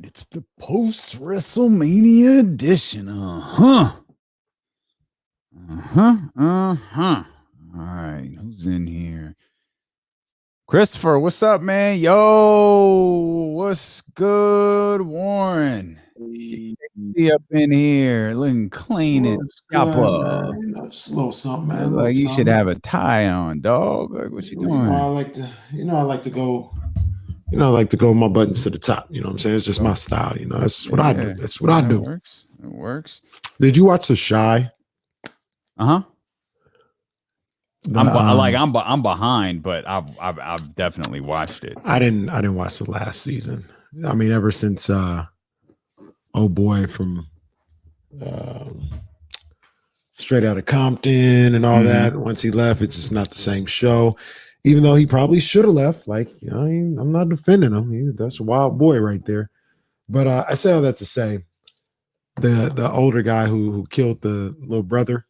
It's the post-WrestleMania edition. All right, who's in here? Christopher, what's up, man? Yo, what's good, Warren? Be up in here, looking clean and good, man. Just a little something, man. Like you should have a tie on, dog. Like, what you doing? I like to go. I like to go with my buttons to the top. You know what I'm saying? It's just my style. That's what I do. That's what I do. It works. Did you watch The Chi? I'm behind, but I've definitely watched it. I didn't watch the last season. I mean, ever since old boy from Straight Outta Compton and all that. Once he left, it's just not the same show. Even though he probably should have left. Like, I'm not defending him. That's a wild boy right there. But I say all that to say, the older guy who killed the little brother,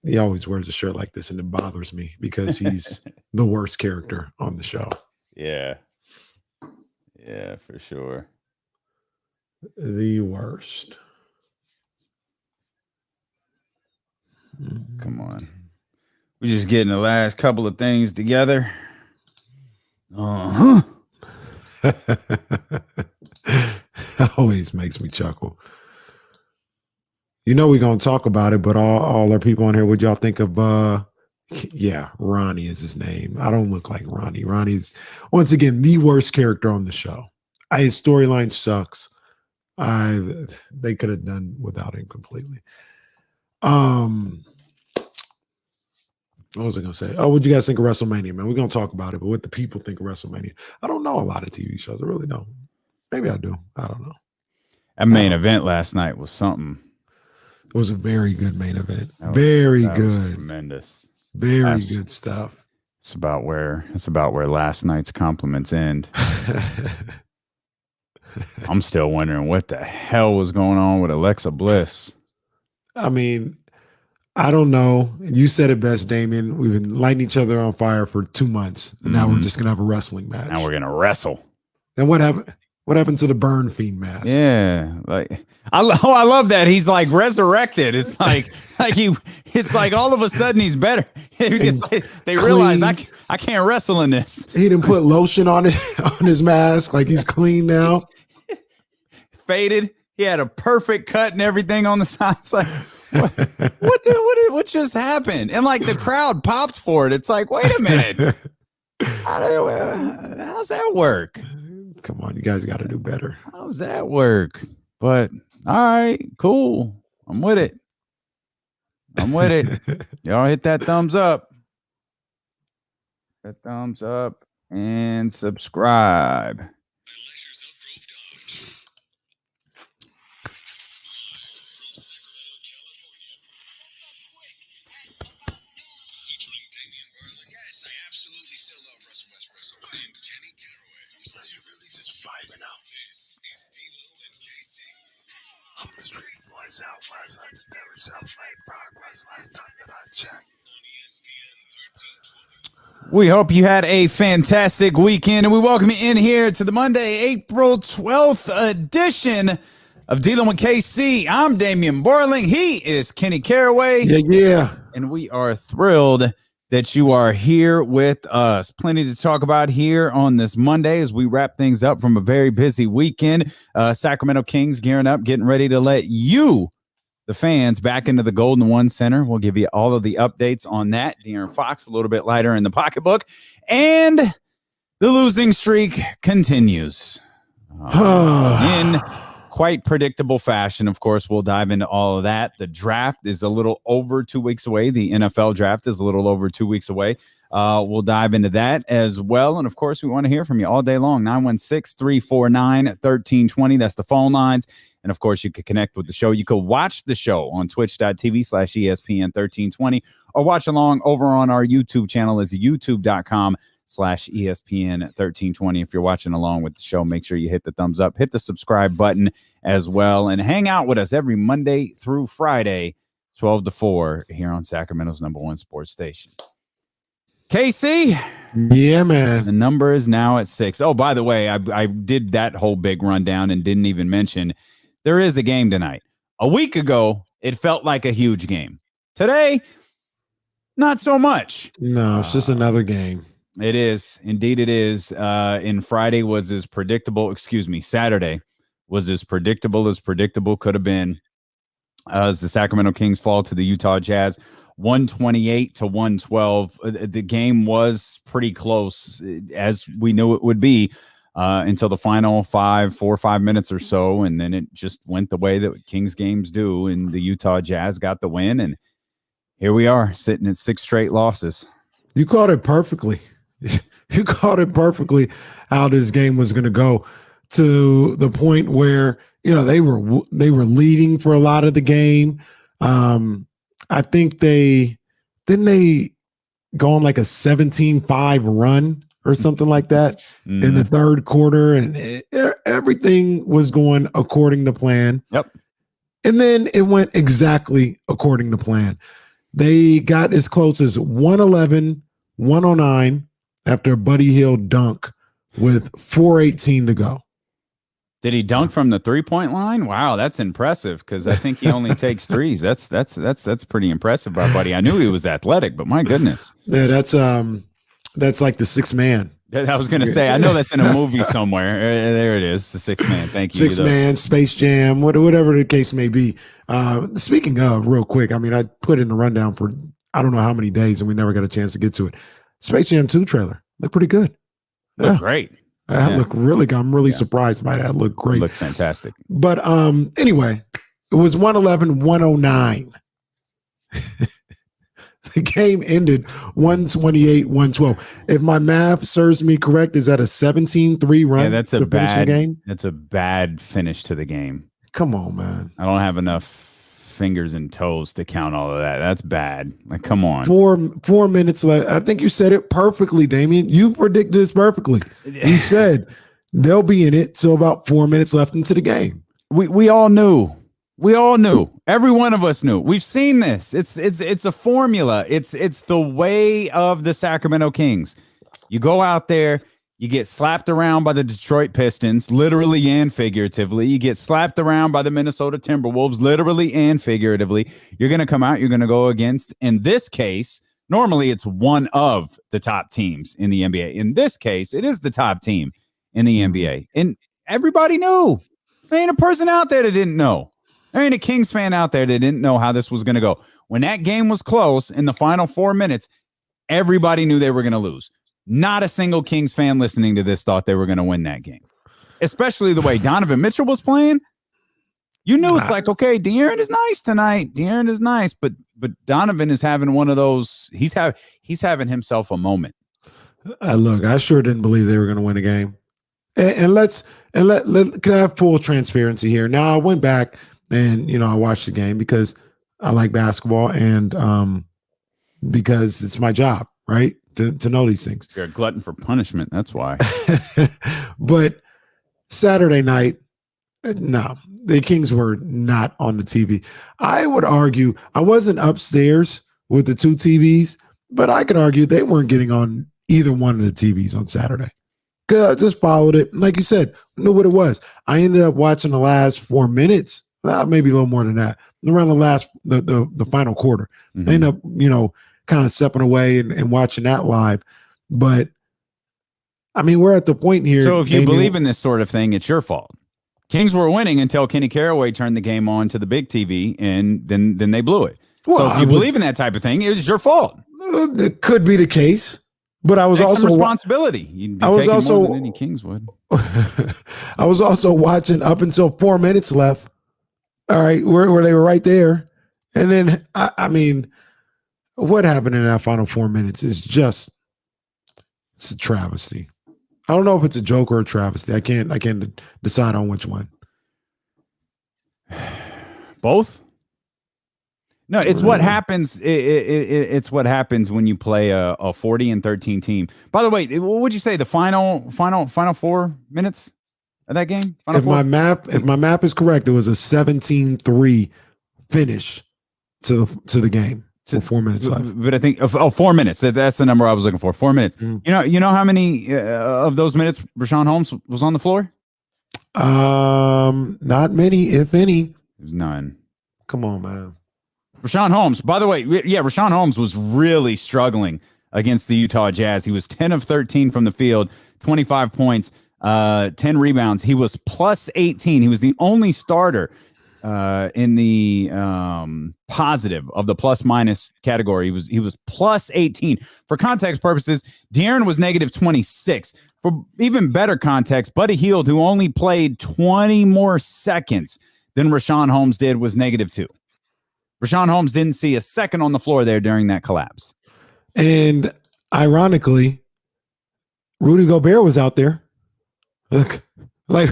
he always wears a shirt like this, and it bothers me because he's the worst character on the show. Yeah, for sure. The worst. Come on. We're just getting the last couple of things together. Always makes me chuckle. We're going to talk about it, but all our people on here, what y'all think of, Ronnie is his name. I don't look like Ronnie. Ronnie's, once again, the worst character on the show. His storyline sucks. They could have done without him completely. What was I going to say? Oh, what do you guys think of WrestleMania, man? We're going to talk about it, but what the people think of WrestleMania. I don't know a lot of TV shows. I really don't. Maybe I do. I don't know. That main event last night was something. It was a very good main event. Very good. Tremendous. Very good stuff. It's about where last night's compliments end. I'm still wondering what the hell was going on with Alexa Bliss. I mean, I don't know. You said it best, Damien. We've been lighting each other on fire for 2 months. And now we're just going to have a wrestling match. Now we're going to wrestle. And what happened? What happened to the Burn Fiend mask? Yeah, like I love that he's like resurrected. It's like it's like all of a sudden he's better. They realize I can't wrestle in this. He didn't put lotion on his mask. Like he's clean now. Faded. He had a perfect cut and everything on the side. It's like what just happened? And like the crowd popped for it. It's like, wait a minute. How's that work? Come on, you guys got to do better. How's that work? But all right, cool. I'm with it. Y'all hit that thumbs up. That thumbs up and subscribe. We hope you had a fantastic weekend, and we welcome you in here to the Monday, April 12th edition of Dealing with KC. I'm Damian Borling. He is Kenny Caraway. Yeah. And we are thrilled that you are here with us. Plenty to talk about here on this Monday as we wrap things up from a very busy weekend. Sacramento Kings gearing up, getting ready to let you, the fans, back into the Golden One Center. We'll give you all of the updates on that. De'Aaron Fox a little bit lighter in the pocketbook. And the losing streak continues in quite predictable fashion. Of course, we'll dive into all of that. The draft is a little over 2 weeks away. The NFL draft is a little over 2 weeks away. We'll dive into that as well. And, of course, we want to hear from you all day long. 916-349-1320. That's the phone lines. And, of course, you could connect with the show. You could watch the show on twitch.tv/ESPN1320 or watch along over on our YouTube channel. It's youtube.com/ESPN1320. If you're watching along with the show, make sure you hit the thumbs up, hit the subscribe button as well, and hang out with us every Monday through Friday, 12 to 4 here on Sacramento's #1 sports station. KC. Yeah, man. The number is now at 6. Oh, by the way, I did that whole big rundown and didn't even mention there is a game tonight. A week ago, it felt like a huge game. Today, not so much. No, it's just another game. It is. Indeed, it is. And Friday was as predictable. Saturday was as predictable could have been as the Sacramento Kings fall to the Utah Jazz. 128 to 112. The game was pretty close, as we knew it would be, until the final 4 or 5 minutes or so, and then it just went the way that Kings games do, and the Utah Jazz got the win, and here we are sitting at 6 straight losses. You called it perfectly. You called it perfectly how this game was going to go, to the point where they were leading for a lot of the game. I think they go on like a 17-5 run or something like that in the third quarter, and everything was going according to plan. Yep. And then it went exactly according to plan. They got as close as 111, 109 after a Buddy Hill dunk with 4:18 to go. Did he dunk from the 3-point line? Wow, that's impressive, because I think he only takes threes. That's pretty impressive by Buddy. I knew he was athletic, but my goodness. Yeah, that's like the sixth man. I was going to say, I know that's in a movie somewhere. There it is, the sixth man. Thank you. Sixth man, Space Jam, whatever the case may be. Speaking of, real quick, I mean, I put in the rundown for I don't know how many days, and we never got a chance to get to it. Space Jam 2 trailer looked pretty good. Looked great. Look really good. I'm really surprised by that. Look great. Looked fantastic. But anyway, it was 111, 109. The game ended 128, 112. If my math serves me correct, is that a 17-3 run? Yeah, that's a bad game. That's a bad finish to the game. Come on, man. I don't have enough fingers and toes to count all of that. That's bad. Like, come on. 4 minutes left. I think you said it perfectly, Damien. You predicted this perfectly. You said they'll be in it till about 4 minutes left into the game. We all knew. We all knew. Every one of us knew. We've seen this. It's a formula. It's the way of the Sacramento Kings. You go out there, you get slapped around by the Detroit Pistons, literally and figuratively. You get slapped around by the Minnesota Timberwolves, literally and figuratively. You're going to come out, you're going to go against, in this case, normally it's one of the top teams in the NBA. In this case, it is the top team in the NBA. And everybody knew. There ain't a person out there that didn't know. There ain't a Kings fan out there that didn't know how this was going to go. When that game was close in the final 4 minutes, everybody knew they were going to lose. Not a single Kings fan listening to this thought they were going to win that game, especially the way Donovan Mitchell was playing. You knew it's like, okay, De'Aaron is nice tonight. De'Aaron is nice, but Donovan is having one of those. He's having himself a moment. Look, I sure didn't believe they were going to win a game. And can I have full transparency here? Now I went back and I watched the game because I like basketball and because it's my job, right? To know these things. You're a glutton for punishment. That's why. But Saturday night, no, the Kings were not on the TV. I would argue I wasn't upstairs with the two TVs, but I could argue they weren't getting on either one of the TVs on Saturday. Because I just followed it. Like you said, knew what it was. I ended up watching the last 4 minutes, maybe a little more than that, around the final quarter. Mm-hmm. I ended up, kind of stepping away and watching that live. But I mean, we're at the point here. So if you believe in this sort of thing, it's your fault. Kings were winning until Kenny Caraway turned the game on to the big TV, and then they blew it. Well, so if you believe in that type of thing, it was your fault. It could be the case, but I was Take also some responsibility. You'd be taking more than any Kings would. I was also watching up until 4 minutes left. All right, where they were right there, and then I mean, what happened in that final 4 minutes is it's a travesty. I don't know if it's a joke or a travesty. I can't decide on which one. Both? No, it's what happens. It's what happens when you play a 40-13 team. By the way, what would you say the final 4 minutes of that game? If my map is correct, it was a 17-3 finish to the game. With 4 minutes left. But I think 4 minutes. That's the number I was looking for. 4 minutes. Mm. You know how many of those minutes Rashawn Holmes was on the floor? Not many, if any. It was none. Come on, man. Rashawn Holmes, by the way, yeah, Rashawn Holmes was really struggling against the Utah Jazz. He was 10 of 13 from the field, 25 points, 10 rebounds. He was plus 18. He was the only starter in the positive of the plus minus category. He was plus 18. For context purposes, De'Aaron was negative 26. For even better context, Buddy Hield, who only played 20 more seconds than Rashawn Holmes did, was negative 2. Rashawn Holmes didn't see a second on the floor there during that collapse. And ironically, Rudy Gobert was out there. Like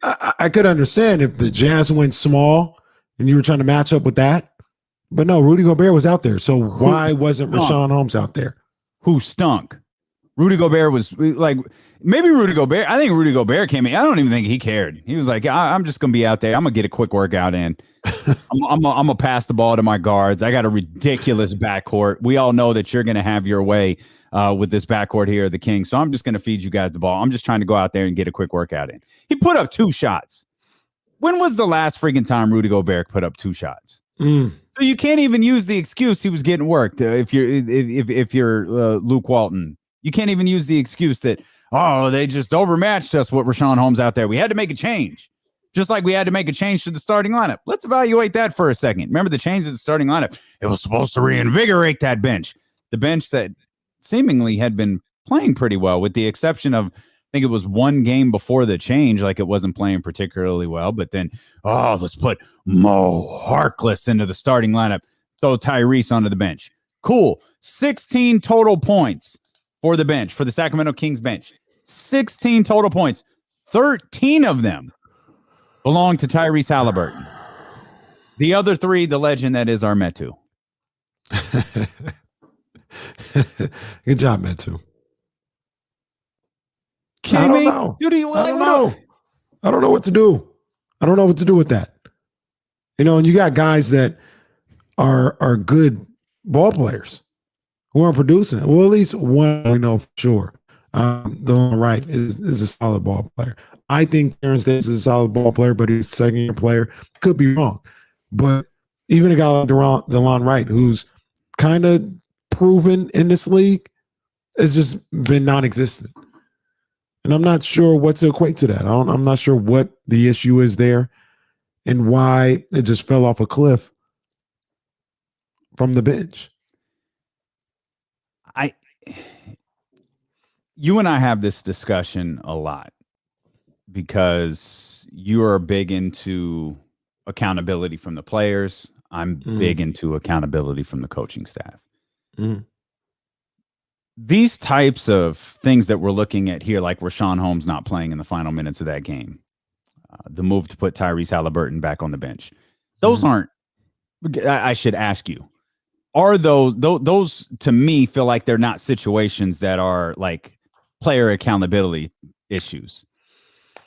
I could understand if the Jazz went small and you were trying to match up with that. But no, Rudy Gobert was out there. So why wasn't Rashawn Holmes out there? Who stunk? Rudy Gobert was like, maybe Rudy Gobert. I think Rudy Gobert came in. I don't even think he cared. He was like, I'm just going to be out there. I'm going to get a quick workout in. I'm going to pass the ball to my guards. I got a ridiculous backcourt. We all know that you're going to have your way with this backcourt here, the Kings. So I'm just going to feed you guys the ball. I'm just trying to go out there and get a quick workout in. He put up 2 shots. When was the last freaking time Rudy Gobert put up 2 shots? So you can't even use the excuse he was getting worked. If you're Luke Walton, you can't even use the excuse that, oh, they just overmatched us with Rashawn Holmes out there. We had to make a change. Just like we had to make a change to the starting lineup. Let's evaluate that for a second. Remember the change to the starting lineup? It was supposed to reinvigorate that bench. The bench that seemingly had been playing pretty well, with the exception of, I think it was one game before the change, like it wasn't playing particularly well. But then, let's put Mo Harkless into the starting lineup. Throw Tyrese onto the bench. Cool. 16 total points for the bench, for the Sacramento Kings bench. 16 total points. 13 of them belong to Tyrese Halliburton. The other 3, the legend that is our Metu. Good job, Metu. I don't know. I don't know. I don't know what to do. I don't know what to do with that. You know, and you got guys that are good ball players who aren't producing. Well, at least one we know for sure. The one right is a solid ball player. I think Terrance Davis is a solid ball player, but he's a second-year player. Could be wrong. But even a guy like DeLon Wright, who's kind of proven in this league, has just been non-existent. And I'm not sure what to equate to that. I'm not sure what the issue is there and why it just fell off a cliff from the bench. You and I have this discussion a lot because you are big into accountability from the players. I'm big into accountability from the coaching staff. These types of things that we're looking at here, like Rashawn Holmes not playing in the final minutes of that game, the move to put Tyrese Halliburton back on the bench, those aren't, I should ask you, are those to me feel like they're not situations that are like player accountability issues.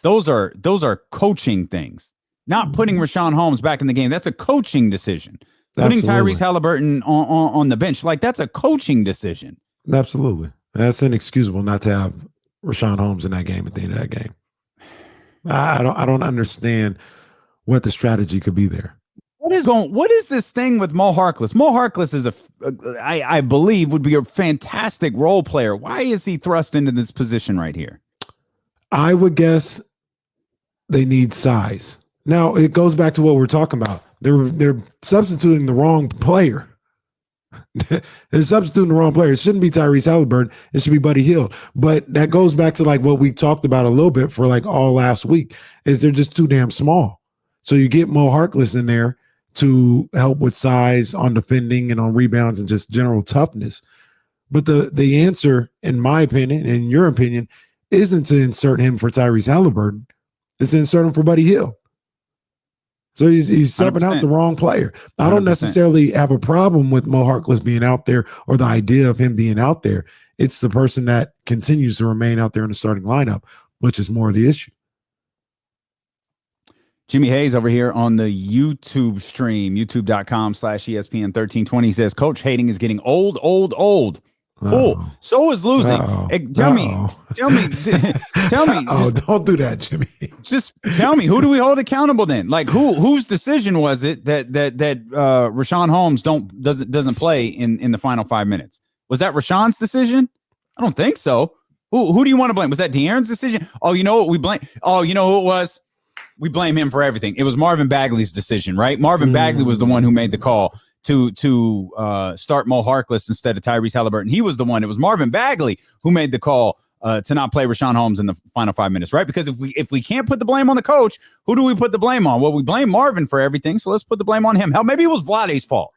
Those are coaching things. Not putting Rashawn Holmes back in the game. That's a coaching decision. Putting Tyrese Halliburton on the bench, like that's a coaching decision. Absolutely. That's inexcusable not to have Rashawn Holmes in that game at the end of that game. I don't understand what the strategy could be there. What is this thing with Mo Harkless? Mo Harkless is I believe would be a fantastic role player. Why is he thrust into this position right here? I would guess they need size. Now it goes back to what we're talking about. They're substituting the wrong player. They're substituting the wrong player. It shouldn't be Tyrese Halliburton. It should be Buddy Hield. But that goes back to like what we talked about a little bit for like all last week, is they're just too damn small. So you get Mo Harkless in there to help with size on defending and on rebounds and just general toughness. But the answer, in my opinion, and in your opinion, isn't to insert him for Tyrese Halliburton. It's to insert him for Buddy Hield. So he's subbing out the wrong player. I don't necessarily have a problem with Mo Harkless being out there or the idea of him being out there. It's the person that continues to remain out there in the starting lineup, which is more of the issue. Jimmy Hayes over here on the YouTube stream, youtube.com/ESPN1320 says, Coach hating is getting old. Cool. Uh-oh. So is losing. Tell me. Oh, don't do that, Jimmy. Just tell me, who do we hold accountable then? Like whose decision was it that Rashawn Holmes doesn't play in the final 5 minutes? Was that Rashawn's decision? I don't think so. Who do you want to blame? Was that De'Aaron's decision? Oh, you know what we blame? Oh, you know who it was? We blame him for everything. It was Marvin Bagley's decision, right? Marvin Bagley was the one who made the call to start Mo Harkless instead of Tyrese Halliburton. He was the one. It was Marvin Bagley who made the call to not play Rashawn Holmes in the final 5 minutes, right? Because if we can't put the blame on the coach, who do we put the blame on? Well, we blame Marvin for everything, so let's put the blame on him. Hell, maybe it was Vlade's fault.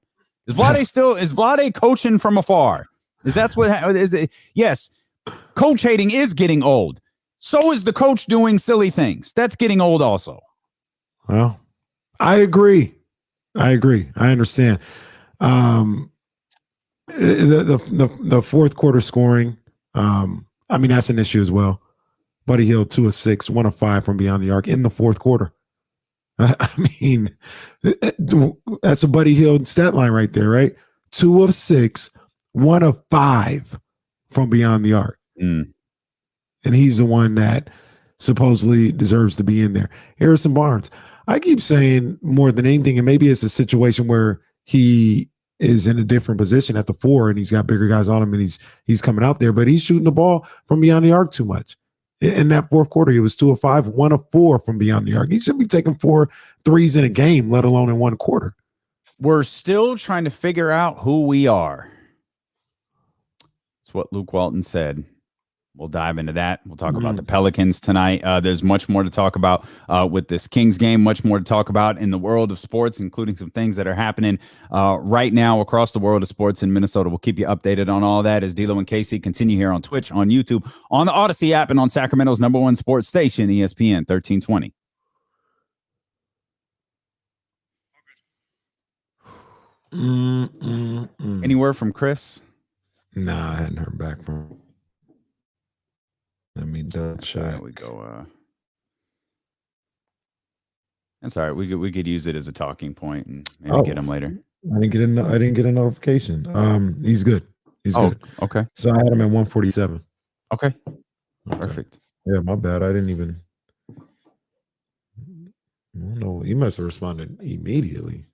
Is Vlade coaching from afar? Is it? Yes, coach hating is getting old. So is the coach doing silly things. That's getting old also. Well, I agree. I understand. The fourth quarter scoring, that's an issue as well. Buddy Hield 2 of 6, 1 of 5 from beyond the arc in the fourth quarter. That's a Buddy Hield stat line right there, right? 2 of 6, 1 of 5 from beyond the arc. And he's the one that supposedly deserves to be in there. Harrison Barnes, I keep saying more than anything, and maybe it's a situation where he is in a different position at the 4 and he's got bigger guys on him and he's coming out there, but he's shooting the ball from beyond the arc too much. In that fourth quarter, he was 2 of 5, 1 of 4 from beyond the arc. He should be taking 4 threes in a game, let alone in one quarter. We're still trying to figure out who we are. That's what Luke Walton said. We'll dive into that. We'll talk about the Pelicans tonight. There's much more to talk about with this Kings game, much more to talk about in the world of sports, including some things that are happening right now across the world of sports in Minnesota. We'll keep you updated on all that as D'Lo and Casey continue here on Twitch, on YouTube, on the Odyssey app, and on Sacramento's #1 sports station, ESPN 1320. Any word from Chris? Nah, I hadn't heard back from him. Let me double check. There we go. That's all right. We could use it as a talking point and maybe get him later. I didn't get a notification. He's good. He's good. Okay. So I had him at 147. Okay. Perfect. Yeah, my bad. I didn't even. I don't know. He must have responded immediately.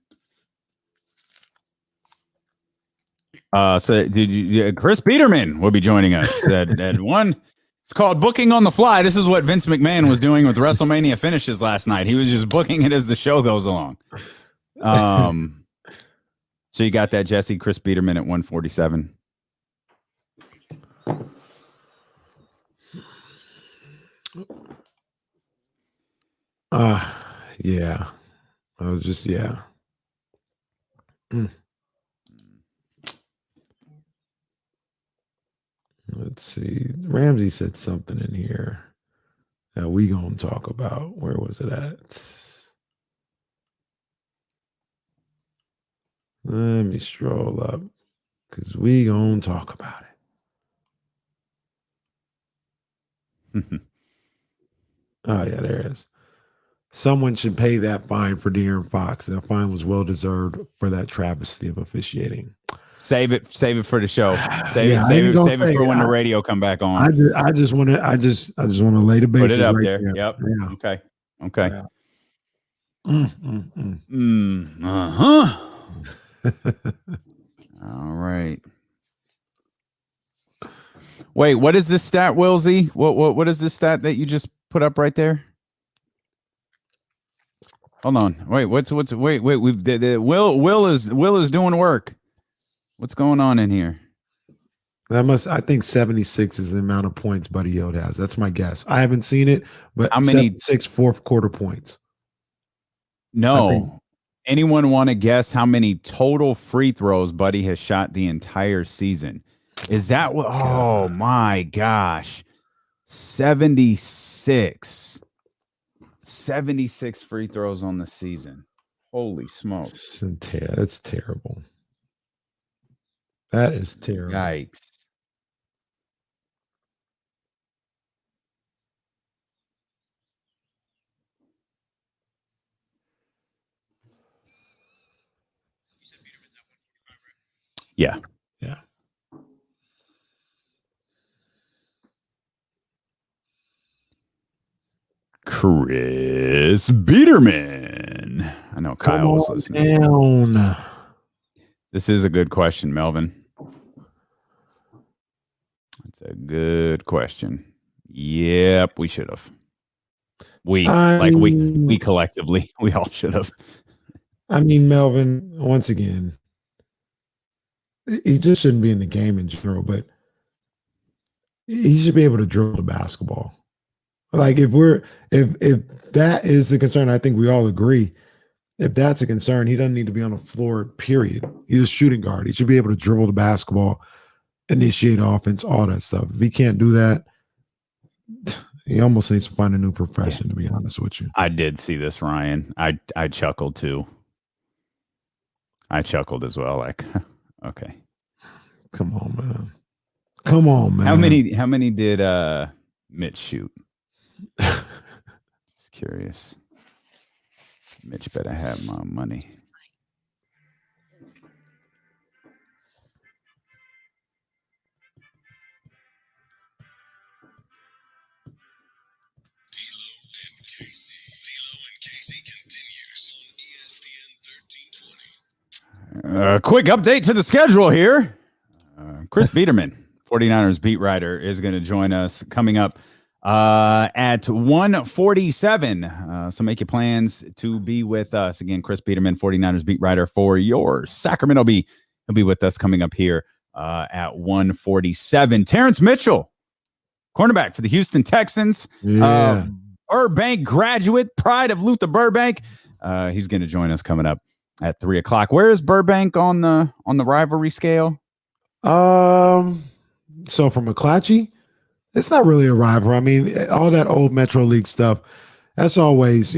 So did you? Chris Peterman will be joining us at 1. It's called booking on the fly. This is what Vince McMahon was doing with WrestleMania finishes last night. He was just booking it as the show goes along. So you got that, Jesse. Chris Peterman at 147. Yeah. I was just Let's see. Ramsey said something in here that we gonna talk about. Where was it at? Let me scroll up because we gonna talk about it. Oh yeah, there it is. Someone should pay that fine for De'Aaron Fox. That fine was well deserved for that travesty of officiating. Save it for the show. Save it for when the radio come back on. I just want to lay the bases. Put it up right there. there. Yep. Yeah. Okay. Yeah. All right. Wait, what is this stat, Willsy? What is this stat that you just put up right there? Hold on. Wait, wait, Will is doing work. What's going on in here? I think 76 is the amount of points Buddy Hield has. That's my guess. I haven't seen it, but how many 76 fourth quarter points? No. Anyone want to guess how many total free throws Buddy has shot the entire season? Is that what? Oh my gosh. 76. 76 free throws on the season. Holy smokes. That's terrible. That is terrible. Yikes. Yeah. Yeah. Chris Biederman. I know Kyle was listening. Down. This is a good question, Melvin. It's a good question. Yep, we should have. We collectively, we all should have. I mean, Melvin, once again, he just shouldn't be in the game in general, but he should be able to dribble the basketball. Like if that is the concern, I think we all agree. If that's a concern, he doesn't need to be on the floor, period. He's a shooting guard. He should be able to dribble the basketball, initiate offense, all that stuff. If he can't do that, he almost needs to find a new profession, to be honest with you. I did see this, Ryan. I chuckled too. I chuckled as well. Like, okay. Come on, man. Come on, man. How many did Mitch shoot? Just curious. Mitch better have my money. Quick update to the schedule here. Chris Biederman, 49ers beat writer, is going to join us coming up at 1:47. So make your plans to be with us. Again, Chris Biederman, 49ers beat writer for your Sacramento Bee. He'll be with us coming up here at 1:47. Terrance Mitchell, cornerback for the Houston Texans. Yeah. Burbank graduate, pride of Luther Burbank. He's going to join us coming up at 3:00. Where is Burbank on the rivalry scale? So from McClatchy, it's not really a rival. I mean, all that old Metro League stuff, that's always,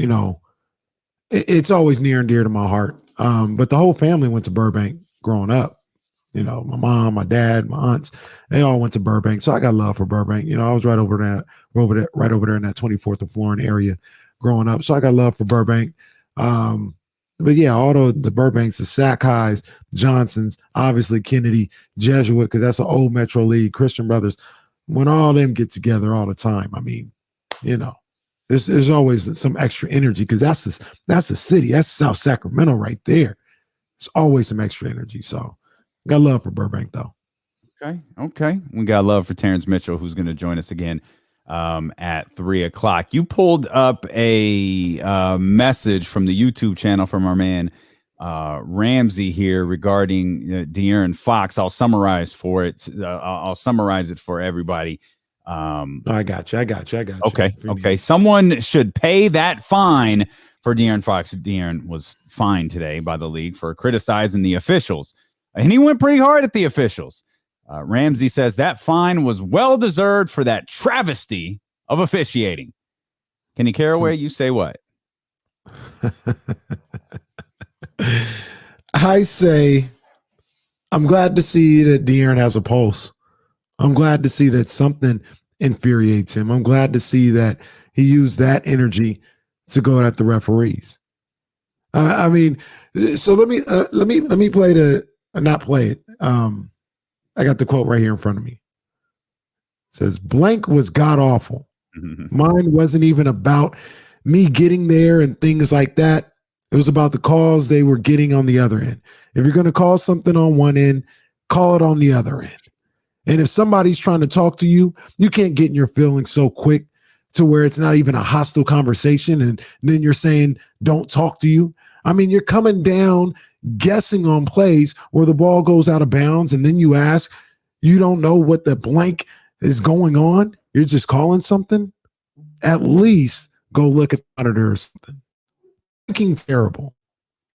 it's always near and dear to my heart. But the whole family went to Burbank growing up. My mom, my dad, my aunts, they all went to Burbank. So I got love for Burbank. I was right over there in that 24th and Florin area growing up. So I got love for Burbank. But yeah, all the Burbanks, the Sac Highs, Johnsons, obviously Kennedy, Jesuit, because that's an old Metro League, Christian Brothers. When all them get together all the time, I mean, there's always some extra energy because that's the city. That's South Sacramento right there. It's always some extra energy. So got love for Burbank, though. Okay. We got love for Terrance Mitchell, who's going to join us again at 3:00. You pulled up a message from the YouTube channel from our man Ramsey here regarding De'Aaron Fox. I'll summarize for it. I'll summarize it for everybody. I got you. Okay. Someone should pay that fine for De'Aaron Fox. De'Aaron was fined today by the league for criticizing the officials, and he went pretty hard at the officials. Ramsey says that fine was well-deserved for that travesty of officiating. Kenny Caraway, you say what? I say I'm glad to see that De'Aaron has a pulse. I'm glad to see that something infuriates him. I'm glad to see that he used that energy to go at the referees. I mean, so let me play not play it. I got the quote right here in front of me. It says, blank was god awful. Mine wasn't even about me getting there and things like that. It was about the calls they were getting on the other end. If you're going to call something on one end, call it on the other end. And if somebody's trying to talk to you, you can't get in your feelings so quick to where it's not even a hostile conversation. And then you're saying, don't talk to you. I mean, you're coming down guessing on plays where the ball goes out of bounds, and then you ask, you don't know what the blank is going on. You're just calling something. At least go look at the monitor or something. Thinking terrible.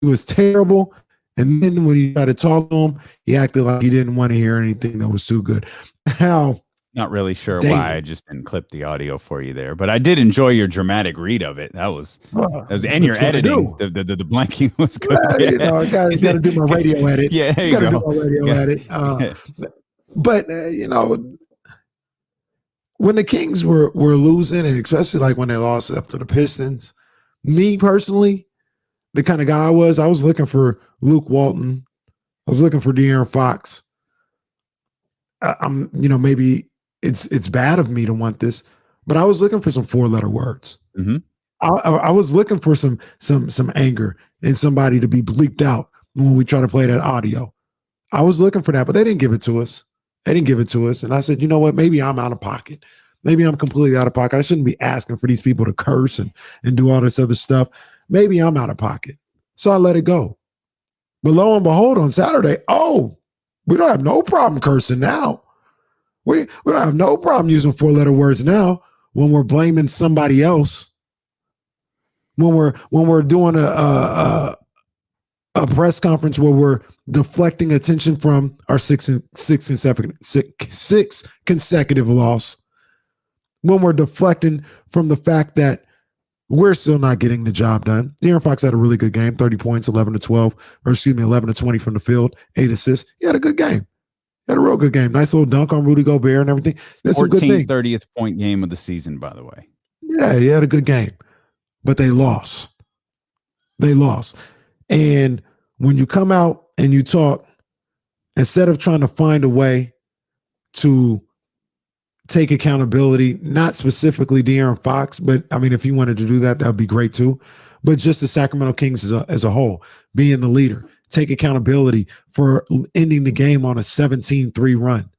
It was terrible. And then when you tried to talk to him, he acted like he didn't want to hear anything that was too good. How? Not really sure why I just didn't clip the audio for you there, but I did enjoy your dramatic read of it. That was and your editing. The blanking was good. Yeah. I got to do my radio edit. Yeah, there you go. Do my radio edit. But when the Kings were losing, and especially like when they lost after the Pistons, me personally, the kind of guy I was looking for Luke Walton I was looking for De'Aaron Fox. I'm, maybe it's bad of me to want this, but I was looking for some 4-letter words. Mm-hmm. I was looking for some anger and somebody to be bleeped out when we try to play that audio. I was looking for that, but they didn't give it to us. And I said, you know what? Maybe I'm out of pocket. Maybe I'm completely out of pocket. I shouldn't be asking for these people to curse and do all this other stuff. Maybe I'm out of pocket. So I let it go. But lo and behold, on Saturday, we don't have no problem cursing now. We don't have no problem using 4-letter words now when we're blaming somebody else. When we're doing a press conference where we're deflecting attention from our six consecutive loss, when we're deflecting from the fact that we're still not getting the job done. De'Aaron Fox had a really good game, 30 points, 11 to 20 from the field, 8 assists. He had a good game. He had a real good game. Nice little dunk on Rudy Gobert and everything. That's some good things. 30th point game of the season, by the way. Yeah, he had a good game. But they lost. And when you come out and you talk, instead of trying to find a way to take accountability, not specifically De'Aaron Fox, but I mean, if you wanted to do that, that would be great too. But just the Sacramento Kings as a whole, being the leader, take accountability for ending the game on a 17-3 run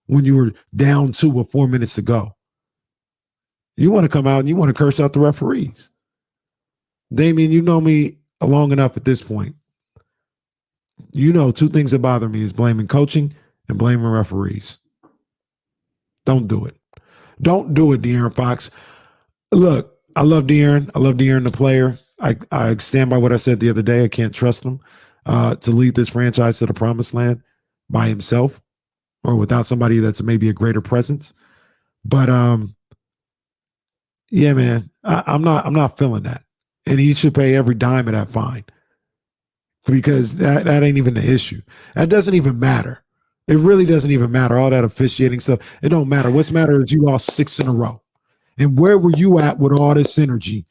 when you were down 2 with 4 minutes to go. You want to come out and you want to curse out the referees. Damian, you know me long enough at this point. You know, 2 things that bother me is blaming coaching and blaming referees. Don't do it. Don't do it, De'Aaron Fox. Look, I love De'Aaron. I love De'Aaron, the player. I stand by what I said the other day. I can't trust him to lead this franchise to the promised land by himself or without somebody that's maybe a greater presence. But yeah, man, I'm not feeling that. And he should pay every dime of that fine because that ain't even the issue. That doesn't even matter. It really doesn't even matter. All that officiating stuff, it don't matter. What's matter is you lost 6 in a row. And where were you at with all this energy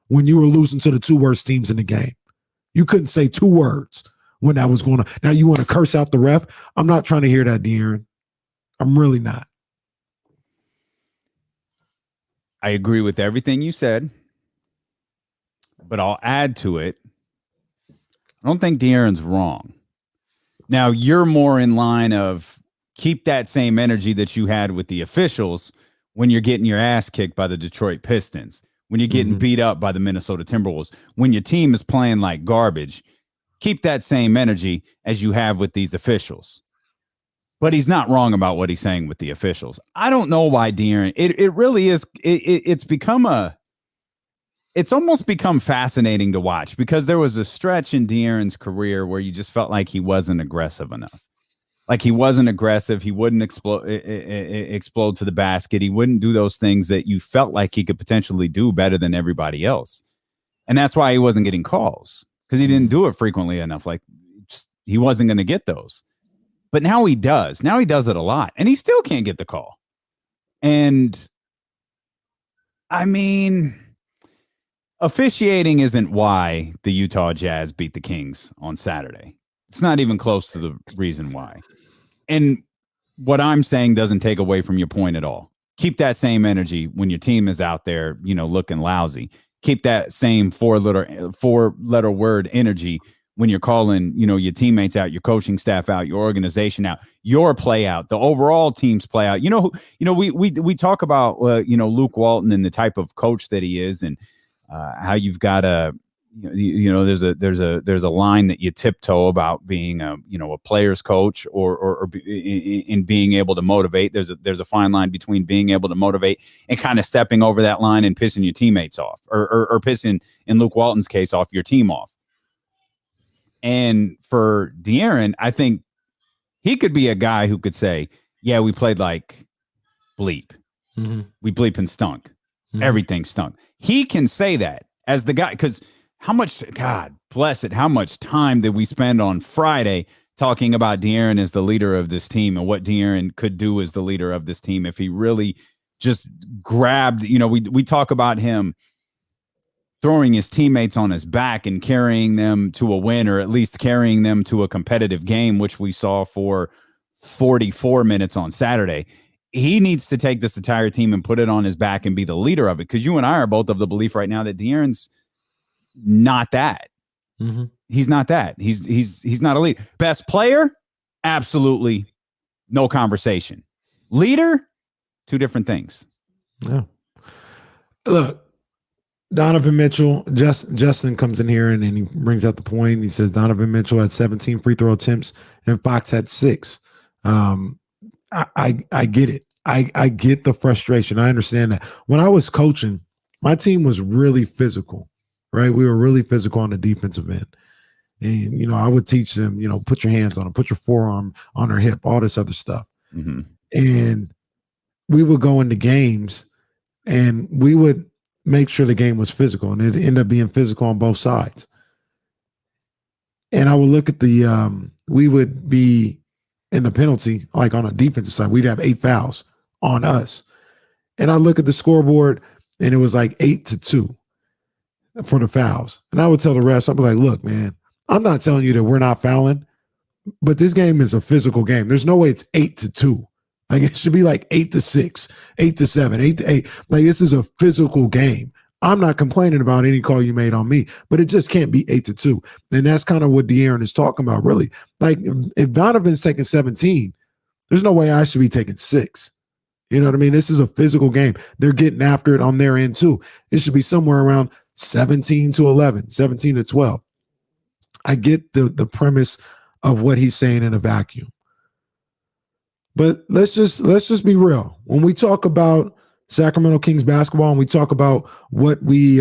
when you were losing to the 2 worst teams in the game? You couldn't say 2 words when that was going on. Now you want to curse out the ref? I'm not trying to hear that, De'Aaron. I'm really not. I agree with everything you said, but I'll add to it. I don't think De'Aaron's wrong. Now, you're more in line of keep that same energy that you had with the officials when you're getting your ass kicked by the Detroit Pistons, when you're getting beat up by the Minnesota Timberwolves, when your team is playing like garbage. Keep that same energy as you have with these officials. But he's not wrong about what he's saying with the officials. I don't know why De'Aaron, it really is, it's almost become fascinating to watch because there was a stretch in De'Aaron's career where you just felt like he wasn't aggressive enough. Like he wasn't aggressive. He wouldn't explode to the basket. He wouldn't do those things that you felt like he could potentially do better than everybody else. And that's why he wasn't getting calls because he didn't do it frequently enough. Like he wasn't going to get those. But now he does. Now he does it a lot. And he still can't get the call. And I mean, officiating isn't why the Utah Jazz beat the Kings on Saturday. It's not even close to the reason why. And what I'm saying doesn't take away from your point at all. Keep that same energy when your team is out there, looking lousy. Keep that same four-letter word energy when you're calling, your teammates out, your coaching staff out, your organization out, your play out, the overall team's play out. We talk about Luke Walton and the type of coach that he is, and how you've got to, there's a line that you tiptoe about being a player's coach or in being able to motivate. There's a fine line between being able to motivate and kind of stepping over that line and pissing your teammates off, or pissing, in Luke Walton's case, off your team off. And for De'Aaron, I think he could be a guy who could say, yeah, we played like bleep. Mm-hmm. We bleep and stunk. Mm-hmm. Everything stunk. He can say that as the guy, because God bless it, how much time did we spend on Friday talking about De'Aaron as the leader of this team and what De'Aaron could do as the leader of this team if he really just grabbed, we talk about him throwing his teammates on his back and carrying them to a win, or at least carrying them to a competitive game, which we saw for 44 minutes on Saturday. He needs to take this entire team and put it on his back and be the leader of it. Because you and I are both of the belief right now that De'Aaron's not that. Mm-hmm. He's not that. He's not a leader. Best player? Absolutely no conversation. Leader? Two different things. Yeah. Look, Donovan Mitchell, Justin comes in here and he brings out the point. He says Donovan Mitchell had 17 free throw attempts and Fox had 6. I get it. I get the frustration. I understand that. When I was coaching, my team was really physical, right? We were really physical on the defensive end. And, I would teach them, put your hands on them, put your forearm on their hip, all this other stuff. Mm-hmm. And we would go into games and we would make sure the game was physical, and it ended up being physical on both sides. And I would look at we would be in the penalty, like on a defensive side, we'd have 8 fouls on us. And I look at the scoreboard and it was like 8-2 for the fouls. And I would tell the refs, I'd be like, look, man, I'm not telling you that we're not fouling, but this game is a physical game. There's no way it's 8-2. Like it should be like 8-6, 8-7, 8-8. Like this is a physical game. I'm not complaining about any call you made on me, but it just can't be 8-2. And that's kind of what De'Aaron is talking about, really. Like if Donovan's taking 17, there's no way I should be taking 6. You know what I mean? This is a physical game. They're getting after it on their end too. It should be somewhere around 17-11, 17-12. I get the premise of what he's saying in a vacuum. But let's just be real. When we talk about Sacramento Kings basketball and we talk about what we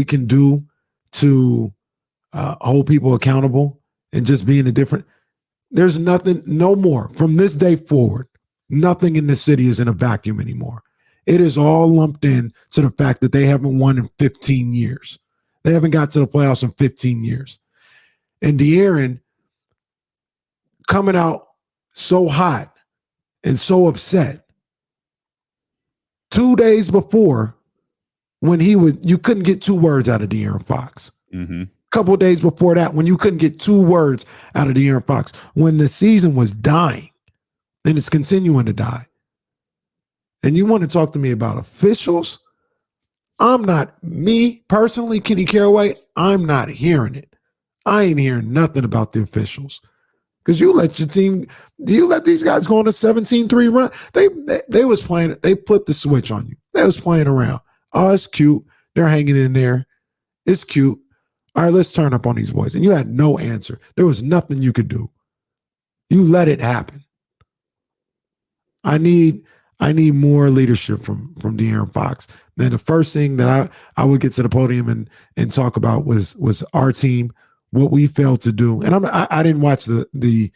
can do to hold people accountable and just being a different, there's nothing, no more from this day forward. Nothing in this city is in a vacuum anymore. It is all lumped in to the fact that they haven't won in 15 years. They haven't got to the playoffs in 15 years. And De'Aaron coming out so hot and so upset 2 days before when you couldn't get 2 words out of De'Aaron Fox. Mm-hmm. Couple of days before that when you couldn't get 2 words out of De'Aaron Fox, when the season was dying and it's continuing to die. And you want to talk to me about officials? Me personally, Kenny Caraway, I'm not hearing it. I ain't hearing nothing about the officials. Because you let these guys go on a 17-3 run? They was playing, they flipped the switch on you. They was playing around. Oh, it's cute. They're hanging in there. It's cute. All right, let's turn up on these boys. And you had no answer. There was nothing you could do. You let it happen. I need more leadership from De'Aaron Fox. Then the first thing that I would get to the podium and talk about was our team, what we failed to do. And I didn't watch the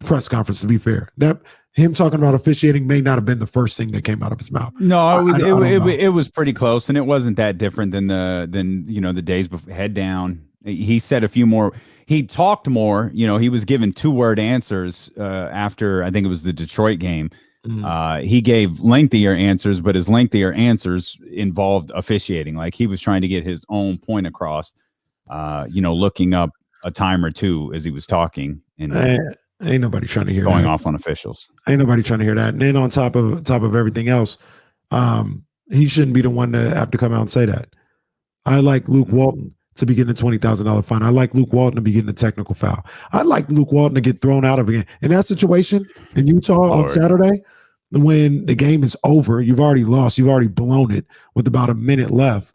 press conference, to be fair. That him talking about officiating may not have been the first thing that came out of his mouth. No, it was pretty close, and it wasn't that different than the days before. Head down. He said a few more. He talked more. He was given 2-word answers after, I think it was the Detroit game. Mm-hmm. He gave lengthier answers, but his lengthier answers involved officiating. Like he was trying to get his own point across. Looking up a time or two as he was talking, and ain't nobody trying to hear going that. Off on officials. Ain't nobody trying to hear that. And then on top of everything else, he shouldn't be the one to have to come out and say that. I like Luke Walton to be getting a $20,000 fine. I like Luke Walton to be getting a technical foul. I like Luke Walton to get thrown out of a game. In that situation in Utah on Saturday, when the game is over, you've already lost, you've already blown it with about a minute left,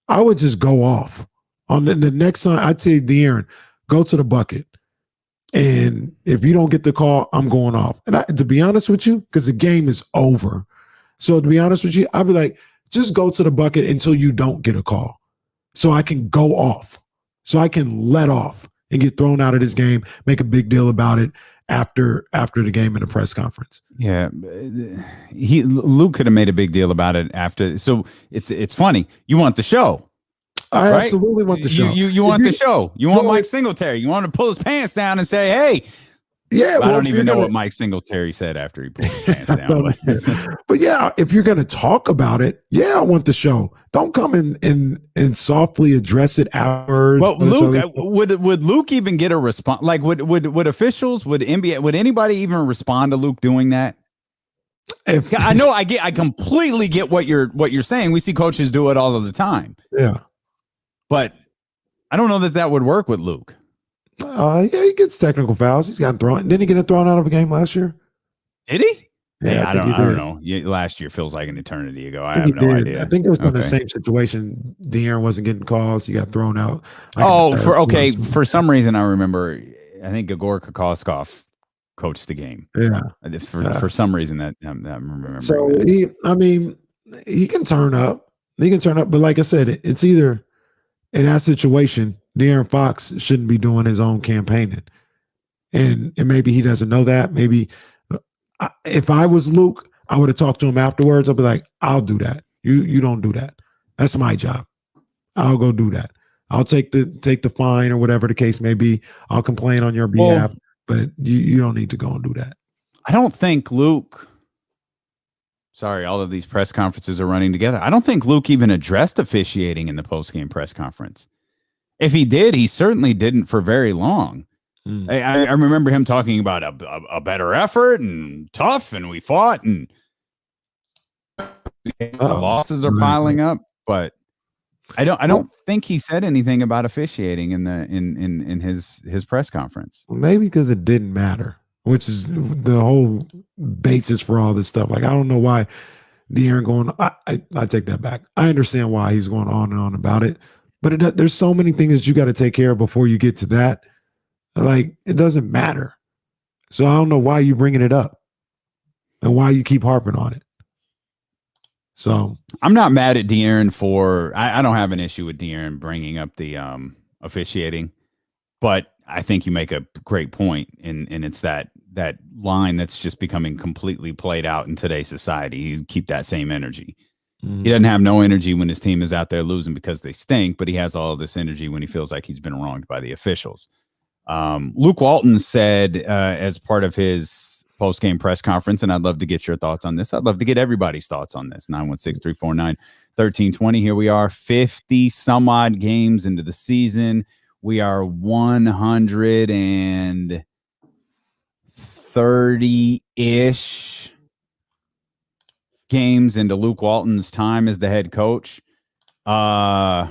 I would just go off. On the next time, I'd say, De'Aaron, go to the bucket. And if you don't get the call, I'm going off. And to be honest with you, because the game is over. So to be honest with you, I'd be like, just go to the bucket until you don't get a call. So I can go off. So I can let off and get thrown out of this game, make a big deal about it after the game in the press conference. Yeah. Luke could have made a big deal about it after. So it's funny. You want the show. I absolutely want the show. You want the show. You want Mike Singletary. You want to pull his pants down and say, hey, Yeah, I well, don't if even you're know gonna, what Mike Singletary said after he pulled his pants down. but yeah, if you're gonna talk about it, yeah, I want the show. Don't come and softly address it afterwards. Well, Luke, would Luke even get a response? Like, would officials, would NBA, would anybody even respond to Luke doing that? If, I know, I completely get what you're saying. We see coaches do it all of the time. Yeah, but I don't know that would work with Luke. Yeah, he gets technical fouls. He's gotten thrown. Didn't he get thrown out of a game last year? Did he? Yeah, hey, I think he did. I don't know. Last year feels like an eternity ago. I think have no did. idea. I think it was in the same situation. De'Aaron wasn't getting calls. He got thrown out. For some reason I remember. I think Igor Kokoskov coached the game. Yeah. For some reason that I'm remembering. So that. he can turn up. He can turn up, but like I said, it's either in that situation, De'Aaron Fox shouldn't be doing his own campaigning, and maybe he doesn't know that. Maybe if I was Luke, I would have talked to him afterwards. I'll be like, I'll do that. You don't do that. That's my job. I'll go do that. I'll take the fine or whatever the case may be. I'll complain on your behalf, but you don't need to go and do that. I don't think Luke. Sorry, all of these press conferences are running together. I don't think Luke even addressed officiating in the postgame press conference. If he did, he certainly didn't for very long. I remember him talking about a better effort and tough, and we fought, and the losses are piling up. But I don't think he said anything about officiating in his press conference. Maybe because it didn't matter, which is the whole basis for all this stuff. Like, I don't know why De'Aaron going. I take that back. I understand why he's going on and on about it, but there's so many things that you got to take care of before you get to that. Like, it doesn't matter. So I don't know why you're bringing it up and why you keep harping on it. So I'm not mad at De'Aaron for. I don't have an issue with De'Aaron bringing up the officiating, but I think you make a great point, and it's that line that's just becoming completely played out in today's society. He keep that same energy. Mm-hmm. He doesn't have no energy when his team is out there losing because they stink, but he has all of this energy when he feels like he's been wronged by the officials. Luke Walton said as part of his post-game press conference, and I'd love to get your thoughts on this. I'd love to get everybody's thoughts on this. 916-349-1320. Here we are, 50 some odd games into the season. We are 130-ish games into Luke Walton's time as the head coach. We're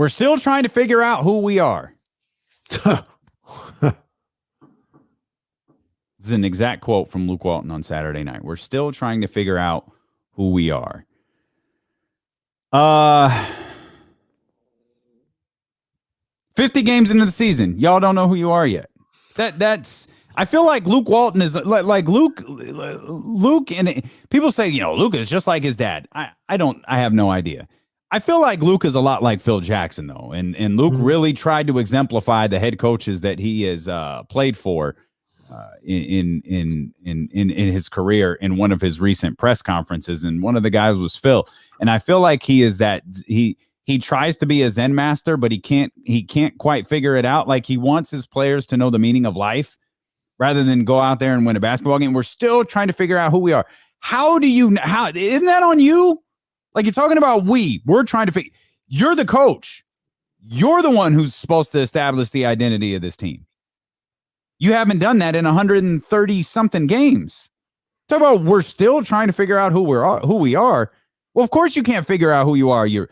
still trying to figure out who we are. This is an exact quote from Luke Walton on Saturday night. We're still trying to figure out who we are. 50 games into the season. Y'all don't know who you are yet. That's I feel like Luke Walton is like Luke and people say, Luke is just like his dad. I have no idea. I feel like Luke is a lot like Phil Jackson, though, and Luke really tried to exemplify the head coaches that he has played for in his career in one of his recent press conferences, and one of the guys was Phil. And I feel like he is that he tries to be a Zen master, but he can't quite figure it out. Like, he wants his players to know the meaning of life rather than go out there and win a basketball game. We're still trying to figure out who we are. How isn't that on you? Like, you're talking about we're trying to figure. You're the coach. You're the one who's supposed to establish the identity of this team. You haven't done that in 130-something games. Talk about we're still trying to figure out who we are. Well, of course you can't figure out who you are. You've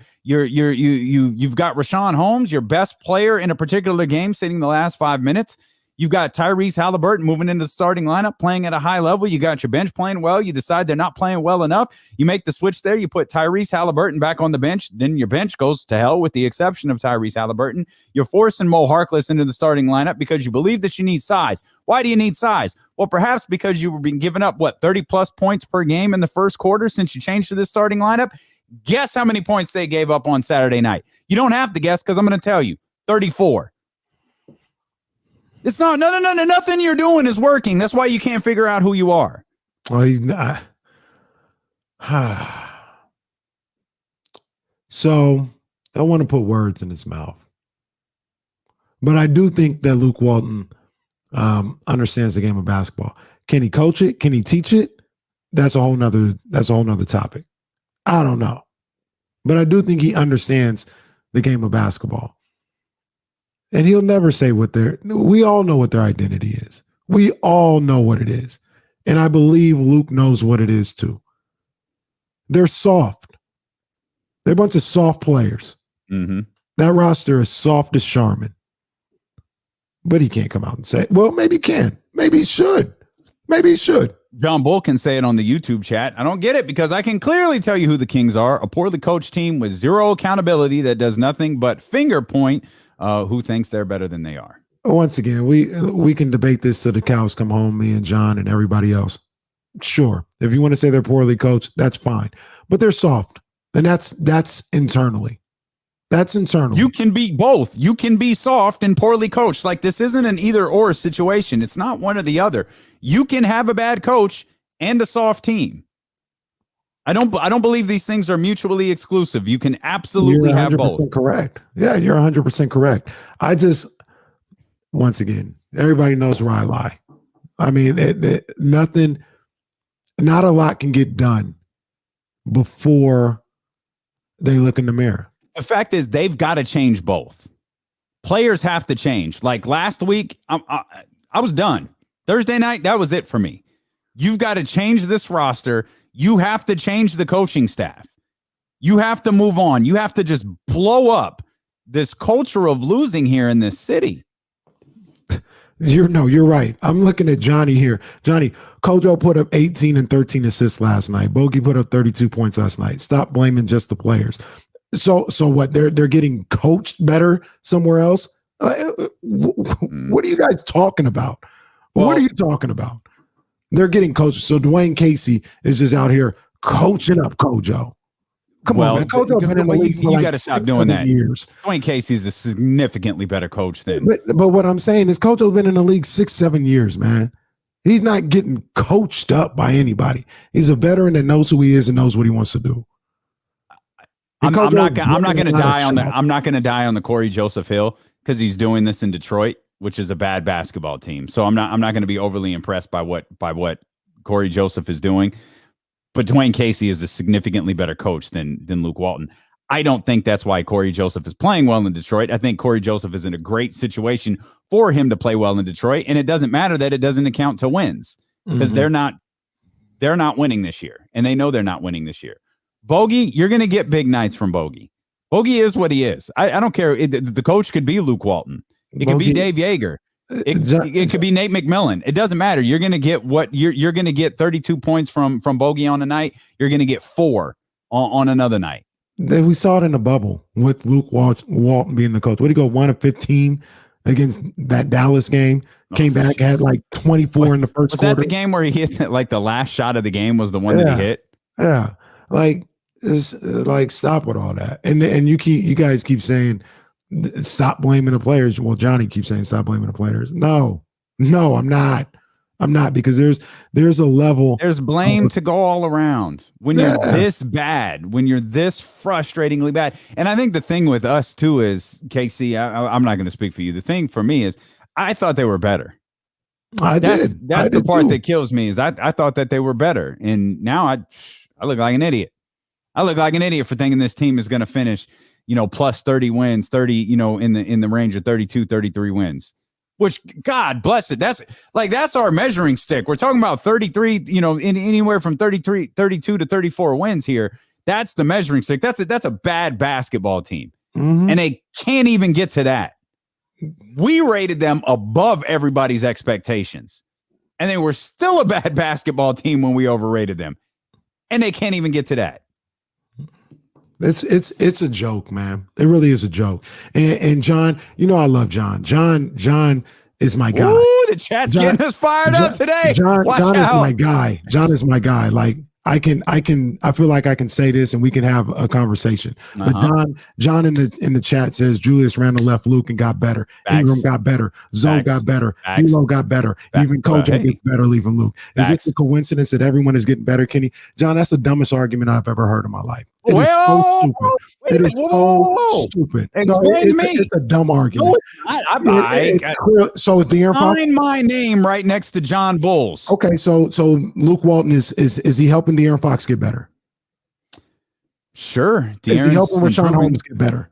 got Rashawn Holmes, your best player in a particular game, sitting the last 5 minutes. You've got Tyrese Halliburton moving into the starting lineup, playing at a high level. You got your bench playing well. You decide they're not playing well enough. You make the switch there. You put Tyrese Halliburton back on the bench. Then your bench goes to hell with the exception of Tyrese Halliburton. You're forcing Mo Harkless into the starting lineup because you believe that you need size. Why do you need size? Well, perhaps because you were being given up, 30-plus points per game in the first quarter since you changed to this starting lineup? Guess how many points they gave up on Saturday night. You don't have to guess because I'm going to tell you. 34. It's not, no, nothing you're doing is working. That's why you can't figure out who you are. Well, so I want to put words in his mouth. But I do think that Luke Walton understands the game of basketball. Can he coach it? Can he teach it? That's a whole nother topic. I don't know. But I do think he understands the game of basketball. And he'll never say we all know what their identity is. We all know what it is. And I believe Luke knows what it is too. They're soft. They're a bunch of soft players. Mm-hmm. That roster is soft as Charmin. But he can't come out and say, well, maybe he can. Maybe he should. Maybe he should. John Bull can say it on the YouTube chat. I don't get it because I can clearly tell you who the Kings are. A poorly coached team with zero accountability that does nothing but finger point who thinks they're better than they are. Once again, we can debate this till the cows come home, me and John and everybody else. Sure. If you want to say they're poorly coached, that's fine. But they're soft. And that's internally. That's internal. You can be both. You can be soft and poorly coached. Like, this isn't an either or situation. It's not one or the other. You can have a bad coach and a soft team. I don't believe these things are mutually exclusive. You can absolutely have both. Correct. Yeah, you're 100% correct. Once again, everybody knows where I lie. I mean, not a lot can get done before they look in the mirror. The fact is, they've got to change both. Players have to change. Like last week, I was done. Thursday night, that was it for me. You've got to change this roster. You have to change the coaching staff. You have to move on. You have to just blow up this culture of losing here in this city. You're right. I'm looking at Johnny here. Johnny, Kojo put up 18 and 13 assists last night. Bogey put up 32 points last night. Stop blaming just the players. So what? They're getting coached better somewhere else? What are you guys talking about? What are you talking about? They're getting coached. So Dwayne Casey is just out here coaching up Kojo. Come on, man. Kojo's been in the league for you got to stop doing that. Years. Dwayne Casey's a significantly better coach than. But what I'm saying is Kojo's been in the league 6-7 years, man. He's not getting coached up by anybody. He's a veteran that knows who he is and knows what he wants to do. I'm not going to die on the Corey Joseph Hill because he's doing this in Detroit, which is a bad basketball team. So I'm not going to be overly impressed by what Corey Joseph is doing. But Dwayne Casey is a significantly better coach than Luke Walton. I don't think that's why Corey Joseph is playing well in Detroit. I think Corey Joseph is in a great situation for him to play well in Detroit, and it doesn't matter that it doesn't account to wins because they're not winning this year, and they know they're not winning this year. Bogey, you're going to get big nights from Bogey. Bogey is what he is. I don't care. The coach could be Luke Walton. It could be Dave Yeager. It could be Nate McMillan. It doesn't matter. You're going to get what you're going to get 32 points from Bogey on a night. You're going to get 4 on another night. We saw it in the bubble with Luke Walton being the coach. What did he go 1 of 15 against that Dallas game? Came back, had like 24 in the first quarter. Was that the game where he hit like the last shot of the game was the one that he hit? Yeah. Like stop with all that. And you guys keep saying stop blaming the players. Well, Johnny keeps saying stop blaming the players. No, I'm not. I'm not, because there's a level. There's blame to go all around when you're this bad, when you're this frustratingly bad. And I think the thing with us too is, KC, I'm not going to speak for you. The thing for me is I thought they were better. That's the part that kills me is I thought that they were better. And now I look like an idiot. I look like an idiot for thinking this team is going to finish, plus 30 wins, 30, in the range of 32, 33 wins. Which, God bless it. That's our measuring stick. We're talking about 33, in anywhere from 32 to 34 wins here. That's the measuring stick. That's a bad basketball team. Mm-hmm. And they can't even get to that. We rated them above everybody's expectations. And they were still a bad basketball team when we overrated them. And they can't even get to that. It's a joke, man. It really is a joke. And John, I love John. John is my guy. Ooh, the chat's getting us fired up today. John is my guy. John is my guy. Like I feel like I can say this and we can have a conversation. But John in the chat says Julius Randle left Luke and got better. Facts. Ingram got better. Zoe got better. Hilo got better. Facts. Even Kojo gets better leaving Luke. Is it a coincidence that everyone is getting better, Kenny? John, that's the dumbest argument I've ever heard in my life. It is so Well, stupid. wait a It is minute. Whoa. so stupid. No, Explain to me. it's a dumb argument. No, it's not. So is De'Aaron Fox? Sign my name right next to John Bulls. Okay, so Luke Walton is he helping De'Aaron Fox get better? Sure. Is he helping Rashawn Holmes get better?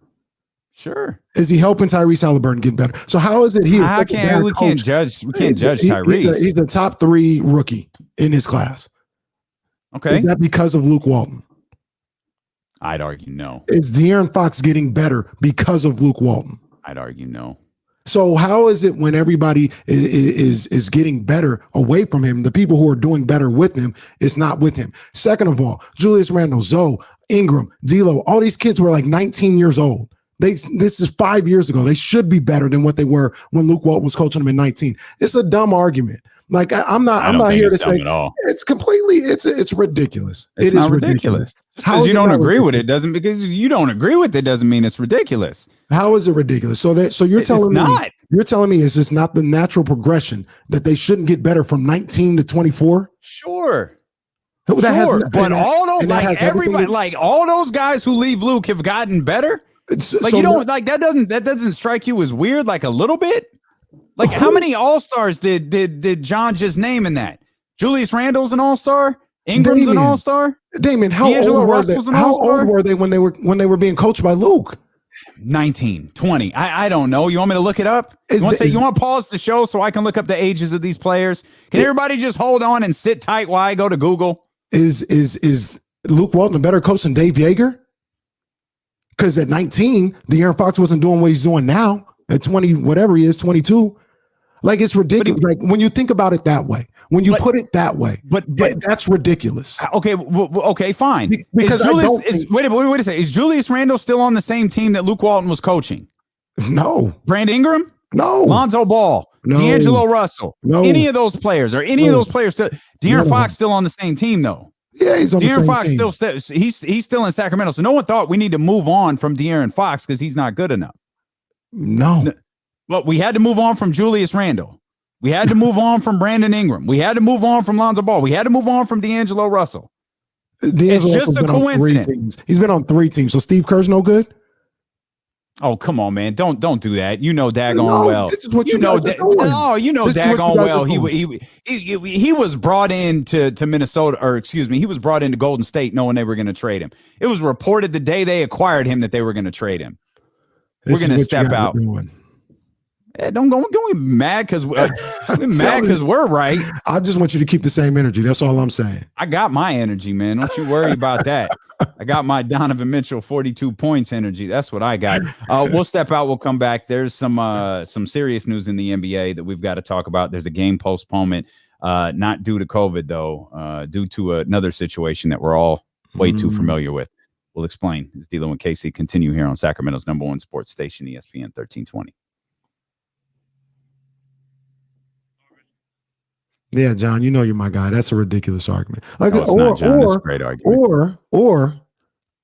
Sure. Is he helping Tyrese Halliburton get better? So how is it he? We can't judge Tyrese. He's a top 3 rookie in his class. Okay. Is that because of Luke Walton? I'd argue no. Is De'Aaron Fox getting better because of Luke Walton? I'd argue no. So how is it when everybody is getting better away from him, the people who are doing better with him is not with him? Second of all, Julius Randle, Zoe, Ingram, D'Lo, all these kids were like 19 years old. This is 5 years ago. They should be better than what they were when Luke Walton was coaching them in 19. It's a dumb argument. Like I'm not here to say it's completely it's ridiculous. It's not ridiculous. Because you don't agree with it doesn't mean it's ridiculous. How is it ridiculous? So you're telling me it's just not the natural progression that they shouldn't get better from 19 to 24? Sure. But all those guys who leave Luke have gotten better. That doesn't strike you as weird like a little bit? Like how many all-stars did John just name in that? Julius Randle's an all-star? Ingram's an all-star? Damien, how old were they when they were being coached by Luke? 19, 20. I don't know. You want me to look it up? You want to pause the show so I can look up the ages of these players? Can everybody just hold on and sit tight while I go to Google? Is Luke Walton a better coach than Dave Yeager? Because at 19, De'Aaron Fox wasn't doing what he's doing now. At 20, whatever he is, 22. Like it's ridiculous. Like when you think about it that way, when you put it that way, but that's ridiculous. Okay, okay, fine. Because wait a second. Is Julius Randle still on the same team that Luke Walton was coaching? No. Brandon Ingram? No. Lonzo Ball? No. D'Angelo Russell? No. Any of those players? Of those still? De'Aaron Fox still on the same team though? Yeah, he's on De'Aaron the same Fox team. He's still in Sacramento. So no one thought we need to move on from De'Aaron Fox because he's not good enough. No. But we had to move on from Julius Randle. We had to move on from Brandon Ingram. We had to move on from Lonzo Ball. We had to move on from D'Angelo Russell. It's just a coincidence. He's been on 3 teams. So Steve Kerr's no good? Oh, come on, man. Don't do that. You know daggone well. This is what you know. Daggone well. He was brought in to Minnesota, or excuse me, he was brought into Golden State knowing they were going to trade him. It was reported the day they acquired him that they were going to trade him. We're going to step out. Don't be mad because we're right. I just want you to keep the same energy. That's all I'm saying. I got my energy, man. Don't you worry about that. I got my Donovan Mitchell 42 points energy. That's what I got. We'll step out. We'll come back. There's some serious news in the NBA that we've got to talk about. There's a game postponement, not due to COVID, though, due to another situation that we're all way too familiar with. We'll explain as D'Lo and Casey continue here on Sacramento's #1 sports station, ESPN 1320. Yeah, John, you know you're my guy. That's a ridiculous argument. Like, no, it's a great argument. Or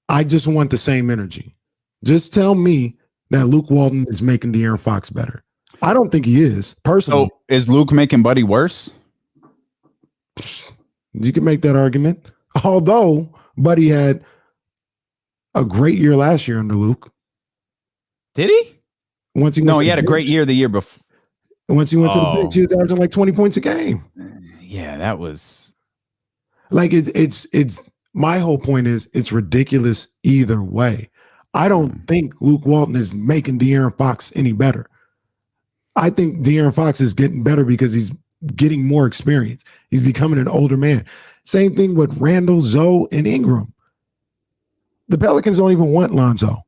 I just want the same energy. Just tell me that Luke Walton is making De'Aaron Fox better. I don't think he is, personally. So is Luke making Buddy worse? You can make that argument. Although Buddy had a great year last year under Luke. Did he? He had a great year the year before. Once he went to the bench, he was averaging like 20 points a game. Yeah, that was like it's my whole point is it's ridiculous either way. I don't think Luke Walton is making De'Aaron Fox any better. I think De'Aaron Fox is getting better because he's getting more experience. He's becoming an older man. Same thing with Randle, Zoe, and Ingram. The Pelicans don't even want Lonzo.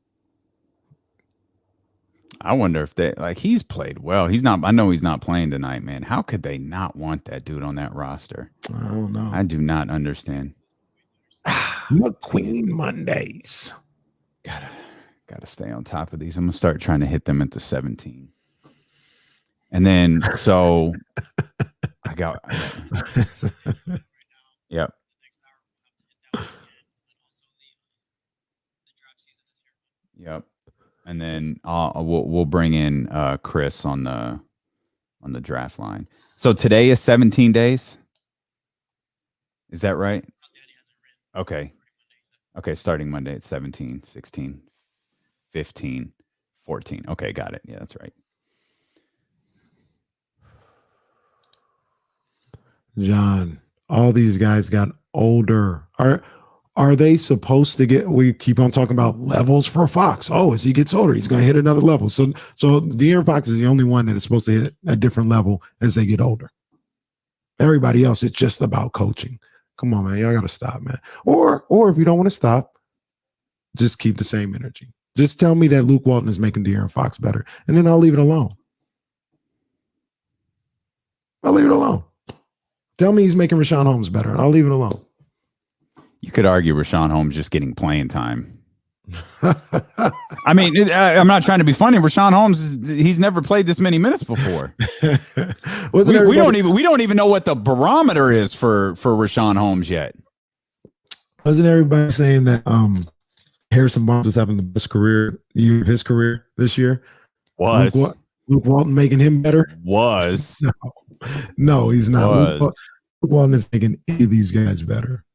I wonder if he's played well. I know he's not playing tonight, man. How could they not want that dude on that roster? I don't know. I do not understand. McQueen Mondays. Gotta stay on top of these. I'm gonna start trying to hit them at the 17. And then so I got yep. Yep. And then we'll bring in Chris on the draft line. So today is 17 days. Is that right? Okay. Okay, starting Monday at 17, 16, 15, 14. Okay, got it. Yeah, that's right. John, all these guys got older. Are they supposed to get? We keep on talking about levels for Fox. Oh, as he gets older, he's going to hit another level. So De'Aaron Fox is the only one that is supposed to hit a different level as they get older. Everybody else, it's just about coaching. Come on, man, y'all got to stop, man. Or if you don't want to stop, just keep the same energy. Just tell me that Luke Walton is making De'Aaron Fox better, and then I'll leave it alone. I'll leave it alone. Tell me he's making Rashawn Holmes better, and I'll leave it alone. You could argue Rashawn Holmes just getting playing time. I mean, I'm not trying to be funny. Rashawn Holmes he's never played this many minutes before. we don't even know what the barometer is for Rashawn Holmes yet. Wasn't everybody saying that Harrison Barnes was having the best year of his career this year? Luke Walton making him better? No, he's not. Luke Walton is making any of these guys better.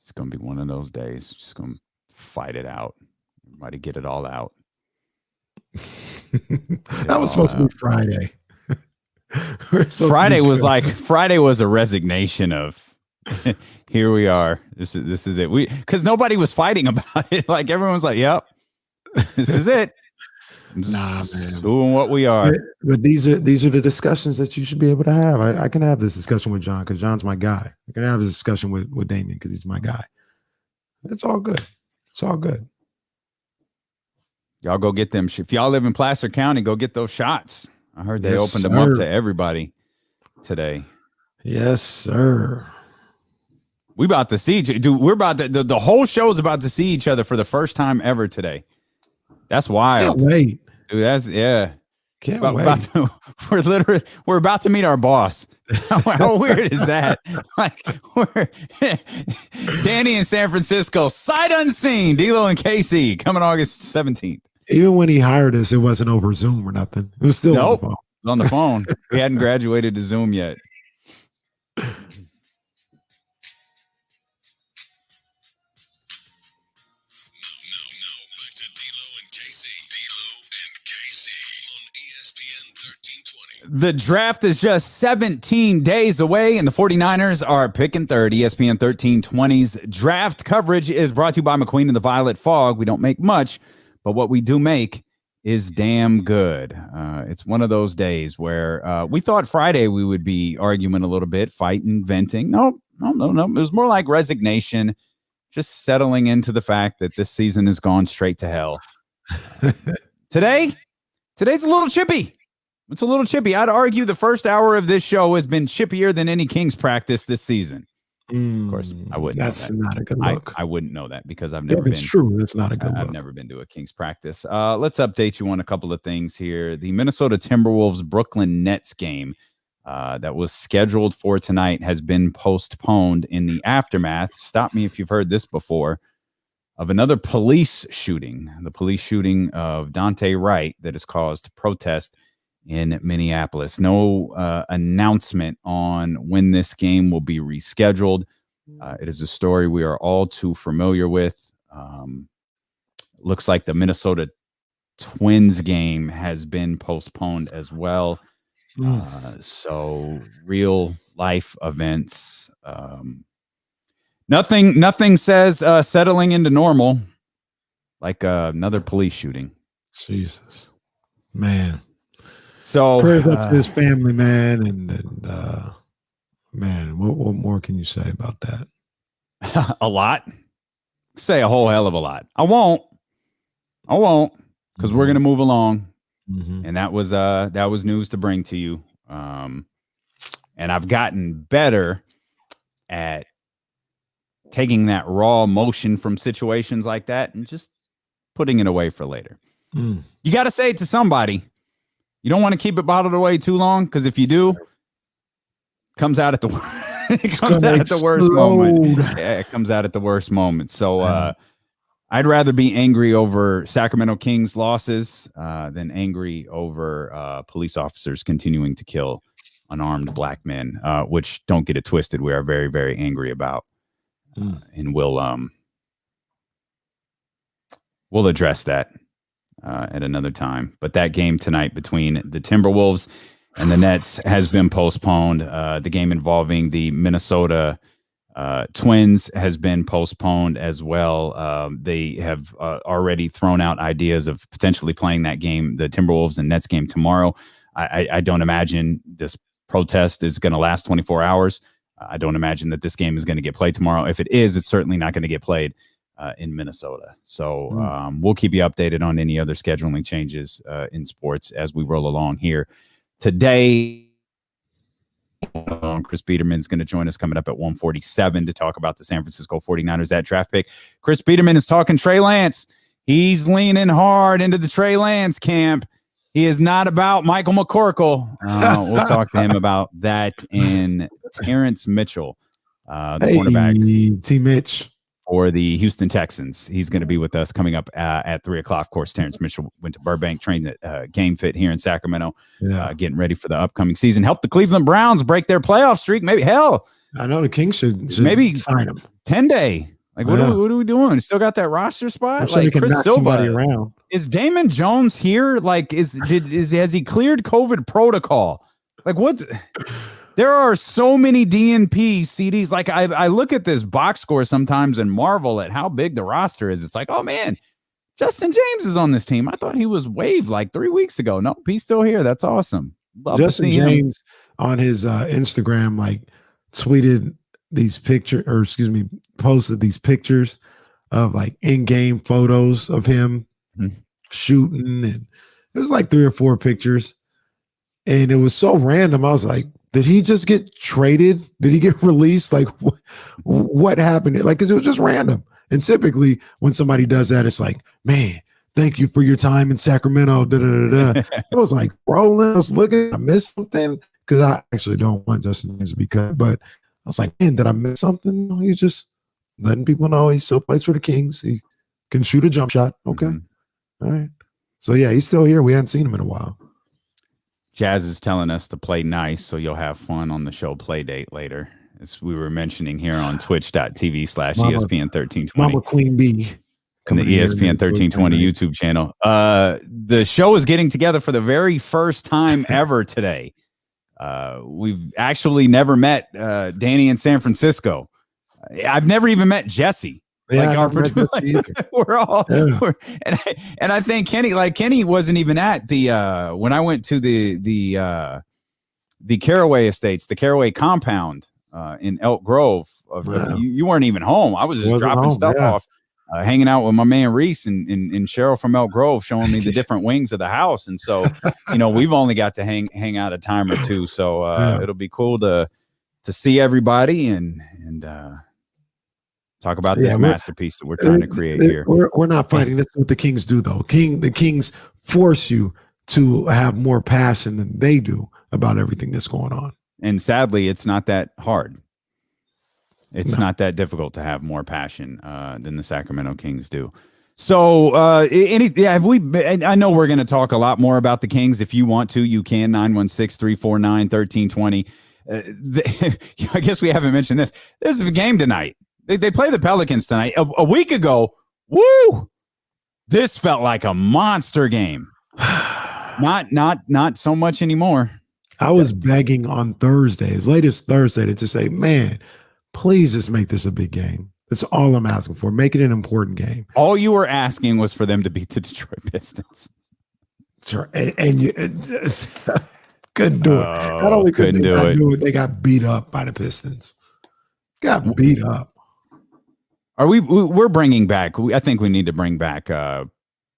It's going to be one of those days. Just going to fight it out. Everybody get it all out. That was supposed to be Friday. Friday was a resignation of here we are. This is it. Because nobody was fighting about it. Like everyone was like, yep, this is it. Nah, man. Doing what we are. But these are the discussions that you should be able to have. I can have this discussion with John because John's my guy. I can have this discussion with Damien because he's my guy. It's all good. It's all good. Y'all go get them. If y'all live in Placer County, go get those shots. I heard they opened them up to everybody today. Yes, sir. We about to see, dude. We're about to, the whole show is about to see each other for the first time ever today. That's wild. Can't wait. Dude, that's Can't wait. We're about to meet our boss. How weird is that? Like Danny in San Francisco, sight unseen. D'Lo and Casey coming August 17th. Even when he hired us, it wasn't over Zoom or nothing. It was still on the phone. It was on the phone. We hadn't graduated to Zoom yet. The draft is just 17 days away, and the 49ers are picking third. ESPN 1320's draft coverage is brought to you by McQueen and the Violet Fog. We don't make much, but what we do make is damn good. It's one of those days where we thought Friday we would be arguing a little bit, fighting, venting. No. It was more like resignation, just settling into the fact that this season has gone straight to hell. Today's a little chippy. It's a little chippy. I'd argue the first hour of this show has been chippier than any Kings practice this season. Of course, I wouldn't. That's not a good look. I wouldn't know that because I've never been. It's true. That's not a good look. I've never been to a Kings practice. Let's update you on a couple of things here. The Minnesota Timberwolves Brooklyn Nets game that was scheduled for tonight has been postponed in the aftermath. Stop me if you've heard this before. Of another police shooting, the police shooting of Dante Wright that has caused protest in Minneapolis. No announcement on when this game will be rescheduled. It is a story we are all too familiar with. Looks like the Minnesota Twins game has been postponed as well. So real life events. Nothing says settling into normal like another police shooting. Jesus, man. So prayers up to his family, man, and man, what more can you say about that? A lot. Say a whole hell of a lot. I won't, because we're gonna move along, and that was news to bring to you. And I've gotten better at taking that raw emotion from situations like that and just putting it away for later. You got to say it to somebody. You don't want to keep it bottled away too long, because if you do, it comes out at the worst moment. Yeah, it comes out at the worst moment. So I'd rather be angry over Sacramento Kings losses than angry over police officers continuing to kill unarmed black men, which, don't get it twisted, we are very, very angry about. And we'll address that at another time. But that game tonight between the Timberwolves and the Nets has been postponed. The game involving the Minnesota Twins has been postponed as well. They have already thrown out ideas of potentially playing that game, the Timberwolves and Nets game, tomorrow. I don't imagine this protest is going to last 24 hours. I don't imagine that this game is going to get played tomorrow. If it is, it's certainly not going to get played in Minnesota. So we'll keep you updated on any other scheduling changes in sports as we roll along here. Today, Chris Peterman's going to join us coming up at 1:47 to talk about the San Francisco 49ers, that draft pick. Chris Peterman is talking Trey Lance. He's leaning hard into the Trey Lance camp. He is not about Michael McCorkle. We'll talk to him about that. And Terrance Mitchell, the cornerback, T. Mitch, for the Houston Texans. He's going to be with us coming up at 3 o'clock. Of course, Terrance Mitchell went to Burbank, trained at Game Fit here in Sacramento, getting ready for the upcoming season. Helped the Cleveland Browns break their playoff streak. Maybe, hell, I know the Kings should maybe sign him. 10-day. Like, what are we doing? Still got that roster spot? I'm sure like, can Chris knock Silva, somebody around. Is Damon Jones here? Like, has he cleared COVID protocol? Like, what? There are so many DNP CDs. Like, I look at this box score sometimes and marvel at how big the roster is. It's like, oh man, Justin James is on this team. I thought he was waived like 3 weeks ago. Nope, he's still here. That's awesome. Love Justin to see James him. On his Instagram, like, tweeted these pictures, or excuse me, posted these pictures of like in-game photos of him shooting, and it was like 3 or 4 pictures, and it was so random. I was like, did he just get traded? Did he get released? Like, what happened? Like, because it was just random. And typically when somebody does that, it's like, man, thank you for your time in Sacramento. I was like, rolling, I was looking, I missed something, because I actually don't want Justin James to be cut, but I was like, man, did I miss something? No, he's just letting people know he still plays for the Kings. He can shoot a jump shot. Okay. All right. So, yeah, he's still here. We hadn't seen him in a while. Jazz is telling us to play nice, so you'll have fun on the show play date later, as we were mentioning here on twitch.tv/ESPN1320. Mama Queen Bee. And the ESPN 1320 YouTube channel. The show is getting together for the very first time ever today. We've actually never met Danny in San Francisco. I've never even met Jesse. Yeah, like we're all, and I think Kenny wasn't even at the when I went to the Caraway Estates, the Caraway compound in Elk Grove. You weren't even home. I was just dropping stuff off, hanging out with my man Reese and Cheryl from Elk Grove, showing me the different wings of the house. And so, we've only got to hang out a time or two. So it'll be cool to see everybody and talk about this masterpiece that we're trying to create here. We're not fighting. That's what the Kings do, though. The Kings force you to have more passion than they do about everything that's going on. And sadly, it's not that hard. It's not that difficult to have more passion than the Sacramento Kings do. So, I know we're going to talk a lot more about the Kings. If you want to, you can. 916-349-1320. I guess we haven't mentioned this. There's a game tonight. They play the Pelicans tonight. A week ago, this felt like a monster game. Not so much anymore. I was begging on Thursday, as late as Thursday, to just say, man, please just make this a big game. That's all I'm asking for. Make it an important game. All you were asking was for them to beat the Detroit Pistons. Sure. And you couldn't do it. Not only couldn't do it, they got beat up by the Pistons. Got beat up. We're bringing back, I think we need to bring back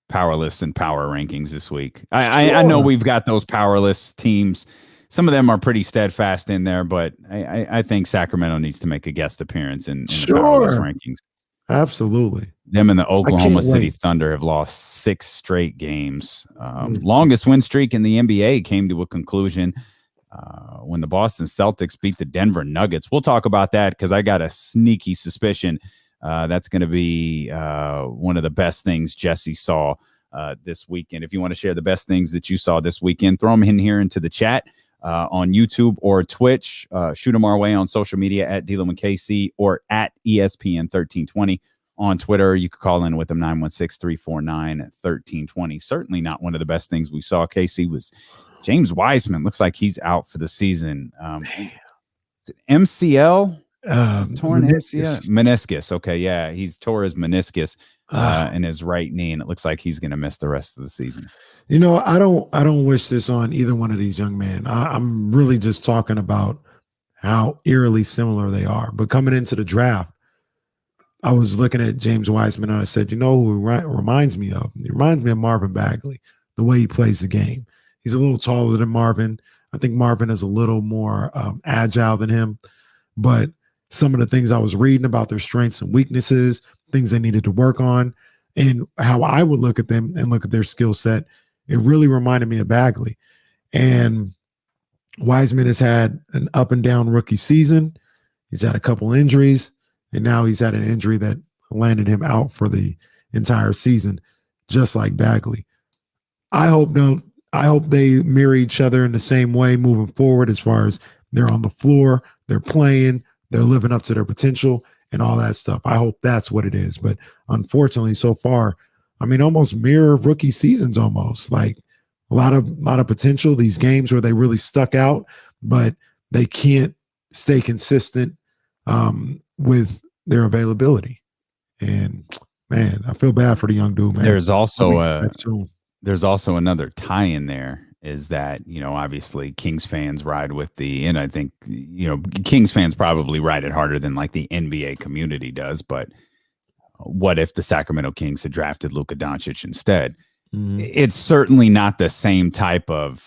powerless and power rankings this week. I know we've got those powerless teams. Some of them are pretty steadfast in there, but I think Sacramento needs to make a guest appearance in the powerless rankings. Absolutely. Them and the Oklahoma City Thunder have lost 6 straight games. Longest win streak in the NBA came to a conclusion when the Boston Celtics beat the Denver Nuggets. We'll talk about that because I got a sneaky suspicion that's going to be one of the best things Jesse saw this weekend. If you want to share the best things that you saw this weekend, throw them in here into the chat. on YouTube or Twitch. Shoot them our way on social media at D'Lo and KC or at ESPN 1320 on Twitter. You could call in with them 916-349-1320. Certainly not one of the best things we saw. KC was James Wiseman. Looks like he's out for the season. MCL? Torn MCL? Meniscus. Okay, yeah. He's tore his meniscus in his right knee, and it looks like he's going to miss the rest of the season. You know, I don't wish this on either one of these young men. I'm really just talking about how eerily similar they are. But coming into the draft, I was looking at James Wiseman and I said, you know who he reminds me of? He reminds me of Marvin Bagley, the way he plays the game. He's a little taller than Marvin. I think Marvin is a little more agile than him. But some of the things I was reading about their strengths and weaknesses, things they needed to work on, and how I would look at them and look at their skill set, it really reminded me of Bagley. And Wiseman has had an up and down rookie season. He's had a couple injuries, and now he's had an injury that landed him out for the entire season, just like Bagley. I hope they mirror each other in the same way moving forward, as far as they're on the floor, they're playing, they're living up to their potential and all that stuff. I hope that's what it is. But unfortunately, so far, I mean, almost mirror rookie seasons, almost like a lot of potential. These games where they really stuck out, but they can't stay consistent with their availability. And man, I feel bad for the young dude, man. There's also another tie in there, is that, you know, obviously Kings fans ride with and I think, you know, Kings fans probably ride it harder than like the NBA community does. But what if the Sacramento Kings had drafted Luka Doncic instead? Mm-hmm. It's certainly not the same type of,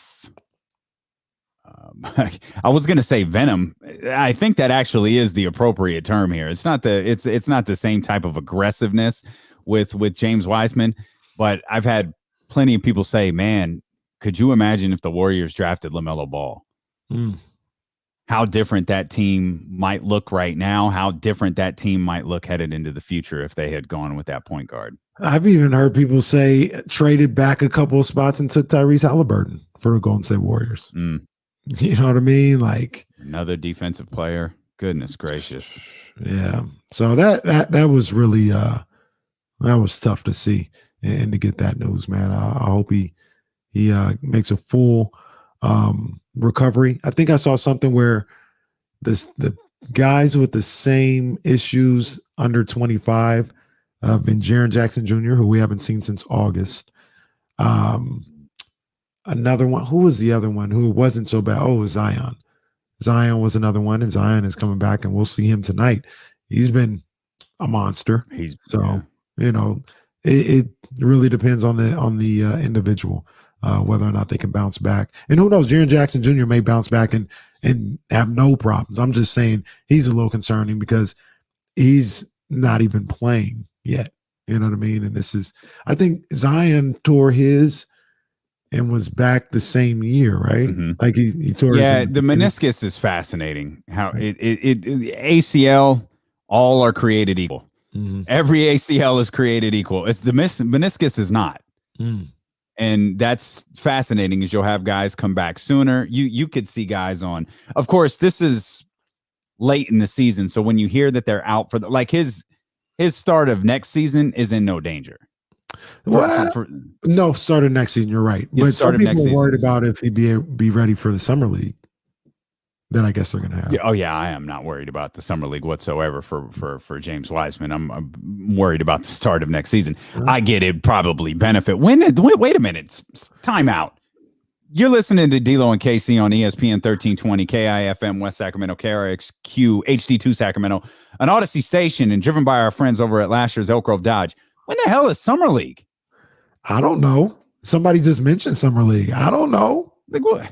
I was going to say venom. I think that actually is the appropriate term here. It's not the same type of aggressiveness with James Wiseman, but I've had plenty of people say, man, could you imagine if the Warriors drafted LaMelo Ball? How different that team might look right now, how different that team might look headed into the future if they had gone with that point guard. I've even heard people say traded back a couple of spots and took Tyrese Halliburton for the Golden State Warriors. You know what I mean? Like another defensive player. Goodness gracious. Yeah. So that was really that was tough to see and to get that news, man. I hope he makes a full recovery. I think I saw something where the guys with the same issues under 25 have been Jaren Jackson Jr., who we haven't seen since August. Another one, who was the other one who wasn't so bad? Oh, it was Zion. Zion was another one, and Zion is coming back, and we'll see him tonight. He's been a monster. You know, it really depends on the individual. Whether or not they can bounce back. And who knows, Jaren Jackson Jr. may bounce back and have no problems. I'm just saying he's a little concerning because he's not even playing yet. You know what I mean? And I think Zion tore his and was back the same year, right? Mm-hmm. Like he tore his. The meniscus is fascinating. How it ACL, all are created equal. Mm-hmm. Every ACL is created equal. It's the meniscus is not. And that's fascinating, as you'll have guys come back sooner. You could see guys on. Of course, this is late in the season, so when you hear that they're out for his start of next season is in no danger. No, start of next season. You're right, but some people are worried about if he'd be ready for the summer league. Then I guess they're going to have. Yeah, I am not worried about the summer league whatsoever for James Wiseman. I'm worried about the start of next season. I get it, probably benefit. Wait a minute, time out. You're listening to D'Lo and KC on ESPN 1320 KIFM West Sacramento, KRXQ HD2 Sacramento, an Odyssey station, and driven by our friends over at Lashers Elk Grove Dodge. When the hell is summer league? I don't know. Somebody just mentioned summer league. I don't know. Like what?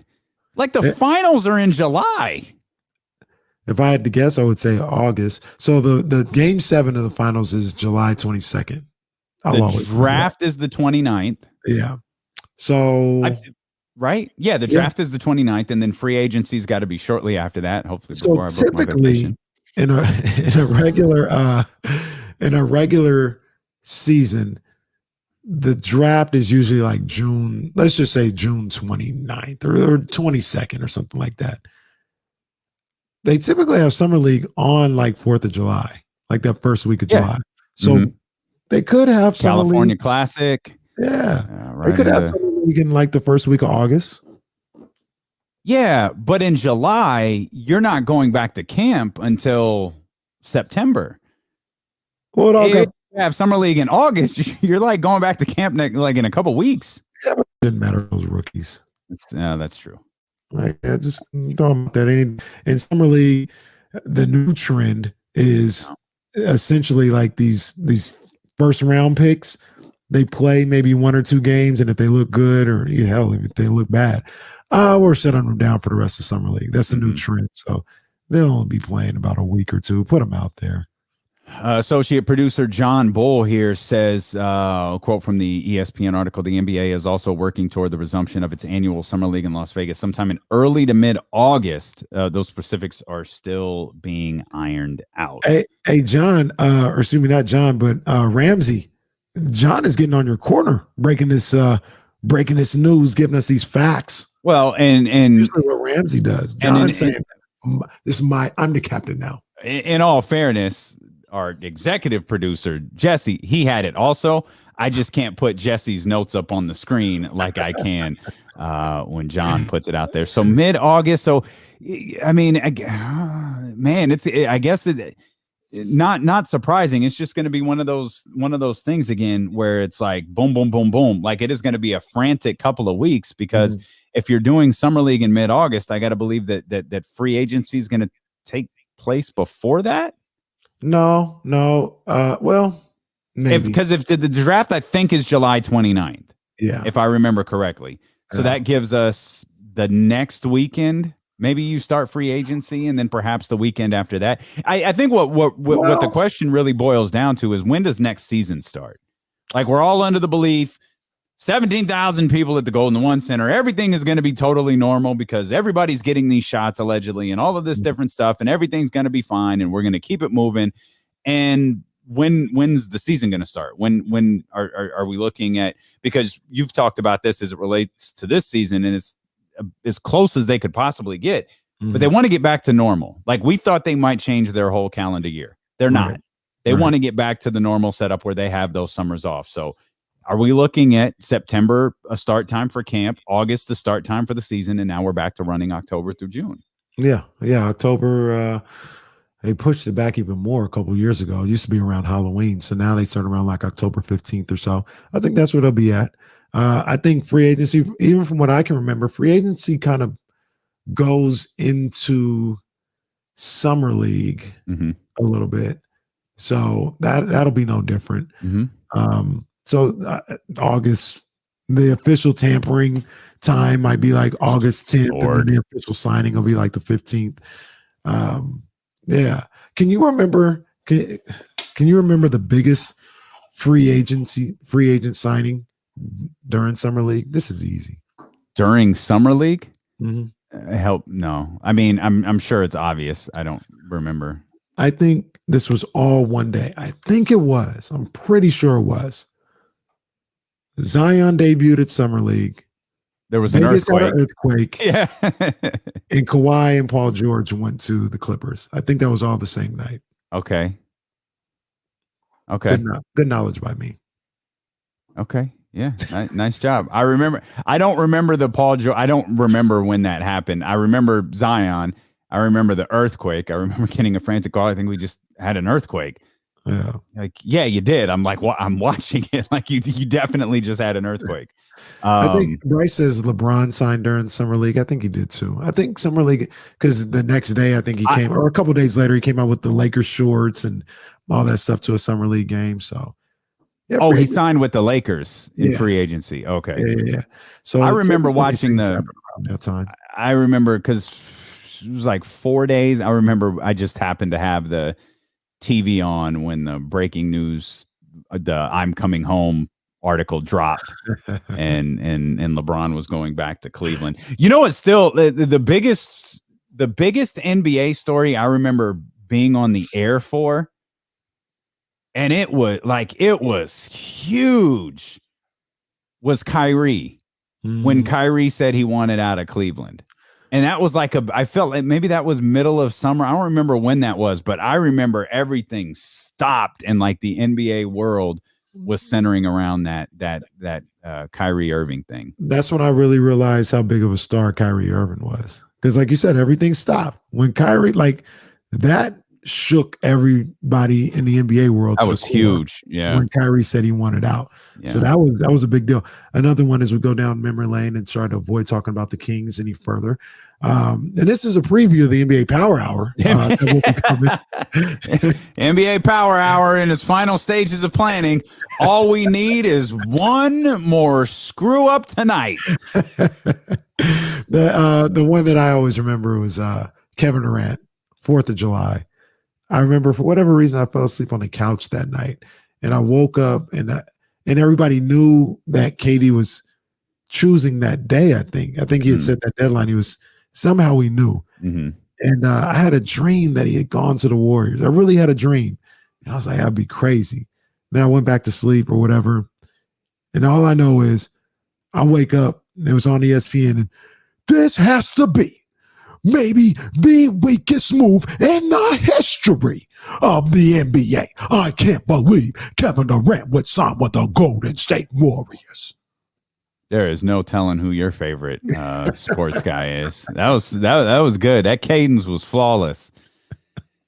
Like the finals are in July. If I had to guess, I would say August. So the game 7 of the finals is July 22nd. The draft is the 29th. Yeah. So right? Yeah, the draft is the 29th, and then free agency's got to be shortly after that. Hopefully, before I book my vacation. in a regular season, the draft is usually like June, let's just say June 29th or 22nd or something like that. They typically have summer league on like 4th of July, like that first week of Yeah. July. So they could have summer California league. Classic. Yeah. They Right could have into summer league in like the first week of August. Yeah, but in July, you're not going back to camp until September. Well, it all If got you have summer league in August, you're like going back to camp like in a couple weeks. yeah, but it didn't matter those rookies. That's true. Like just throwing that in summer league, the new trend is essentially like these first round picks. They play maybe 1 or 2 games, and if they look good, or hell, if they look bad, we're shutting them down for the rest of summer league. That's the new trend. So they'll only be playing about a week or two. Put them out there. Associate producer John Bull here says, quote from the ESPN article, the NBA is also working toward the resumption of its annual summer league in Las Vegas sometime in early to mid-August. Those specifics are still being ironed out. Hey, John, or excuse me, not John, but Ramsey. John is getting on your corner, breaking this news, giving us these facts. Well, and usually what Ramsey does. John's saying, I'm the captain now. In all fairness, our executive producer, Jesse, he had it also. I just can't put Jesse's notes up on the screen like I can when John puts it out there. So mid-August. So, I mean, man, I guess not surprising. It's just going to be one of those things again where it's like boom, boom, boom, boom. Like it is going to be a frantic couple of weeks because if you're doing summer league in mid-August, I got to believe that free agency is going to take place before that. No. Well, maybe. Because if the draft, I think, is July 29th. Yeah. If I remember correctly. So that gives us the next weekend. Maybe you start free agency and then perhaps the weekend after that. I think what the question really boils down to is when does next season start? Like we're all under the belief 17,000 people at the Golden One Center. Everything is going to be totally normal because everybody's getting these shots allegedly and all of this different stuff and everything's going to be fine and we're going to keep it moving. And when's the season going to start? When are we looking at, because you've talked about this as it relates to this season and it's as close as they could possibly get, but they want to get back to normal. Like we thought they might change their whole calendar year. They're not. They want to get back to the normal setup where they have those summers off. So are we looking at September, a start time for camp, August, the start time for the season, and now we're back to running October through June? Yeah. October, they pushed it back even more a couple of years ago. It used to be around Halloween. So now they start around like October 15th or so. I think that's where they'll be at. I think free agency, even from what I can remember, free agency kind of goes into summer league a little bit. So that'll be no different. So August, the official tampering time might be like August 10th, and then the official signing will be like the 15th. Yeah. Can you remember the biggest free agent signing during summer league? This is easy. During summer league? Help? No. I mean, I'm sure it's obvious. I don't remember. I think this was all one day. I think it was. I'm pretty sure it was. Zion debuted at summer league. There was an earthquake. Yeah. And Kawhi and Paul George went to the Clippers. I think that was all the same night. Okay. Good knowledge by me. Okay. Yeah. Nice job. I don't remember the Paul George. I don't remember when that happened. I remember Zion. I remember the earthquake. I remember getting a frantic call. I think we just had an earthquake. Yeah. Like, yeah, you did. I'm like, well, I'm watching it. Like you definitely just had an earthquake. I think Bryce says LeBron signed during summer league. I think he did too. I think summer league, because the next day I think he came, or a couple of days later, he came out with the Lakers shorts and all that stuff to a summer league game. So, yeah. He signed with the Lakers in free agency. Okay. Yeah. So I remember watching that time. I remember because it was like 4 days. I remember I just happened to have the TV on when the breaking news, the "I'm coming home" article dropped, and LeBron was going back to Cleveland. You know, it's still the biggest NBA story I remember being on the air for, and it was huge. was Kyrie. When Kyrie said he wanted out of Cleveland. And that was like I felt like maybe that was middle of summer. I don't remember when that was, but I remember everything stopped and like the NBA world was centering around that Kyrie Irving thing. That's when I really realized how big of a star Kyrie Irving was. Because like you said, everything stopped. When Kyrie, like that shook everybody in the NBA world. That was huge. Yeah. When Kyrie said he wanted out. Yeah. So that was a big deal. Another one is we go down memory lane and try to avoid talking about the Kings any further. And this is a preview of the NBA Power Hour. NBA Power Hour in its final stages of planning. All we need is one more screw up tonight. The one that I always remember was Kevin Durant, 4th of July. I remember for whatever reason I fell asleep on the couch that night, and I woke up and everybody knew that KD was choosing that day. I think he had set that deadline. He knew. Mm-hmm. And I had a dream that he had gone to the Warriors. I really had a dream, and I was like, I'd be crazy. Then I went back to sleep or whatever, and all I know is I wake up and it was on ESPN, and this has to be maybe the weakest move in the history of the NBA. I can't believe Kevin Durant would sign with the Golden State Warriors. There is no telling who your favorite sports guy is. That was good. That cadence was flawless.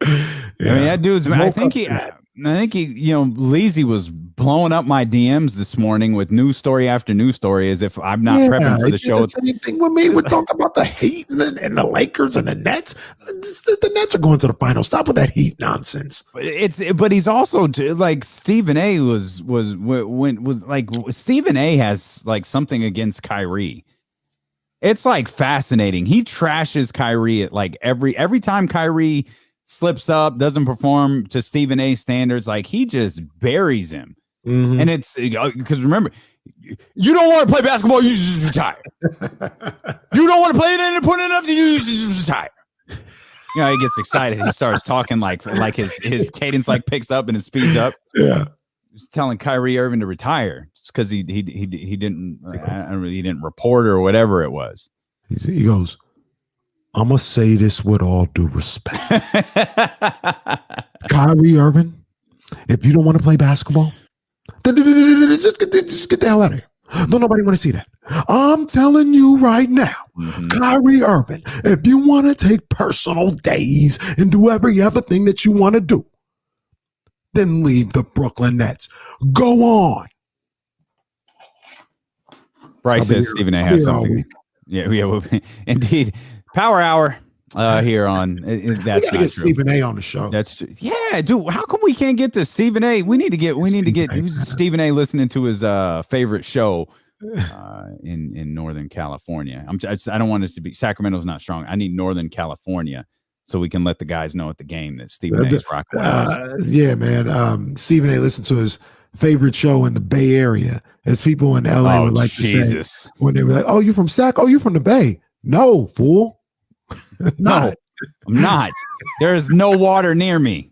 Yeah. I mean, that dude's. I think he, Leezy was blowing up my DMs this morning with news story after news story, as if I'm not prepping for the show. The same thing with me. We're talking about the Heat and the Lakers and the Nets. The Nets are going to the finals. Stop with that Heat nonsense. But he's also like Stephen A. was like Stephen A. has like something against Kyrie. It's like fascinating. He trashes Kyrie at like every time Kyrie slips up, doesn't perform to Stephen A. standards, like he just buries him. Mm-hmm. And it's because remember, you don't want to play basketball, you just retire. You don't want to play it and put it enough, you just retire. You know, he gets excited. He starts talking like his cadence like picks up and it speeds up. Yeah. He's telling Kyrie Irving to retire just because he didn't he didn't report or whatever it was. He goes, I'm going to say this with all due respect. Kyrie Irving, if you don't want to play basketball, then just get the hell out of here. Don't nobody want to see that. I'm telling you right now, Kyrie Irving, if you want to take personal days and do every other thing that you want to do, then leave the Brooklyn Nets. Go on. Bryce says Stephen A. has something. Yeah, indeed. Power Hour here on that's not true. Stephen A. on the show. That's true. Yeah, dude. How come we can't get this Stephen A? We need to get Stephen A. listening to his favorite show in Northern California. I don't want it to be Sacramento's not strong. I need Northern California so we can let the guys know at the game that Stephen A. is rocking. Yeah, man. Stephen A. listened to his favorite show in the Bay Area, as people in LA would like to say when they were like, "Oh, you from Sac? Oh, you from the Bay?" No, fool. No, I'm not. There is no water near me.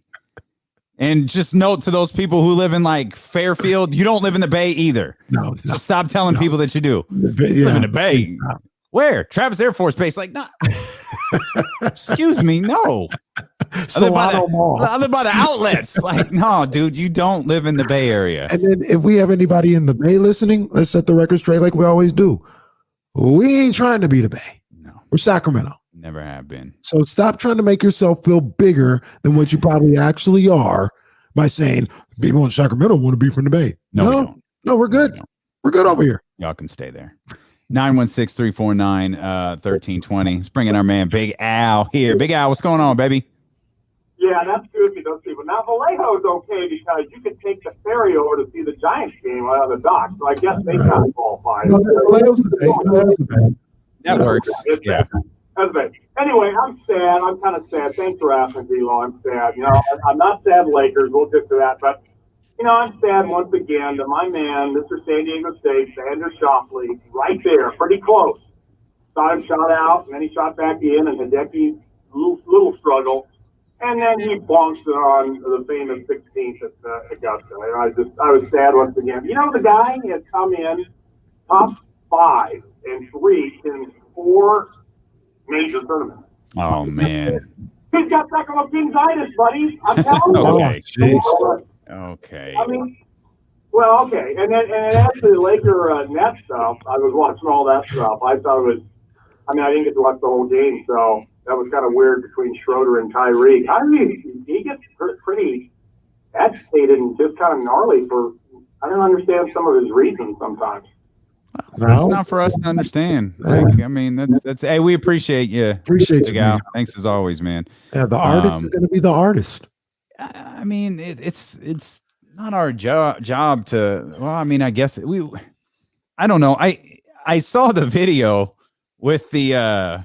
And just note to those people who live in like Fairfield, you don't live in the Bay either. No. So stop telling people that you do. Yeah, live in the Bay. Where? Travis Air Force Base. Like, no. Excuse me, no. I live by the outlets. Like, no, dude, you don't live in the Bay Area. And then if we have anybody in the Bay listening, let's set the record straight like we always do. We ain't trying to be the Bay. No. We're Sacramento. Never have been. So stop trying to make yourself feel bigger than what you probably actually are by saying people in Sacramento want to be from the Bay. No, we don't. No, we're good. We're good over here. Y'all can stay there. 916-349-1320. Let's bring in our man Big Al here. Big Al, what's going on, baby? Yeah, that's good for those people. Now, Vallejo's okay because you can take the ferry over to see the Giants game on the dock. So I guess they kind of qualify. That works. Yeah. That's bad. Anyway, I'm sad. I'm kind of sad. Thanks for asking, D-Lo. I'm sad. You know, I'm not sad Lakers. We'll get to that. But, you know, I'm sad once again that my man, Mr. San Diego State, Xander Schauffele, right there, pretty close. Saw him shot out, and then he shot back in, and Hideki, little struggle. And then he bonks it on the famous 16th at Augusta. And I was sad once again. You know, the guy had come in top 5 and 3 in 4 major tournaments. Oh man. He's got Sacramento Kings-itis, buddy. I'm telling you. Okay. Jeez. Okay. I mean, well, okay. And then after the Laker net stuff, I was watching all that stuff. I thought it was, I mean, I didn't get to watch the whole game, so that was kind of weird between Schroeder and Kyrie. Kyrie, he gets pretty agitated and just kind of gnarly for, I don't understand some of his reasons sometimes. It's not for us to understand. Like, I mean, that's hey, we appreciate you. Appreciate you, man. Thanks as always, man. Yeah, the artist is going to be the artist. I mean, it's not our job to. Well, I mean, I guess I don't know. I saw the video with the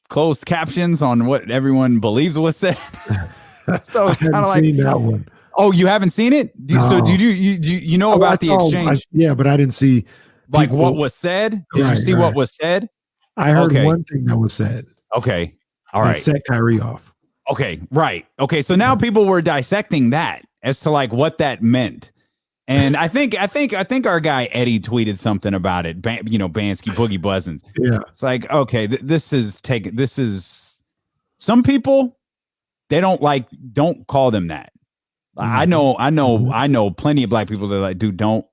closed captions on what everyone believes was said. So it's kind of like seen that one. Oh, you haven't seen it? So do you know about the exchange? Yeah, but I didn't see like what was said. Did you see what was said? I heard one thing that was said. Okay, all right. Set Kyrie off. Okay, right. Okay, so now people were dissecting that as to like what that meant, and I think our guy Eddie tweeted something about it. Bansky Boogie Buzzins. Yeah, it's like okay, this is some people they don't call them that. I know plenty of black people that are like, dude, don't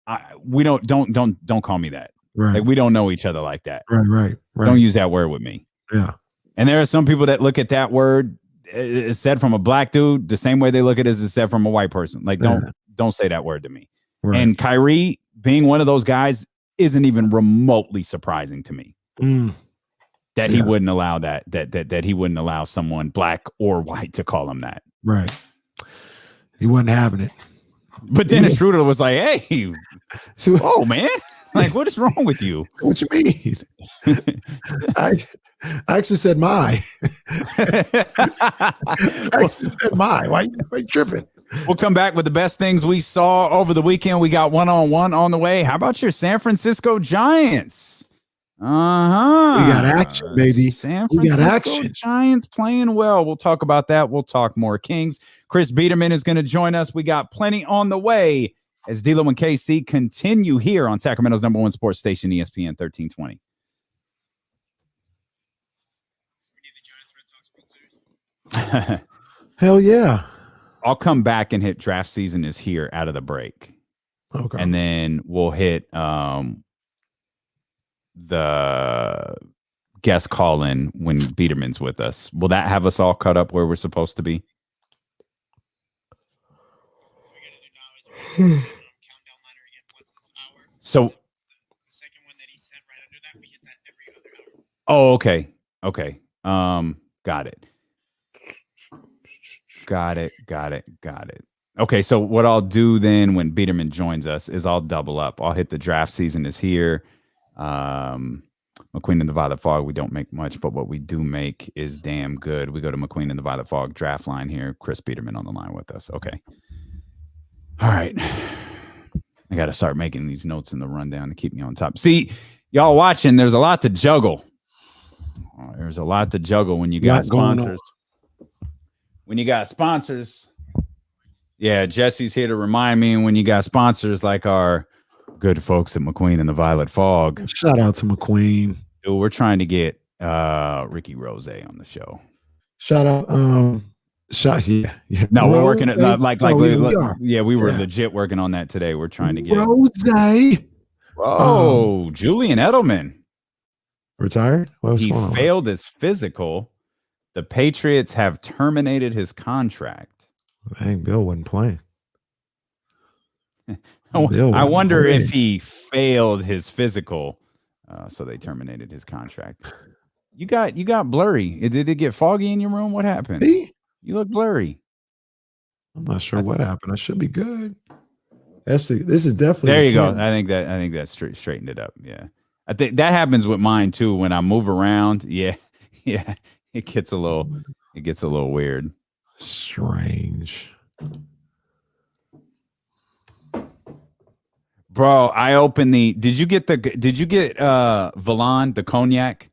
call me that. Right. Like we don't know each other like that. Right. Don't use that word with me. Yeah. And there are some people that look at that word is said from a black dude the same way they look at it as it's said from a white person. Like don't say that word to me. Right. And Kyrie being one of those guys isn't even remotely surprising to me. That he wouldn't allow that he wouldn't allow someone black or white to call him that. Right. He wasn't having it. But Dennis Schroeder was like, hey, oh, man. Like, what is wrong with you? What you mean? I actually said my. I actually said my. Why you tripping? We'll come back with the best things we saw over the weekend. We got one-on-one on the way. How about your San Francisco Giants? We got action, baby. San Francisco Giants playing well. We'll talk about that. We'll talk more Kings. Chris Biederman is going to join us. We got plenty on the way as D'Lo and KC continue here on Sacramento's #1 sports station, ESPN 1320. Hell yeah. I'll come back and hit draft season is here out of the break. Okay. And then we'll hit the guest call in when Biederman's with us. Will that have us all cut up where we're supposed to be? So the second one that he sent right under that, we hit that every other hour. Oh, okay. Got it. Okay, so what I'll do then when Biederman joins us is I'll double up. I'll hit the draft season is here. McQueen and the Violet Fog, we don't make much, but what we do make is damn good. We go to McQueen and the Violet Fog draft line here. Chris Biederman on the line with us. Okay. All right. I got to start making these notes in the rundown to keep me on top. See, y'all watching, there's a lot to juggle. There's a lot to juggle when you got sponsors. When you got sponsors. Yeah, Jesse's here to remind me when you got sponsors like our good folks at McQueen and the Violet Fog. Shout out to McQueen. Dude, we're trying to get Ricky Rose on the show. Shout out. Yeah. No, we're working at we were legit working on that today. We're trying to get Rose. Julian Edelman retired. He failed his physical. The Patriots have terminated his contract. Dang, Bill wasn't playing. I wonder if he failed his physical, so they terminated his contract. You got blurry. Did it get foggy in your room? What happened? Me? You look blurry. I'm not sure what happened. I should be good. This is definitely there. You go. I think that straightened it up. Yeah, I think that happens with mine too. When I move around, yeah, it gets a little weird. Strange. Bro, I opened did you get Valon, the cognac?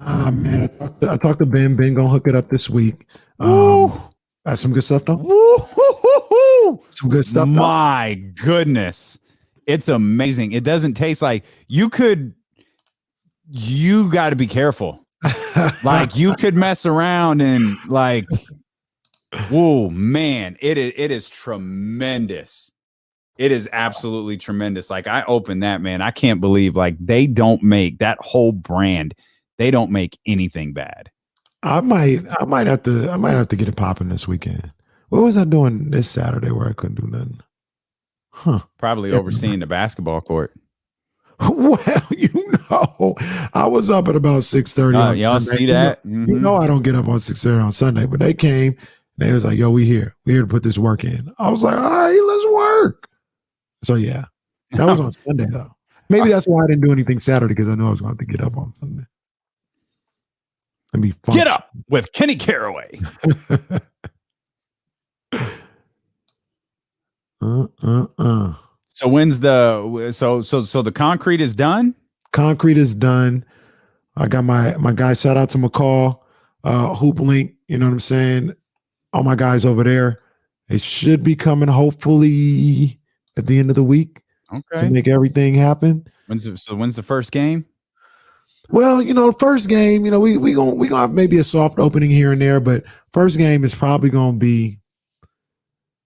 Man, I talked to Ben. Ben gonna hook it up this week. That's some good stuff though. Woo-hoo-hoo-hoo. Some good stuff. My goodness. It's amazing. It doesn't taste like you got to be careful. Like you could mess around and like, whoa, man, it is tremendous. It is absolutely tremendous. Like I opened that, man. I can't believe like they don't make that whole brand. They don't make anything bad. I might have to get it popping this weekend. What was I doing this Saturday where I couldn't do nothing? Huh. Probably overseeing the basketball court. Well, I was up at about 6:30. Y'all see that? I don't get up on 6:30 on Sunday, but they came and they was like, "Yo, we're here to put this work in." I was like, "All right, let's work." So yeah, that was on Sunday though. Maybe that's why I didn't do anything Saturday because I know I was going to have to get up on Sunday. And be fun. Get up with Kenny Caraway. So when's the so the concrete is done? Concrete is done. I got my guy. Shout out to McCall, Hoop Link. You know what I'm saying? All my guys over there. It should be coming hopefully at the end of the week. Okay. To make everything happen. When's the first game? Well, the first game, we gonna have maybe a soft opening here and there, but first game is probably gonna be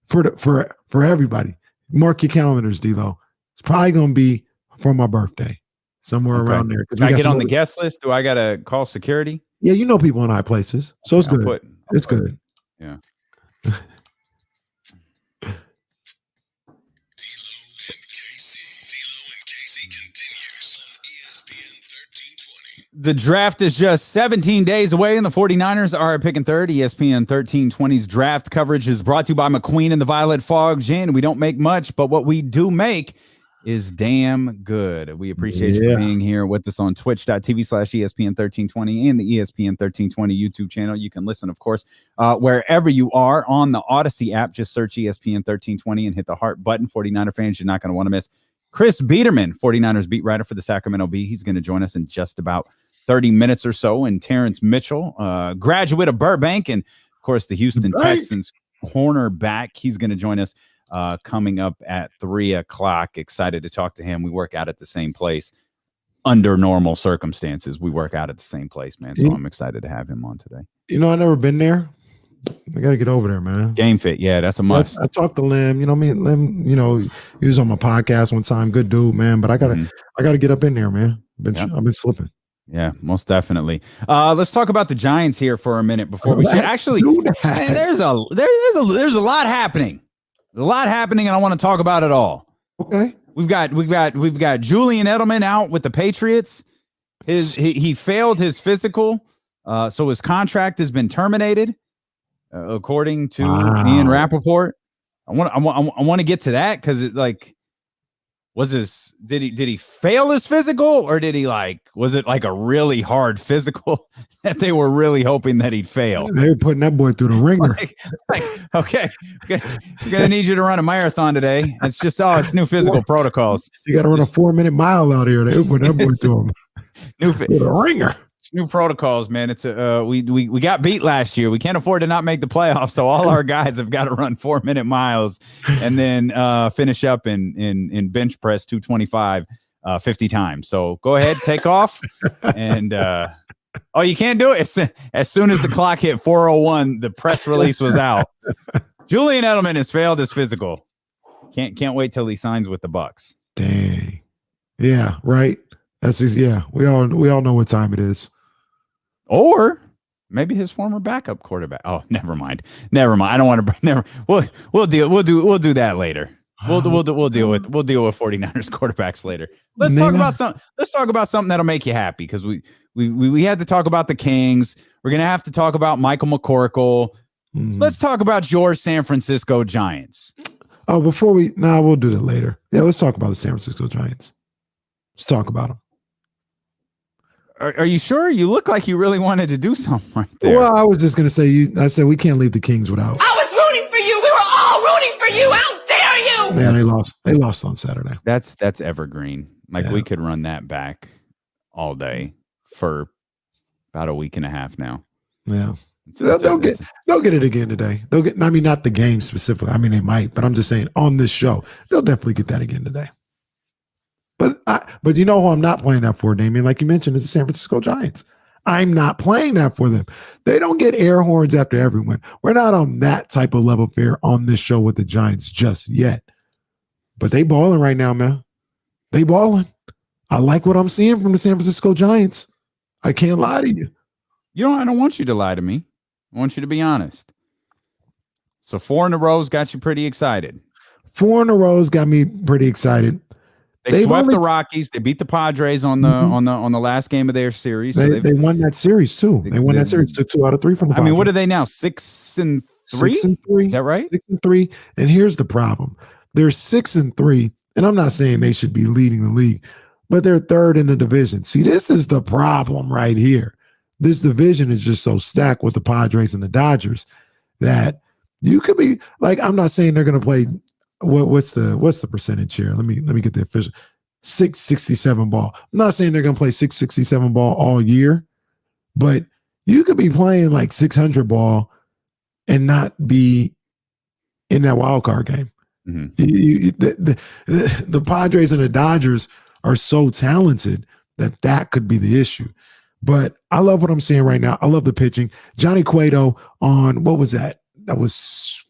for everybody. Mark your calendars, D-Lo. It's probably gonna be for my birthday, somewhere around there. Can I get on the guest list? Do I gotta call security? Yeah, people in high places, so it's good. It's good. Yeah. The draft is just 17 days away, and the 49ers are picking third. ESPN 1320's draft coverage is brought to you by McQueen and the Violet Fog Gin. We don't make much, but what we do make is damn good. We appreciate you being here with us on twitch.tv/ESPN 1320 and the ESPN 1320 YouTube channel. You can listen, of course, wherever you are on the Odyssey app. Just search ESPN 1320 and hit the heart button. 49er fans, you're not going to want to miss Chris Biederman, 49ers beat writer for the Sacramento Bee. He's going to join us in just about 30 minutes or so. And Terrance Mitchell, graduate of Burbank, and of course the Houston Texans cornerback. He's going to join us coming up at 3:00. Excited to talk to him. We work out at the same place under normal circumstances. We work out at the same place, man. So I'm excited to have him on today. I've never been there. I got to get over there, man. Game fit. Yeah, that's a must. I talked to Lim, Lim, he was on my podcast one time. Good dude, man. But I gotta get up in there, man. I've been slipping. Yeah, most definitely. Let's talk about the Giants here for a minute before we actually. Man, there's a lot happening. There's a lot happening, and I want to talk about it all. Okay. We've got Julian Edelman out with the Patriots. He failed his physical, so his contract has been terminated, according to Ian Rappaport. I want to get to that because it did he fail his physical, or was it like a really hard physical that they were really hoping that he'd fail? They were putting that boy through the ringer. Okay, we're gonna need you to run a marathon today. It's just it's new physical protocols. You got to run a 4-minute mile out here. They put that boy through him. The ringer. New protocols, man. It's we got beat last year. We can't afford to not make the playoffs, so all our guys have got to run 4-minute miles and then finish up in bench press 225 50 times. So go ahead, take off, and you can't do it as soon as the clock hit 4:01. The press release was out. Julian Edelman has failed his physical. Can't wait till he signs with the Bucks. Dang. Yeah. Right. We all know what time it is. Or maybe his former backup quarterback. Oh, never mind. I don't want to. We'll do that later. We'll deal with 49ers quarterbacks later. Let's talk about something that'll make you happy, because we had to talk about the Kings. We're gonna have to talk about Michael McCorkle. Let's talk about your San Francisco Giants. Oh, we'll do that later. Yeah, let's talk about the San Francisco Giants. Let's talk about them. Are you sure? You look like you really wanted to do something right there. Well, I was just going to say, I said we can't leave the Kings without. I was rooting for you. We were all rooting for you. How dare you? Yeah, they lost. They lost on Saturday. That's evergreen. We could run that back all day for about a week and a half now. Yeah. They'll get it again today. Not the game specifically. I mean, they might, but I'm just saying on this show, they'll definitely get that again today. But you know who I'm not playing that for, Damian? Like you mentioned, is the San Francisco Giants. I'm not playing that for them. They don't get air horns after every win. We're not on that type of level fair on this show with the Giants just yet. But they balling right now, man. They balling. I like what I'm seeing from the San Francisco Giants. I can't lie to you. I don't want you to lie to me. I want you to be honest. So 4 in a row's got you pretty excited. 4 in a row's got me pretty excited. They swept the Rockies. They beat the Padres on the on the last game of their series. So they won that series too. They won that series. Took 2 out of 3 from the Padres. I mean, what are they now? 6-3? 6-3. Is that right? 6-3. And here's the problem. They're 6-3, and I'm not saying they should be leading the league, but they're 3rd in the division. See, this is the problem right here. This division is just so stacked with the Padres and the Dodgers that you could be like, I'm not saying they're going to play. What's the percentage here? Let me get the official 667 ball. I'm not saying they're going to play 667 ball all year, but you could be playing like 600 ball and not be in that wild card game. Mm-hmm. The Padres and the Dodgers are so talented that could be the issue. But I love what I'm seeing right now. I love the pitching. Johnny Cueto on, what was that? That was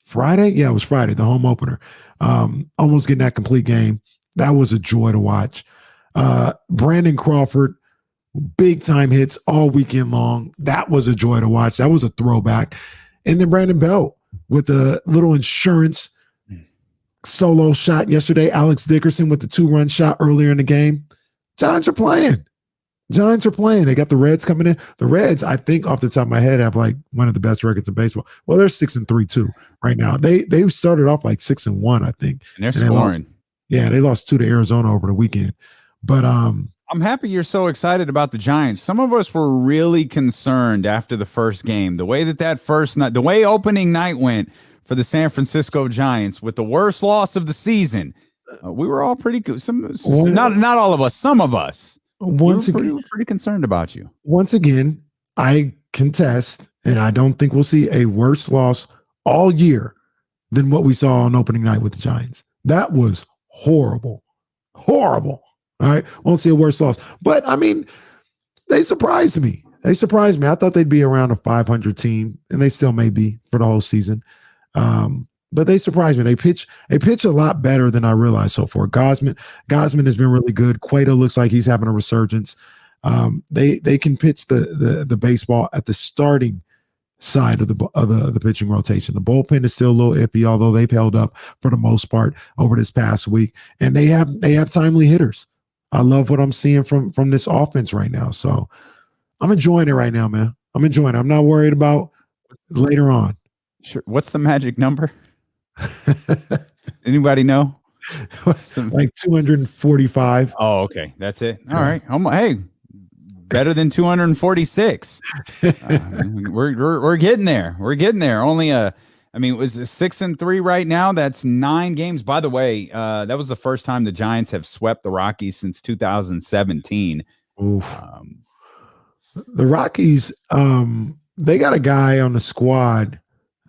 Friday? Yeah, it was Friday, the home opener. Almost getting that complete game. That was a joy to watch. Brandon Crawford, big time hits all weekend long. That was a joy to watch. That was a throwback. And then Brandon Belt with a little insurance solo shot yesterday. Alex Dickerson with the 2-run shot earlier in the game. Giants are playing. They got the Reds coming in. The Reds, I think off the top of my head, have like one of the best records in baseball. Well, they're 6-3 too right now. They started off like 6-1, I think. And they're scoring. They lost 2 to Arizona over the weekend. But I'm happy you're so excited about the Giants. Some of us were really concerned after the first game. The way that first night, the way opening night went for the San Francisco Giants with the worst loss of the season. We were all pretty good. Not all of us, some of us. Once again, we were pretty concerned about you. Once again, I contest, and I don't think we'll see a worse loss all year than what we saw on opening night with the Giants. That was horrible. All right. Won't see a worse loss. But I mean, they surprised me. I thought they'd be around a 500 team, and they still may be for the whole season. But they surprised me. They pitch a lot better than I realized so far. Gosman has been really good. Cueto looks like he's having a resurgence. They can pitch the baseball at the starting side of the pitching rotation. The bullpen is still a little iffy, although they've held up for the most part over this past week. And they have timely hitters. I love what I'm seeing from this offense right now. So I'm enjoying it right now, man. I'm enjoying it. I'm not worried about later on. Sure. What's the magic number? Anybody know? Like 245. Oh, okay. That's it. All right. Hey, better than 246. We're getting there. Only it was 6-3 right now. That's 9 games. By the way, that was the first time the Giants have swept the Rockies since 2017. Oof. The Rockies, they got a guy on the squad.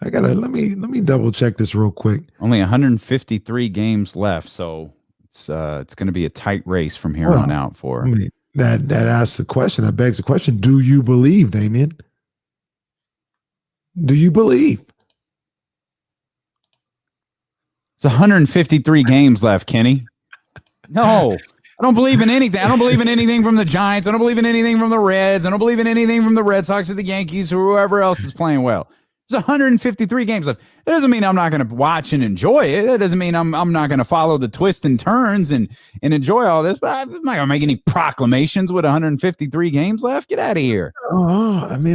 Let me double check this real quick. Only 153 games left, so it's going to be a tight race from here on out for. That asks the question. That begs the question: do you believe, Damian? Do you believe? It's 153 games left, Kenny. No, I don't believe in anything. I don't believe in anything from the Giants. I don't believe in anything from the Reds. I don't believe in anything from the Red Sox or the Yankees or whoever else is playing well. There's 153 games left. That doesn't mean I'm not going to watch and enjoy it. That doesn't mean I'm not going to follow the twists and turns and enjoy all this. But I'm not going to make any proclamations with 153 games left. Get out of here. I'm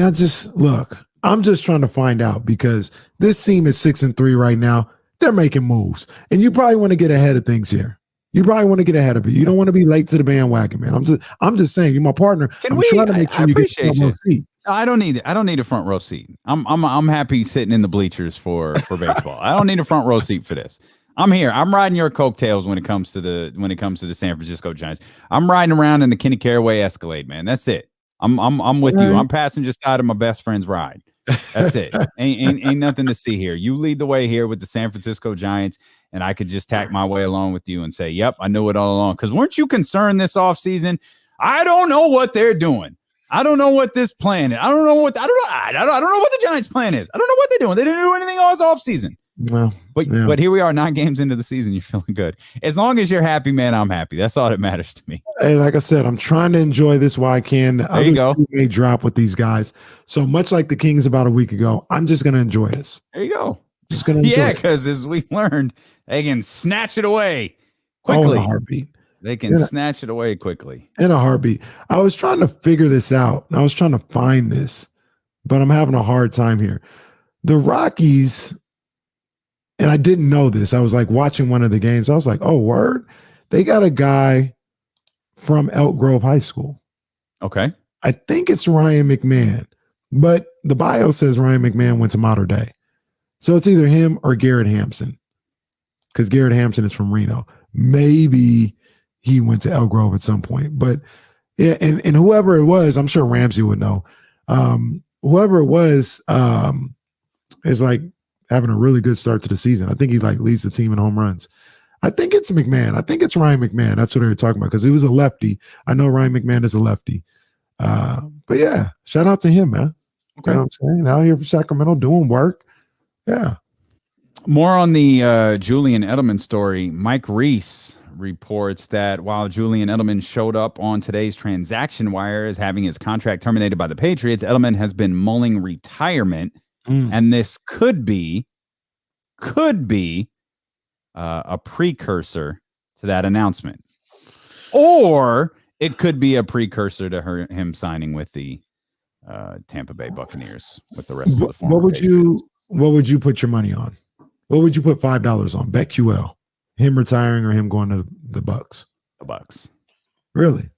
just trying to find out because this team is 6-3 right now. They're making moves, and you probably want to get ahead of things here. You probably want to get ahead of it. You don't want to be late to the bandwagon, man. I'm just saying, you're my partner. I'm trying to make sure you get a front seat. I don't need it. I don't need a front row seat. I'm happy sitting in the bleachers for baseball. I don't need a front row seat for this. I'm here. I'm riding your coattails when it comes to the San Francisco Giants. I'm riding around in the Kenny Caraway Escalade, man. That's it. I'm with you. I'm passenger side of my best friend's ride. That's it. Ain't nothing to see here. You lead the way here with the San Francisco Giants, and I could just tack my way along with you and say, yep, I knew it all along. Because weren't you concerned this offseason? I don't know what they're doing. I don't know what this plan is. I don't know what the Giants' plan is. I don't know what they're doing. They didn't do anything else offseason. No, but here we are, 9 games into the season. You're feeling good. As long as you're happy, man, I'm happy. That's all that matters to me. Hey, like I said, I'm trying to enjoy this while I can. There you go. May drop with these guys. So much like the Kings about a week ago, I'm just going to enjoy this. There you go. Just going to enjoy it. Because as we learned, they can snatch it away quickly. In a heartbeat. They can snatch it away quickly. In a heartbeat. I was trying to figure this out. I was trying to find this, but I'm having a hard time here. The Rockies, and I didn't know this. I was like watching one of the games. I was like, oh, word. They got a guy from Elk Grove High School. Okay. I think it's Ryan McMahon, but the bio says Ryan McMahon went to Mater Dei. So it's either him or Garrett Hampson, because Garrett Hampson is from Reno. Maybe he went to Elk Grove at some point. But yeah, and whoever it was, I'm sure Ramsey would know. Whoever it was is like having a really good start to the season. I think he like leads the team in home runs. I think it's McMahon. I think it's Ryan McMahon. That's what they were talking about, because he was a lefty. I know Ryan McMahon is a lefty. But yeah, shout out to him, man. Okay. You know what I'm saying? Out here for Sacramento doing work. Yeah. More on the Julian Edelman story. Mike Reese reports that while Julian Edelman showed up on today's transaction wire as having his contract terminated by the Patriots, Edelman has been mulling retirement, and this could be a precursor to that announcement, or it could be a precursor to him signing with the Tampa Bay Buccaneers with the rest of the former Patriots. What would you put your money on? What would you put $5 on? BetQL. Him retiring or him going to the Bucs? The Bucs. Really?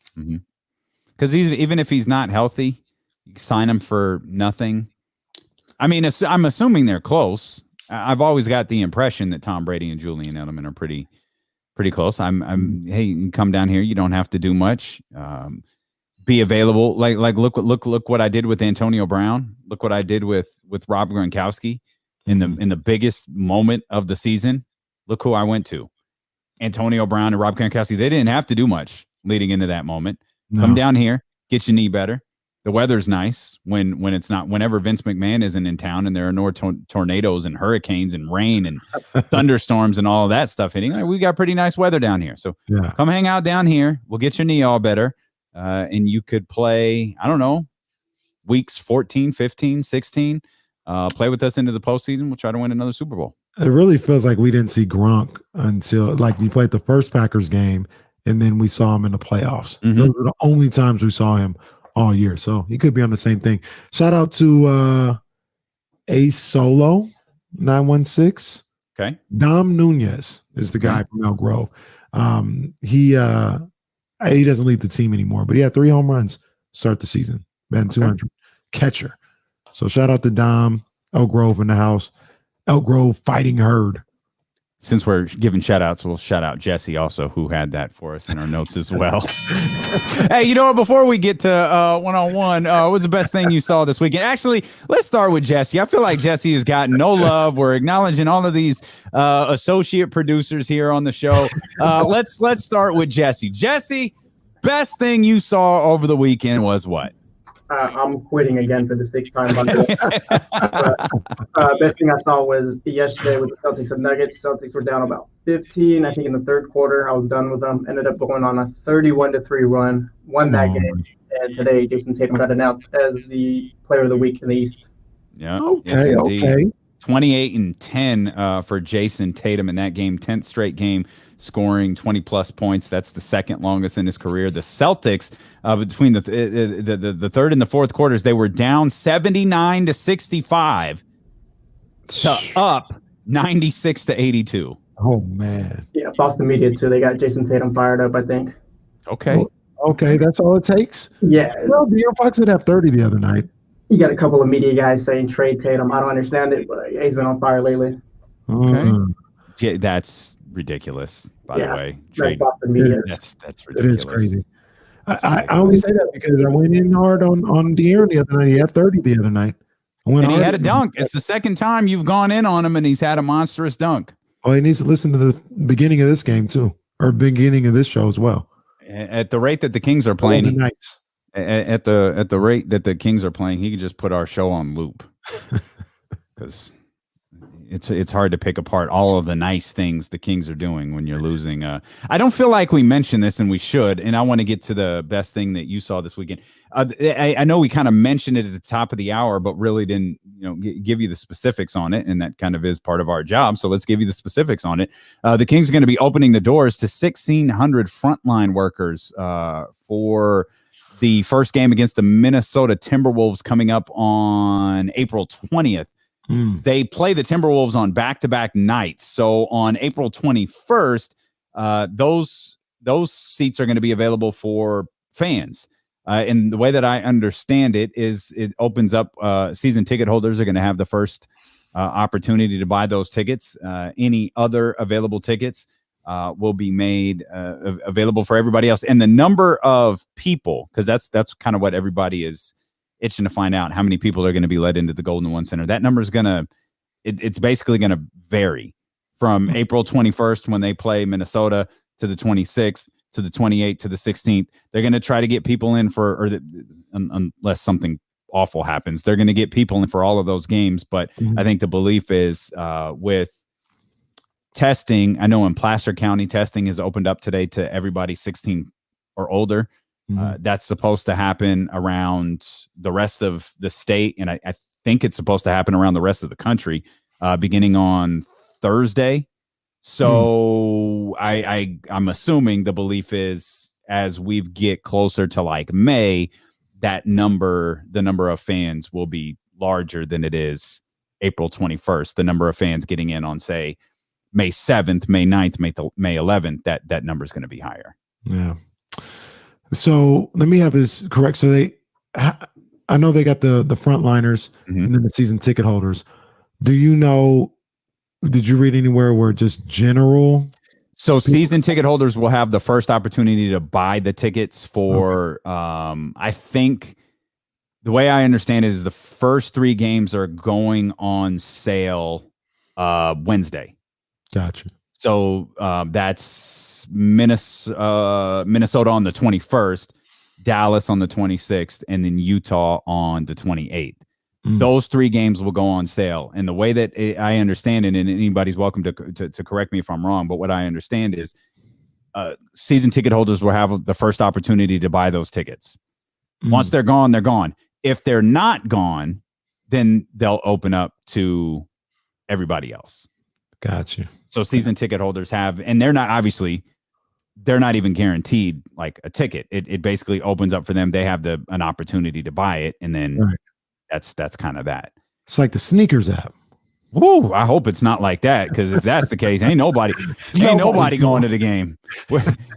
Because even if he's not healthy, you sign him for nothing. I mean, I'm assuming they're close. I've always got the impression that Tom Brady and Julian Edelman are pretty close. Hey, you can come down here. You don't have to do much. Be available. Like look what I did with Antonio Brown. Look what I did with Rob Gronkowski in the biggest moment of the season. Look who I went to. Antonio Brown and Rob Gronkowski. They didn't have to do much leading into that moment. No. Come down here, get your knee better. The weather's nice when it's not. Whenever Vince McMahon isn't in town and there are no tornadoes and hurricanes and rain and thunderstorms and all of that stuff hitting, we got pretty nice weather down here. So come hang out down here. We'll get your knee all better. And you could play, I don't know, weeks 14, 15, 16. Play with us into the postseason. We'll try to win another Super Bowl. It really feels like we didn't see Gronk until like we played the first Packers game, and then we saw him in the playoffs. Those were the only times we saw him all year. So he could be on the same thing. Shout out to Ace Solo 916. Okay. Dom Nunez is the guy from Elk Grove. He doesn't lead the team anymore, but he had 3 home runs start the season. Man, 200 catcher. So shout out to Dom, Elk Grove in the house. Elk Grove Fighting Herd. Since we're giving shout outs, we'll shout out Jesse also, who had that for us in our notes as well. Hey, you know what? Before we get to one-on-one, what's the best thing you saw this weekend? Actually, let's start with Jesse. I feel like Jesse has gotten no love. We're acknowledging all of these associate producers here on the show. Let's start with Jesse. Jesse, best thing you saw over the weekend was what? I'm quitting again for the 6th time. Best thing I saw was yesterday with the Celtics and Nuggets. Celtics were down about 15. I think in the third quarter, I was done with them. Ended up going on a 31-3 run. Won that game. And today, Jason Tatum got announced as the Player of the Week in the East. Yeah. Okay. Yes, okay. 28 and 10 for Jason Tatum in that game. 10th straight game, scoring 20-plus points. That's the second longest in his career. The Celtics, between the third and the fourth quarters, they were down 79-65 to up 96-82. Oh, man. Yeah, Boston media, too. They got Jason Tatum fired up, I think. Okay. Okay, that's all it takes? Yeah. Well, De'Aaron Fox did have 30 the other night. You got a couple of media guys saying trade Tatum. I don't understand it, but he's been on fire lately. Okay. Yeah, that's ridiculous, by the way. Trade. That's ridiculous. It is crazy. I only say that because I went in hard on De'Aaron the other night. He had 30 the other night. And he had a dunk. It's the second time you've gone in on him, and he's had a monstrous dunk. Oh, he needs to listen to the beginning of this game too, or beginning of this show as well. At the rate that the Kings are playing, at the rate that the Kings are playing, he could just put our show on loop because it's hard to pick apart all of the nice things the Kings are doing when you're losing. I don't feel like we mentioned this, and we should. And I want to get to the best thing that you saw this weekend. I know we kind of mentioned it at the top of the hour, but really didn't, give you the specifics on it. And that kind of is part of our job. So let's give you the specifics on it. The Kings are going to be opening the doors to 1,600 frontline workers for the first game against the Minnesota Timberwolves coming up on April 20th. They play the Timberwolves on back-to-back nights. So on April 21st, those seats are going to be available for fans. And the way that I understand it is it opens up season ticket holders are going to have the first opportunity to buy those tickets. Any other available tickets will be made available for everybody else. And the number of people, because that's kind of what everybody is itching to find out, how many people are going to be let into the Golden One Center. That number is it's basically going to vary from April 21st when they play Minnesota to the 26th to the 28th to the 16th. They're going to try to get people in unless something awful happens, they're going to get people in for all of those games. But I think the belief is with testing, I know in Placer County, testing is opened up today to everybody 16 or older. That's supposed to happen around the rest of the state, and I think it's supposed to happen around the rest of the country beginning on Thursday. So I'm assuming the belief is as we get closer to like May, the number of fans will be larger than it is April 21st. The number of fans getting in on, say, May 7th, May 9th, May 11th, that number is going to be higher. Yeah. So let me have this correct. So I know they got the frontliners and then the season ticket holders. Did you read anywhere where just general? So season ticket holders will have the first opportunity to buy the tickets for, I think the way I understand it is the first 3 games are going on sale Wednesday. Gotcha. So that's Minnesota on the 21st, Dallas on the 26th, and then Utah on the 28th. Those 3 games will go on sale. And the way that I understand it, and anybody's welcome to correct me if I'm wrong, but what I understand is season ticket holders will have the first opportunity to buy those tickets. Once they're gone, they're gone. If they're not gone, then they'll open up to everybody else. Gotcha. So season ticket holders have, and they're not even guaranteed like a ticket. It basically opens up for them. They have an opportunity to buy it, and then that's kind of that. It's like the sneakers app. Woo! I hope it's not like that, because if that's the case, ain't nobody going to the game.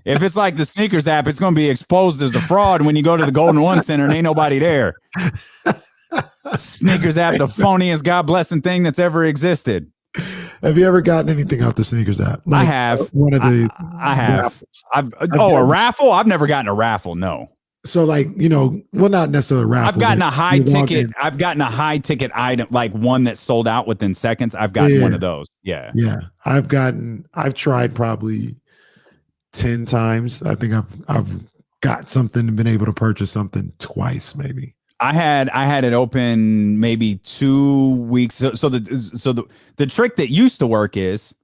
If it's like the sneakers app, it's going to be exposed as a fraud when you go to the Golden One Center and ain't nobody there. Sneakers app, the phoniest God blessing thing that's ever existed. Have you ever gotten anything off the sneakers app? Like, I have. One of the I have. A raffle? I've never gotten a raffle. No. So like, well, not necessarily a raffle. I've gotten a high ticket. I've gotten a high ticket item, like one that sold out within seconds. I've gotten one of those. Yeah. Yeah. I've tried probably 10 times. I think I've got something and been able to purchase something twice, maybe. I had it open maybe 2 weeks. So the trick that used to work is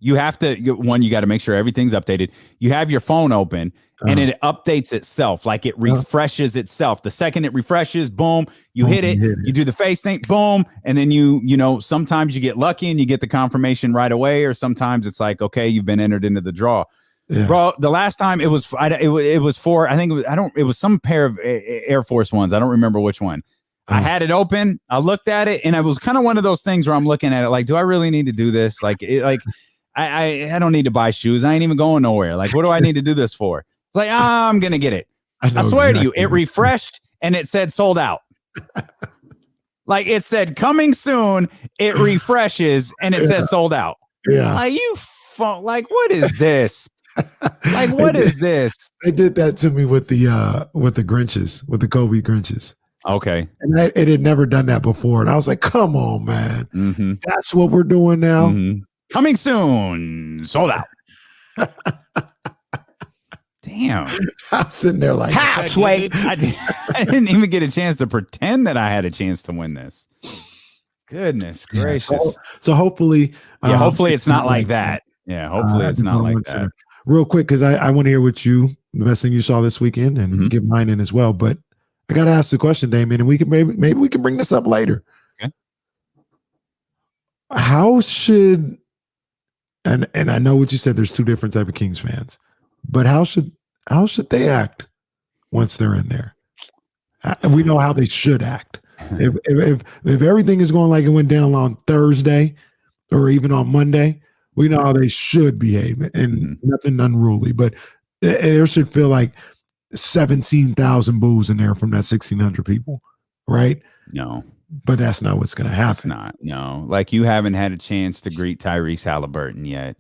you have to, you got to make sure everything's updated. You have your phone open and it updates itself, like it refreshes itself. The second it refreshes, boom, you hit it, you do the face thing, boom, and then you sometimes you get lucky and you get the confirmation right away, or sometimes it's like, okay, you've been entered into the draw. Yeah. Bro, the last time it was for, I think it was some pair of Air Force Ones. I don't remember which one. I had it open. I looked at it, and it was kind of one of those things where I'm looking at it like, do I really need to do this? Like, I don't need to buy shoes. I ain't even going nowhere. Like, what do I need to do this for? It's like, I'm gonna get it. I swear to you, it refreshed and it said sold out. Like, it said coming soon. It refreshes and it says sold out. Yeah. Like, like, what is this? Like, what is this? They did that to me with the Grinches, with the Kobe Grinches. Okay. And it had never done that before. And I was like, come on, man. Mm-hmm. That's what we're doing now. Mm-hmm. Coming soon. Sold out. Damn. I'm sitting there like, halfway. I didn't even get a chance to pretend that I had a chance to win this. Goodness gracious. So hopefully. Hopefully it's not like that. Yeah, hopefully it's not like that. Real quick, because I want to hear what the best thing you saw this weekend and give mine in as well. But I got to ask the question, Damien, and we can maybe we can bring this up later. Okay. How should and I know what you said, there's two different type of Kings fans, but how should they act once they're in there? We know how they should act. If everything is going like it went down on Thursday or even on Monday, we know how they should behave and nothing unruly. But there should feel like 17,000 boos in there from that 1,600 people, right? No. But that's not what's going to happen. It's not. No. Like you haven't had a chance to greet Tyrese Halliburton yet.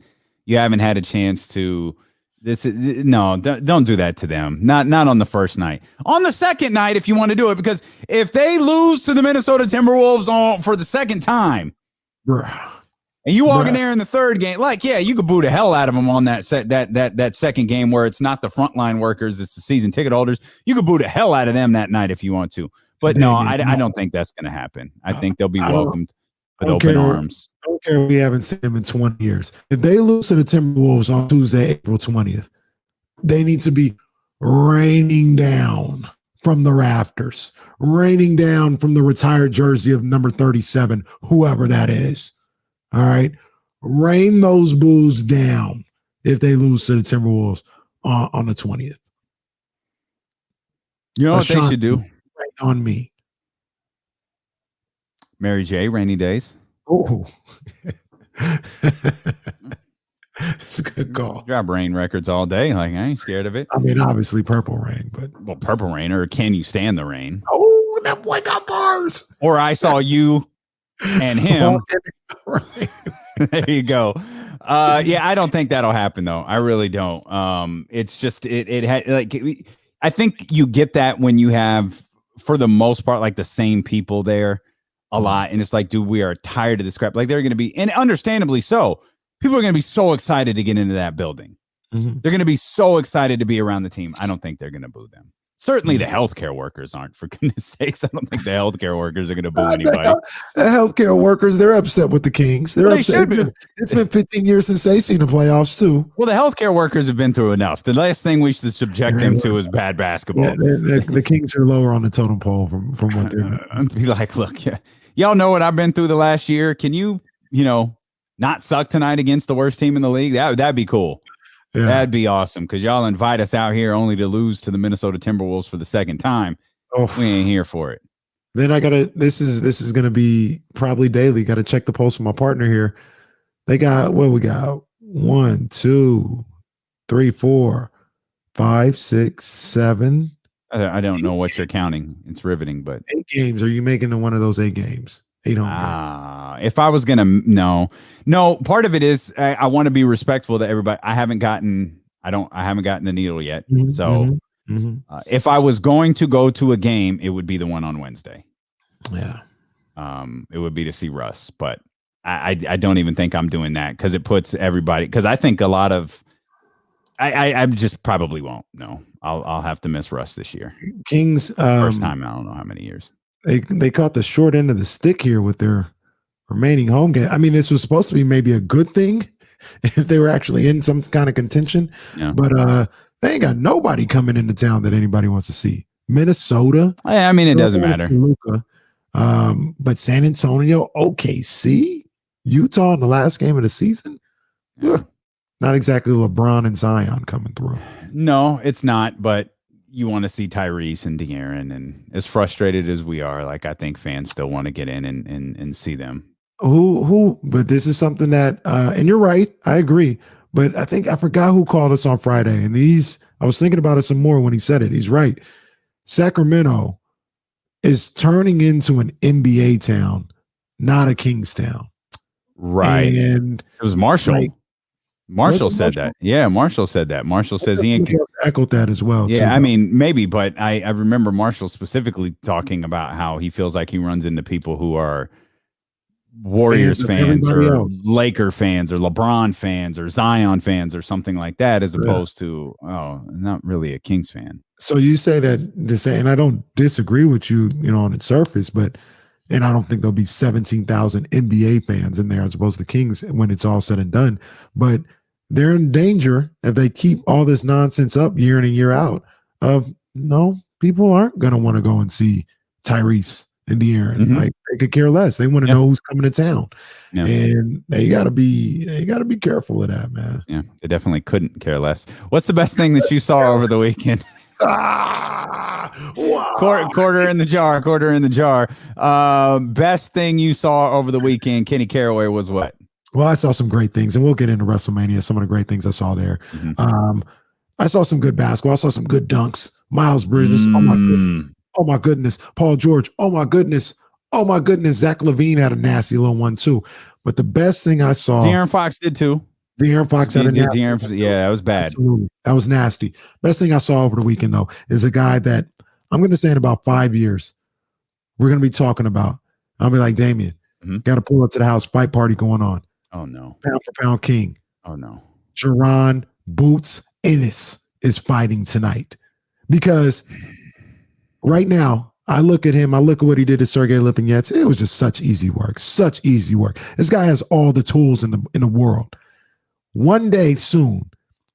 You haven't had a chance to. Don't do that to them. Not on the first night. On the second night, if you want to do it, because if they lose to the Minnesota Timberwolves for the second time, bruh. And you walk in there in the third game, you could boo the hell out of them on that second game where it's not the frontline workers, it's the season ticket holders. You could boo the hell out of them that night if you want to. But no, I don't think that's going to happen. I think they'll be welcomed with open arms. I don't care if we haven't seen them in 20 years. If they lose to the Timberwolves on Tuesday, April 20th, they need to be raining down from the rafters, raining down from the retired jersey of number 37, whoever that is. All right. Rain those boos down if they lose to the Timberwolves on the 20th. You know what they should do? Right on me. Mary J, rainy days. Oh. It's a good call. Drop rain records all day. Like, I ain't scared of it. I mean, obviously Purple Rain, but. Well, Purple Rain, or Can You Stand the Rain? Oh, that boy got bars. Or I Saw You and Him. There you go. I don't think that'll happen though. I really don't. It's just it had like I think you get that when you have, for the most part, like the same people there a lot, and it's like, dude, we are tired of this crap. Like they're going to be, and understandably so. People are going to be so excited to get into that building. Mm-hmm. They're going to be so excited to be around the team. I don't think they're going to boo them. Certainly the healthcare workers aren't, for goodness sakes. I don't think the healthcare workers are going to boo anybody. The healthcare workers, they're upset with the Kings. They're upset. It's been 15 years since they've seen the playoffs, too. Well, the healthcare workers have been through enough. The last thing we should subject them to is bad basketball. Yeah, the Kings are lower on the totem pole from what they're doing. Be like, look, y'all know what I've been through the last year. Can you not suck tonight against the worst team in the league? That'd be cool. Yeah. That'd be awesome, because y'all invite us out here only to lose to the Minnesota Timberwolves for the second time. Oh, we ain't here for it. Then this is gonna be probably daily. Got to check the pulse of my partner here. They got what we got: 1, 2, 3, 4, 5, 6, 7. I don't know what you're counting. It's riveting, but 8 games. Are you making it one of those 8 games? 8 home games. If I was gonna, no. Part of it is I want to be respectful to everybody. I haven't gotten the needle yet. Mm-hmm, so if I was going to go to a game, it would be the one on Wednesday. Yeah. It would be to see Russ, but I don't even think I'm doing that, because it puts everybody. Because I think a lot of I just probably won't. No, I'll have to miss Russ this year. Kings first time in I don't know how many years. They caught the short end of the stick here with their remaining home game. I mean, this was supposed to be maybe a good thing if they were actually in some kind of contention. Yeah. But they ain't got nobody coming into town that anybody wants to see. Minnesota. I mean, it doesn't matter. Luka, but San Antonio, OKC, Utah in the last game of the season. Yeah. Not exactly LeBron and Zion coming through. No, it's not, but you want to see Tyrese and De'Aaron, and as frustrated as we are, like, I think fans still want to get in and see them. But this is something that, and you're right, I agree. But I forgot who called us on Friday, and I was thinking about it some more when he said it. He's right. Sacramento is turning into an NBA town, not a Kings town. Right. And it was Marshall. Marshall said that. Yeah, Marshall said that. Marshall says he ain't echoed that as well. Yeah, too, I mean, maybe, but I remember Marshall specifically talking about how he feels like he runs into people who are Warriors fans or Laker fans or LeBron fans or Zion fans or something like that, as opposed to, not really a Kings fan. So you say that and I don't disagree with you, on its surface, and I don't think there'll be 17,000 NBA fans in there as opposed to Kings when it's all said and done. But they're in danger if they keep all this nonsense up year in and year out of people aren't going to want to go and see Tyrese and De'Aaron. Mm-hmm. Like they could care less. They want to know who's coming to town. Yeah. And they gotta be careful of that, man. Yeah, they definitely couldn't care less. What's the best thing that you saw over the weekend? Wow. Quarter in the jar. Best thing you saw over the weekend, Kenny Caraway, was what? Well, I saw some great things, and we'll get into WrestleMania, some of the great things I saw there. Mm-hmm. I saw some good basketball. I saw some good dunks. Miles Bridges. Oh my goodness. Paul George. Oh my goodness. Zach LaVine had a nasty little one too. But the best thing I saw, De'Aaron Fox did too. De'Aaron Fox had a nasty. Yeah, that was bad. Absolutely. That was nasty. Best thing I saw over the weekend though is a guy that I'm going to say in about 5 years we're going to be talking about. I'll be like, Damien, got to pull up to the house, fight party going on. Oh no. Pound for pound king. Oh no. Jerron Boots Ennis is fighting tonight because right now I look at him. I look at what he did to Sergey Lipinets. It was just such easy work. This guy has all the tools in the world. One day soon,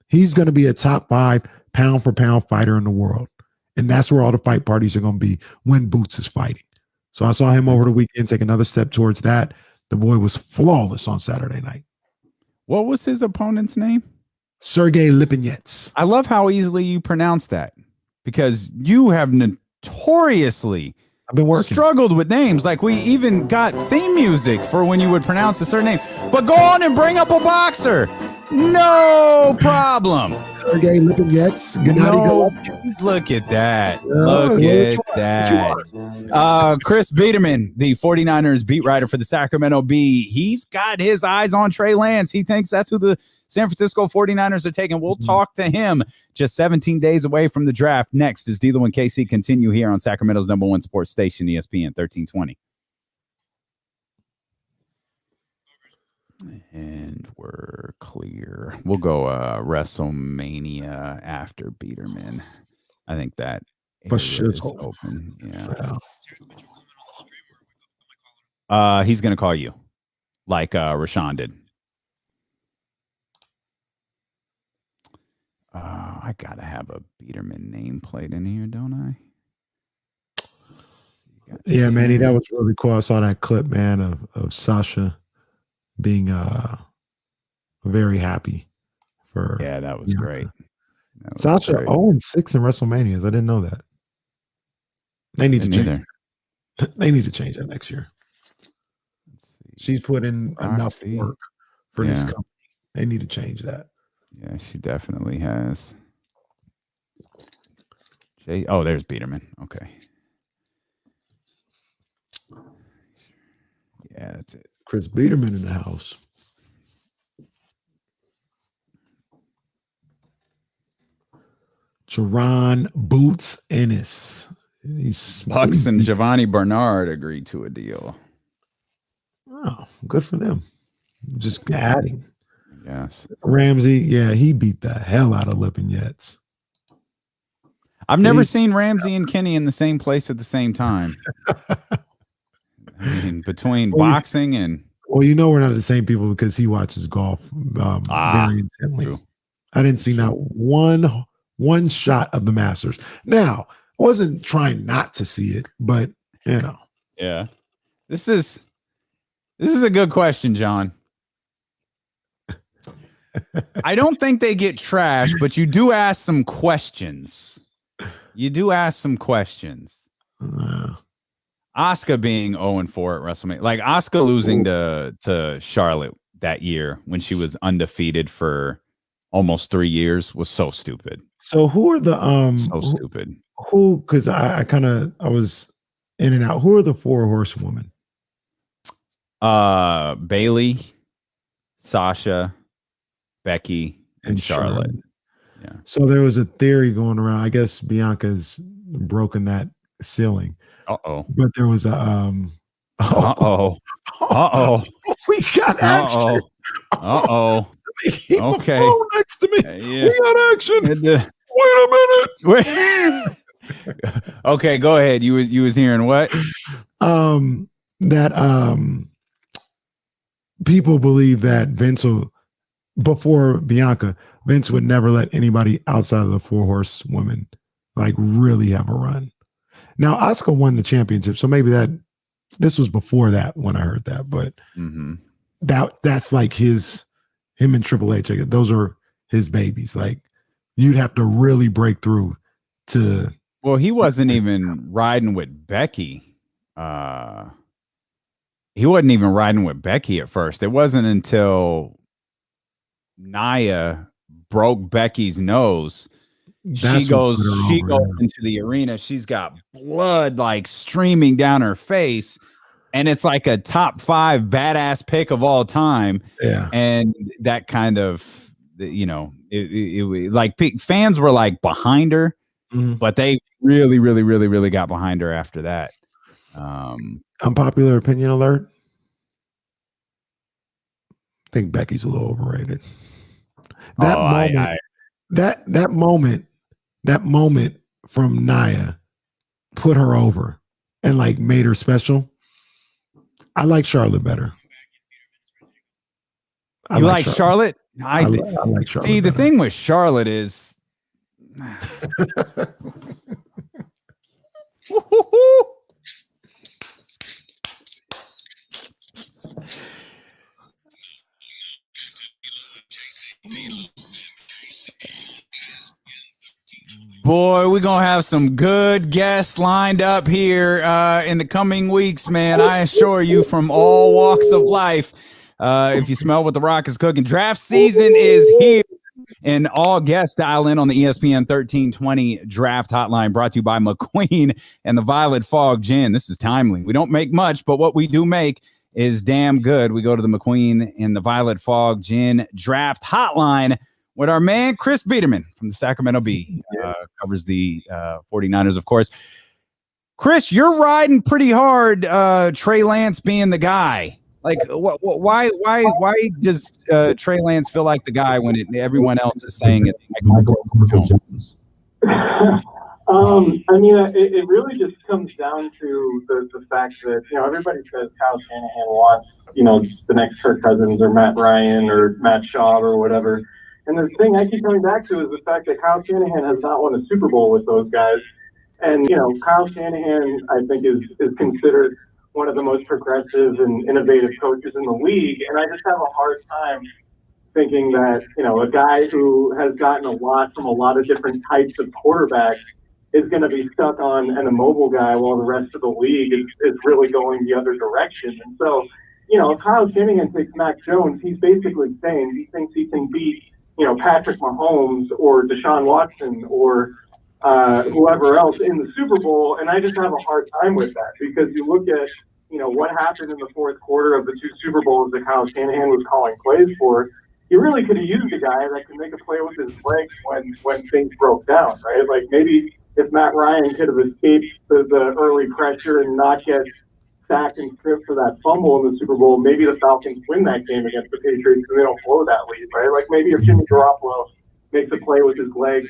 he's going to be a top 5 pound for pound fighter in the world. And that's where all the fight parties are going to be when Boots is fighting. So I saw him over the weekend take another step towards that. The boy was flawless on Saturday night. What was his opponent's name? Sergey Lipinets. I love how easily you pronounce that because you have notoriously I've been working. Struggled with names. Like we even got theme music for when you would pronounce a certain name. But go on and bring up a boxer. No problem. Sergey Lipinets. Look at that. Look at that. Chris Biederman, the 49ers beat writer for the Sacramento Bee. He's got his eyes on Trey Lance. He thinks that's who the San Francisco 49ers are taking. We'll talk to him just 17 days away from the draft. Next is D'Lo and KC continue here on Sacramento's #1 sports station, ESPN 1320. And we're clear. We'll go WrestleMania after Biederman. I think that is open. Yeah. He's going to call you like Rashawn did. I gotta have a Biederman nameplate in here, don't I? Yeah, Manny, that was really cool. I saw that clip, man, of Sasha being very happy for. Yeah, that was great. Sasha 0-6 in WrestleManias. I didn't know that. They need to change. They need to change that next year. She's put in enough work for this company. They need to change that. Yeah, she definitely has. Oh, there's Biederman. Okay. Yeah, that's it. Chris Biederman in the house. Jerron Boots Ennis. Bucks and Giovanni Bernard agreed to a deal. Oh, good for them. Just adding. Yes. Ramsey, yeah, he beat the hell out of Lipinets. I've never seen Ramsey and Kenny in the same place at the same time. I mean, between boxing and... Well, we're not the same people because he watches golf very intently. True. I didn't see not one shot of the Masters. Now, I wasn't trying not to see it, but, Yeah. This is a good question, John. I don't think they get trashed, but you do ask some questions. Asuka being 0-4 at WrestleMania, like Asuka losing to Charlotte that year when she was undefeated for almost 3 years was so stupid. So who are the stupid? Who? Because I was in and out. Who are the 4 horsewomen? Bailey, Sasha, Becky and Charlotte. Yeah. So there was a theory going around. I guess Bianca's broken that ceiling. But there was a we got action. Okay. Next to me. Yeah. We got action. Wait a minute. Okay, go ahead. You was hearing what? That people believe that Vince will, before Bianca, Vince would never let anybody outside of the 4 horsewomen like really have a run. Now Asuka won the championship, so maybe this was before that when I heard that, but that's like him and Triple H. Like, those are his babies. Like, you'd have to really break through to. Well, he wasn't even riding with Becky. He wasn't even riding with Becky at first. It wasn't until Nia broke Becky's nose. She goes into the arena. She's got blood like streaming down her face. And it's like a top 5 badass pick of all time. Yeah. And that kind of, it like fans were like behind her, but they really, really, really, really got behind her after that. Unpopular opinion alert. I think Becky's a little overrated. That moment from Nia put her over and like made her special. I like Charlotte better. You like Charlotte? I like Charlotte. See, the thing with Charlotte is boy, we're going to have some good guests lined up here in the coming weeks, man. I assure you, from all walks of life. If you smell what the Rock is cooking, draft season is here. And all guests dial in on the ESPN 1320 draft hotline, brought to you by McQueen and the Violet Fog Gin. This is timely. We don't make much, but what we do make is damn good. We go to the McQueen and the Violet Fog Gin draft hotline with our man Chris Biederman from the Sacramento Bee. Covers the 49ers, of course. Chris, you're riding pretty hard, Trey Lance being the guy. Like, why does Trey Lance feel like the guy when everyone else is saying it? I mean, it really just comes down to the fact that, everybody says Kyle Shanahan wants, the next Kirk Cousins or Matt Ryan or Matt Schaub or whatever. And the thing I keep coming back to is the fact that Kyle Shanahan has not won a Super Bowl with those guys. And, Kyle Shanahan, I think, is considered one of the most progressive and innovative coaches in the league. And I just have a hard time thinking that, a guy who has gotten a lot from a lot of different types of quarterbacks is going to be stuck on an immobile guy while the rest of the league is really going the other direction. And so, if Kyle Shanahan takes Mac Jones, he's basically saying he thinks he can beat, Patrick Mahomes or Deshaun Watson or whoever else in the Super Bowl. And I just have a hard time with that because you look at, what happened in the fourth quarter of the 2 Super Bowls that Kyle Shanahan was calling plays for. He really could have used a guy that could make a play with his legs when things broke down, right? Like maybe if Matt Ryan could have escaped the early pressure and not get sacked and stripped for that fumble in the Super Bowl, maybe the Falcons win that game against the Patriots and they don't blow that lead, right? Like maybe if Jimmy Garoppolo makes a play with his legs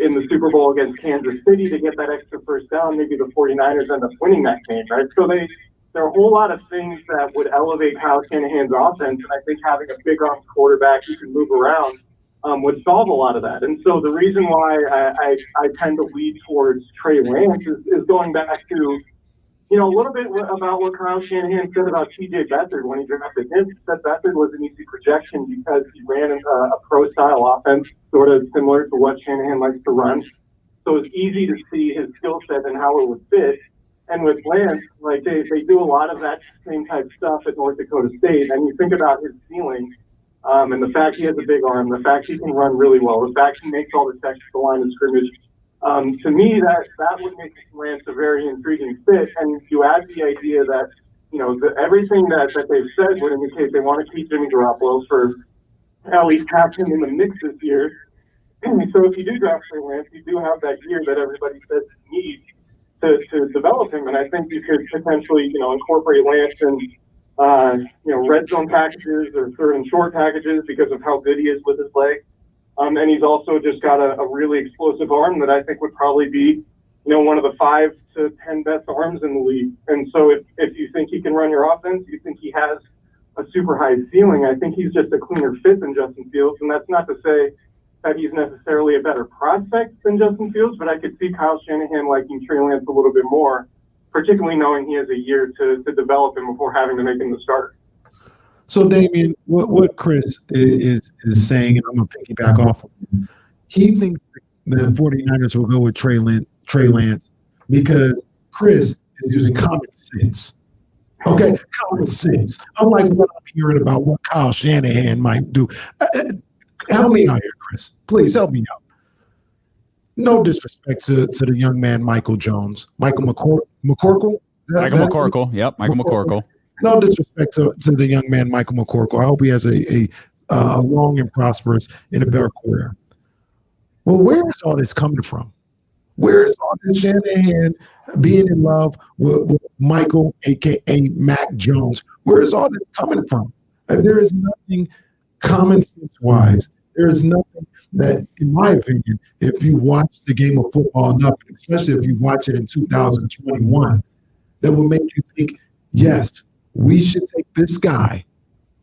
in the Super Bowl against Kansas City to get that extra first down, maybe the 49ers end up winning that game, right? So there are a whole lot of things that would elevate Kyle Shanahan's offense, and I think having a big arm quarterback who can move around would solve a lot of that. And so the reason why I tend to lead towards Trey Lance is going back to, a little bit about what Kyle Shanahan said about T.J. Beathard when he drafted him. He said Beathard was an easy projection because he ran a pro-style offense, sort of similar to what Shanahan likes to run. So it's easy to see his skill set and how it would fit. And with Lance, like they do a lot of that same type of stuff at North Dakota State. And you think about his ceiling and the fact he has a big arm, the fact he can run really well, the fact he makes all the checks at the line of scrimmage. To me, that would make Lance a very intriguing fit. And you add the idea that, everything that they've said would indicate they want to keep Jimmy Garoppolo for at least have him in the mix this year. So if you do draft Trey Lance, you do have that year that everybody says you need to develop him. And I think you could potentially, incorporate Lance in, red zone packages or third and short packages because of how good he is with his leg. And he's also just got a really explosive arm that I think would probably be, one of the 5 to 10 best arms in the league. And so if you think he can run your offense, you think he has a super high ceiling, I think he's just a cleaner fit than Justin Fields. And that's not to say that he's necessarily a better prospect than Justin Fields, but I could see Kyle Shanahan liking Trey Lance a little bit more, particularly knowing he has a year to develop him before having to make him the starter. So, Damien, what Chris is saying, and I'm going to piggyback off of this, he thinks the 49ers will go with Trey Lance because Chris is using common sense. Okay, common sense. Unlike what I'm hearing about what Kyle Shanahan might do. Help me out here, Chris. Please help me out. No disrespect to the young man, Michael Jones. Michael McCorkle? Michael McCorkle. Yep, Michael McCorkle. No disrespect to the young man, Michael McCorkle. I hope he has a long and prosperous NFL career. Well, where is all this coming from? Where is all this Shanahan being in love with Michael, a.k.a. Mac Jones? Where is all this coming from? There is nothing common sense-wise. There is nothing that, in my opinion, if you watch the game of football enough, especially if you watch it in 2021, that will make you think, yes, we should take this guy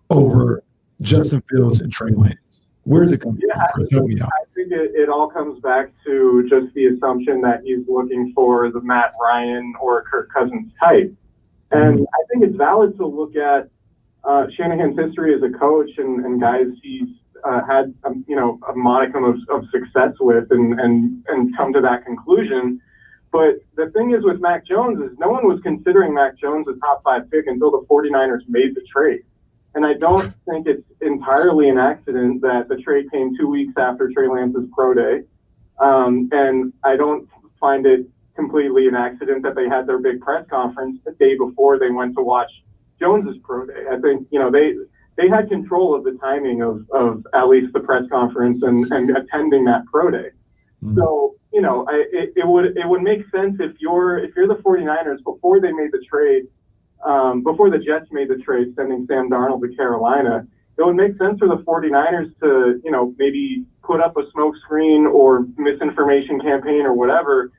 over Justin Fields and Trey Lance. Where's it coming from, Chris? Help me out. I think it all comes back to just the assumption that he's looking for the Matt Ryan or Kirk Cousins type. And I think it's valid to look at Shanahan's history as a coach and guys he's had a modicum of success with and come to that conclusion. But the thing is with Mac Jones is no one was considering Mac Jones a top 5 pick until the 49ers made the trade. And I don't think it's entirely an accident that the trade came 2 weeks after Trey Lance's pro day. And I don't find it completely an accident that they had their big press conference the day before they went to watch Jones's pro day. I think, they had control of the timing of at least the press conference and attending that pro day. Mm-hmm. So, it would make sense if you're the 49ers before they made the trade, before the Jets made the trade, sending Sam Darnold to Carolina, it would make sense for the 49ers to, maybe put up a smoke screen or misinformation campaign or whatever,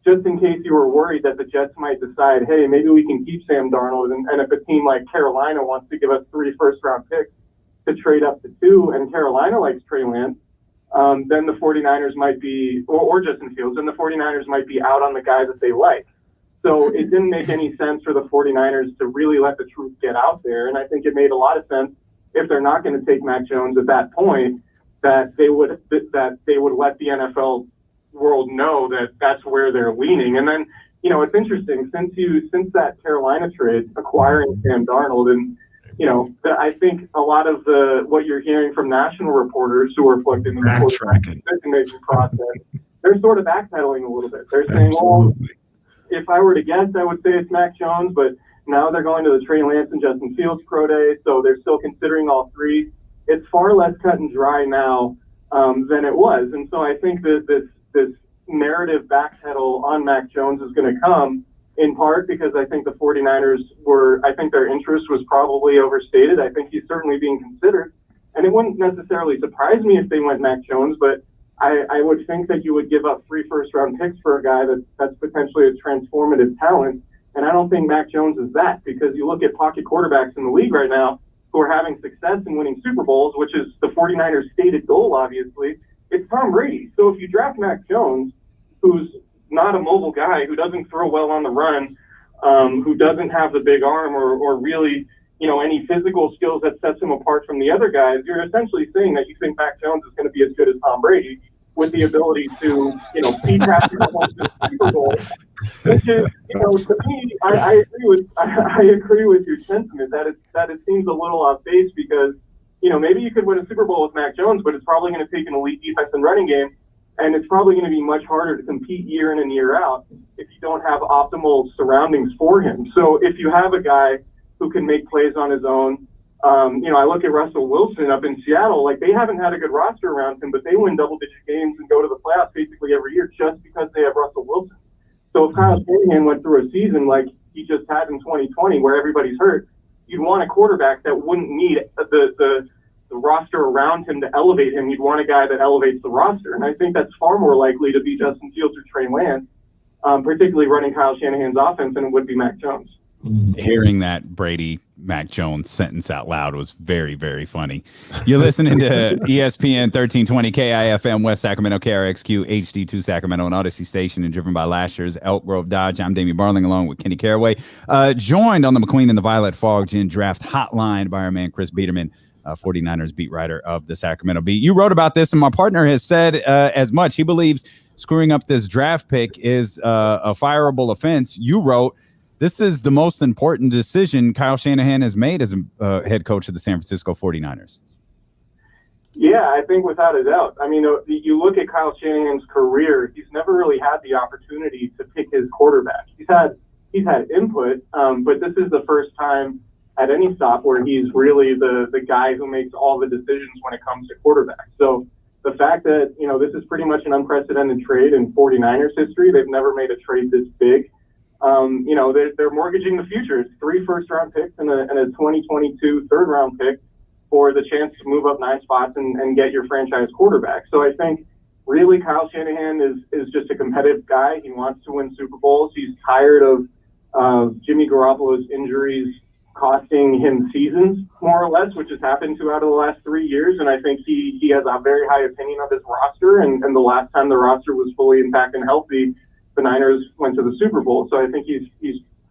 just in case you were worried that the Jets might decide, hey, maybe we can keep Sam Darnold. And if a team like Carolina wants to give us 3 first-round picks to trade up to 2, and Carolina likes Trey Lance, then the 49ers might be, or Justin Fields, then the 49ers might be out on the guy that they like. So it didn't make any sense for the 49ers to really let the truth get out there. And I think it made a lot of sense if they're not going to take Mac Jones at that point, that they would let the NFL world know that that's where they're leaning. And then, it's interesting since that Carolina trade acquiring Sam Darnold, and I think a lot of what you're hearing from national reporters who are plugged into the decision-making process, they're sort of backpedaling a little bit. They're saying, well, if I were to guess, I would say it's Mac Jones, but now they're going to the Trey Lance and Justin Fields pro day, so they're still considering all 3. It's far less cut and dry now than it was. And so I think that this narrative backpedal on Mac Jones is going to come in part because I think the 49ers I think their interest was probably overstated. I think he's certainly being considered. And it wouldn't necessarily surprise me if they went Mac Jones, but I would think that you would give up 3 first-round picks for a guy that's potentially a transformative talent. And I don't think Mac Jones is that, because you look at pocket quarterbacks in the league right now who are having success and winning Super Bowls, which is the 49ers' stated goal, obviously. It's Tom Brady. So if you draft Mac Jones, who's not a mobile guy, who doesn't throw well on the run, who doesn't have the big arm or really, any physical skills that sets him apart from the other guys, you're essentially saying that you think Mac Jones is going to be as good as Tom Brady with the ability to, beat Patrick Mahomes in the Super Bowl. Which is, to me, I agree with your sentiment that it seems a little off base because, maybe you could win a Super Bowl with Mac Jones, but it's probably going to take an elite defense and running game. And it's probably going to be much harder to compete year in and year out if you don't have optimal surroundings for him. So if you have a guy who can make plays on his own, I look at Russell Wilson up in Seattle, like they haven't had a good roster around him, but they win double-digit games and go to the playoffs basically every year just because they have Russell Wilson. So if Kyle Shanahan went through a season like he just had in 2020 where everybody's hurt, you'd want a quarterback that wouldn't need the roster around him to elevate him. You'd want a guy that elevates the roster. And I think that's far more likely to be Justin Fields or Trey Lance, particularly running Kyle Shanahan's offense, than it would be Mac Jones. Hearing that Brady Mac Jones sentence out loud was very, very funny. You're listening to ESPN 1320 KIFM West Sacramento, KRXQ HD2 Sacramento, and Odyssey Station, and driven by Lashers, Elk Grove Dodge. I'm Damian Barling along with Kenny Caraway. Joined on the McQueen and the Violet Fog Gin Draft Hotline by our man Chris Biederman, 49ers beat writer of the Sacramento Beat. You wrote about this, and my partner has said as much. He believes screwing up this draft pick is a fireable offense. You wrote, this is the most important decision Kyle Shanahan has made as a head coach of the San Francisco 49ers. Yeah, I think without a doubt. I mean, you look at Kyle Shanahan's career, he's never really had the opportunity to pick his quarterback. He's had input, but this is the first time at any stop where he's really the guy who makes all the decisions when it comes to quarterback. So the fact that, this is pretty much an unprecedented trade in 49ers history. They've never made a trade this big. They're mortgaging the future. It's 3 first-round picks and a 2022 third-round pick for the chance to move up 9 spots and get your franchise quarterback. So I think really Kyle Shanahan is just a competitive guy. He wants to win Super Bowls. He's tired of Jimmy Garoppolo's injuries costing him seasons, more or less, which has happened 2 out of the last 3 years. And I think he has a very high opinion of his roster. And the last time the roster was fully intact and healthy, the Niners went to the Super Bowl. So I think he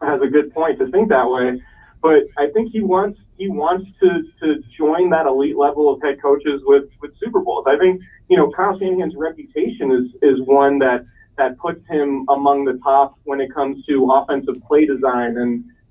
has a good point to think that way. But I think he wants to join that elite level of head coaches with Super Bowls. I think, Kyle Shanahan's reputation is one that puts him among the top when it comes to offensive play design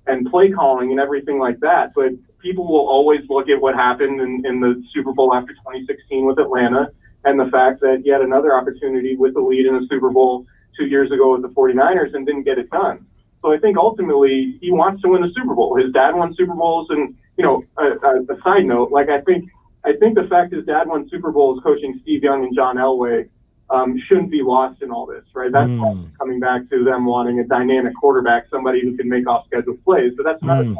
and play calling and everything like that. But people will always look at what happened in the Super Bowl after 2016 with Atlanta, and the fact that he had another opportunity with the lead in the Super Bowl 2 years ago with the 49ers and didn't get it done. So I think ultimately he wants to win the Super Bowl. His dad won Super Bowls, and a side note, like I think the fact his dad won Super Bowls coaching Steve Young and John Elway shouldn't be lost in all this, right? That's coming back to them wanting a dynamic quarterback, somebody who can make off-schedule plays. But that's another thing.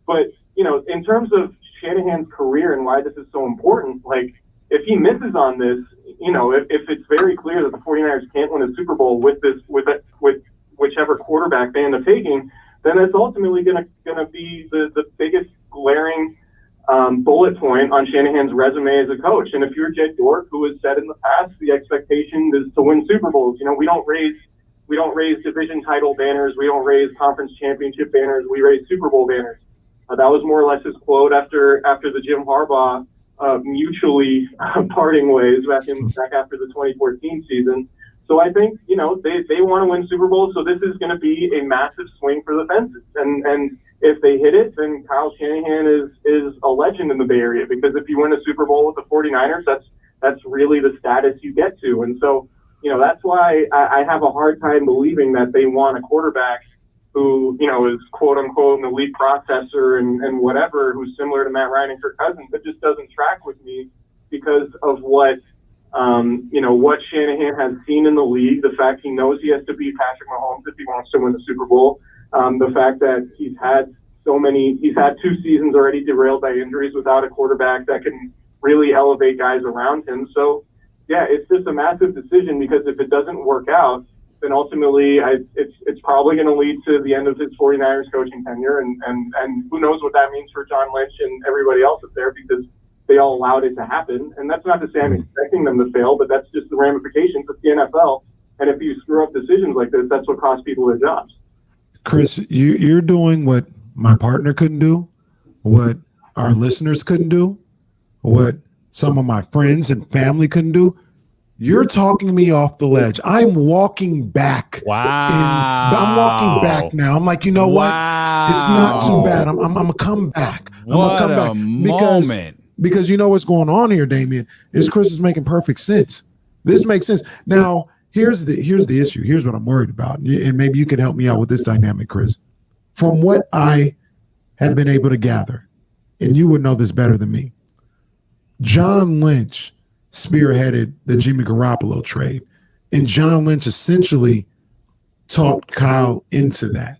But in terms of Shanahan's career and why this is so important, like if he misses on this, if it's very clear that the 49ers can't win a Super Bowl with whichever quarterback they end up taking, then it's ultimately going to be the biggest glaring bullet point on Shanahan's resume as a coach. And if you're Jed York, who has said in the past the expectation is to win Super Bowls, we don't raise division title banners, we don't raise conference championship banners, we raise Super Bowl banners. That was more or less his quote after the Jim Harbaugh mutually parting ways back after the 2014 season. So I think, they want to win Super Bowls, so this is going to be a massive swing for the fences. And if they hit it, then Kyle Shanahan is a legend in the Bay Area, because if you win a Super Bowl with the 49ers, that's really the status you get to. And so, that's why I have a hard time believing that they want a quarterback who, is quote unquote an elite processor and whatever, who's similar to Matt Ryan and Kirk Cousins. That just doesn't track with me because of what Shanahan has seen in the league, the fact he knows he has to beat Patrick Mahomes if he wants to win the Super Bowl, the fact that he's had 2 seasons already derailed by injuries without a quarterback that can really elevate guys around him. So, yeah, it's just a massive decision, because if it doesn't work out, then ultimately it's probably going to lead to the end of his 49ers coaching tenure, and who knows what that means for John Lynch and everybody else up there, because they all allowed it to happen. And that's not to say I'm expecting them to fail, but that's just the ramifications of the NFL. And if you screw up decisions like this, that's what costs people their jobs. Chris, you're doing what my partner couldn't do, what our listeners couldn't do, what some of my friends and family couldn't do. You're talking me off the ledge. I'm walking back. Wow. I'm walking back now. I'm like, you know what? It's not too bad. I'm gonna come back. What a moment. Because you know what's going on here, Damian, is Chris is making perfect sense. This makes sense. Now, here's the issue. Here's what I'm worried about. And maybe you can help me out with this dynamic, Chris. From what I have been able to gather and you would know this better than me. John Lynch spearheaded the Jimmy Garoppolo trade, and John Lynch essentially talked Kyle into that.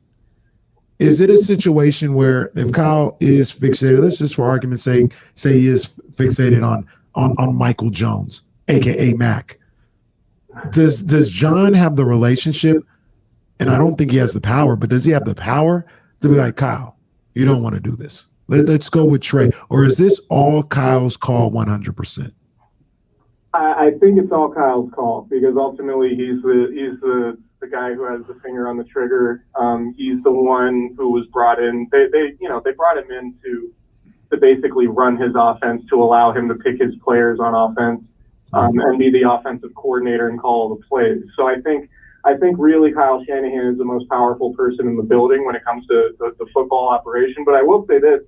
Is it a situation where if Kyle is fixated, let's just for argument's sake say he is fixated on Michael Jones, aka Mac? Does John have the relationship? And I don't think he has the power, but does he have the power to be like, Kyle, you don't want to do this. Let's go with Trey. Or is this all Kyle's call 100%? I think it's all Kyle's call because ultimately he's the guy who has the finger on the trigger. He's the one who was brought in. They brought him in to basically run his offense, to allow him to pick his players on offense, and be the offensive coordinator and call all the plays. So I think really Kyle Shanahan is the most powerful person in the building when it comes to the football operation. But I will say this,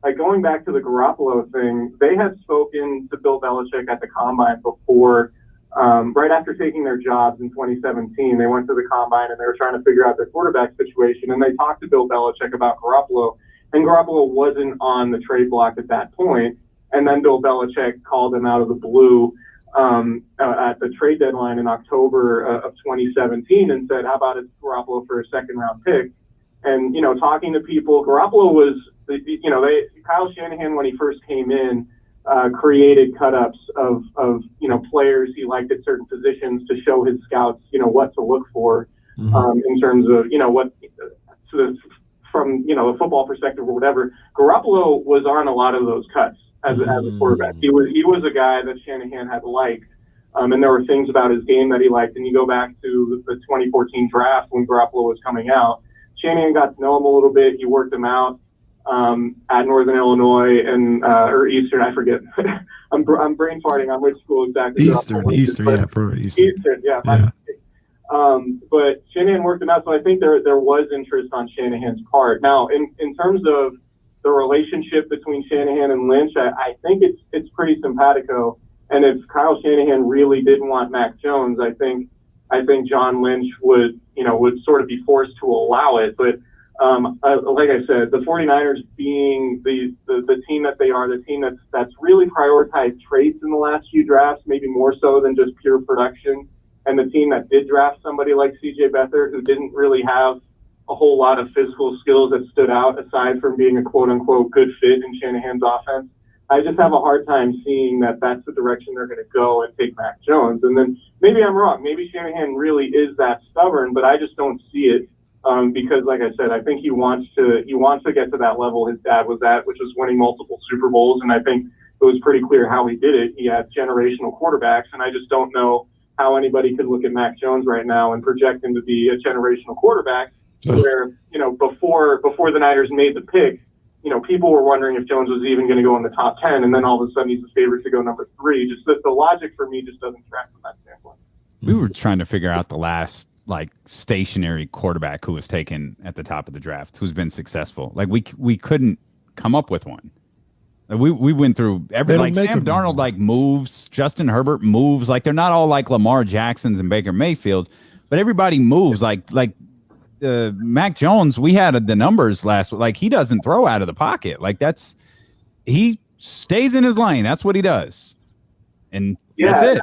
like going back to the Garoppolo thing, they had spoken to Bill Belichick at the Combine before, right after taking their jobs in 2017. They went to the Combine and they were trying to figure out their quarterback situation. And they talked to Bill Belichick about Garoppolo. And Garoppolo wasn't on the trade block at that point. And then Bill Belichick called him out of the blue at the trade deadline in October of 2017 and said, how about it's Garoppolo for a second-round pick? And, talking to people, Garoppolo was, Kyle Shanahan, when he first came in, created cut-ups of players he liked at certain positions to show his scouts, what to look for in terms of, what from, a football perspective or whatever. Garoppolo was on a lot of those cuts as a quarterback. He was a guy that Shanahan had liked, and there were things about his game that he liked. And you go back to the 2014 draft when Garoppolo was coming out, Shanahan got to know him a little bit. He worked him out at Northern Illinois and or Eastern, I forget. I'm brain farting on which school exactly. Eastern, yeah. But Shanahan worked him out, so I think there was interest on Shanahan's part. Now, in terms of the relationship between Shanahan and Lynch, I think it's pretty simpatico. And if Kyle Shanahan really didn't want Mac Jones, I think John Lynch would sort of be forced to allow it. But like I said, the 49ers being the team that they are, the team that's really prioritized traits in the last few drafts, maybe more so than just pure production, and the team that did draft somebody like C.J. Beathard, who didn't really have a whole lot of physical skills that stood out aside from being a quote-unquote good fit in Shanahan's offense. I just have a hard time seeing that that's the direction they're going to go and take Mac Jones. And then maybe I'm wrong. Maybe Shanahan really is that stubborn, but I just don't see it because, like I said, I think he wants to get to that level his dad was at, which was winning multiple Super Bowls. And I think it was pretty clear how he did it. He had generational quarterbacks, and I just don't know how anybody could look at Mac Jones right now and project him to be a generational quarterback. Where, before the Niners made the pick, people were wondering if Jones was even going to go in the top 10, and then all of a sudden he's the favorite to go number 3. Just the logic for me just doesn't track from that standpoint. We were trying to figure out the last stationary quarterback who was taken at the top of the draft, who's been successful. We couldn't come up with one. We went through every Sam Darnold moves, Justin Herbert moves. They're not all like Lamar Jacksons and Baker Mayfields, but everybody moves Mac Jones. We had the numbers last week. He doesn't throw out of the pocket. He stays in his lane. That's what he does, and that's it.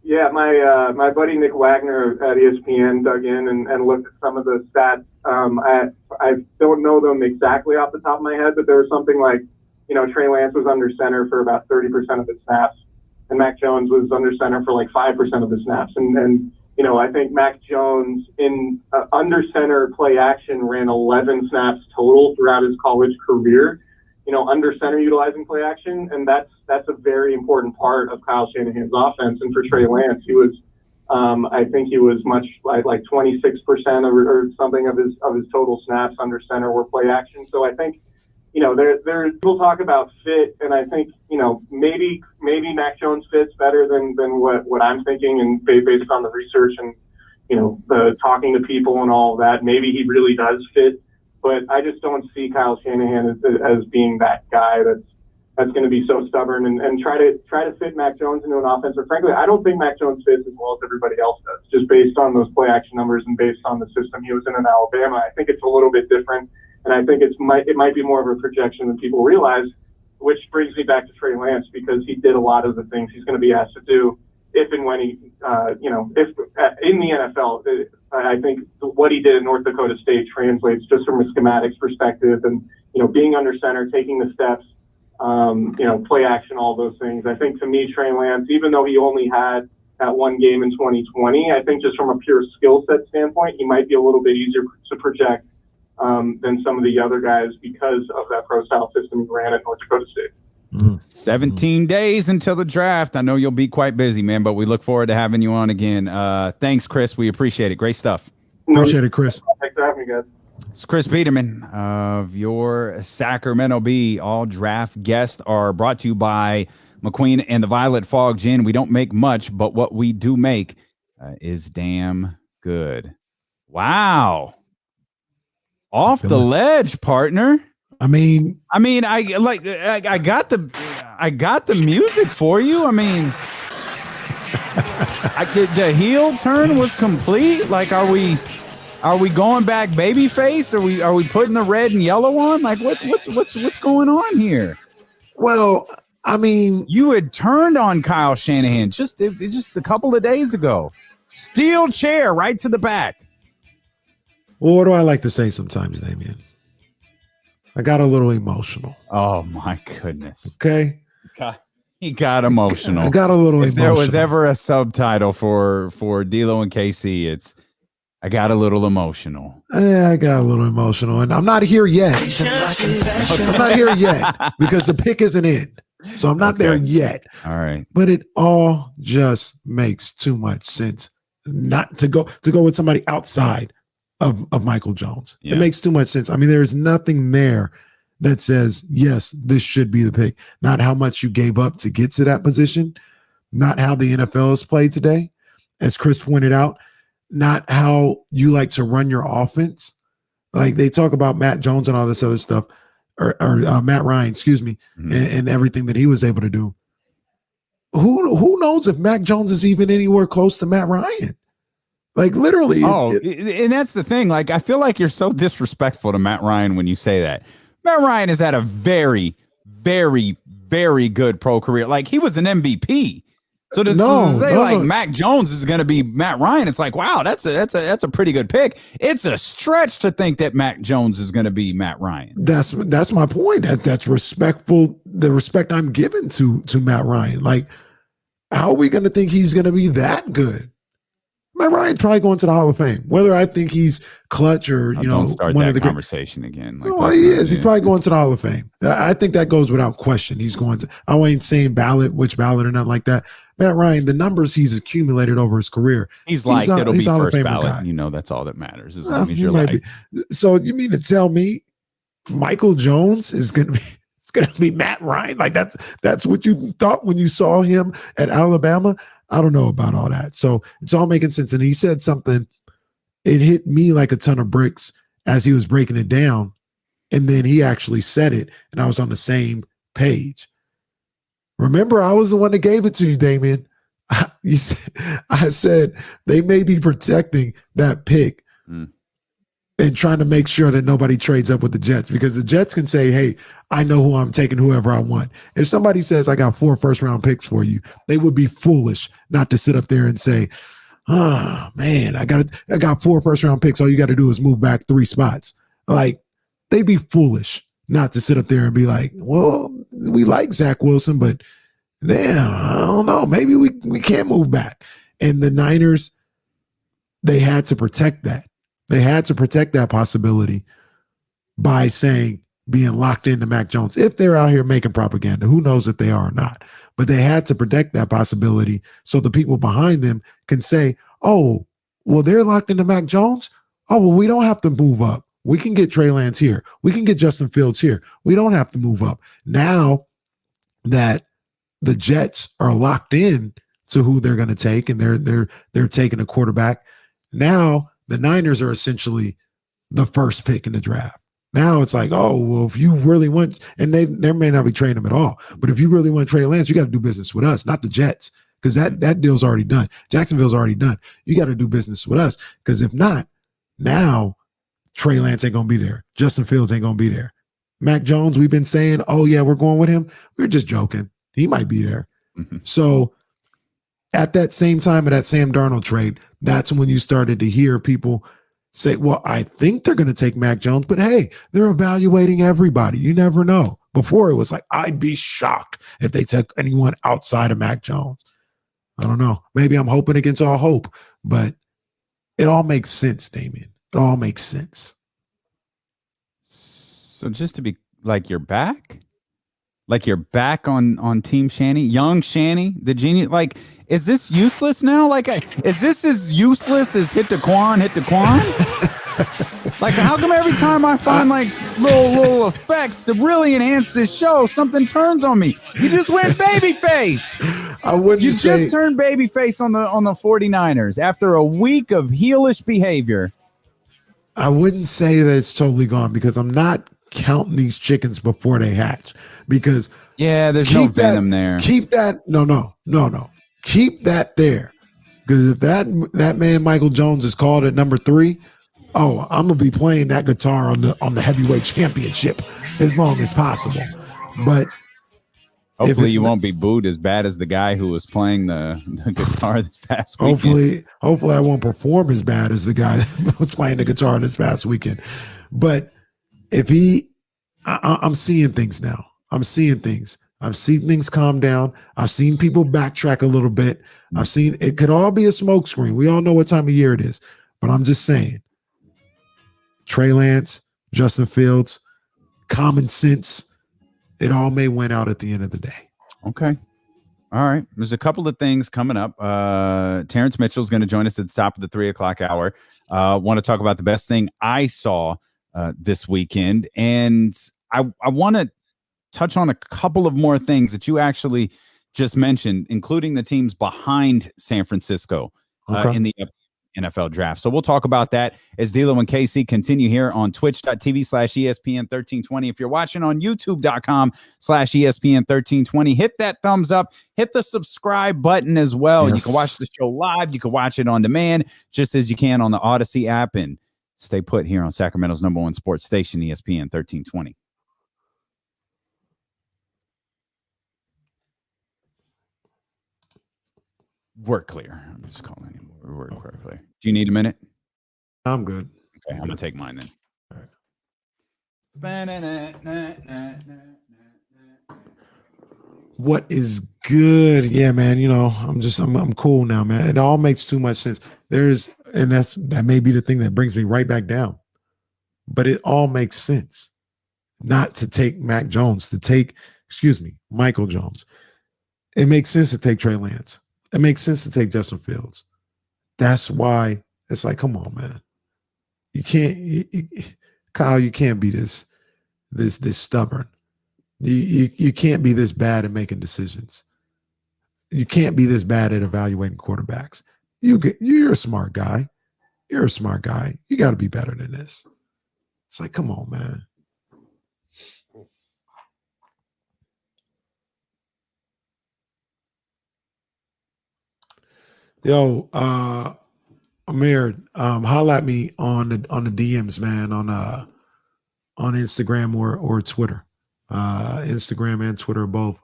Yeah, my buddy Nick Wagner at ESPN dug in and looked at some of the stats. I don't know them exactly off the top of my head, but there was something like, Trey Lance was under center for about 30% of the snaps, and Mac Jones was under center for 5% of the snaps. And I think Mac Jones in under center play action ran 11 snaps total throughout his college career, under center utilizing play action. And that's a very important part of Kyle Shanahan's offense. And for Trey Lance, he was, I think he was much like 26% or something of his total snaps under center were play action. So I think, there people talk about fit, and I think, maybe Mac Jones fits better than what I'm thinking, and based on the research and, the talking to people and all of that, maybe he really does fit. But I just don't see Kyle Shanahan as being that guy that's going to be so stubborn and try to fit Mac Jones into an offense. Or frankly, I don't think Mac Jones fits as well as everybody else does, just based on those play action numbers and based on the system he was in Alabama. I think it's a little bit different. And I think it might be more of a projection than people realize, which brings me back to Trey Lance, because he did a lot of the things he's going to be asked to do if and when he, if in the NFL. I think what he did in North Dakota State translates just from a schematics perspective, and, being under center, taking the steps, play action, all those things. I think, to me, Trey Lance, even though he only had that one game in 2020, I think just from a pure skill set standpoint, he might be a little bit easier to project than some of the other guys because of that pro-style system he ran at North Dakota State. 17 days until the draft. I know you'll be quite busy, man, but we look forward to having you on again. Thanks, Chris. We appreciate it. Great stuff. Appreciate it, Chris. Thanks for having me, guys. It's Chris Peterman of your Sacramento Bee. All draft guests are brought to you by McQueen and the Violet Fog Gin. We don't make much, but what we do make is damn good. Wow. Off the ledge, partner. I got the music for you. I mean, the heel turn was complete. Like, are we going back babyface? Are we putting the red and yellow on? Like, what's going on here? Well, I mean, you had turned on Kyle Shanahan just a couple of days ago. Steel chair right to the back. Well, what do I like to say sometimes, Damien? I got a little emotional. Oh, my goodness. Okay? He got emotional. I got a little if emotional. There was ever a subtitle for D'Lo and KC, it's I got a little emotional. Yeah, I got a little emotional. And I'm not here yet. I'm not here yet because the pick isn't in. So I'm not there yet. All right. But it all just makes too much sense not to go with somebody outside of Michael Jones. Yeah. It makes too much sense. I mean, there's nothing there that says, yes, this should be the pick. Not how much you gave up to get to that position, not how the NFL is played today, as Chris pointed out, not how you like to run your offense. Like, they talk about Matt Jones and all this other stuff, or Matt Ryan, excuse me, and everything that he was able to do. Who knows if Mac Jones is even anywhere close to Matt Ryan? Like, literally. And that's the thing. Like, I feel like you're so disrespectful to Matt Ryan when you say that. Matt Ryan has had a very, very, very good pro career. Like, he was an MVP. So to say Mac Jones is going to be Matt Ryan, it's like, wow, that's a pretty good pick. It's a stretch to think that Mac Jones is going to be Matt Ryan. That's my point. That's respectful. The respect I'm giving to Matt Ryan. Like, how are we going to think he's going to be that good? Matt Ryan's probably going to the Hall of Fame. Whether I think he's clutch or don't start one that of the conversation again. Like, he is. He's probably going to the Hall of Fame. I think that goes without question. He's going to. I ain't saying which ballot or nothing like that. Matt Ryan, the numbers he's accumulated over his career, it'll be first ballot. That's all that matters. As long as you're like. So you mean to tell me Michael Jones is going to be? It's going to be Matt Ryan? Like, that's what you thought when you saw him at Alabama? I don't know about all that. So it's all making sense. And he said something, it hit me like a ton of bricks as he was breaking it down. And then he actually said it, and I was on the same page. Remember, I was the one that gave it to you, Damien. I said they may be protecting that pick and trying to make sure that nobody trades up with the Jets, because the Jets can say, hey, I know who I'm taking, whoever I want. If somebody says, I got 4 first-round picks for you, they would be foolish not to sit up there and say, oh, man, I got 4 first-round picks. All you got to do is move back 3 spots. Like, they'd be foolish not to sit up there and be like, well, we like Zach Wilson, but damn, I don't know. Maybe we can't move back. And the Niners, they had to protect that. They had to protect that possibility by being locked into Mac Jones. If they're out here making propaganda, who knows if they are or not. But they had to protect that possibility so the people behind them can say, oh, well, they're locked into Mac Jones? Oh, well, we don't have to move up. We can get Trey Lance here. We can get Justin Fields here. We don't have to move up. Now that the Jets are locked in to who they're going to take, and they're taking a quarterback, now the Niners are essentially the first pick in the draft. Now it's like, oh, well, if you really want, and they may not be trading him at all, but if you really want Trey Lance, you got to do business with us, not the Jets, because that deal's already done. Jacksonville's already done. You got to do business with us, because if not, now Trey Lance ain't going to be there. Justin Fields ain't going to be there. Mac Jones, we've been saying, oh, yeah, we're going with him. We're just joking. He might be there. Mm-hmm. So at that same time of that Sam Darnold trade, that's when you started to hear people say, well, I think they're going to take Mac Jones, but hey, they're evaluating everybody. You never know. Before it was like, I'd be shocked if they took anyone outside of Mac Jones. I don't know. Maybe I'm hoping against all hope, but it all makes sense, Damien. It all makes sense. So just to be like, you're back? Like you're back on Team Shanny? Young Shanny, the genius? Like, is this useless now? Like, is this as useless as hit the Quan? Like, how come every time I find like little effects to really enhance this show, something turns on me? You just went babyface. I wouldn't You say just turned babyface on the 49ers after a week of heelish behavior. I wouldn't say that it's totally gone because I'm not counting these chickens before they hatch. Because there's no venom there. Keep that. No. Keep that there. Because if that man Michael Jones is called at number 3, I'm gonna be playing that guitar on the heavyweight championship as long as possible. But hopefully you won't be booed as bad as the guy who was playing the guitar this past weekend. Hopefully I won't perform as bad as the guy that was playing the guitar this past weekend. But if I'm seeing things now. I'm seeing things. I've seen things calm down. I've seen people backtrack a little bit. I've seen it could all be a smokescreen. We all know what time of year it is. But I'm just saying, Trey Lance, Justin Fields, common sense, it all may win out at the end of the day. Okay. All right. There's a couple of things coming up. Terrance Mitchell is going to join us at the top of the 3 o'clock hour. Want to talk about the best thing I saw this weekend. And I want to touch on a couple of more things that you actually just mentioned, including the teams behind San Francisco in the NFL draft. So we'll talk about that as D'Lo and KC continue here on twitch.tv/ESPN1320. If you're watching on youtube.com/ESPN1320, hit that thumbs up, hit the subscribe button as well. Yes. You can watch the show live. You can watch it on demand just as you can on the Odyssey app, and stay put here on Sacramento's #1 sports station, ESPN 1320. We're clear. I'm just calling him. We're clear. Do you need a minute? I'm good. Okay, I'm going to take mine then. All right. What is good? Yeah, man. You know, I'm cool now, man. It all makes too much sense. That may be the thing that brings me right back down. But it all makes sense. Not to take Mac Jones, Michael Jones. It makes sense to take Trey Lance. It makes sense to take Justin Fields. That's why it's like, come on, man. You can't, Kyle. You can't be this stubborn. You can't be this bad at making decisions. You can't be this bad at evaluating quarterbacks. You're a smart guy. You're a smart guy. You got to be better than this. It's like, come on, man. Yo, Amir, holla at me on the DMs, man, on Instagram or Twitter. Instagram and Twitter both.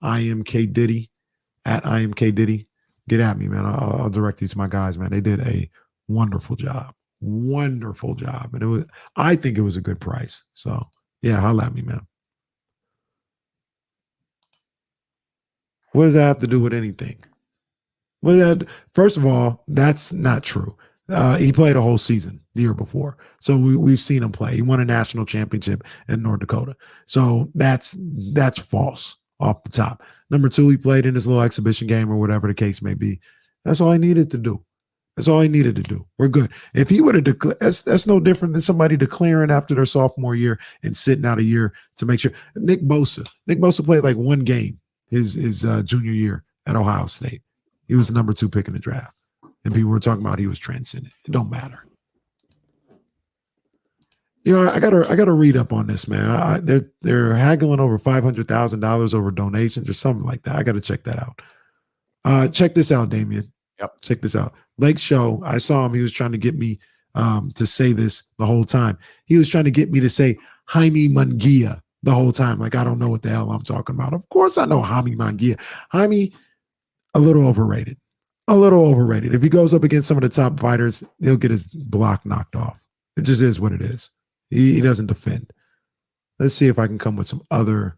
I am K Diddy at I am K Diddy. Get at me, man. I'll direct you to my guys, man. They did a wonderful job. Wonderful job. And I think it was a good price. So yeah, holla at me, man. What does that have to do with anything? First of all, that's not true. He played a whole season the year before. So we've seen him play. He won a national championship in North Dakota. So that's false off the top. Number 2, he played in his little exhibition game or whatever the case may be. That's all he needed to do. That's all he needed to do. We're good. If he would have declared, that's no different than somebody declaring after their sophomore year and sitting out a year to make sure. Nick Bosa played like one game his junior year at Ohio State. He was the number 2 pick in the draft. And people were talking about he was transcendent. It don't matter. You know, I gotta read up on this, man. They're haggling over $500,000 over donations or something like that. I gotta check that out. Check this out, Damien. Yep. Check this out. Lake Show, I saw him. He was trying to get me to say this the whole time. He was trying to get me to say Jaime Munguia the whole time. Like, I don't know what the hell I'm talking about. Of course I know Jaime Munguia. Jaime, a little overrated. A little overrated. If he goes up against some of the top fighters, he'll get his block knocked off. It just is what it is. He doesn't defend. Let's see if I can come with some other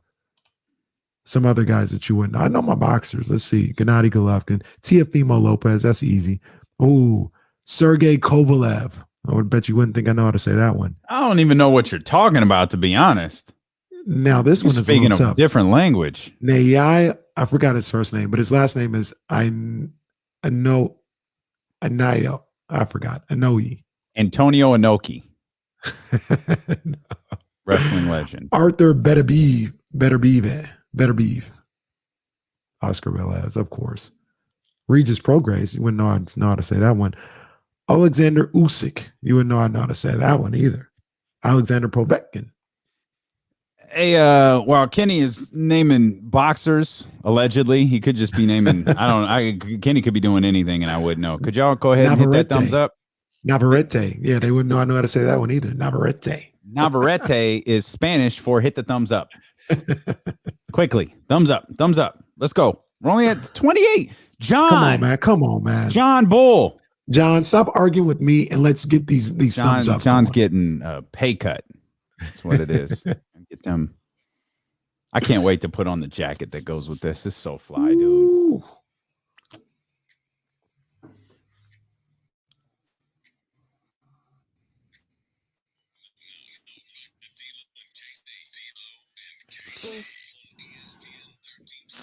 guys that you wouldn't know. I know my boxers. Let's see. Gennady Golovkin, Teofimo Lopez. That's easy. Ooh, Sergey Kovalev. I would bet you wouldn't think I know how to say that one. I don't even know what you're talking about, to be honest. Now, this one is speaking of tough. Different language. Nayai, I forgot his first name, but his last name is Anayo. I forgot. Anoyi. Antonio Inoki. No. Wrestling legend. Arthur Beterbiev. Oscar Velez, of course. Regis Prograis, you wouldn't know how to say that one. Alexander Usyk, you wouldn't know how to say that one either. Alexander Povetkin. Hey, while Kenny is naming boxers, allegedly, he could just be naming, Kenny could be doing anything and I wouldn't know. Could y'all go ahead and hit that thumbs up? Navarrete. Yeah, they wouldn't know how to say that one either. Navarrete. Navarrete is Spanish for hit the thumbs up. Quickly. Thumbs up. Thumbs up. Let's go. We're only at 28. John. Come on, man. John Bull. John, stop arguing with me and let's get these thumbs up. John's getting a pay cut. That's what it is. Get them. I can't wait to put on the jacket that goes with this. It's so fly, dude. Ooh.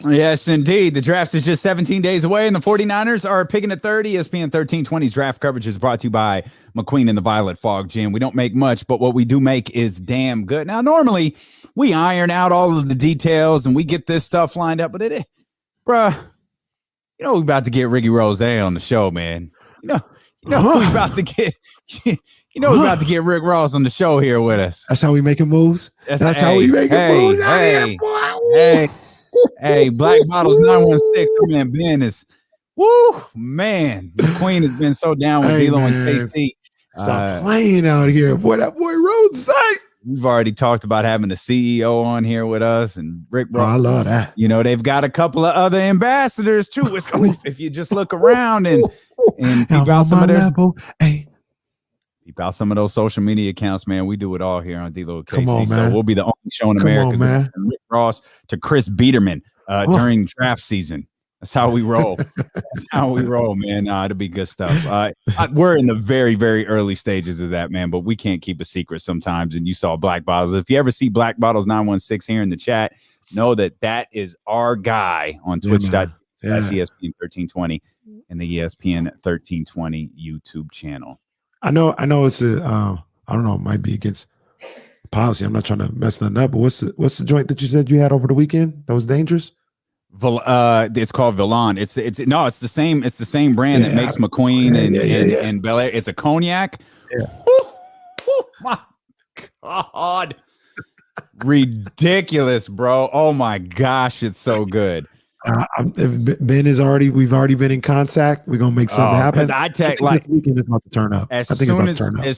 Yes, indeed. The draft is just 17 days away, and the 49ers are picking at 30. ESPN 1320's draft coverage is brought to you by McQueen and the Violet Fog Gym. We don't make much, but what we do make is damn good. Now, normally, we iron out all of the details, and we get this stuff lined up, but bruh, we're about to get Ricky Rose on the show, man. We're about to get... we're about to get Rick Ross on the show here with us. That's how we making moves? That's how we making moves out here, boy. Hey, Black Bottles 916. Man, Ben is, woo, man. McQueen has been so down with D'Lo and KC. Stop playing out here. Boy, that boy Rose. We've already talked about having the CEO on here with us and Rick Ross. I love that. They've got a couple of other ambassadors too. If you just look around and peep out some of their... Keep out some of those social media accounts, man. We do it all here on D-Lo KC. Come on, so man. we'll be the only show in America. From Rick Ross to Chris Biederman during draft season. That's how we roll. That's how we roll, man. It'll be good stuff. We're in the very, very early stages of that, man, but we can't keep a secret sometimes. And you saw Black Bottles. If you ever see Black Bottles 916 here in the chat, know that is our guy on Twitch.tv ESPN 1320 and the ESPN 1320 YouTube channel. I know it's I don't know, it might be against policy. I'm not trying to mess nothing up, but what's the joint that you said you had over the weekend that was dangerous? It's called Villan. It's the same brand that makes McQueen and Bel Air. It's a cognac. Yeah. Oh my God. Ridiculous, bro. Oh my gosh, it's so good. We've already been in contact. We're gonna make something happen. I text like weekend is about to turn up. As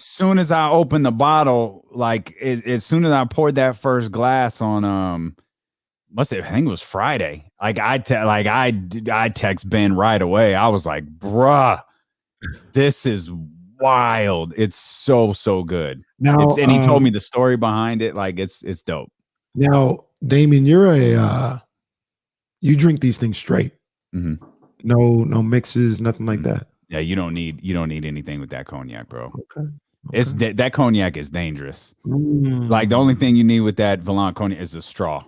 soon as I opened the bottle, like as soon as I poured that first glass on I think it was Friday. Like I text Ben right away. I was like, bruh, this is wild. It's so good. Now, and he told me the story behind it. Like it's dope. Now, Damien, you drink these things straight. Mm-hmm. No mixes, nothing like that. Yeah, you don't need anything with that cognac, bro. Okay. It's that cognac is dangerous. Like the only thing you need with that Villan cognac is a straw.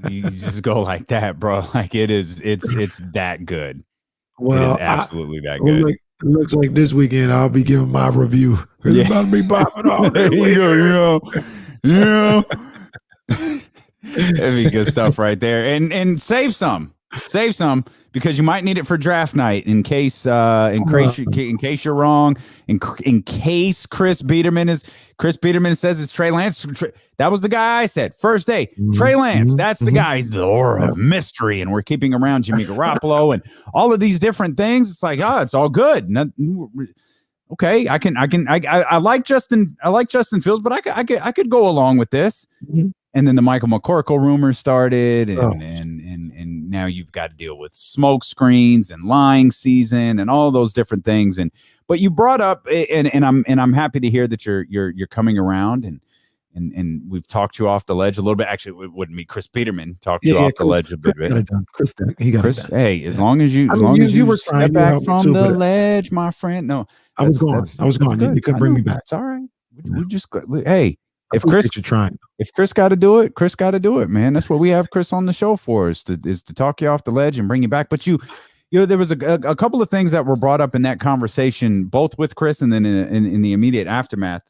You just go like that, bro. Like it's that good. Well, it is absolutely that good. It looks like this weekend I'll be giving my review. It's about to be popping off. There you go. That'd be good stuff right there. And save some because you might need it for draft night in case you're wrong. In case Chris Biederman says it's Trey Lance. That was the guy I said first day. Trey Lance. That's the guy. He's the aura of mystery, and we're keeping around Jimmy Garoppolo and all of these different things. It's like, it's all good. Okay, I like Justin. I like Justin Fields, but I could go along with this. Mhm. And then the Michael McCorkle rumor started, Oh. and now you've got to deal with smoke screens and lying season and all those different things. But you brought up, and I'm happy to hear that you're coming around, and we've talked you off the ledge a little bit. Actually, it wouldn't be Chris Peterman talked you off the ledge a bit. Chris, he got it done. Hey, as long as you were trying, step back from the ledge, my friend. No, I was gone. You couldn't bring me back. It's all right. We just hey. If Chris got to do it, Chris got to do it, man. That's what we have Chris on the show for, is to talk you off the ledge and bring you back. But there was a couple of things that were brought up in that conversation, both with Chris and then in the immediate aftermath,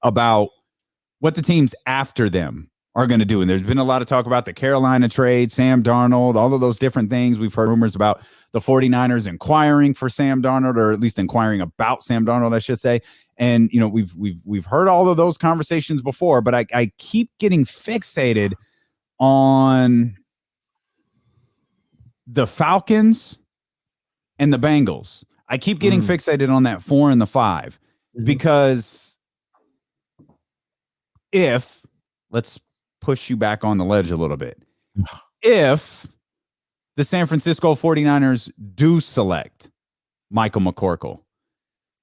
about what the teams after them are going to do. And there's been a lot of talk about the Carolina trade, Sam Darnold, all of those different things. We've heard rumors about the 49ers inquiring for Sam Darnold, or at least inquiring about Sam Darnold, I should say. And, we've heard all of those conversations before, but I keep getting fixated on the Falcons and the Bengals. I keep getting fixated on that 4 and the 5 because let's push you back on the ledge a little bit. If the San Francisco 49ers do select Michael McCorkle,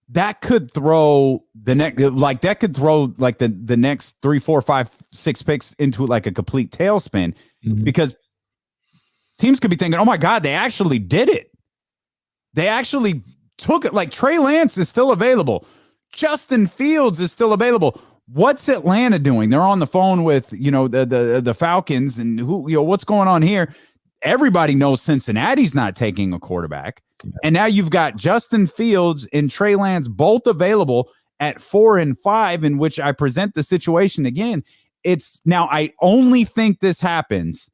that could throw the next next 3, 4, 5, 6 picks into like a complete tailspin, because teams could be thinking, oh my God, they actually did it. They actually took it. Like, Trey Lance is still available. Justin Fields is still available. What's Atlanta doing? They're on the phone with, the Falcons, and what's going on here? Everybody knows Cincinnati's not taking a quarterback. And now you've got Justin Fields and Trey Lance both available at 4 and 5, in which I present the situation again. I only think this happens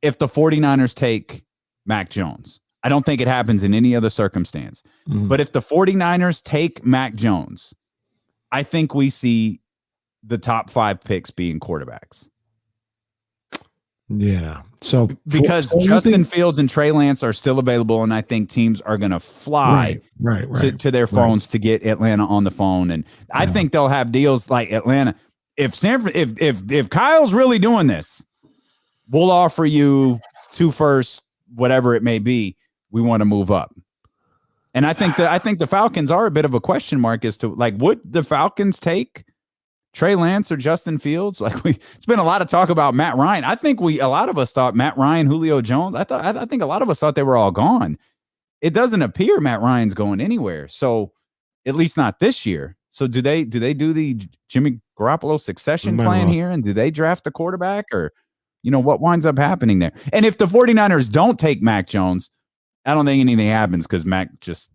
if the 49ers take Mac Jones. I don't think it happens in any other circumstance. But if the 49ers take Mac Jones, I think we see the top 5 picks being quarterbacks. Yeah. So because Justin Fields and Trey Lance are still available, and I think temes are going to fly to their phones to get Atlanta on the phone. And I think they'll have deals like Atlanta. If Kyle's really doing this, we'll offer you 2 firsts, whatever it may be. We want to move up. And I think the Falcons are a bit of a question mark as to, like, would the Falcons take Trey Lance or Justin Fields? It's been a lot of talk about Matt Ryan. I think a lot of us thought Matt Ryan, Julio Jones. I think a lot of us thought they were all gone. It doesn't appear Matt Ryan's going anywhere. So, at least not this year. So do they do the Jimmy Garoppolo succession plan here, and do they draft a quarterback, or what winds up happening there? And if the 49ers don't take Mac Jones, I don't think anything happens, because Mac just,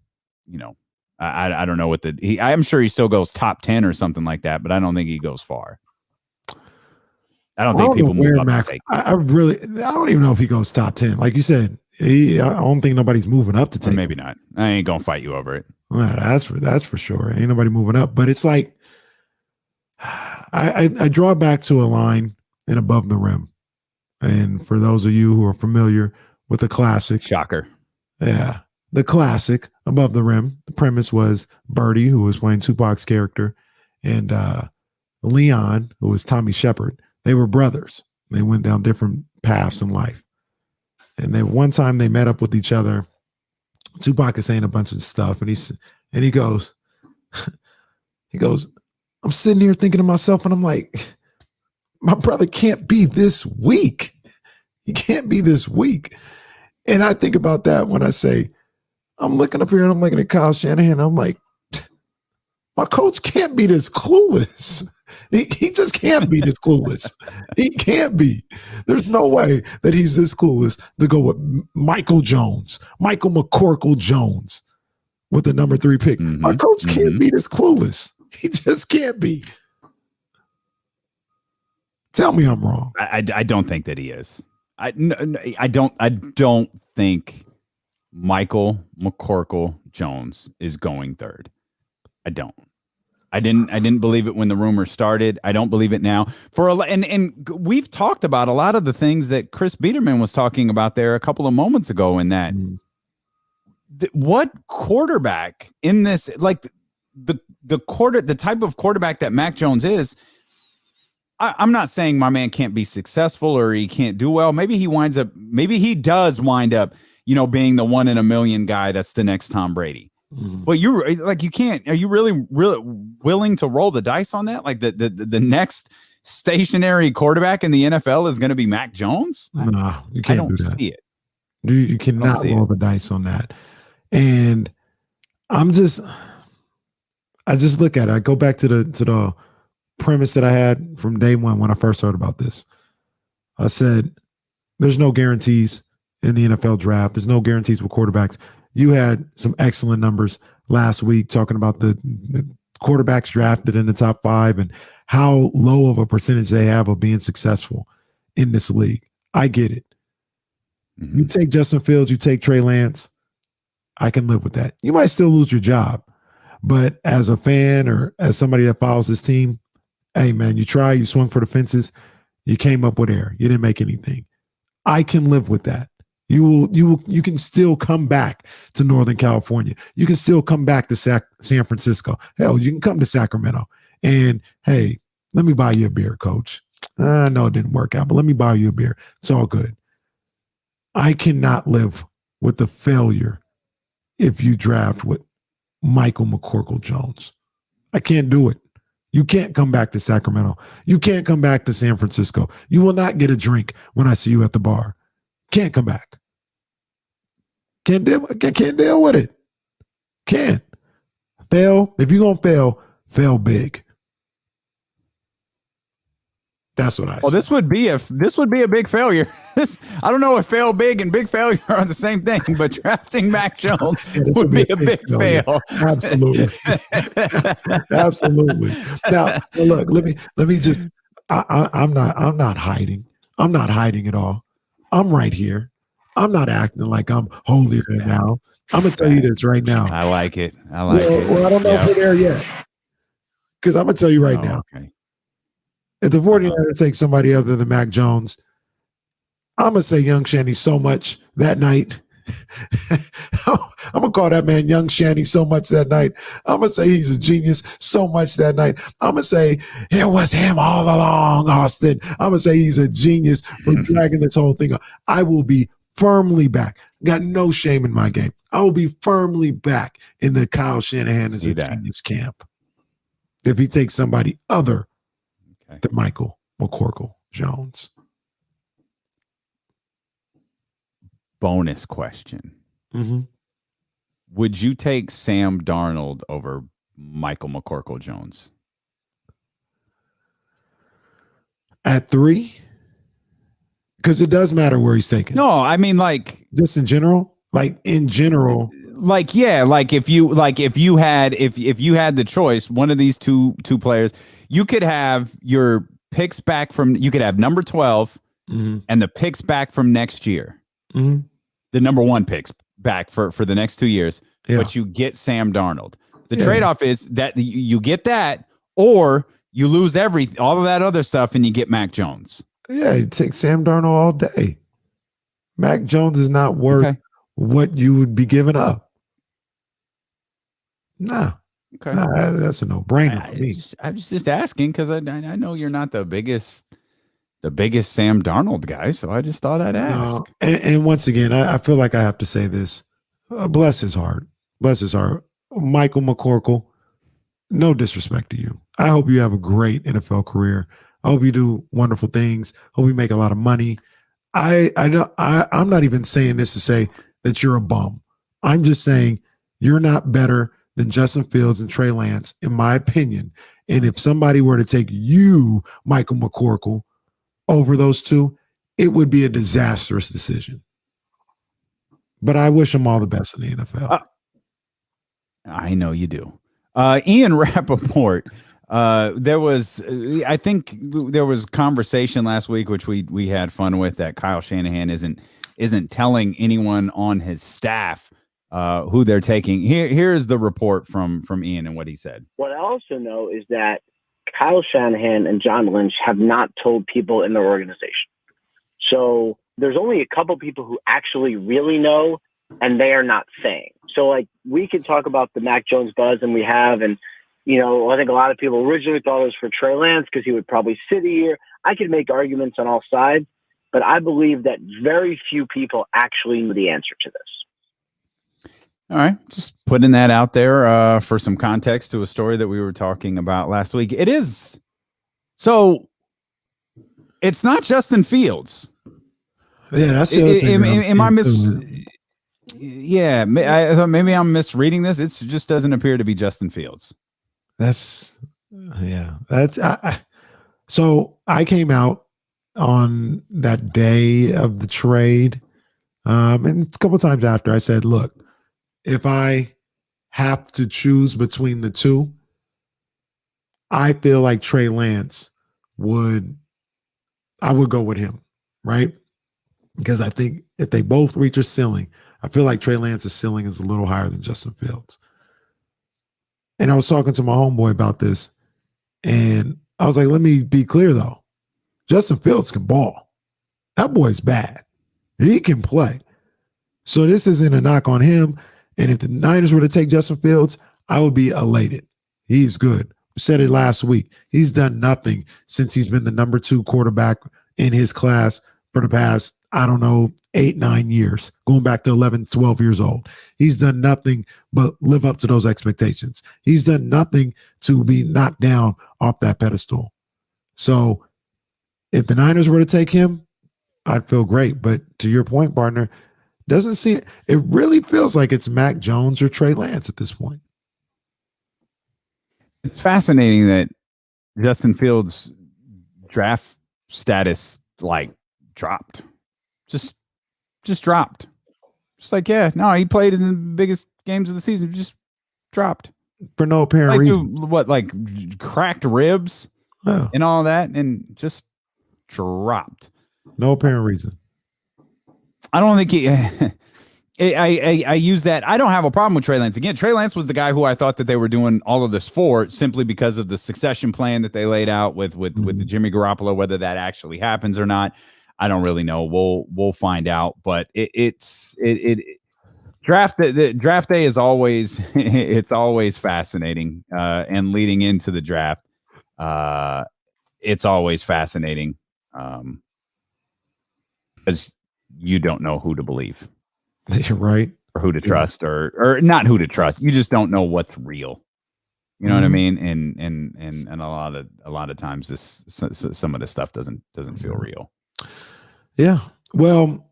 I don't know what I'm sure he still goes top 10 or something like that, but I don't think he goes far. I don't think people move up Mac. to take. I don't even know if he goes top 10. Like you said, I don't think nobody's moving up to take. Maybe not. I ain't gonna fight you over it. Well, that's for sure. Ain't nobody moving up. But it's like, I draw back to a line in Above the Rim, and for those of you who are familiar with the classic, shocker. Yeah. The classic Above the Rim. The premise was Birdie, who was playing Tupac's character, and Leon, who was Tommy Shepard. They were brothers. They went down different paths in life. And then one time they met up with each other. Tupac is saying a bunch of stuff, and he goes, I'm sitting here thinking to myself, and I'm like, my brother can't be this weak. He can't be this weak. And I think about that when I say, I'm looking up here and I'm looking at Kyle Shanahan. And I'm like, my coach can't be this clueless. He just can't be this clueless. He can't be. There's no way that he's this clueless to go with Michael McCorkle Jones with the number 3 pick. My coach can't be this clueless. He just can't be. Tell me I'm wrong. I don't think that he is. I don't think Michael McCorkle Jones is going 3rd. I don't. I didn't believe it when the rumor started. I don't believe it now. And we've talked about a lot of the things that Chris Biederman was talking about there a couple of moments ago, in that what quarterback in this, like the type of quarterback that Mac Jones is, I'm not saying my man can't be successful or he can't do well. Maybe he does wind up, being the 1 in a million guy that's the next Tom Brady. But you're like, are you really willing to roll the dice on that? Like the next stationary quarterback in the NFL is going to be Mac Jones? Nah, you can't do that. See it. You cannot roll the dice on that. And I just look at it. I go back to the premise that I had from day one when I first heard about this. I said, there's no guarantees in the NFL draft. There's no guarantees with quarterbacks. You had some excellent numbers last week talking about the quarterbacks drafted in the top 5 and how low of a percentage they have of being successful in this league. I get it. You take Justin Fields, you take Trey Lance, I can live with that. You might still lose your job, but as a fan or as somebody that follows this team, hey man, you swung for the fences, you came up with air, you didn't make anything. I can live with that. You can still come back to Northern California. You can still come back to San Francisco. Hell, you can come to Sacramento. And hey, let me buy you a beer, coach. I know it didn't work out, but let me buy you a beer. It's all good. I cannot live with the failure if you draft with Michael McCorkle-Jones. I can't do it. You can't come back to Sacramento. You can't come back to San Francisco. You will not get a drink when I see you at the bar. Can't come back. Can't deal with it. Can't. Fail. If you're going to fail big. That's what I say. Well, this would be a big failure. I don't know if fail big and big failure are the same thing, but drafting Mac Jones would be a big fail. Absolutely. Absolutely. Now, look, let me just I'm not hiding. I'm not hiding at all. I'm right here. I'm not acting like I'm holier than thou. I'm gonna tell you this right now. I like it. Well, I don't know if we're there yet. Because I'm gonna tell you right now. Okay. If the 49ers take somebody other than Mac Jones, I'm going to say Young Shanny so much that night. I'm going to call that man Young Shanny so much that night. I'm going to say he's a genius so much that night. I'm going to say it was him all along, Austin. I'm going to say he's a genius for dragging this whole thing up. I will be firmly back. Got no shame in my game. I will be firmly back in the Kyle Shanahan is a genius camp. If he takes somebody other than Michael McCorkle-Jones. Bonus question. Would you take Sam Darnold over Michael McCorkle-Jones? At 3? Because it does matter where he's taken. No, I mean like just in general? Like in general. Like, yeah, like if you had the choice, one of these two players, you could have your picks back from, you could have number 12 and the picks back from next year. The number 1 picks back for the next 2 years, but you get Sam Darnold. The trade-off is that you get that, or you lose all of that other stuff and you get Mac Jones. Yeah, you take Sam Darnold all day. Mac Jones is not worth what you would be giving up. Nah. Okay. Nah, that's a no-brainer for me. I'm just asking because I know you're not the biggest Sam Darnold guy, so I just thought I'd ask. No. And once again, I feel like I have to say this. Bless his heart. Bless his heart. Michael McCorkle, no disrespect to you. I hope you have a great NFL career. I hope you do wonderful things. Hope you make a lot of money. I'm not even saying this to say that you're a bum. I'm just saying you're not better than Justin Fields and Trey Lance, in my opinion. And if somebody were to take you, Michael McCorkle, over those two, it would be a disastrous decision. But I wish them all the best in the NFL. I know you do. Ian Rappaport, I think there was conversation last week, which we had fun with, that Kyle Shanahan isn't telling anyone on his staff who they're taking. Here's the report from Ian and what he said. What I also know is that Kyle Shanahan and John Lynch have not told people in their organization. So there's only a couple people who actually really know, and they are not saying. So, like, we could talk about the Mac Jones buzz, and we have, and, you know, I think a lot of people originally thought it was for Trey Lance because he would probably sit a year. I could make arguments on all sides, but I believe that very few people actually knew the answer to this. All right. Just putting that out there for some context to a story that we were talking about last week. It is. So it's not Justin Fields. Yeah, that's the other thing. Am I Yeah, I thought maybe I'm misreading this. It just doesn't appear to be Justin Fields. That's so I came out on that day of the trade, and a couple of times after I said, look, if I have to choose between the two, I feel like Trey Lance I would go with him, right? Because I think if they both reach a ceiling, I feel like Trey Lance's ceiling is a little higher than Justin Fields. And I was talking to my homeboy about this, and I was like, let me be clear, though. Justin Fields can ball. That boy's bad. He can play. So this isn't a knock on him. And if the Niners were to take Justin Fields, I would be elated. He's good. We said it last week. He's done nothing since he's been the number 2 quarterback in his class for the past, 8-9 years, going back to 11, 12 years old. He's done nothing but live up to those expectations. He's done nothing to be knocked down off that pedestal. So if the Niners were to take him, I'd feel great. But to your point, partner, it really feels like it's Mac Jones or Trey Lance at this point. It's fascinating that Justin Fields' draft status dropped. Just dropped. Just he played in the biggest games of the season. Just dropped for no apparent reason. Cracked ribs and all that, and just dropped. No apparent reason. I don't think he. I use that. I don't have a problem with Trey Lance. Again, Trey Lance was the guy who I thought that they were doing all of this for, simply because of the succession plan that they laid out with the Jimmy Garoppolo. Whether that actually happens or not, I don't really know. We'll find out. But draft day is always it's always fascinating. And leading into the draft, it's always fascinating because you don't know who to believe. You're right. Or who to trust, or not who to trust. You just don't know what's real. You know what I mean? And a lot of times some of this stuff doesn't feel real. Yeah. Well,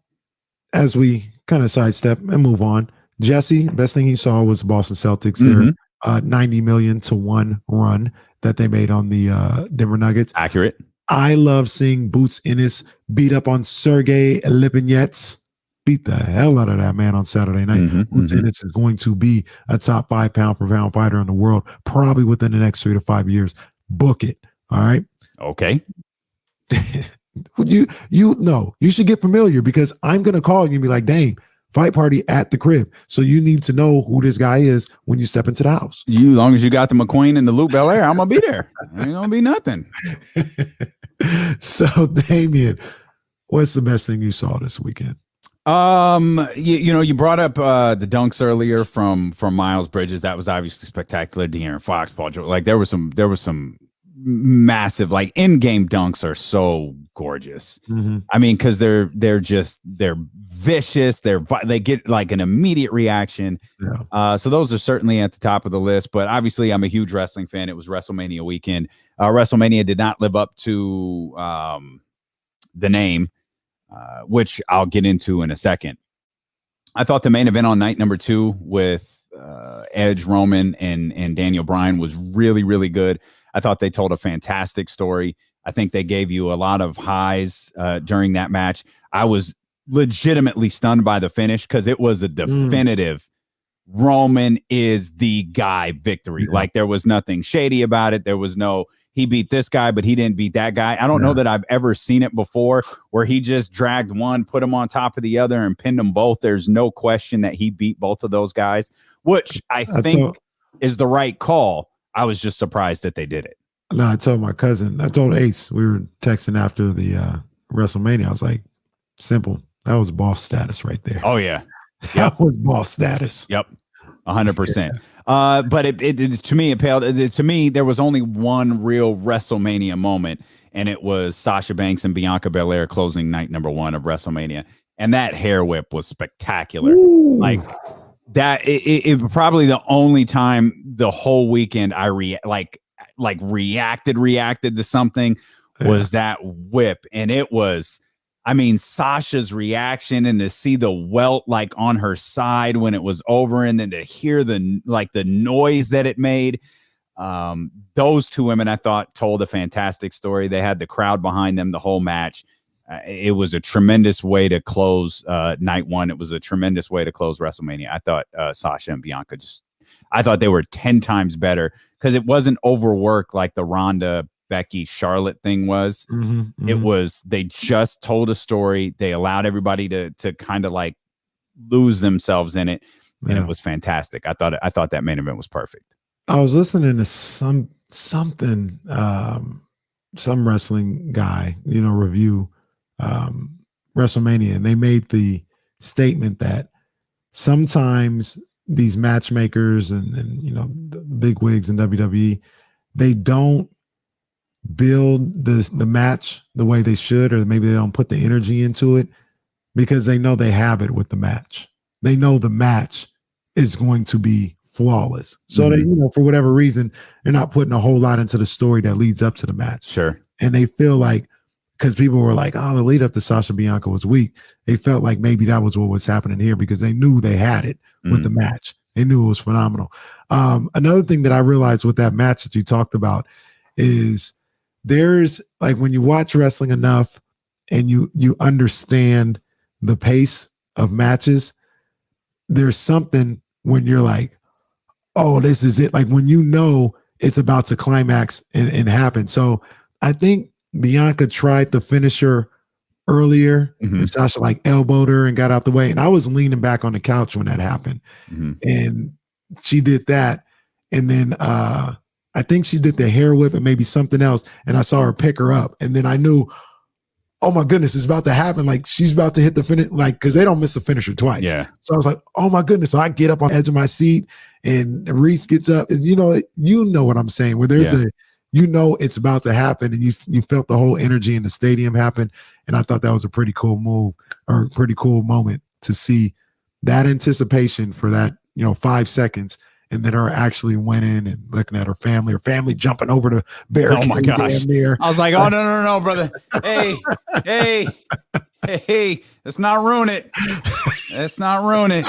as we kind of sidestep and move on, Jesse, the best thing he saw was the Boston Celtics. Their 90 million to 1 run that they made on the Denver Nuggets. Accurate. I love seeing Boots Ennis beat up on Sergei Lipinets. Beat the hell out of that man on Saturday night. Boots Ennis is going to be a top 5 pound for pound fighter in the world, probably within the next 3 to 5 years. Book it. All right. Okay. You should get familiar, because I'm going to call you and be like, dang, fight party at the crib. So you need to know who this guy is when you step into the house. As long as you got the McQueen and the Luke Belair, I'm going to be there. Ain't going to be nothing. So, Damian, what's the best thing you saw this weekend? You brought up the dunks earlier from Miles Bridges. That was obviously spectacular. De'Aaron Fox, Paul George. There was some massive in-game dunks are so gorgeous. I mean, because they're vicious. They get an immediate reaction. Yeah. So those are certainly at the top of the list. But obviously, I'm a huge wrestling fan. It was WrestleMania weekend. WrestleMania did not live up to the name, which I'll get into in a second. I thought the main event on night number 2 with Edge, Roman, and Daniel Bryan was really, really good. I thought they told a fantastic story. I think they gave you a lot of highs during that match. I was legitimately stunned by the finish, because it was a definitive Roman is the guy victory. Yeah. There was nothing shady about it. There was no, he beat this guy, but he didn't beat that guy. I don't know that I've ever seen it before, where he just dragged one, put him on top of the other, and pinned them both. There's no question that he beat both of those guys, which I think is the right call. I was just surprised that they did it. No, I told Ace, we were texting after the WrestleMania. I was like, simple. That was boss status right there. Oh, yeah. That was boss status. Yep. 100%. But it to me, it paled. To me, there was only one real WrestleMania moment, and it was Sasha Banks and Bianca Belair closing night number 1 of WrestleMania. And that hair whip was spectacular. Ooh. Like that, it probably the only time the whole weekend I reacted to something was that whip. And it was, I mean, Sasha's reaction and to see the welt like on her side when it was over, and then to hear the noise that it made. Those two women, I thought, told a fantastic story. They had the crowd behind them the whole match. It was a tremendous way to close night 1. It was a tremendous way to close WrestleMania. I thought Sasha and Bianca I thought they were 10 times better because it wasn't overworked like the Ronda, Becky, Charlotte thing was. It was, they just told a story. They allowed everybody to kind of like lose themselves in it. And it was fantastic. I thought that main event was perfect. I was listening to some wrestling guy, review WrestleMania, and they made the statement that sometimes these matchmakers and the big wigs in WWE, they don't build the match the way they should, or maybe they don't put the energy into it because they know they have it with the match. They know the match is going to be flawless. So they, for whatever reason, they're not putting a whole lot into the story that leads up to the match. Sure. And they feel like, because people were like, oh, the lead up to Sasha Bianca was weak. They felt like maybe that was what was happening here because they knew they had it with the match. They knew it was phenomenal. Another thing that I realized with that match that you talked about is there's like, when you watch wrestling enough and you understand the pace of matches, there's something when you're like, oh, this is it. Like when it's about to climax and happen. So I think Bianca tried the finisher earlier and Sasha like elbowed her and got out the way. And I was leaning back on the couch when that happened. And she did that. And then I think she did the hair whip and maybe something else. And I saw her pick her up. And then I knew, oh my goodness, it's about to happen. Like she's about to hit the finish, like, because they don't miss the finisher twice. Yeah. So I was like, oh my goodness. So I get up on the edge of my seat and Reese gets up and you know what I'm saying, where there's it's about to happen and you felt the whole energy in the stadium happen. And I thought that was a pretty cool move or pretty cool moment to see that anticipation for that, 5 seconds. And then her actually winning and looking at her family jumping over the barricade. Oh my gosh. I was like, oh, no, brother. Hey, let's not ruin it. Let's not ruin it.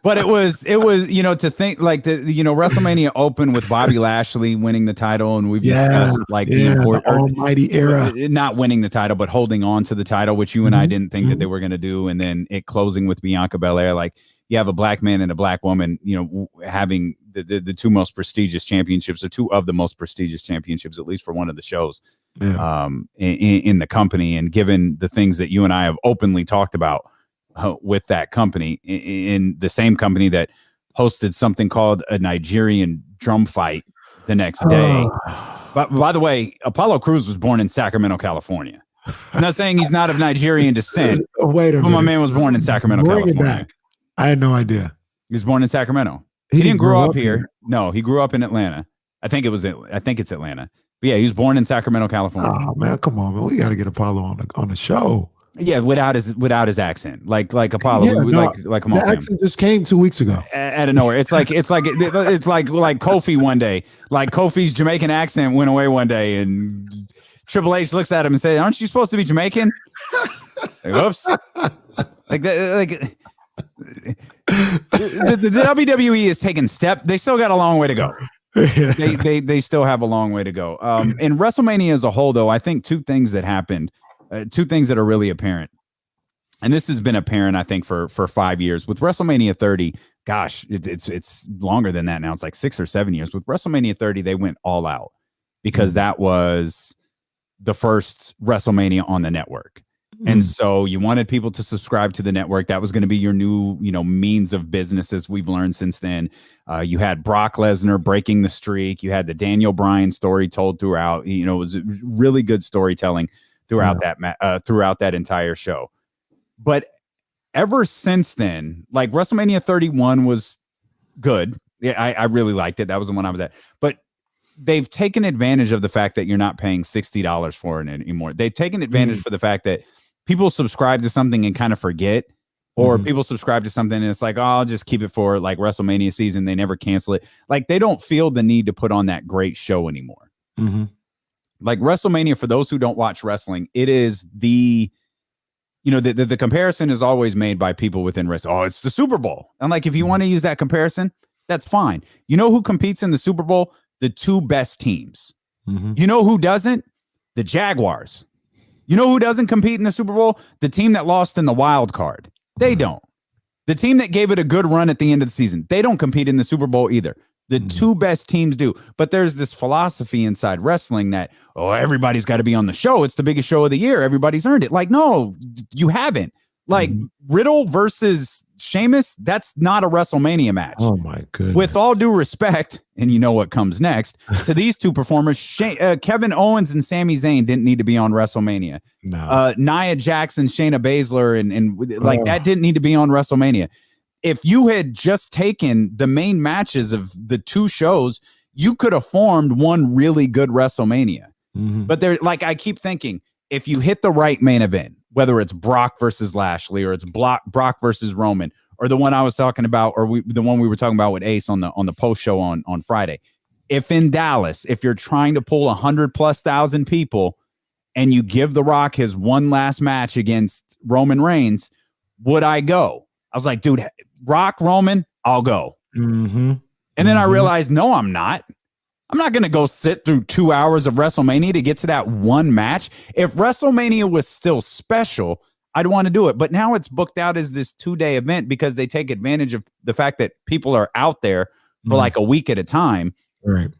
But it was, to think like WrestleMania opened with Bobby Lashley winning the title. And we've discussed the almighty era, not winning the title, but holding on to the title, which you and I didn't think that they were going to do. And then it closing with Bianca Belair, like, you have a black man and a black woman, having the two most prestigious championships, or two of the most prestigious championships, at least for one of the shows in the company. And given the things that you and I have openly talked about with that company, in the same company that hosted something called a Nigerian drum fight the next day. But by the way, Apollo Crews was born in Sacramento, California. I'm not saying he's not of Nigerian descent. Wait a minute. But my man was born in Sacramento, California. I had no idea. He was born in Sacramento. He didn't grow up here. No, he grew up in Atlanta. I think it's Atlanta. But yeah, he was born in Sacramento, California. Oh man, come on, man. We got to get Apollo on the show. Yeah, without his accent, like Apollo. Come on, the accent just came 2 weeks ago out of nowhere. It's like Kofi one day. Like Kofi's Jamaican accent went away one day, and Triple H looks at him and says, "Aren't you supposed to be Jamaican?" Like, oops. The WWE is taking step. They still got a long way to go. They still have a long way to go. In WrestleMania as a whole, though, I think two things that happened, two things that are really apparent, and this has been apparent, I think, for 5 years. With WrestleMania 30, gosh, it's longer than that now. It's like 6 or 7 years. With WrestleMania 30, they went all out because that was the first WrestleMania on the network. And so you wanted people to subscribe to the network. That was going to be your new, means of business, as we've learned since then. You had Brock Lesnar breaking the streak. You had the Daniel Bryan story told throughout. It was really good storytelling throughout that entire show. But ever since then, like WrestleMania 31 was good. Yeah, I really liked it. That was the one I was at. But they've taken advantage of the fact that you're not paying $60 for it anymore. They've taken advantage for the fact that people subscribe to something and kind of forget, or people subscribe to something and it's like, oh, I'll just keep it for like WrestleMania season. They never cancel it. Like they don't feel the need to put on that great show anymore. Like WrestleMania, for those who don't watch wrestling, it is the comparison is always made by people within wrestling. Oh, it's the Super Bowl. I'm like, if you want to use that comparison, that's fine. You know who competes in the Super Bowl? The two best teams. You know who doesn't? The Jaguars. You know who doesn't compete in the Super Bowl? The team that lost in the wild card. They don't. The team that gave it a good run at the end of the season, they don't compete in the Super Bowl either. The two best teams do. But there's this philosophy inside wrestling that, oh, everybody's got to be on the show. It's the biggest show of the year. Everybody's earned it. Like, no, you haven't. Like Riddle versus Sheamus, that's not a WrestleMania match. Oh my goodness. With all due respect, and you know what comes next, to these two performers, Kevin Owens and Sami Zayn didn't need to be on WrestleMania. No. Nia Jackson, Shayna Baszler, and like that didn't need to be on WrestleMania. If you had just taken the main matches of the two shows, you could have formed one really good WrestleMania. But there, like I keep thinking, if you hit the right main event, whether it's Brock versus Lashley or it's Brock versus Roman, or the one I was talking about, or the one we were talking about with Ace on the post show on Friday. If in Dallas, if you're trying to pull 100,000+ people and you give The Rock his one last match against Roman Reigns, would I go? I was like, dude, Rock, Roman, I'll go. And then I realized, no, I'm not. I'm not going to go sit through 2 hours of WrestleMania to get to that one match. If WrestleMania was still special, I'd want to do it. But now it's booked out as this 2-day event because they take advantage of the fact that people are out there for like a week at a time. Right.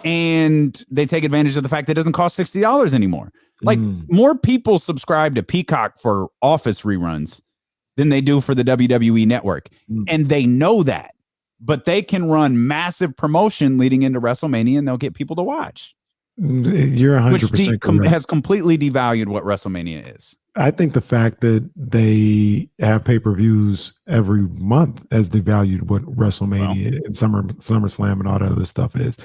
And they take advantage of the fact that it doesn't cost $60 anymore. Like more people subscribe to Peacock for Office reruns than they do for the WWE network. And they know that. But they can run massive promotion leading into WrestleMania and they'll get people to watch. You're 100% which has completely devalued what WrestleMania is. I think the fact that they have pay-per-views every month has devalued what WrestleMania and SummerSlam and all that other stuff is.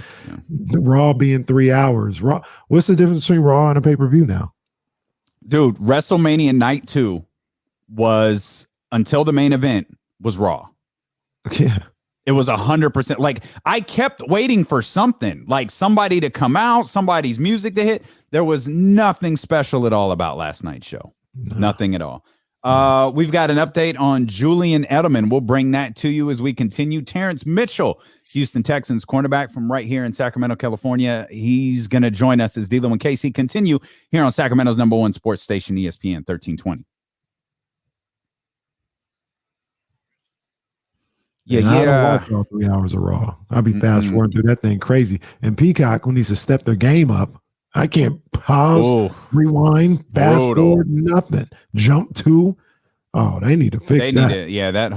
The Raw being 3 hours. Raw. What's the difference between Raw and a pay-per-view now? Dude, WrestleMania Night 2 was, until the main event, was Raw. Yeah. It was 100%. Like, I kept waiting for something, like somebody to come out, somebody's music to hit. There was nothing special at all about last night's show. No. Nothing at all. We've got an update on Julian Edelman. We'll bring that to you as we continue. Terrance Mitchell, Houston Texans cornerback from right here in Sacramento, California. He's going to join us as D'Lo and Casey continue here on Sacramento's #1 sports station, ESPN 1320. I don't watch all 3 hours of Raw. I'll be fast forwarding through that thing crazy. And Peacock needs to step their game up. I can't pause, rewind, fast forward, nothing. Jump to. Oh, they need to fix that. That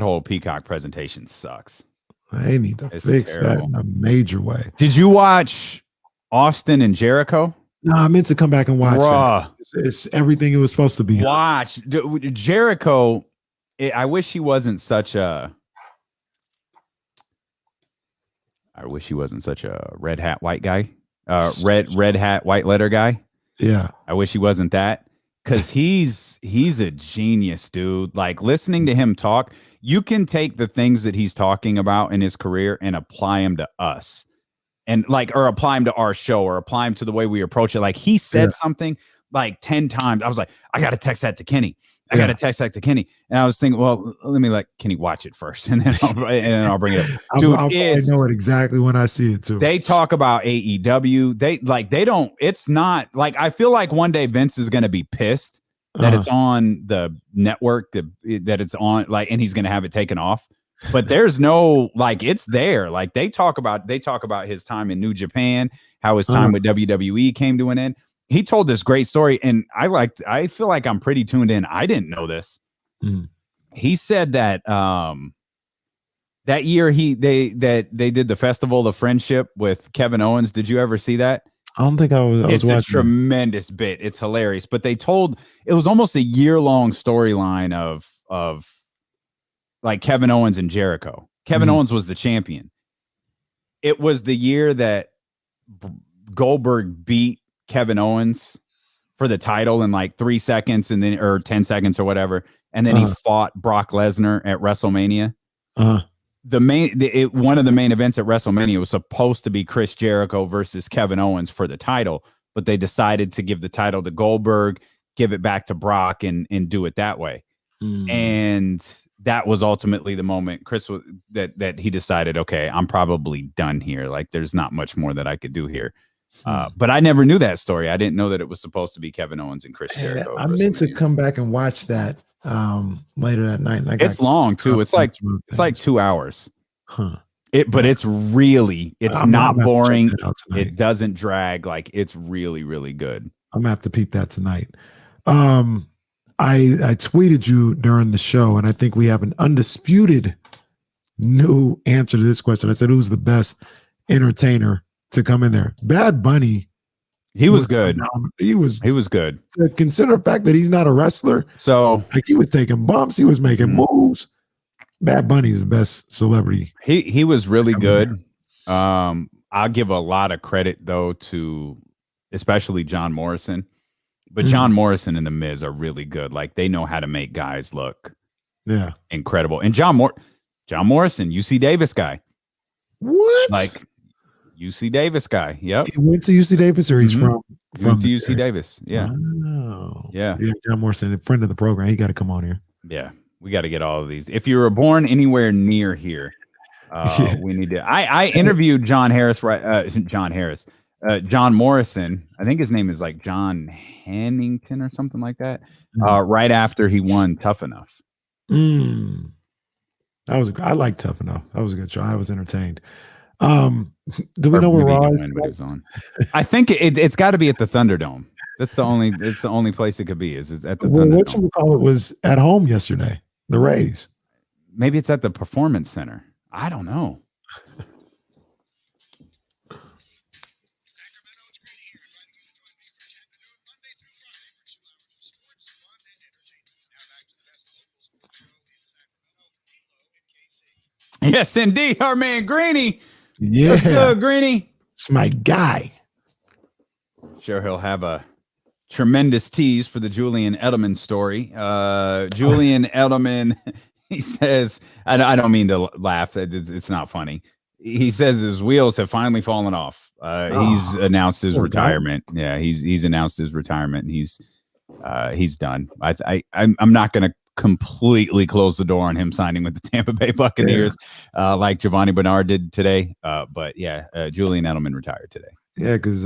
whole Peacock presentation sucks. They need to fix that in a major way. Did you watch Austin and Jericho? No, I meant to come back and watch that. It's everything it was supposed to be. Watch Jericho. I wish he wasn't such a red hat white guy. Red hat white letter guy. Yeah. I wish he wasn't that, because he's a genius, dude. Like, listening to him talk, you can take the things that he's talking about in his career and apply them to us, and or apply them to our show, or apply them to the way we approach it. Like, he said something like 10 times. I was like, I got to text that to Kenny. I got to text that to Kenny. And I was thinking, well, let me let Kenny watch it first, and then I'll bring it up. Dude, I'll know it exactly when I see it too. They talk about AEW. It's not like, I feel like one day Vince is going to be pissed that it's on the network, that it's on, like, and he's going to have it taken off. But there's no, like, it's there. Like, they talk about his time in New Japan, how his time with WWE came to an end. He told this great story, and I feel like I'm pretty tuned in. I didn't know this. He said that that year they did the Festival of Friendship with Kevin Owens. Did you ever see that? I don't think I was watching. It's a tremendous bit. It's hilarious. But it was almost a year-long storyline of like Kevin Owens and Jericho. Kevin Owens was the champion. It was the year that Goldberg beat Kevin Owens for the title in like 3 seconds or 10 seconds or whatever. And then he fought Brock Lesnar at WrestleMania. One of the main events at WrestleMania was supposed to be Chris Jericho versus Kevin Owens for the title, but they decided to give the title to Goldberg, give it back to Brock, and do it that way. And that was ultimately the moment that he decided, okay, I'm probably done here. Like, there's not much more that I could do here. But I never knew that story. I didn't know that it was supposed to be Kevin Owens and Chris Jericho. I meant to come back and watch that later that night. And it's long too. It's like 2 hours. But it's not boring. It doesn't drag. Like, it's really, really good. I'm gonna have to peep that tonight. I tweeted you during the show, and I think we have an undisputed new answer to this question. I said, who's the best entertainer to come in there? Bad Bunny. He was good. He was good. To consider the fact that he's not a wrestler. So like, he was taking bumps, he was making moves. Bad Bunny is the best celebrity. He was really good. I'll give a lot of credit though to especially John Morrison. But John Morrison and The Miz are really good. Like, they know how to make guys look incredible. And John Morrison, UC Davis guy. What? Like, UC Davis guy. Yep. He went to UC Davis, or he's from to UC Davis. Yeah. Oh. Yeah. John Morrison, a friend of the program. He got to come on here. Yeah. We got to get all of these. If you were born anywhere near here, we need to. I interviewed John Morrison. I think his name is like John Hannington or something like that. Right after he won Tough Enough. I like Tough Enough. That was a good show. I was entertained. Do we know where Raw is on? I think it's got to be at the Thunderdome. It's the only place it could be. Is at the Thunderdome. What you call it was at home yesterday. The Rays. Maybe it's at the Performance Center. I don't know. Yes, indeed. Our man Greeny. Yeah. What's good, Greeny? It's my guy. Sure, he'll have a tremendous tease for the Julian Edelman story. Julian Edelman, he says, I don't mean to laugh. It's not funny. He says his wheels have finally fallen off. He's announced his retirement. Yeah, he's announced his retirement, and he's done. I'm not going to completely close the door on him signing with the Tampa Bay Buccaneers, like Giovanni Bernard did today. But yeah, Julian Edelman retired today. Yeah, because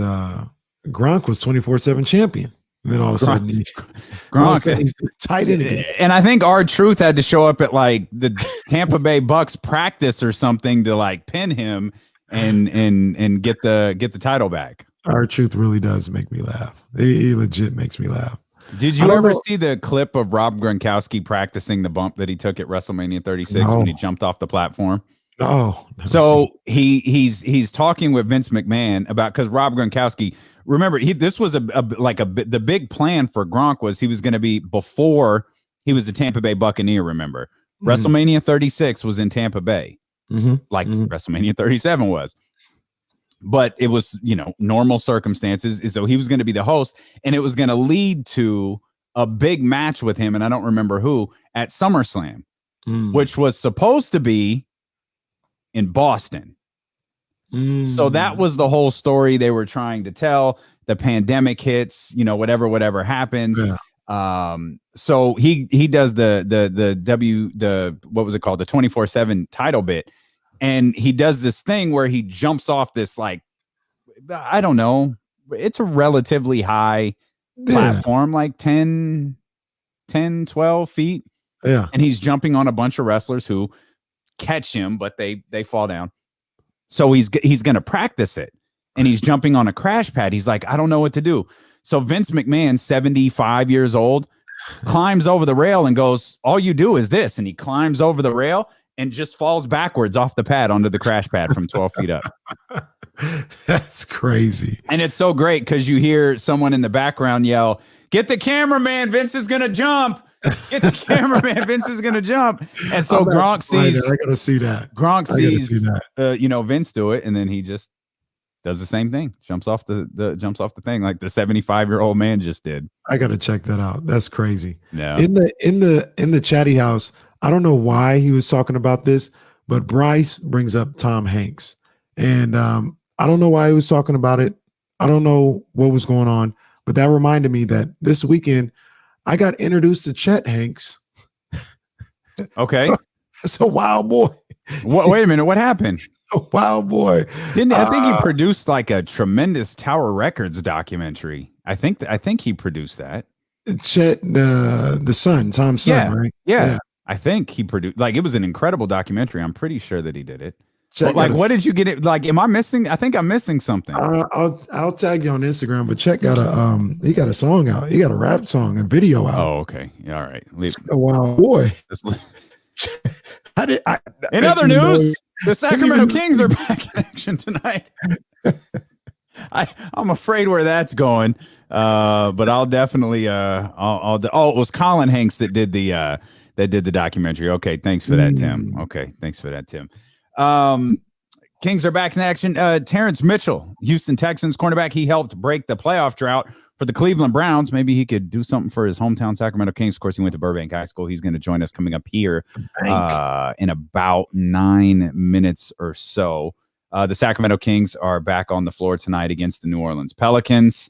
Gronk was 24/7 champion. And then all of a sudden, he's tight end again. And I think R-Truth had to show up at like the Tampa Bay Bucks practice or something to like pin him and get the title back. R-Truth really does make me laugh. He legit makes me laugh. Did you ever see the clip of Rob Gronkowski practicing the bump that he took at WrestleMania 36 when he jumped off the platform? No. So he's talking with Vince McMahon about, because Rob Gronkowski, remember, this was the big plan for Gronk was he was going to be, before he was the Tampa Bay Buccaneer. Remember, WrestleMania 36 was in Tampa Bay, WrestleMania 37 was. But it was, normal circumstances. So he was going to be the host, and it was going to lead to a big match with him, and I don't remember who, at SummerSlam, which was supposed to be in Boston. So that was the whole story they were trying to tell. The pandemic hits, whatever happens. Yeah. So he does the what was it called? The 24/7 title bit. And he does this thing where he jumps off this, like, I don't know, it's a relatively high platform, like 10, 12 feet. Yeah. And he's jumping on a bunch of wrestlers who catch him, but they fall down. So he's going to practice it. And he's jumping on a crash pad. He's like, I don't know what to do. So Vince McMahon, 75 years old, climbs over the rail and goes, all you do is this. And he climbs over the rail and just falls backwards off the pad onto the crash pad from 12 feet up. That's crazy. And it's so great because you hear someone in the background yell, get the cameraman, Vince is going to jump. Get the cameraman. Vince is gonna jump, and so Gronk sees. I gotta see that. Gronk sees, that. Vince do it, and then he just does the same thing. Jumps off the thing like the 75-year-old man just did. I gotta check that out. That's crazy. Yeah. In the chatty house, I don't know why he was talking about this, but Bryce brings up Tom Hanks, and I don't know why he was talking about it. I don't know what was going on, but that reminded me that this weekend I got introduced to Chet Hanks. Okay. It's a wild boy. Wait a minute. What happened? A wild boy. I think he produced like a tremendous Tower Records documentary. I think he produced that. Chet, the son, Tom's son, right? Yeah. I think he produced, like, it was an incredible documentary. I'm pretty sure that he did it. Chet, like, what did you get it? Like, am I missing? I think I'm missing something. I'll tag you on Instagram, but Chet got he got a song out. He got a rap song and video out. Oh, okay. Yeah, all right. A wild boy. In other news, the Sacramento Kings are back in action tonight. I'm afraid where that's going, but I'll definitely it was Colin Hanks that did the documentary. Okay, thanks for that, Tim. Okay, thanks for that, Tim. Kings are back in action. Terrance Mitchell, Houston Texans cornerback, he helped break the playoff drought for the Cleveland Browns. Maybe he could do something for his hometown Sacramento Kings. Of course, he went to Burbank High School. He's going to join us coming up here in about 9 minutes or so. The Sacramento Kings are back on the floor tonight against the New Orleans Pelicans.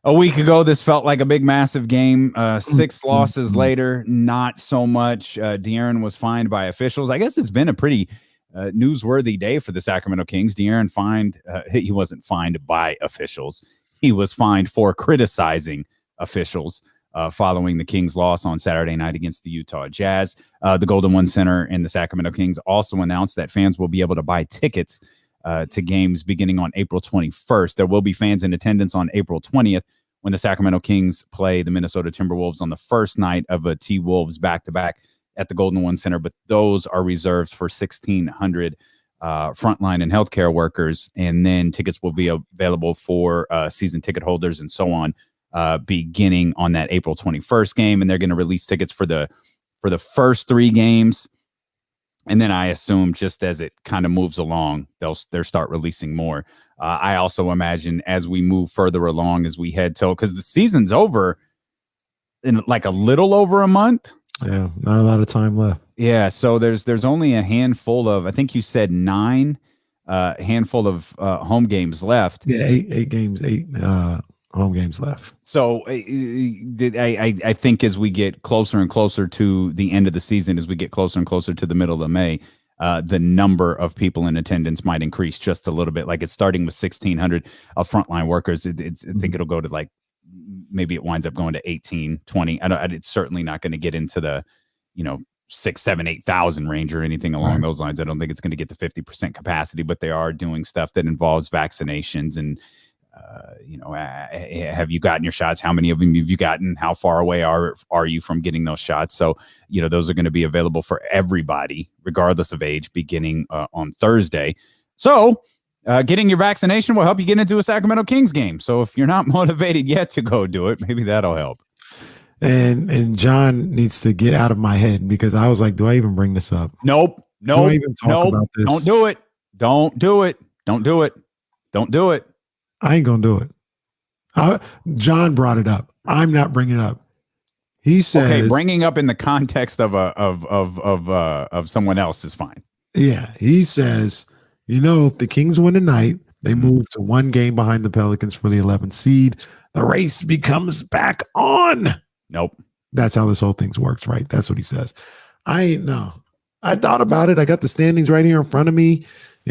A week ago, this felt like a big, massive game. 6 losses later, not so much. De'Aaron was fined by officials. I guess it's been a pretty newsworthy day for the Sacramento Kings. De'Aaron he wasn't fined by officials. He was fined for criticizing officials following the Kings' loss on Saturday night against the Utah Jazz. The Golden One Center and the Sacramento Kings also announced that fans will be able to buy tickets to games beginning on April 21st. There will be fans in attendance on April 20th when the Sacramento Kings play the Minnesota Timberwolves on the first night of a T-Wolves back-to-back at the Golden One Center, but those are reserved for 1,600 frontline and healthcare workers, and then tickets will be available for season ticket holders and so on beginning on that April 21st game, and they're going to release tickets for the first 3 games. And then I assume just as it kind of moves along, they'll start releasing more. I also imagine as we move further along, as we head to, because the season's over in like a little over a month. Yeah, not a lot of time left. Yeah, so there's only a handful of, I think you said 9, handful of home games left. Yeah, 8 games, 8 home games left. So I think as we get closer and closer to the end of the season, as we get closer and closer to the middle of May, the number of people in attendance might increase just a little bit. Like it's starting with 1,600 of frontline workers. I think it'll go to like, maybe it winds up going to 18, 20. It's certainly not going to get into the, 6, 7, 8,000 range or anything along those lines. I don't think it's going to get to 50% capacity, but they are doing stuff that involves vaccinations and, have you gotten your shots? How many of them have you gotten? How far away are you from getting those shots? So, those are going to be available for everybody, regardless of age, beginning on Thursday. So, getting your vaccination will help you get into a Sacramento Kings game. So if you're not motivated yet to go do it, maybe that'll help. And John needs to get out of my head because I was like, do I even bring this up? Nope. Do I even talk about this? Don't do it. Don't do it. Don't do it. Don't do it. I ain't gonna do it. John brought it up. I'm not bringing it up. He said, "Okay, bringing up in the context of someone else is fine." Yeah, he says, if the Kings win tonight, they move to 1 game behind the Pelicans for the 11th seed. The race becomes back on. Nope. That's how this whole thing works, right? That's what he says. I ain't know. I thought about it. I got the standings right here in front of me. I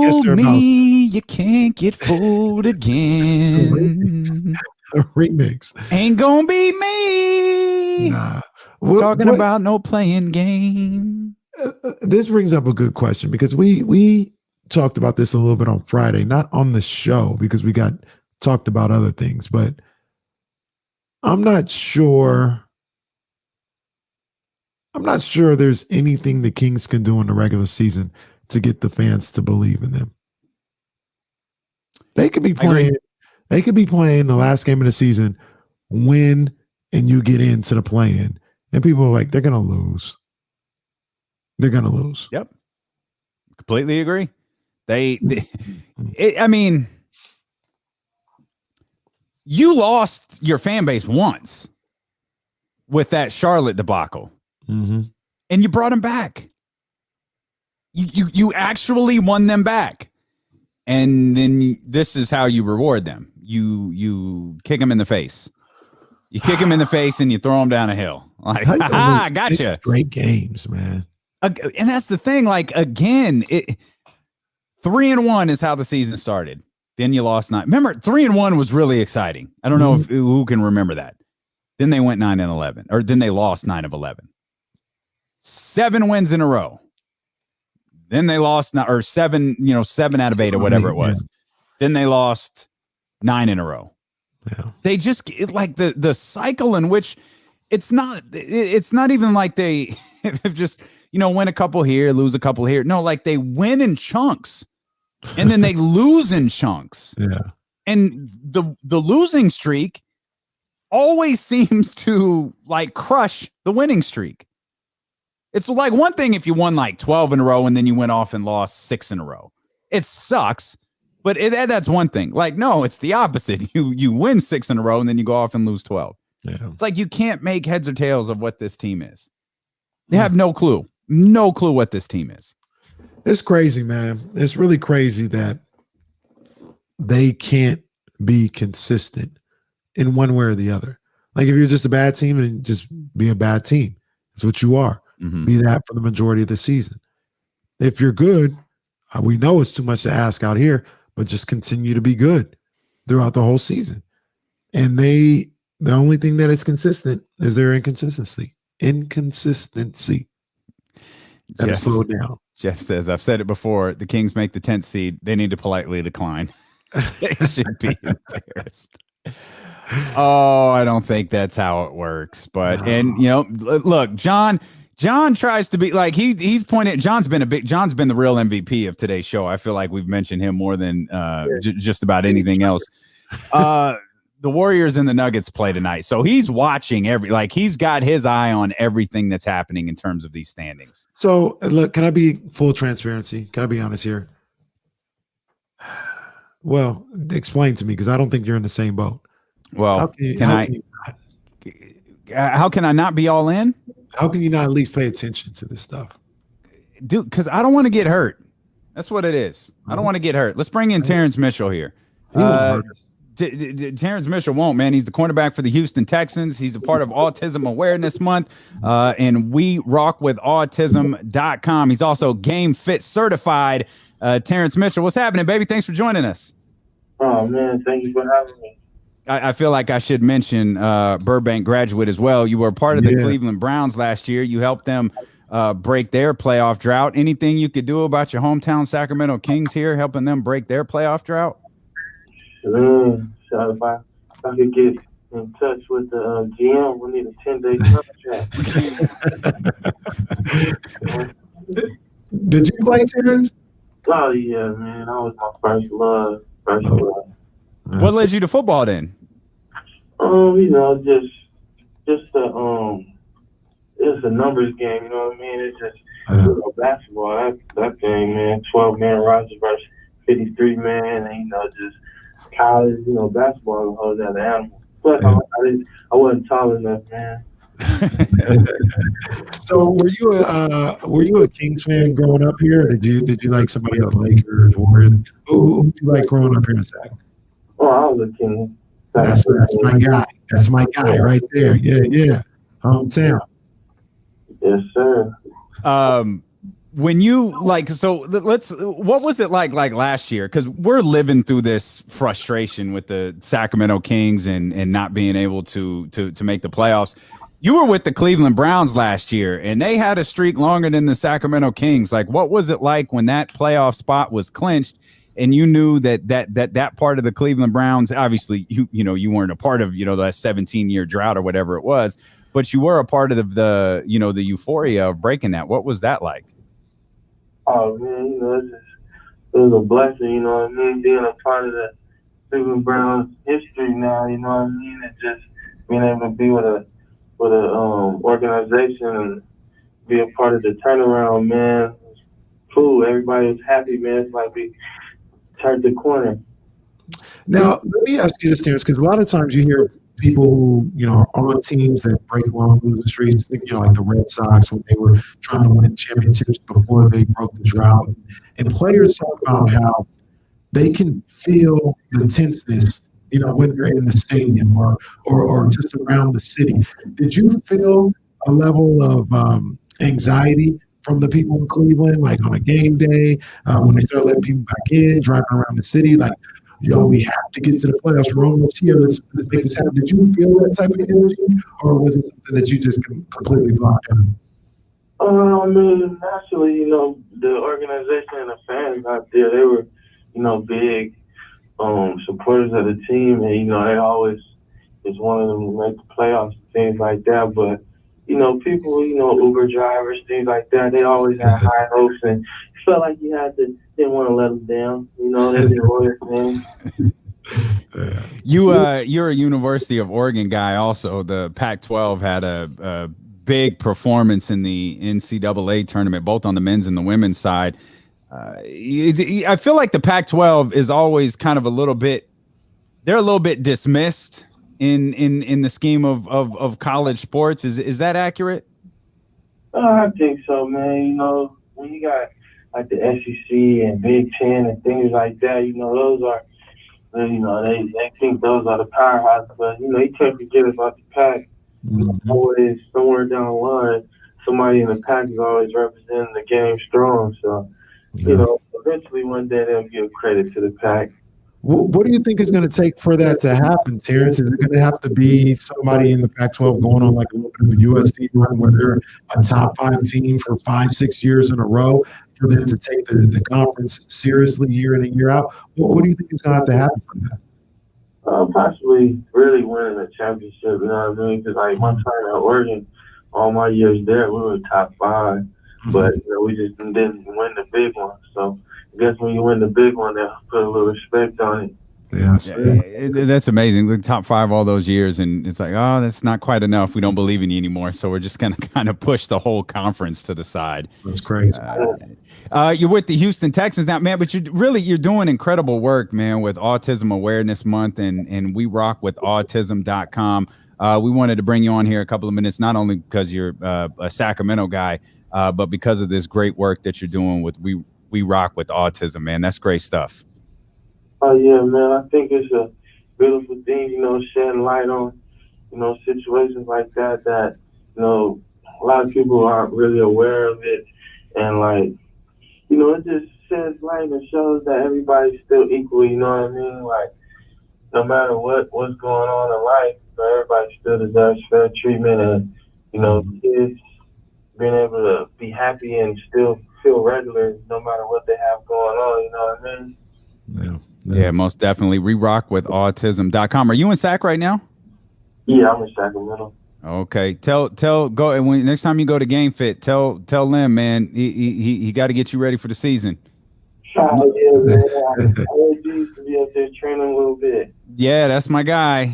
guess they're you can't get fooled again. A remix. Ain't gonna be me. Nah. Talking about no playing game. This brings up a good question because we talked about this a little bit on Friday, not on the show because we got talked about other things, but I'm not sure there's anything the Kings can do in the regular season to get the fans to believe in them. They could be playing the last game of the season win and you get into the play-in. And people are like, they're going to lose. They're going to lose. Yep. Completely agree. I mean, you lost your fan base once with that Charlotte debacle, and you brought them back. You actually won them back, and then this is how you reward them. You kick them in the face. You kick them in the face, and you throw them down a hill. Like, I gotcha. Great games, man. And that's the thing. Like, again, 3-1 is how the season started. Then you lost 9. Remember, 3-1 was really exciting. I don't know if who can remember that. Then they went 9-11, or then they lost 9 of 11. 7 wins in a row. Then they lost 7 out of 8 or whatever it was. Yeah. Then they lost 9 in a row. Yeah. They just the cycle in which it's not even like they have just win a couple here, lose a couple here. No, like they win in chunks and then they lose in chunks. Yeah. And the losing streak always seems to like crush the winning streak. It's like one thing if you won like 12 in a row and then you went off and lost 6 in a row. It sucks, but that's one thing. Like, no, it's the opposite. You win 6 in a row and then you go off and lose 12. Yeah. It's like you can't make heads or tails of what this team is. They have no clue. No clue what this team is. It's crazy, man. It's really crazy that they can't be consistent in one way or the other. Like if you're just a bad team, then just be a bad team. That's what you are. Be that for the majority of the season. If you're good, we know it's too much to ask out here, but just continue to be good throughout the whole season. And the only thing that is consistent is their inconsistency. Gotta slow down. Jeff says, I've said it before, the Kings make the 10th seed. They need to politely decline. They should be embarrassed. Oh, I don't think that's how it works. But, look, John tries to be like, he's pointed, John's been the real MVP of today's show. I feel like we've mentioned him more than just about anything else. The Warriors and the Nuggets play tonight. So he's watching he's got his eye on everything that's happening in terms of these standings. So look, can I be full transparency? Can I be honest here? Well, explain to me, because I don't think you're in the same boat. Well, how can I not be all in? How can you not at least pay attention to this stuff? Dude, because I don't want to get hurt. That's what it is. I don't want to get hurt. Let's bring in Terrance Mitchell here. Terrance Mitchell won't, man. He's the cornerback for the Houston Texans. He's a part of Autism Awareness Month, and we rock with autism.com. He's also Game Fit certified. Terrance Mitchell, what's happening, baby? Thanks for joining us. Oh, man, thank you for having me. I feel like I should mention Burbank graduate as well. You were part of the Cleveland Browns last year. You helped them break their playoff drought. Anything you could do about your hometown Sacramento Kings here, helping them break their playoff drought? So if I could get in touch with the GM, we need a 10-day contract. Did you play Terrance? Oh, yeah, man. That was my first love. What led you to football then? Just it's a numbers game, you know what I mean? It's just basketball. That game, man, 12-man roster versus 53-man, and just college, basketball holds out the animal. Plus, I wasn't tall enough, man. So, were you a Kings fan growing up here? Or did you like somebody else, Lakers, Warriors? Who did you like growing up here in Sac? Oh, I was a King. That's my guy. That's my guy right there. Yeah. Hometown. Yes, sir. When you what was it like last year? Because we're living through this frustration with the Sacramento Kings and not being able to make the playoffs. You were with the Cleveland Browns last year, and they had a streak longer than the Sacramento Kings. Like, what was it like when that playoff spot was clinched, and you knew that part of the Cleveland Browns? Obviously, you weren't a part of that 17-year drought or whatever it was, but you were a part of the euphoria of breaking that. What was that like? Oh man, it was a blessing. You know what I mean, being a part of the Cleveland Browns history now. You know what I mean, it just being able to be with a organization and be a part of the turnaround, man. Cool. Everybody was happy, man. It's like we turned the corner. Now, let me ask you this, Terrance, because a lot of times you hear people who, are on teams that break long losing streaks, like the Red Sox when they were trying to win championships before they broke the drought. And players talk about how they can feel the tenseness, when they're in the stadium or just around the city. Did you feel a level of anxiety from the people in Cleveland, like on a game day, when they started letting people back in, driving around the city, like, we have to get to the playoffs. We're almost here. Let's make this happen. Did you feel that type of energy, or was it something that you just completely blocked out? I mean, naturally, the organization and the fans out there, they were, big supporters of the team, and they always just wanted them to make the playoffs and things like that. But people, Uber drivers, things like that, they always had high hopes, and it felt like you didn't want to let them down. They did loyal thing. You're a University of Oregon guy also. The Pac-12 had a big performance in the NCAA tournament, both on the men's and the women's side. I feel like the Pac-12 is always kind of they're a little bit dismissed in the scheme of college sports. Is that accurate? I think so, man. When you got like the SEC and Big Ten and things like that, those are, they think those are the powerhouses, but you can't forget about the Pac. Always somewhere down the line, somebody in the Pac is always representing the game strong. So, eventually one day they'll give credit to the Pac. What do you think is going to take for that to happen, Terrance? Is it going to have to be somebody in the Pac-12 going on like a little bit of a USC run where they're a top 5 team for 5-6 years in a row for them to take the conference seriously year in and year out? What do you think is going to have to happen for that? Possibly really winning a championship, you know what I mean? Because like one time at Oregon, all my years there, we were top 5, but we just didn't win the big one. So I guess when you win the big one, they'll put a little respect on it. That's amazing. The top 5 all those years, and it's like, oh, that's not quite enough. We don't believe in you anymore, so we're just gonna kind of push the whole conference to the side. That's crazy. You're with the Houston Texans now, man, but you're doing incredible work, man, with Autism Awareness Month, and we rock with autism.com. We wanted to bring you on here a couple of minutes, not only because you're a Sacramento guy, but because of this great work that you're doing with we rock with autism, man. That's great stuff. Oh yeah, man. I think it's a beautiful thing, shedding light on, situations like that, a lot of people aren't really aware of it. And like, it just sheds light and shows that everybody's still equal, you know what I mean? Like, no matter what's going on in life, everybody still deserves fair treatment, and, kids being able to be happy and still feel regular no matter what they have going on, you know what I mean? Yeah, most definitely. We rock with autism.com. Are you in Sac right now? Yeah, I'm in Sacramento. Okay. Go, and next time you go to Game Fit, tell Lim, man, he got to get you ready for the season. Oh, yeah, man. I always used to be up there training a little bit. Yeah, that's my guy.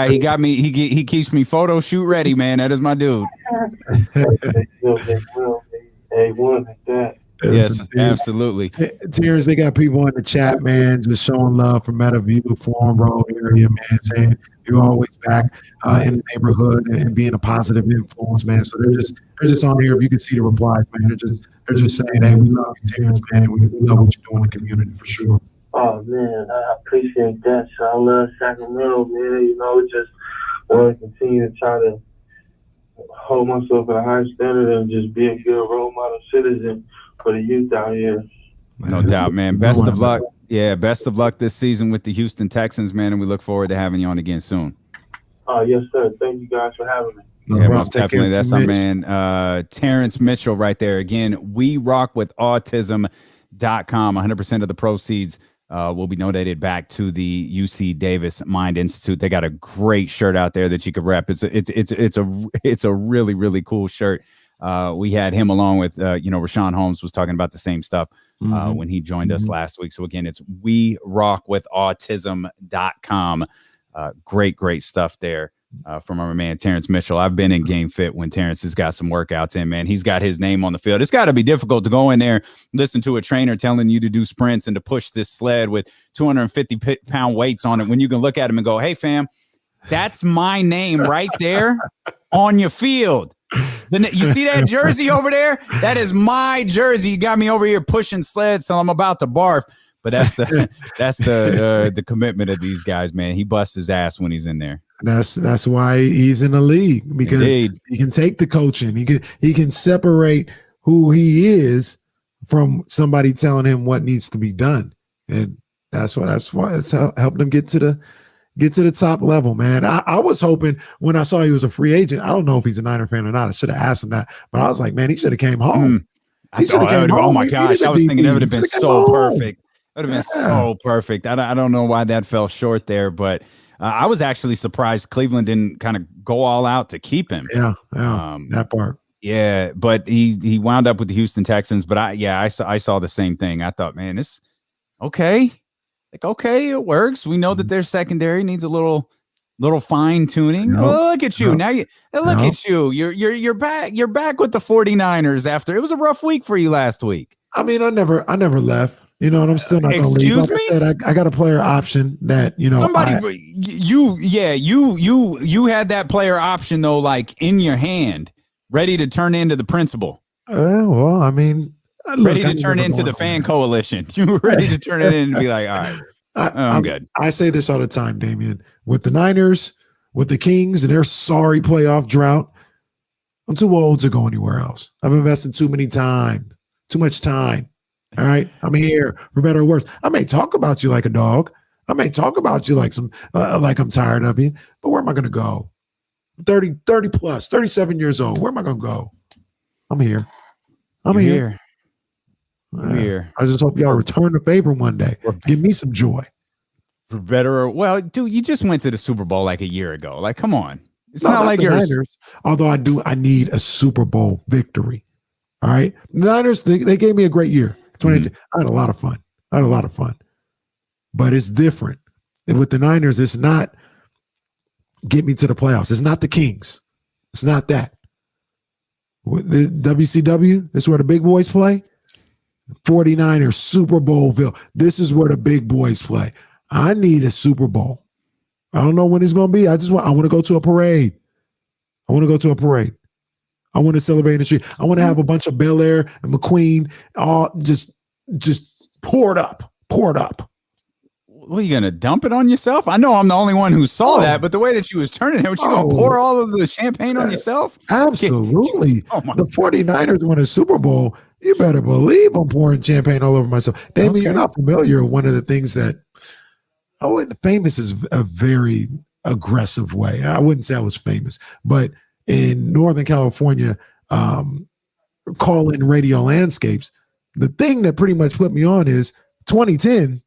He got me. He keeps me photo shoot ready, man. That is my dude. Hey, one like that. Yes, absolutely. Terrance, they got people in the chat, man, just showing love for Meadowview, Forum Road area, man, saying you're always back in the neighborhood and being a positive influence, man. So they're just on here. If you can see the replies, man, they're just saying, hey, we love you, Terrance, man. We love what you're doing in the community for sure. Oh man, I appreciate that. So I love Sacramento, man. Just want to continue to try to hold myself at a high standard and just be a good role model citizen for the youth out here. No doubt, man. Best of luck. Yeah, best of luck this season with the Houston Texans, man, and we look forward to having you on again soon. Yes, sir. Thank you guys for having me. Yeah, most definitely. That's our man, Terrance Mitchell right there. Again, we rock with autism.com. 100% of the proceeds will be donated back to the UC Davis Mind Institute. They got a great shirt out there that you could rep. It's a really, really cool shirt. We had him along with, Rashawn Holmes was talking about the same stuff when he joined us last week. So again, it's we rock with autism.com. Great stuff there. from our man Terrance Mitchell. I've been in Game Fit when Terrance has got some workouts in, man. He's got his name on the field. It's got to be difficult to go in there, listen to a trainer telling you to do sprints and to push this sled with 250-pound weights on it when you can look at him and go, hey, fam, that's my name right there on your field. You see that jersey over there? That is my jersey. You got me over here pushing sleds till I'm about to barf. But that's the commitment of these guys, man. He busts his ass when he's in there. That's why he's in the league, because he can take the coaching. He can separate who he is from somebody telling him what needs to be done, and that's why it's helped him get to the top level, man. I was hoping when I saw he was a free agent. I don't know if he's a Niner fan or not. I should have asked him that, but I was like, man, he should have came home. Oh my gosh, I was thinking it would have been so perfect. It would have been so perfect. I don't know why that fell short there, but I was actually surprised Cleveland didn't kind of go all out to keep him. Yeah, that part. Yeah, but he wound up with the Houston Texans. But I saw the same thing. I thought, man, this okay. Like, okay, it works. We know that their secondary needs a little fine tuning. Nope. Oh, look at you. Now look at you. You're back. You're back with the 49ers after it was a rough week for you last week. I mean, I never left. You know, and I'm still not going to leave. Like I said, I got a player option that, you know. You had that player option, though, like in your hand, ready to turn into the principal. Well, I mean. Ready to turn into the fan coalition. You were ready to turn it in and be like, all right, I'm good. I say this all the time, Damian. With the Niners, with the Kings and their sorry playoff drought, I'm too old to go anywhere else. I've invested too much time. All right, I'm here for better or worse. I may talk about you like a dog. I may talk about you like like I'm tired of you. But where am I going to go? 30 plus, 37 years old. Where am I going to go? I'm here. I'm here. I just hope y'all return the favor one day. Give me some joy. For better or well, dude, you just went to the Super Bowl like a year ago. Like, come on. It's not like you're Niners. Although I need a Super Bowl victory. All right. The Niners, they gave me a great year. 2018. I had a lot of fun. But it's different. And with the Niners, it's not get me to the playoffs. It's not the Kings. It's not that. With the WCW, this is where the big boys play. 49ers, Super Bowlville. This is where the big boys play. I need a Super Bowl. I don't know when it's going to be. I want to go to a parade. I want to celebrate in the street. I want to have a bunch of Bel Air and McQueen all just poured up. Well, you gonna dump it on yourself? I know I'm the only one who saw that, but the way that she was turning it, you gonna pour all of the champagne on yourself? Absolutely. The 49ers win a Super Bowl. You better believe I'm pouring champagne all over myself. Damien, you're not familiar with one of the things that famous is a very aggressive way. I wouldn't say I was famous, but in Northern California, call-in radio landscapes, the thing that pretty much put me on is 2010,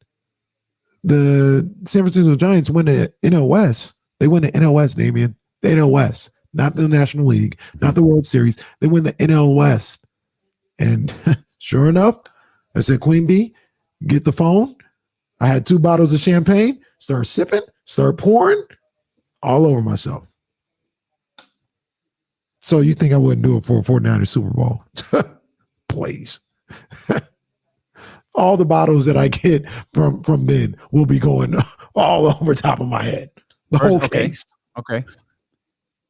the San Francisco Giants win the NL West. They win the NL West, Damian. The NL West, not the National League, not the World Series. They win the NL West. And sure enough, I said, Queen Bee, get the phone. I had 2 bottles of champagne, start sipping, start pouring all over myself. So you think I wouldn't do it for a 49ers Super Bowl? Please. All the bottles that I get from Ben will be going all over top of my head. The whole case. Okay.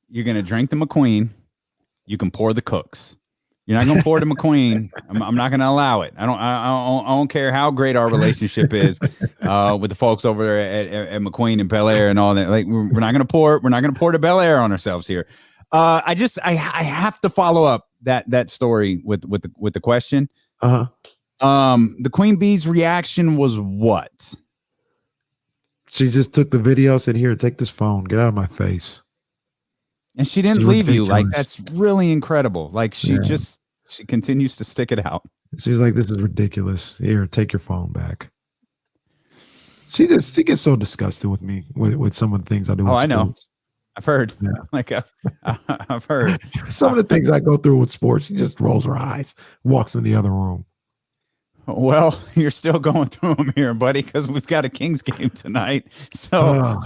You're going to drink the McQueen. You can pour the Cooks. You're not going to pour the McQueen. I'm not going to allow it. I don't care how great our relationship is with the folks over there at McQueen and Bel Air and all that. Like we're not going to pour the Bel Air on ourselves here. I have to follow up that story with the question. The Queen Bee's reaction was what? She just took the video, said, "Here, take this phone. Get out of my face." And she didn't leave you. Like, that's really incredible. Like, she continues to stick it out. She's like, "This is ridiculous. Here, take your phone back." She gets so disgusted with me with some of the things I do. I know. I've heard. Yeah. Like, I've heard. Some of the things I go through with sports, she just rolls her eyes, walks in the other room. Well, you're still going through them here, buddy, because we've got a Kings game tonight. So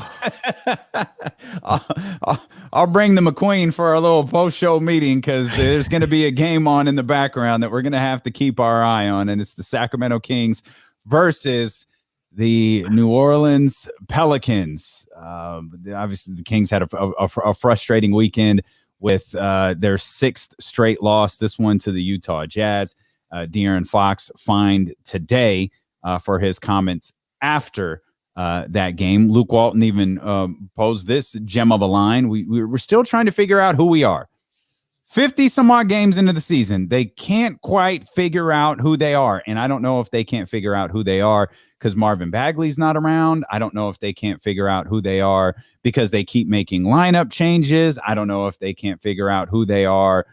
I'll bring the McQueen for our little post-show meeting because there's going to be a game on in the background that we're going to have to keep our eye on, and it's the Sacramento Kings versus the New Orleans Pelicans. Obviously, the Kings had a frustrating weekend with their 6th straight loss, this one to the Utah Jazz. De'Aaron Fox fined today for his comments after that game. Luke Walton even posed this gem of a line. We're still trying to figure out who we are. 50 some odd games into the season, they can't quite figure out who they are. And I don't know if they can't figure out who they are because Marvin Bagley's not around. I don't know if they can't figure out who they are because they keep making lineup changes. I don't know if they can't figure out who they are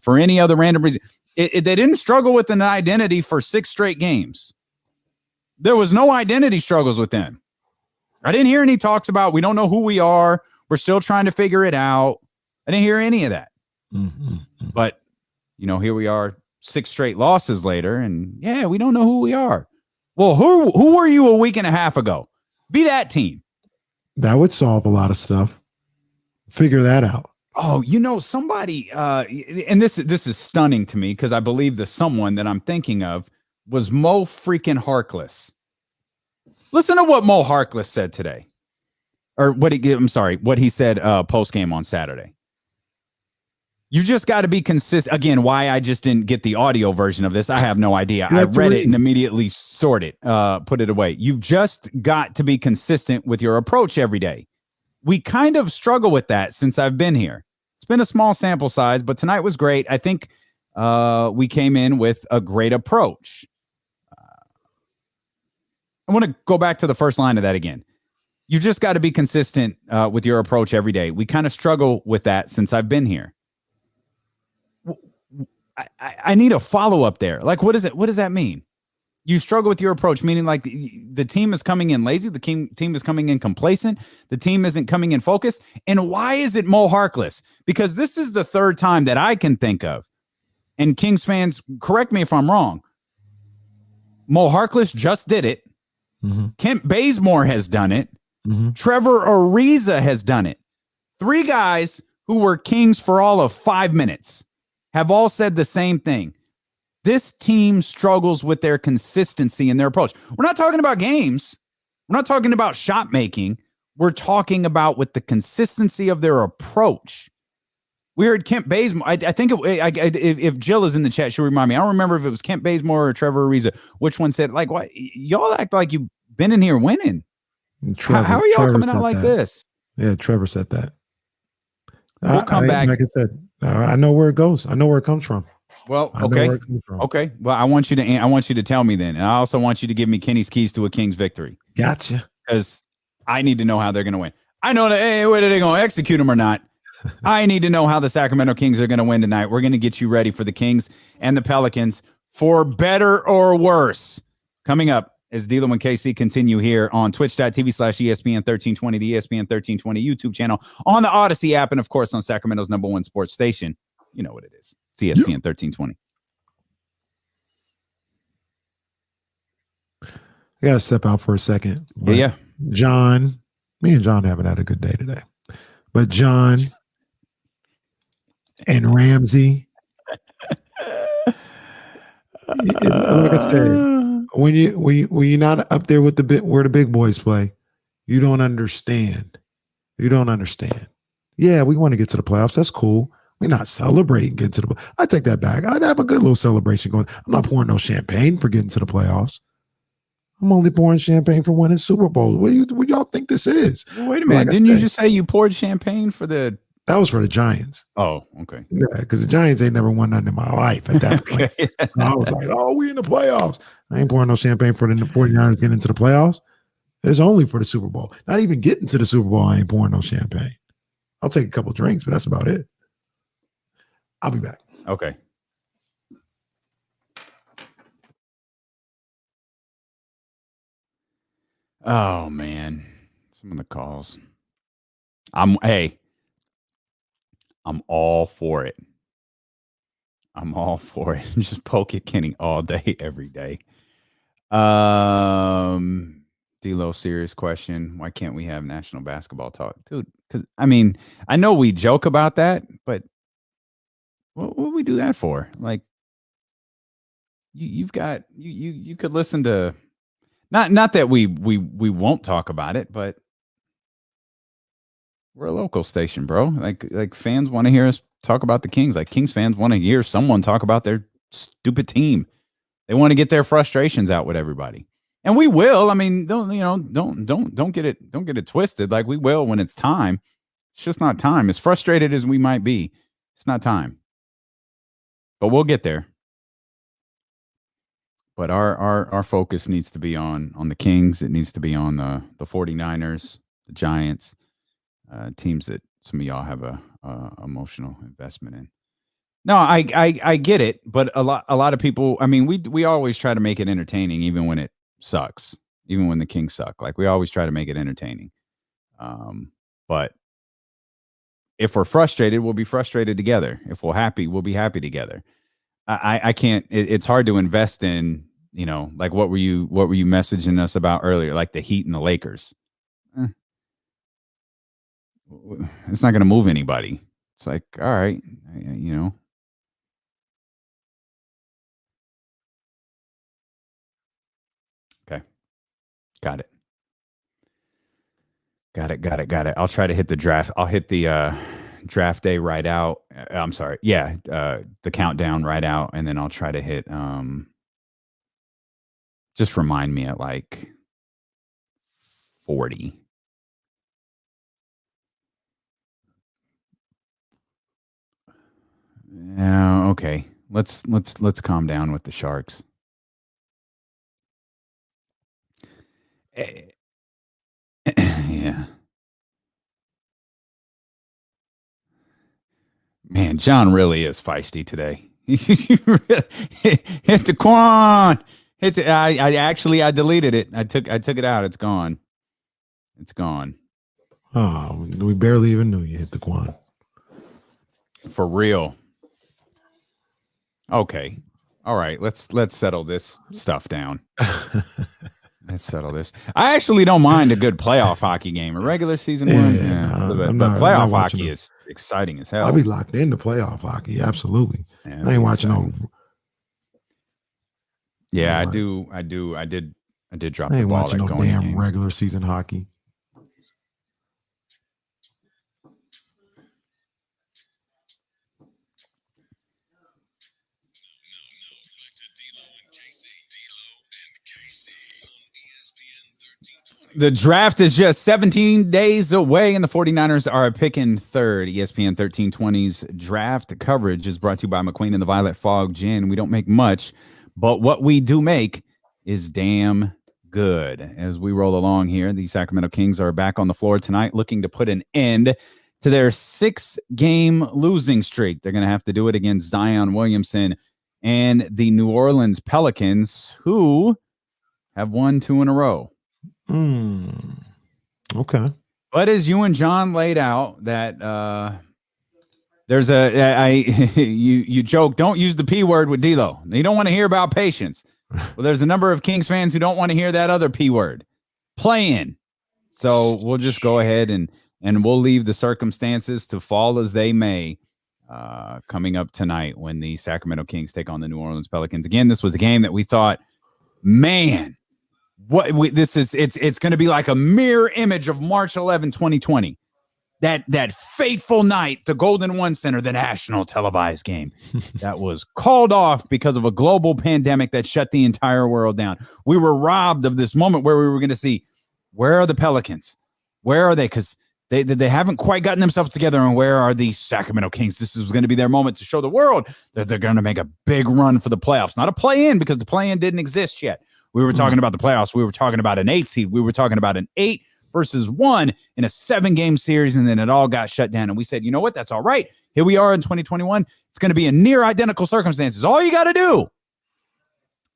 for any other random reason. They didn't struggle with an identity for 6 straight games. There was no identity struggles with them. I didn't hear any talks about we don't know who we are. We're still trying to figure it out. I didn't hear any of that. Mm-hmm. But, here we are 6 straight losses later, and yeah, we don't know who we are. Well, who were you a week and a half ago? Be that team. That would solve a lot of stuff. Figure that out. Oh, somebody, and this is stunning to me because I believe the someone that I'm thinking of was Mo freaking Harkless. Listen to what Mo Harkless said today, or what he said post game on Saturday. You just got to be consistent. Again, why I just didn't get the audio version of this, I have no idea. I read it and immediately stored it, put it away. You've just got to be consistent with your approach every day. We kind of struggle with that since I've been here. It's been a small sample size, but tonight was great. I think we came in with a great approach. I want to go back to the first line of that again. You just got to be consistent with your approach every day. We kind of struggle with that since I've been here. I need a follow-up there. Like, what does that mean? You struggle with your approach, meaning like the team is coming in lazy, the team is coming in complacent, the team isn't coming in focused. And why is it Mo Harkless? Because this is the 3rd time that I can think of. And Kings fans, correct me if I'm wrong. Mo Harkless just did it. Mm-hmm. Kent Bazemore has done it. Mm-hmm. Trevor Ariza has done it. 3 guys who were Kings for all of 5 minutes have all said the same thing. This team struggles with their consistency in their approach. We're not talking about games. We're not talking about shot making. We're talking about with the consistency of their approach. We heard Kent Bazemore. I think if Jill is in the chat, she'll remind me. I don't remember if it was Kent Bazemore or Trevor Ariza. Which one said, like, what? Y'all act like you've been in here winning. How are y'all coming out like this? Yeah, Trevor said that. We'll come back. Like I said, I know where it goes. I know where it comes from. Well, okay. Okay. Well, I want you to tell me then. And I also want you to give me Kenny's keys to a Kings victory. Gotcha. Because I need to know how they're going to win. I know that, hey, whether they're going to execute them or not. I need to know how the Sacramento Kings are going to win tonight. We're going to get you ready for the Kings and the Pelicans for better or worse. Coming up as D'Lo and KC continue here on twitch.tv/ESPN1320, the ESPN 1320 YouTube channel, on the Odyssey app, and of course on Sacramento's #1 sports station. You know what it is. It's ESPN 1320. I got to step out for a second. Yeah. John, me and John haven't had a good day today. But John and Ramsey, like I said, when you're not up there with where the big boys play, you don't understand. You don't understand. Yeah, we want to get to the playoffs. That's cool. We're not celebrating getting to the playoffs. I take that back. I'd have a good little celebration going. I'm not pouring no champagne for getting to the playoffs. I'm only pouring champagne for winning Super Bowls. What y'all think this is? Wait a minute. Like Didn't you just say you poured champagne for the... That was for the Giants. Oh, okay. Yeah, because the Giants ain't never won nothing in my life at that point. So I was like, oh, we in the playoffs. I ain't pouring no champagne for the 49ers getting into the playoffs. It's only for the Super Bowl. Not even getting to the Super Bowl, I ain't pouring no champagne. I'll take a couple drinks, but that's about it. I'll be back. Okay. Oh, man. Some of the calls. I'm all for it. I'm all for it. Just poke at Kenny all day, every day. D-Lo, serious question. Why can't we have national basketball talk? Dude, because, I mean, I know we joke about that, but what would we do that for? Like, you could listen to, not that we won't talk about it, but we're a local station, bro. Like fans want to hear us talk about the Kings. Like Kings fans want to hear someone talk about their stupid team. They want to get their frustrations out with everybody. And we will. I mean, don't get it twisted. Like we will when it's time. It's just not time. As frustrated as we might be, it's not time. But we'll get there. But our focus needs to be on the Kings. It needs to be on the 49ers, the Giants, teams that some of y'all have a emotional investment in. No, I get it, but a lot of people. I mean, we always try to make it entertaining, even when it sucks, even when the Kings suck. Like we always try to make it entertaining. But if we're frustrated, we'll be frustrated together. If we're happy, we'll be happy together. I can't. It's hard to invest in. Like what were you messaging us about earlier? Like the Heat and the Lakers. It's not going to move anybody. It's like, all right, Okay. Got it. I'll try to hit the draft. I'll hit the draft day right out. I'm sorry. Yeah. The countdown right out. And then I'll try to hit, just remind me at like 40. Yeah. Okay. Let's calm down with the Sharks. Yeah. Man, John really is feisty today. Hit the Quan. I deleted it. I took it out. It's gone. Oh, we barely even knew you hit the Quan. For real. Okay. All right. Let's settle this stuff down. Let's settle this. I actually don't mind a good playoff hockey game. A regular season one, but playoff hockey is exciting as hell. I'll be locked into playoff hockey. Absolutely. Yeah, I ain't watching no. Yeah, I do. I did drop I the ain't ball. watching no damn regular season hockey. The draft is just 17 days away, and the 49ers are picking third. ESPN 1320's draft coverage is brought to you by McQueen and the Violet Fog Gin. We don't make much, but what we do make is damn good. As we roll along here, the Sacramento Kings are back on the floor tonight looking to put an end to their 6-game losing streak. They're going to have to do it against Zion Williamson and the New Orleans Pelicans, who have won 2 in a row. Okay. But as you and John laid out, that there's you joke, don't use the P word with D-Lo. You don't want to hear about patience. Well, there's a number of Kings fans who don't want to hear that other P word, playing. So we'll just go ahead and we'll leave the circumstances to fall as they may coming up tonight when the Sacramento Kings take on the New Orleans Pelicans. Again, this was a game that we thought, man, it's going to be like a mirror image of March 11, 2020. That fateful night, the Golden One Center, the national televised game that was called off because of a global pandemic that shut the entire world down. We were robbed of this moment where we were going to see, where are the Pelicans? Where are they? Because they haven't quite gotten themselves together. And where are the Sacramento Kings? This is going to be their moment to show the world that they're going to make a big run for the playoffs. Not a play-in, because the play-in didn't exist yet. We were talking about the playoffs. We were talking about an 8 seed. We were talking about an 8 versus 1 in a 7-game series, and then it all got shut down. And we said, you know what? That's all right. Here we are in 2021. It's going to be in near identical circumstances. All you got to do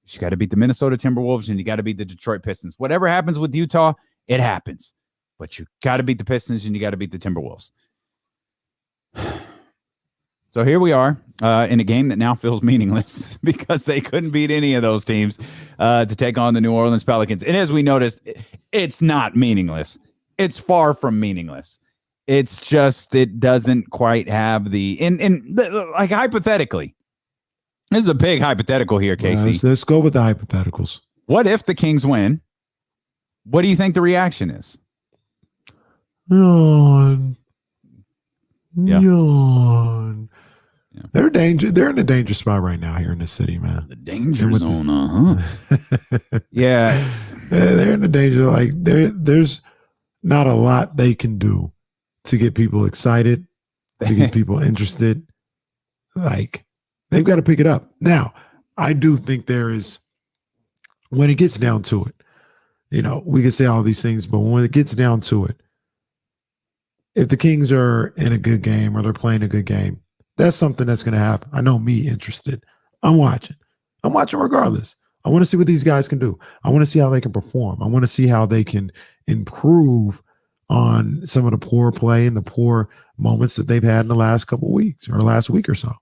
is you got to beat the Minnesota Timberwolves and you got to beat the Detroit Pistons. Whatever happens with Utah, it happens. But you got to beat the Pistons and you got to beat the Timberwolves. So here we are in a game that now feels meaningless because they couldn't beat any of those teams to take on the New Orleans Pelicans. And as we noticed, it's not meaningless. It's far from meaningless. It's just it doesn't quite have the like hypothetically. This is a big hypothetical here, Casey. Let's go with the hypotheticals. What if the Kings win? What do you think the reaction is? Yawn. Yeah. Yawn. Yeah. They're in a dangerous spot right now here in the city, man. The danger zone, Yeah. They're in the danger. Like there's not a lot they can do to get people excited, to get people interested. Like they've got to pick it up. Now, I do think there is, when it gets down to it, we can say all these things, but when it gets down to it, if the Kings are in a good game or they're playing a good game, that's something that's going to happen. I know me interested. I'm watching regardless. I want to see what these guys can do. I want to see how they can perform. I want to see how they can improve on some of the poor play and the poor moments that they've had in the last couple of weeks or last week or so.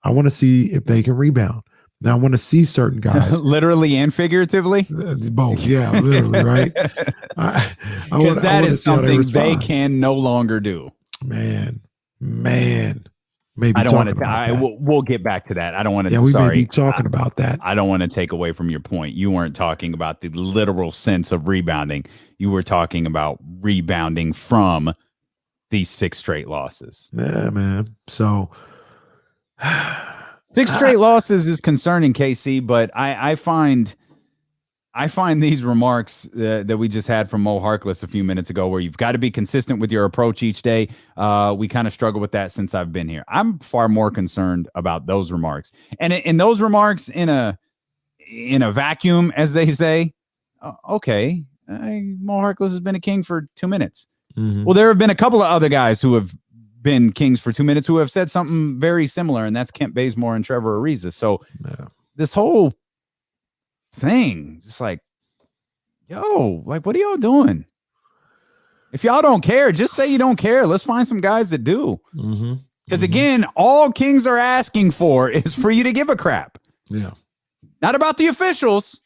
I want to see if they can rebound. Now, I want to see certain guys. Literally and figuratively? Both, yeah, literally, right? Because that is something they can no longer do. Man. Maybe I don't want to. We'll get back to that. I don't want to. Yeah, we may be talking about that. I don't want to take away from your point. You weren't talking about the literal sense of rebounding. You were talking about rebounding from these 6 straight losses. Yeah, man. So 6 straight losses is concerning, KC. But I find these remarks that we just had from Mo Harkless a few minutes ago, where you've got to be consistent with your approach each day. We kind of struggle with that since I've been here. I'm far more concerned about those remarks, and in those remarks in a vacuum, as they say. Okay, Mo Harkless has been a King for 2 minutes. Mm-hmm. Well, there have been a couple of other guys who have been Kings for 2 minutes who have said something very similar, and that's Kent Bazemore and Trevor Ariza. So this whole thing, just like, like, what are y'all doing? If y'all don't care, just say you don't care. Let's find some guys that do. Because again, all Kings are asking for is for you to give a crap. Yeah. Not about the officials.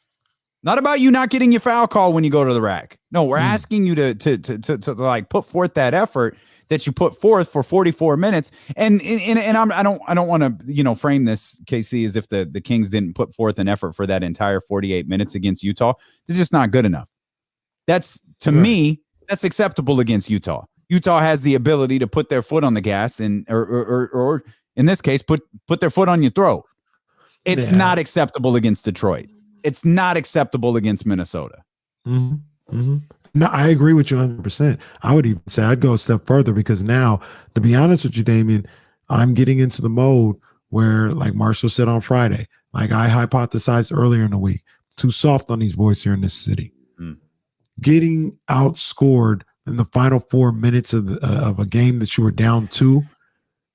Not about you not getting your foul call when you go to the rack. No, we're asking you to like put forth that effort that you put forth for 44 minutes. And I don't want to, frame this, KC, as if the Kings didn't put forth an effort for that entire 48 minutes against Utah. They're just not good enough. That's, to me, that's acceptable against Utah. Utah has the ability to put their foot on the gas and or in this case, put their foot on your throat. It's not acceptable against Detroit. It's not acceptable against Minnesota. No, I agree with you 100%. I would even say I'd go a step further, because now, to be honest with you, Damian, I'm getting into the mode where, like Marshall said on Friday, like I hypothesized earlier in the week, too soft on these boys here in this city. Getting outscored in the final 4 minutes of a game that you were down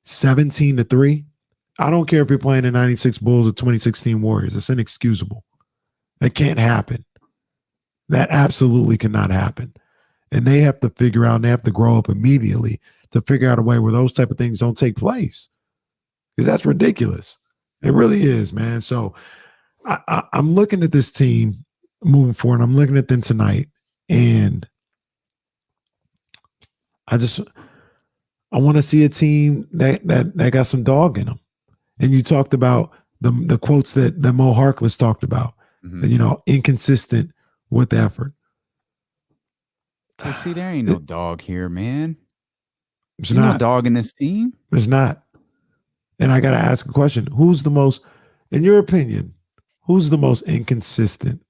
17-3. I don't care if you're playing the 96 Bulls or 2016 Warriors. It's inexcusable. That can't happen. That absolutely cannot happen. And they have to figure out, and they have to grow up immediately to figure out a way where those type of things don't take place. Because that's ridiculous. It really is, man. So I'm looking at this team moving forward. I'm looking at them tonight, and I want to see a team that got some dog in them. And you talked about the quotes that Mo Harkless talked about. Inconsistent with effort. See, there ain't no dog here, man. There's no dog in this team. There's not. And I got to ask a question. In your opinion, who's the most inconsistent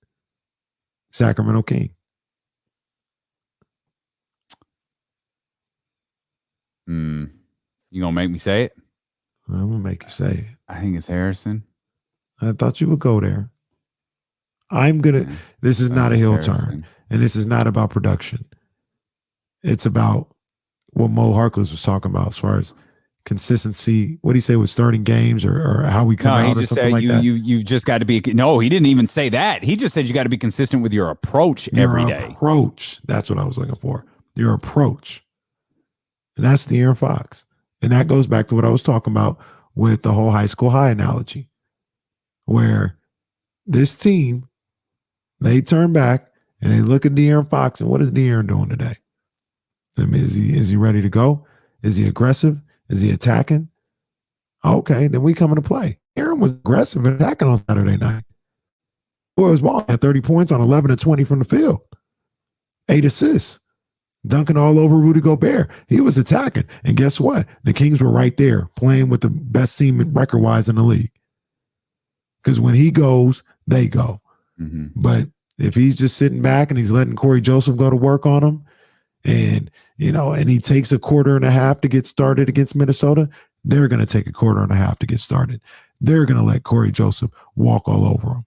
Sacramento King? You gonna make me say it? I'm gonna make you say it. I think it's Harrison. I thought you would go there. This is not a hill turn, and this is not about production. It's about what Mo Harkless was talking about as far as consistency. What do you say with starting games or how we come out or something like that? You just got to be. No, he didn't even say that. He just said you got to be consistent with your approach every day. Approach. That's what I was looking for. Your approach. And that's De'Aaron Fox. And that goes back to what I was talking about with the whole high school high analogy, where this team, they turn back and they look at De'Aaron Fox, and what is De'Aaron doing today? I mean, is he ready to go? Is he aggressive? Is he attacking? Okay, then we come into play. Aaron was aggressive and attacking on Saturday night. Boy was balling at 30 points on 11 of 20 from the field. 8 assists. Dunking all over Rudy Gobert. He was attacking. And guess what? The Kings were right there playing with the best team record-wise in the league. Because when he goes, they go. Mm-hmm. But if he's just sitting back and he's letting Corey Joseph go to work on him, and he takes a quarter and a half to get started against Minnesota, they're going to take a quarter and a half to get started. They're going to let Corey Joseph walk all over him.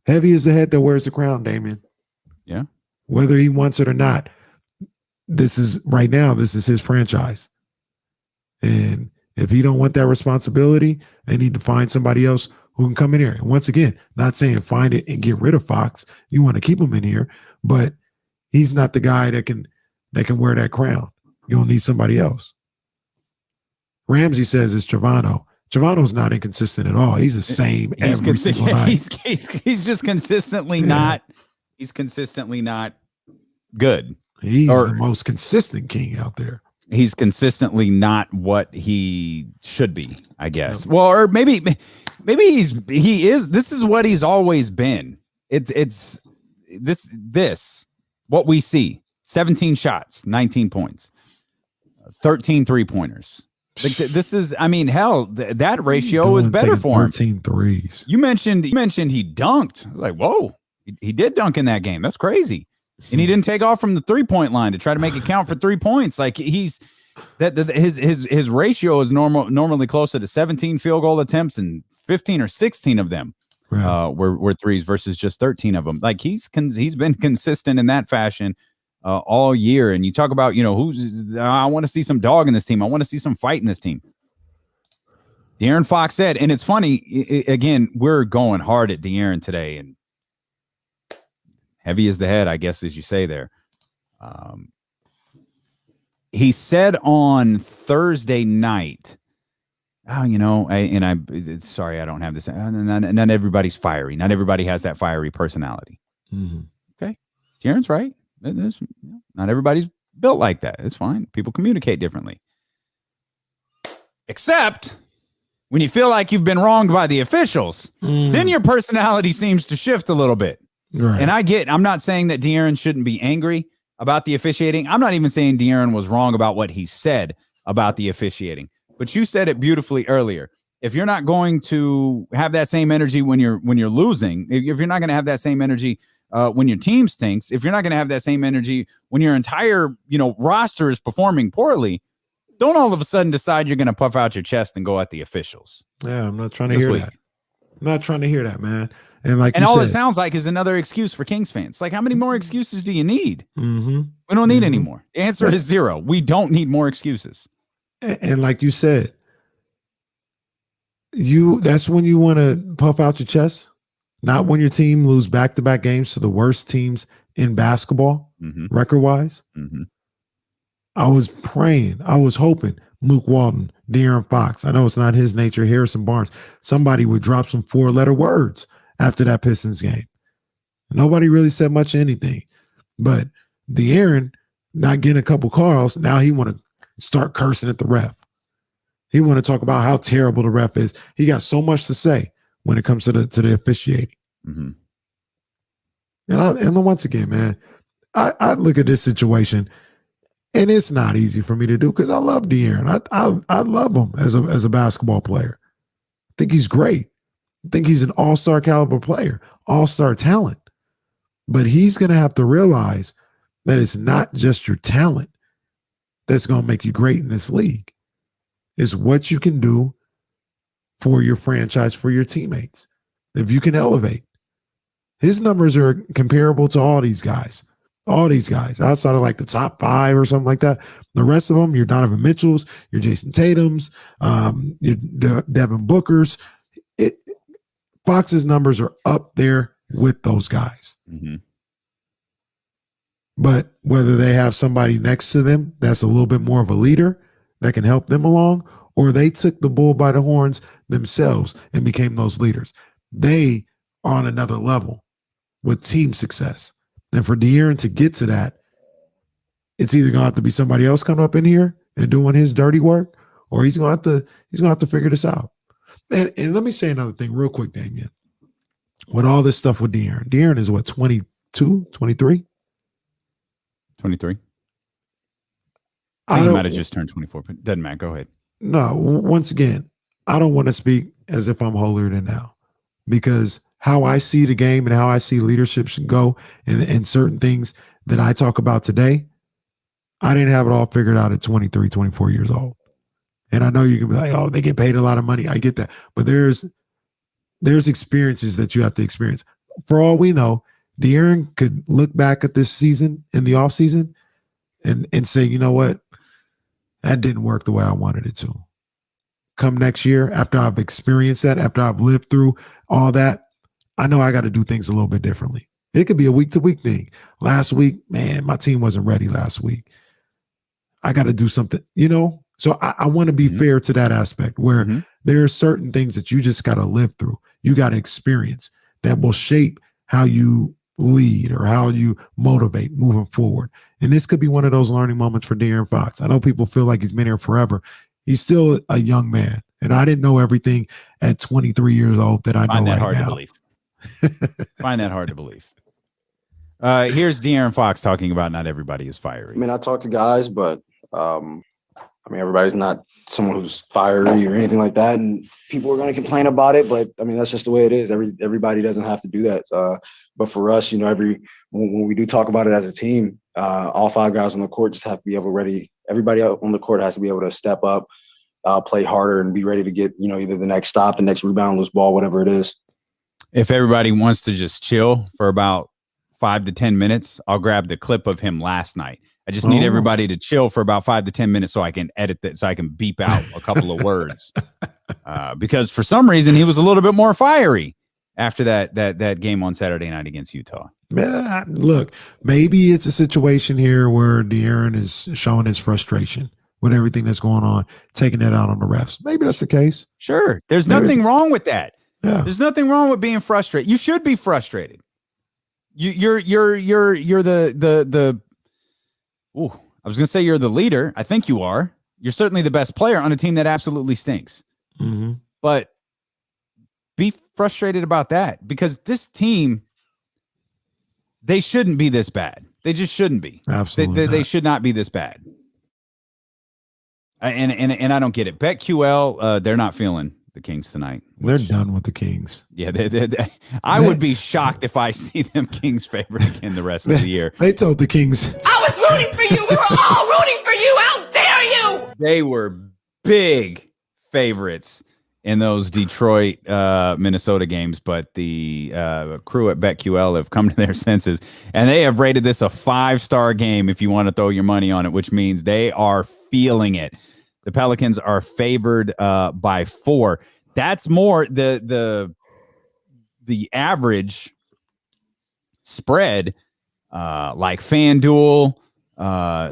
Heavy is the head that wears the crown, Damian. Yeah. Whether he wants it or not, this is his franchise. And if he don't want that responsibility, they need to find somebody else who can come in here. And once again, not saying find it and get rid of Fox. You want to keep him in here, but he's not the guy that can wear that crown. You'll need somebody else. Ramsey says it's Trevano. Trevano's not inconsistent at all. He's the same every single night. He's just consistently not. He's consistently not good. He's the most consistent King out there. He's consistently not what he should be, I guess. Well, or maybe he is. This is what he's always been. It's this what we see. 17 shots, 19 points, 13 3-pointers. Like this is, I mean, hell, that ratio is better for him. 13 threes. You mentioned he dunked. I was like, whoa, he did dunk in that game. That's crazy. And he didn't take off from the 3-point line to try to make it count for 3 points. Like his ratio is normally closer to 17 field goal attempts, and 15 or 16 of them were threes versus just 13 of them. Like he's been consistent in that fashion all year. And you talk about, I want to see some dog in this team. I want to see some fight in this team. De'Aaron Fox said, and it's funny, again, we're going hard at De'Aaron today, and heavy is the head, I guess, as you say there. He said on Thursday night, sorry, I don't have this. Not everybody's fiery. Not everybody has that fiery personality. Mm-hmm. Okay. De'Aaron's right. Not everybody's built like that. It's fine. People communicate differently. Except when you feel like you've been wronged by the officials, then your personality seems to shift a little bit. Right. And I'm not saying that De'Aaron shouldn't be angry about the officiating. I'm not even saying De'Aaron was wrong about what he said about the officiating. But you said it beautifully earlier. If you're not going to have that same energy when you're losing, if you're not going to have that same energy when your team stinks, if you're not going to have that same energy when your entire roster is performing poorly, don't all of a sudden decide you're going to puff out your chest and go at the officials. Yeah, I'm not trying to hear that. I'm not trying to hear that, man. And all it sounds like is another excuse for Kings fans. Like, how many more excuses do you need? Mm-hmm. We don't need any more. The answer is 0. We don't need more excuses. And like you said, that's when you want to puff out your chest, not when your team lose back-to-back games to the worst teams in basketball, record-wise. Mm-hmm. I was praying, I was hoping Luke Walton, De'Aaron Fox, I know it's not his nature, Harrison Barnes, somebody would drop some 4-letter words after that Pistons game. Nobody really said much of anything. But De'Aaron not getting a couple calls, now he want to start cursing at the ref. He want to talk about how terrible the ref is. He got so much to say when it comes to the officiating. Mm-hmm. And once again, man, I look at this situation, and it's not easy for me to do because I love De'Aaron. I love him as a basketball player. I think he's great. I think he's an all-star caliber player, all-star talent. But he's going to have to realize that it's not just your talent that's going to make you great in this league. It's what you can do for your franchise, for your teammates. If you can elevate. His numbers are comparable to all these guys. All these guys, outside of like the top 5 or something like that. The rest of them, your Donovan Mitchells, your Jason Tatums, your Devin Bookers. Fox's numbers are up there with those guys. Mm-hmm. But whether they have somebody next to them that's a little bit more of a leader, that can help them along, or they took the bull by the horns themselves and became those leaders. They are on another level with team success. And for De'Aaron to get to that, it's either going to have to be somebody else coming up in here and doing his dirty work, or he's going to have to figure this out. And let me say another thing real quick, Damian. With all this stuff with De'Aaron is what, 22, 23? 23. I think he might have just turned 24, but doesn't matter. Go ahead. No, once again, I don't want to speak as if I'm holier than thou, because how I see the game and how I see leadership should go and certain things that I talk about today, I didn't have it all figured out at 23, 24 years old. And I know you can be like, oh, they get paid a lot of money. I get that. But there's experiences that you have to experience. For all we know, De'Aaron could look back at this season in the offseason and say, you know what? That didn't work the way I wanted it to. Come next year, after I've experienced that, after I've lived through all that, I know I got to do things a little bit differently. It could be a week-to-week thing. Last week, man, my team wasn't ready last week. I got to do something, you know? So I want to be fair to that aspect where there are certain things that you just got to live through. You got to experience that will shape how you lead or how you motivate moving forward. And this could be one of those learning moments for De'Aaron Fox. I know people feel like he's been here forever. He's still a young man. And I didn't know everything at 23 years old that I know right now. Find that hard to believe. Find that hard to believe. Here's De'Aaron Fox talking about not everybody is fiery. I mean, I talk to guys, but I mean, everybody's not someone who's fiery or anything like that, and people are going to complain about it. But I mean, that's just the way it is. Everybody doesn't have to do that. But for us, you know, when we do talk about it as a team, all five guys on the court just have to be able to ready. Everybody on the court has to be able to step up, play harder, and be ready to get, you know, either the next stop, the next rebound, loose ball, whatever it is. If everybody wants to just chill for about 5 to 10 minutes, I'll grab the clip of him last night. I just need everybody to chill for about 5 to 10 minutes so I can edit that, so I can beep out a couple of words. Because for some reason he was a little bit more fiery after that game on Saturday night against Utah. Look, maybe it's a situation here where De'Aaron is showing his frustration with everything that's going on, taking it out on the refs. Maybe that's the case. Sure. There's nothing wrong with that. Yeah. There's nothing wrong with being frustrated. You should be frustrated. You're the I was going to say you're the leader. I think you are. You're certainly the best player on a team that absolutely stinks. Mm-hmm. But be frustrated about that, because this team, they shouldn't be this bad. They just shouldn't be. Absolutely. They should not be this bad. And I don't get it. BetQL, they're not feeling the Kings tonight. They're done with the Kings. Yeah, I would be shocked if I see them Kings favorite again the rest of the year. They told the Kings, I was rooting for you. We were all rooting for you. How dare you? They were big favorites in those Detroit, Minnesota games, but the crew at BetQL have come to their senses, and they have rated this a 5-star game if you want to throw your money on it, which means they are feeling it. The Pelicans are favored by 4. That's more the average spread, like FanDuel,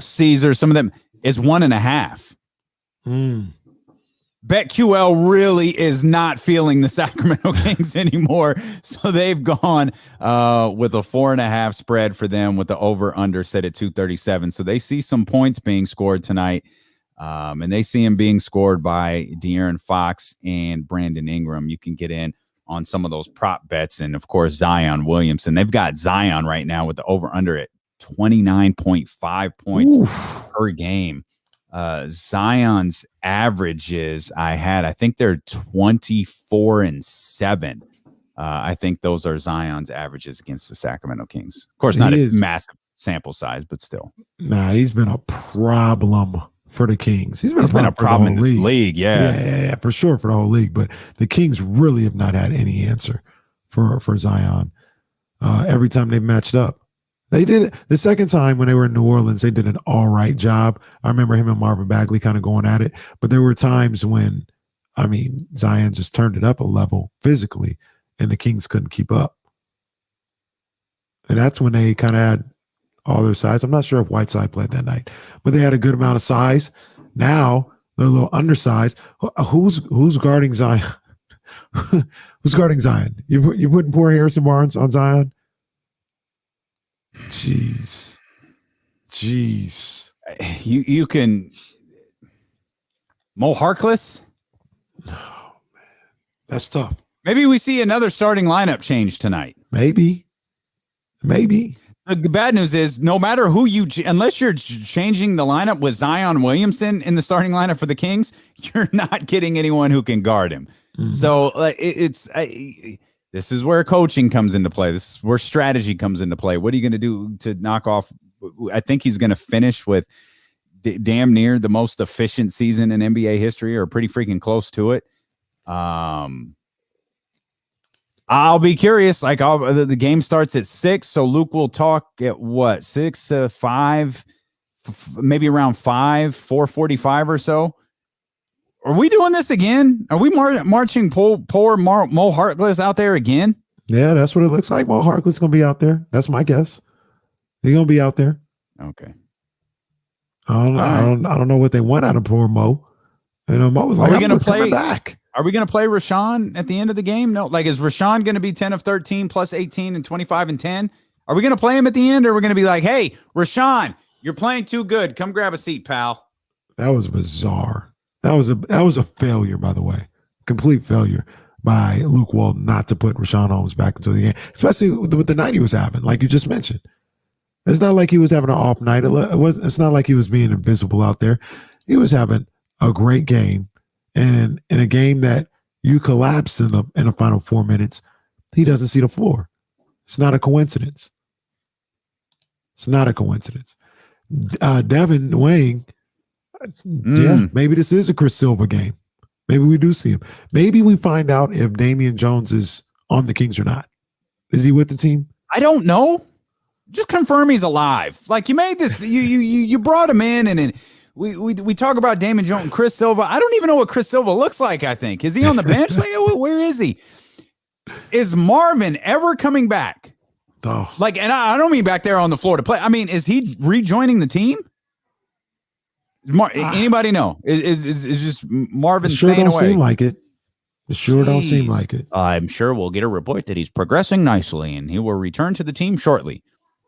Caesar, some of them is 1.5. BetQL really is not feeling the Sacramento Kings anymore, so they've gone with a 4.5 spread for them, with the over/under set at 237. So they see some points being scored tonight. And they see him being scored by De'Aaron Fox and Brandon Ingram. You can get in on some of those prop bets. And, of course, Zion Williamson. They've got Zion right now with the over-under at 29.5 points per game. Zion's averages I think they're 24-7. I think those are Zion's averages against the Sacramento Kings. Of course, not a massive sample size, but still. Nah, he's been a problem for the Kings. He's been a problem in this league. Yeah, for sure, for the whole league. But the Kings really have not had any answer for Zion. Every time they've matched up, they did it. The second time when they were in New Orleans, they did an all right job. I remember him and Marvin Bagley kind of going at it. But there were times when, I mean, Zion just turned it up a level physically, and the Kings couldn't keep up. And that's when they kind of had all their size. I'm not sure if Whiteside played that night, but they had a good amount of size. Now They're a little undersized. Who's guarding Zion? Who's guarding Zion? You putting poor Harrison Barnes on Zion? Jeez. You can Mo Harkless. Oh man, that's tough. Maybe we see another starting lineup change tonight. Maybe. The bad news is no matter who unless you're changing the lineup with Zion Williamson in the starting lineup for the Kings, you're not getting anyone who can guard him. Mm-hmm. So this is where coaching comes into play. This is where strategy comes into play. What are you going to do to knock off? I think he's going to finish with damn near the most efficient season in NBA history, or pretty freaking close to it. I'll be curious. Like the game starts at 6, so Luke will talk at what 6 to 5, maybe around 4:45 or so. Are we doing this again? Are we marching poor Mo Harkless out there again? Yeah, that's what it looks like. Mo Harkless gonna be out there. That's my guess. He's gonna be out there. Okay. I don't know what they want out of poor Mo. You know, Mo was like, I'm just coming back. Are we going to play Rashawn at the end of the game? No. Like, is Rashawn going to be 10 of 13 plus 18 and 25 and 10? Are we going to play him at the end, or are we going to be like, hey, Rashawn, you're playing too good. Come grab a seat, pal. That was bizarre. That was a failure, by the way. Complete failure by Luke Walton not to put Rashawn Holmes back into the game, especially with the night he was having, like you just mentioned. It's not like he was having an off night. It's not like he was being invisible out there. He was having a great game. And in a game that you collapse in the final 4 minutes, he doesn't see the floor. It's not a coincidence. Devin Wang, yeah, maybe this is a Chris Silva game. Maybe we do see him. Maybe we find out if Damian Jones is on the Kings or not. Is he with the team? I don't know. Just confirm he's alive. Like, you made this, you brought him in, and then we talk about Damian Jones and Chris Silva. I don't even know what Chris Silva looks like, I think. Is he on the bench? Like, where is he? Is Marvin ever coming back? Oh. Like, and I don't mean back there on the floor to play. I mean, is he rejoining the team? Anybody know? Is just Marvin sure staying don't away? Seem like it. It sure don't seem like it. I'm sure we'll get a report that he's progressing nicely and he will return to the team shortly.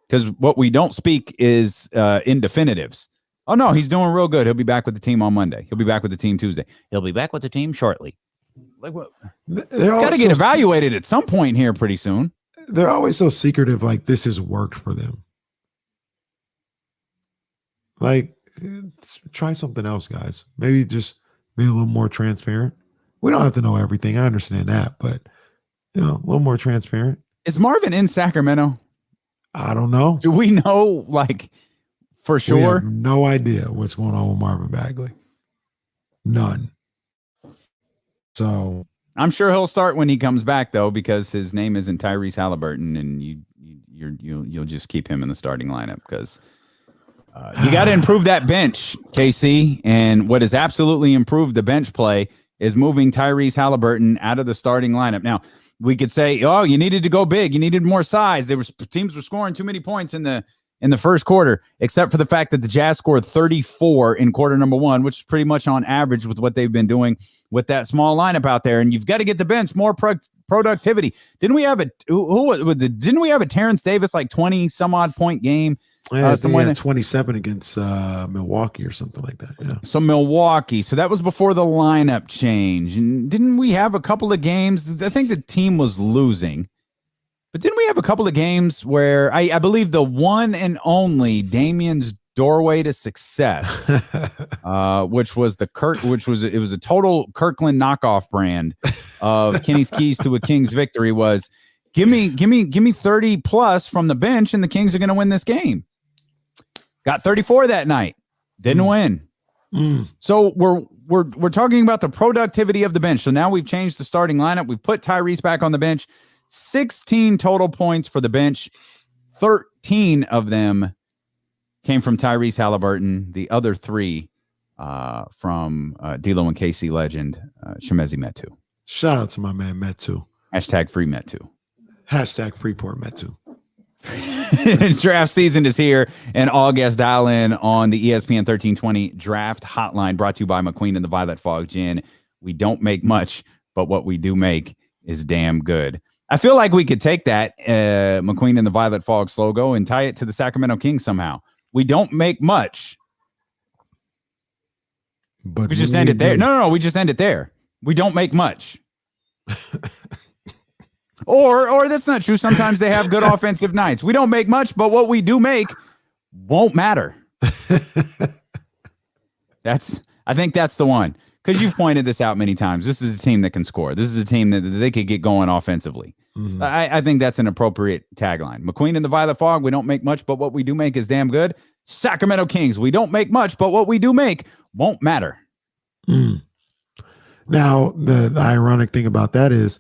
Because what we don't speak is in definitives. Oh, no, he's doing real good. He'll be back with the team on Monday. He'll be back with the team Tuesday. He'll be back with the team shortly. Like, what? He's got to get evaluated at some point here pretty soon. They're always so secretive, like this has worked for them. Like, try something else, guys. Maybe just be a little more transparent. We don't have to know everything. I understand that, but, a little more transparent. Is Marvin in Sacramento? I don't know. Do we know, like, for sure? We have no idea what's going on with Marvin Bagley. None. So I'm sure he'll start when he comes back, though, because his name isn't Tyrese Halliburton, and you'll just keep him in the starting lineup because you got to improve that bench, KC. And what has absolutely improved the bench play is moving Tyrese Halliburton out of the starting lineup. Now, we could say, oh, you needed to go big. You needed more size. Teams were scoring too many points in the first quarter, except for the fact that the Jazz scored 34 in quarter number 1, which is pretty much on average with what they've been doing with that small lineup out there. And you've got to get the bench more productivity. Didn't we have a Terrance Davis like 20 some odd point game? Yeah, 27 against Milwaukee or something like that. Yeah. So Milwaukee. So that was before the lineup change. And didn't we have a couple of games? I think the team was losing. But didn't we have a couple of games where I believe the one and only Damian's doorway to success, which was it was a total Kirkland knockoff brand of Kenny's keys to a Kings victory, was give me 30 plus from the bench and the Kings are going to win this game. Got 34 that night, didn't win. So we're talking about the productivity of the bench. So now we've changed the starting lineup. We've put Tyrese back on the bench. 16 total points for the bench. 13 of them came from Tyrese Halliburton. The other 3 from D'Lo and KC legend, Shemezi Metu. Shout out to my man Metu. Hashtag free Metu. Hashtag Freeport Metu. Draft season is here, and all guests dial in on the ESPN 1320 Draft Hotline, brought to you by McQueen and the Violet Fog Gin. We don't make much, but what we do make is damn good. I feel like we could take that McQueen and the Violet Fog logo and tie it to the Sacramento Kings somehow. We don't make much, but we just end it there. No, we just end it there. We don't make much. Or that's not true. Sometimes they have good offensive nights. We don't make much, but what we do make won't matter. I think that's the one. Because you've pointed this out many times. This is a team that can score. This is a team that they could get going offensively. Mm-hmm. I think that's an appropriate tagline. McQueen and the Violet Fog, we don't make much, but what we do make is damn good. Sacramento Kings, we don't make much, but what we do make won't matter. Mm. Now, the ironic thing about that is,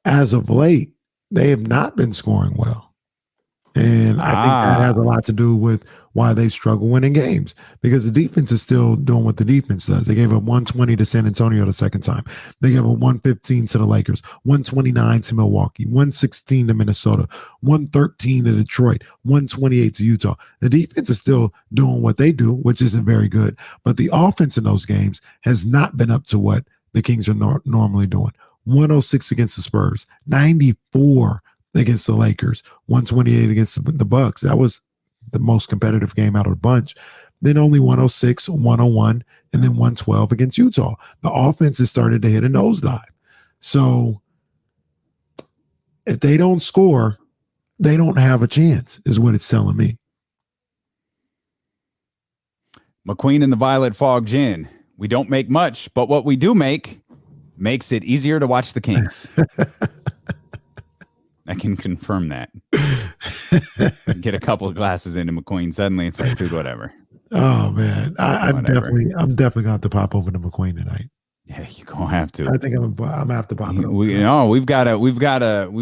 as of late, they have not been scoring well. And I think that has a lot to do with why they struggle winning games, because the defense is still doing what the defense does. They gave up 120 to San Antonio the second time. They gave up 115 to the Lakers, 129 to Milwaukee, 116 to Minnesota, 113 to Detroit, 128 to Utah. The defense is still doing what they do, which isn't very good. But the offense in those games has not been up to what the Kings are normally doing. 106 against the Spurs, 94 against the Lakers, 128 against the Bucks. That was the most competitive game out of the bunch. Then only 106, 101, and then 112 against Utah. The offense has started to hit a nosedive. So if they don't score, they don't have a chance, is what it's telling me. McQueen and the Violet Fog Gin. We don't make much, but what we do make makes it easier to watch the Kings. I can confirm that. Get a couple of glasses into McQueen. Suddenly it's like, dude, whatever. Oh man, I'm definitely gonna have to pop over to McQueen tonight. Yeah, you're gonna have to. I think I'm gonna have to pop it. We've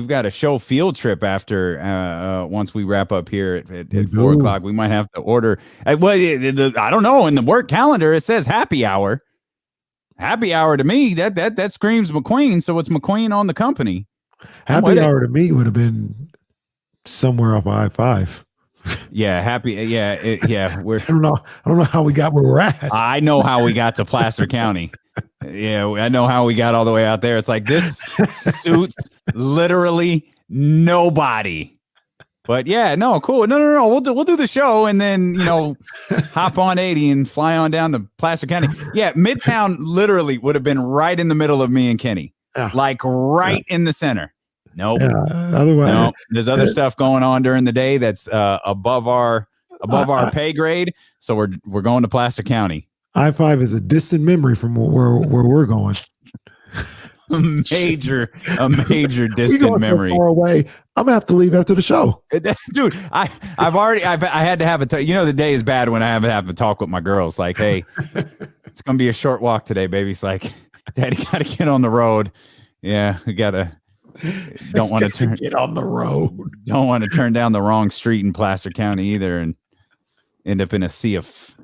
got a show field trip after once we wrap up here at 4 o'clock. We might have to order. I don't know. In the work calendar, it says happy hour. Happy hour to me, that screams McQueen, so it's McQueen on the company. Happy hour to me would have been somewhere off I-5. Yeah, happy. Yeah. I don't know how we got where we're at. I know how we got to Placer County. Yeah, I know how we got all the way out there. It's like this suits literally nobody. But yeah, no, cool. No. We'll do the show and then, hop on 80 and fly on down to Placer County. Yeah, Midtown literally would have been right in the middle of me and Kenny. Yeah. Like right in the center. Nope. Yeah, otherwise, no, there's other stuff going on during the day that's above our pay grade. So we're going to Placer County. I-5 is a distant memory from where we're going. a major distant memory. So far away. I'm gonna have to leave after the show, dude. I had to have the day is bad when I have to talk with my girls. Like, hey, it's gonna be a short walk today, baby. It's like, Daddy gotta get on the road. Yeah, we gotta. Don't want to get on the road. Don't want to turn down the wrong street in Placer County either, and end up in a sea of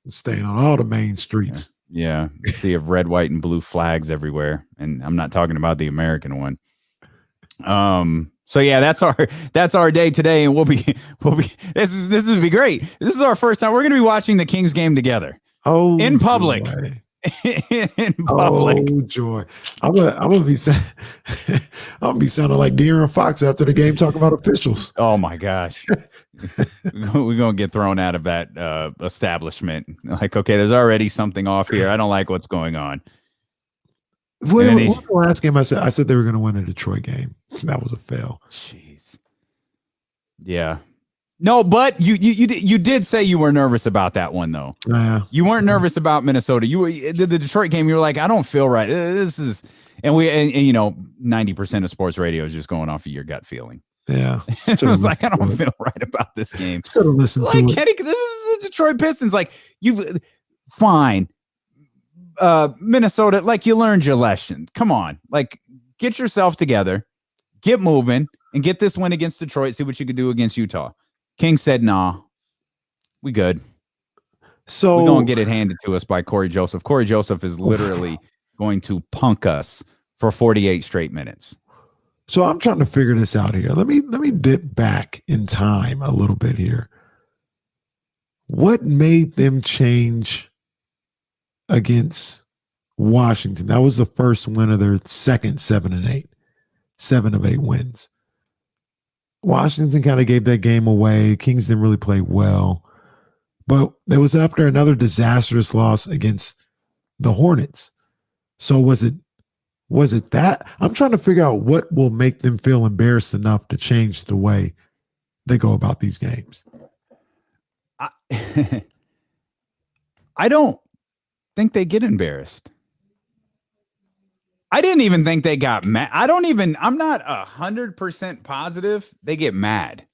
staying on all the main streets. Yeah, a sea of red, white, and blue flags everywhere, and I'm not talking about the American one. So yeah, that's our day today, and we'll be this would be great. This is our first time we're going to be watching the Kings game together. Oh, in public. Joy. In public. Oh joy! I'm gonna be sounding like De'Aaron Fox after the game talking about officials. Oh my gosh, we're gonna get thrown out of that establishment. Like, okay, there's already something off here. I don't like what's going on. What was the last game I said they were gonna win a Detroit game? That was a fail. Jeez. Yeah. No, but you did say you were nervous about that one though. You weren't nervous about Minnesota. You were the Detroit game. You were like, I don't feel right. This is, and 90% of sports radio is just going off of your gut feeling. Yeah, it was like, I don't feel right about this game. Should have listened to it. Kenny, this is the Detroit Pistons. Like, fine. Minnesota, like, you learned your lesson. Come on, like, get yourself together, get moving, and get this win against Detroit. See what you could do against Utah. King said, nah, we good. So we're going to get it handed to us by Corey Joseph. Corey Joseph is literally going to punk us for 48 straight minutes. So I'm trying to figure this out here. Let me dip back in time a little bit here. What made them change against Washington? That was the first win of their second 7-8. 7 of 8 wins. Washington kind of gave that game away. Kings didn't really play well. But it was after another disastrous loss against the Hornets. So was it that? I'm trying to figure out what will make them feel embarrassed enough to change the way they go about these games. I don't think they get embarrassed. I didn't even think they got mad. I'm not 100% positive they get mad.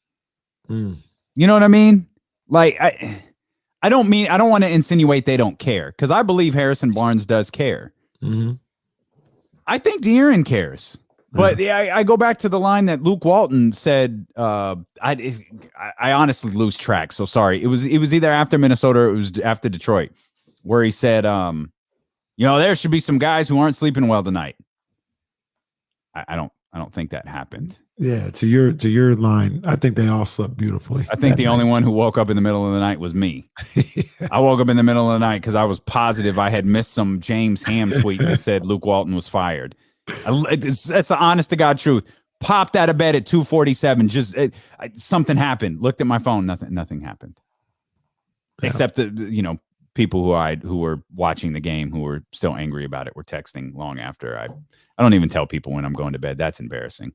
You know what I mean? Like, I don't want to insinuate they don't care, because I believe Harrison Barnes does care. Mm-hmm. I think De'Aaron cares. But I go back to the line that Luke Walton said. I honestly lose track, so sorry. It was either after Minnesota or it was after Detroit, where he said, there should be some guys who aren't sleeping well tonight. I don't think that happened. Yeah, to your line, I think they all slept beautifully. I think the only one who woke up in the middle of the night was me. Yeah. I woke up in the middle of the night because I was positive I had missed some James Ham tweet that said Luke Walton was fired. That's the honest to God truth. Popped out of bed at 2:47. Just something happened. Looked at my phone. Nothing happened. Yeah. Except that people who were watching the game who were still angry about it were texting long after. I don't even tell people when I'm going to bed. That's embarrassing.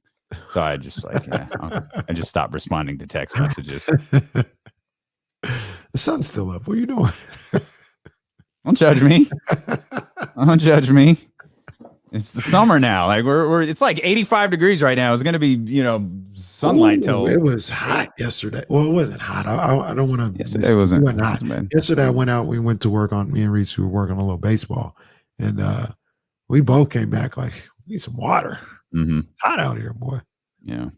So I just I just stopped responding to text messages. The sun's still up. What are you doing? Don't judge me. Don't judge me. It's the summer now. Like it's like 85 degrees right now. It's going to be, sunlight till. It was hot yesterday. Well, it wasn't hot. I don't want to. Yesterday wasn't hot. Yesterday I went out. We went to work on. Me and Reese, we were working on a little baseball, and we both came back like, we need some water. Mm-hmm. It's hot out here, boy. Yeah.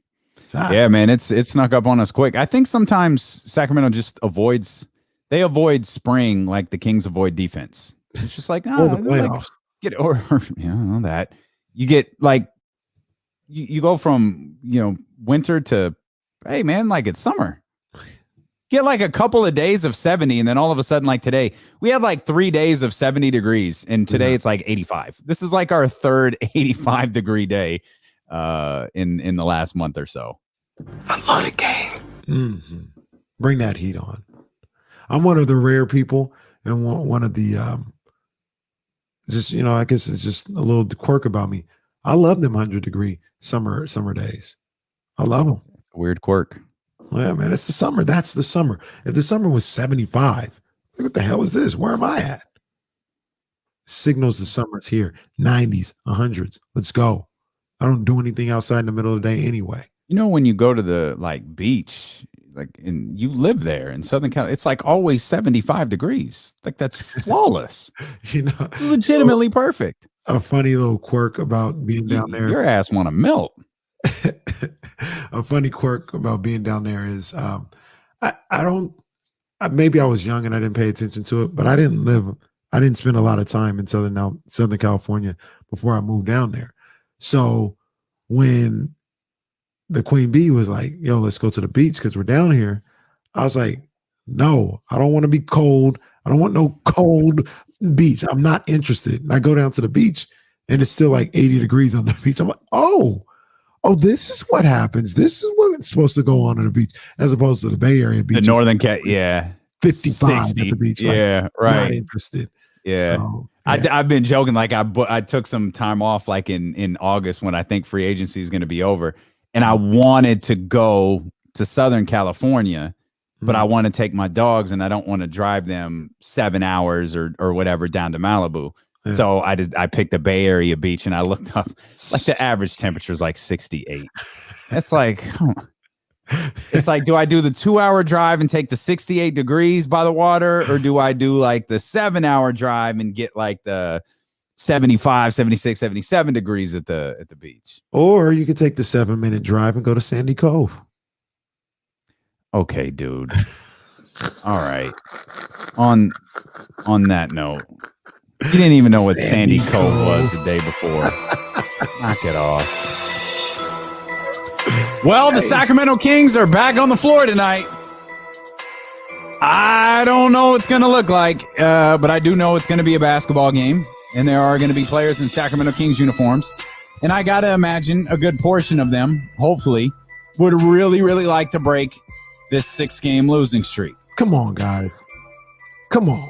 Yeah, man. It snuck up on us quick. I think sometimes Sacramento just avoid spring like the Kings avoid defense. It's just like, or the playoffs. Or I don't know that you get like you go from winter to, hey man, like it's summer. Get like a couple of days of 70, and then all of a sudden, like today, we had like 3 days of 70 degrees, and today it's like 85. This is like our third 85-degree day in the last month or so. I love the game. Mm-hmm. Bring that heat on. I'm one of the rare people, and one of the I guess it's just a little quirk about me. I love them 100-degree summer days. I love them. Weird quirk. Yeah, man, it's the summer. That's the summer. If the summer was 75, what the hell is this? Where am I at? Signals the summer's here. 90s, 100s. Let's go. I don't do anything outside in the middle of the day anyway. When you go to the beach, and you live there in Southern California, it's like always 75 degrees. Like that's flawless. Legitimately perfect. A funny little quirk about being down there. Your ass want to melt. A funny quirk about being down there is maybe I was young and I didn't pay attention to it, but I didn't spend a lot of time in Southern California before I moved down there. So when the Queen Bee was like, yo, let's go to the beach because we're down here, I was like, no, I don't want to be cold. I don't want no cold beach. I'm not interested. And I go down to the beach and it's still like 80 degrees on the beach. I'm like, oh, this is what happens. This is what's supposed to go on the beach, as opposed to the Bay Area beach. The Northern Cat, yeah. 55 at the beach. Like, yeah, right. Not interested. Yeah. So, yeah. I've been joking. Like I took some time off like in August when I think free agency is going to be over. And I wanted to go to Southern California, but I want to take my dogs and I don't want to drive them 7 hours or whatever down to Malibu. Yeah. So I picked the Bay Area beach and I looked up, like the average temperature is like 68. It's like, it's like, do I do the 2-hour drive and take the 68 degrees by the water, or do I do like the 7-hour drive and get like the 75, 76, 77 degrees at the beach? Or you could take the 7-minute drive and go to Sandy Cove. Okay, dude. All right. On that note, you didn't even know what Sandy Cove was the day before. Knock it off. Well, the Sacramento Kings are back on the floor tonight. I don't know what it's going to look like, but I do know it's going to be a basketball game, and there are going to be players in Sacramento Kings uniforms. And I got to imagine a good portion of them, hopefully, would really, really like to break this 6-game losing streak. Come on, guys. Come on.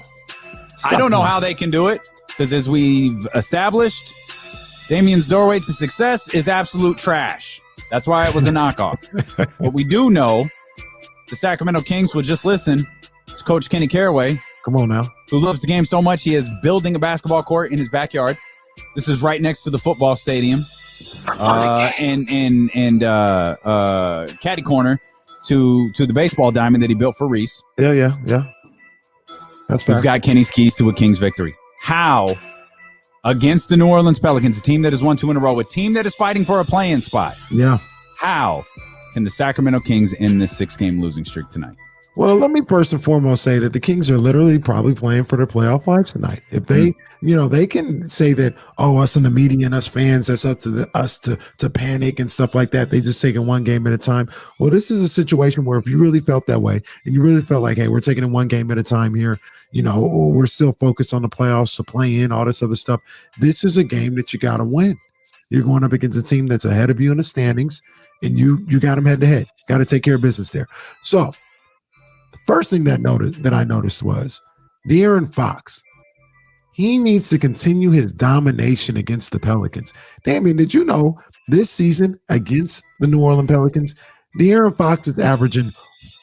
I don't know how they can do it, because as we've established, Damien's doorway to success is absolute trash. That's why it was a knockoff. But we do know the Sacramento Kings will just listen to Coach Kenny Caraway. Come on now. Who loves the game so much he is building a basketball court in his backyard. This is right next to the football stadium. And caddy corner to the baseball diamond that he built for Reese. Yeah. That's fair. We've got Kenny's keys to a Kings victory. How, against the New Orleans Pelicans, a team that has won 2 in a row, a team that is fighting for a play-in spot, Yeah. how can the Sacramento Kings end this 6-game losing streak tonight? Well, let me first and foremost say that the Kings are literally probably playing for their playoff lives tonight. If they, they can say that, us in the media and us fans, that's up to us to panic and stuff like that. They just taking one game at a time. Well, this is a situation where if you really felt that way and you really felt like, hey, we're taking it one game at a time here, we're still focused on the playoffs, to play in, all this other stuff. This is a game that you got to win. You're going up against a team that's ahead of you in the standings, and you got them head to head. Got to take care of business there. So, first thing that I noticed was De'Aaron Fox. He needs to continue his domination against the Pelicans. Damien, did you know this season against the New Orleans Pelicans, De'Aaron Fox is averaging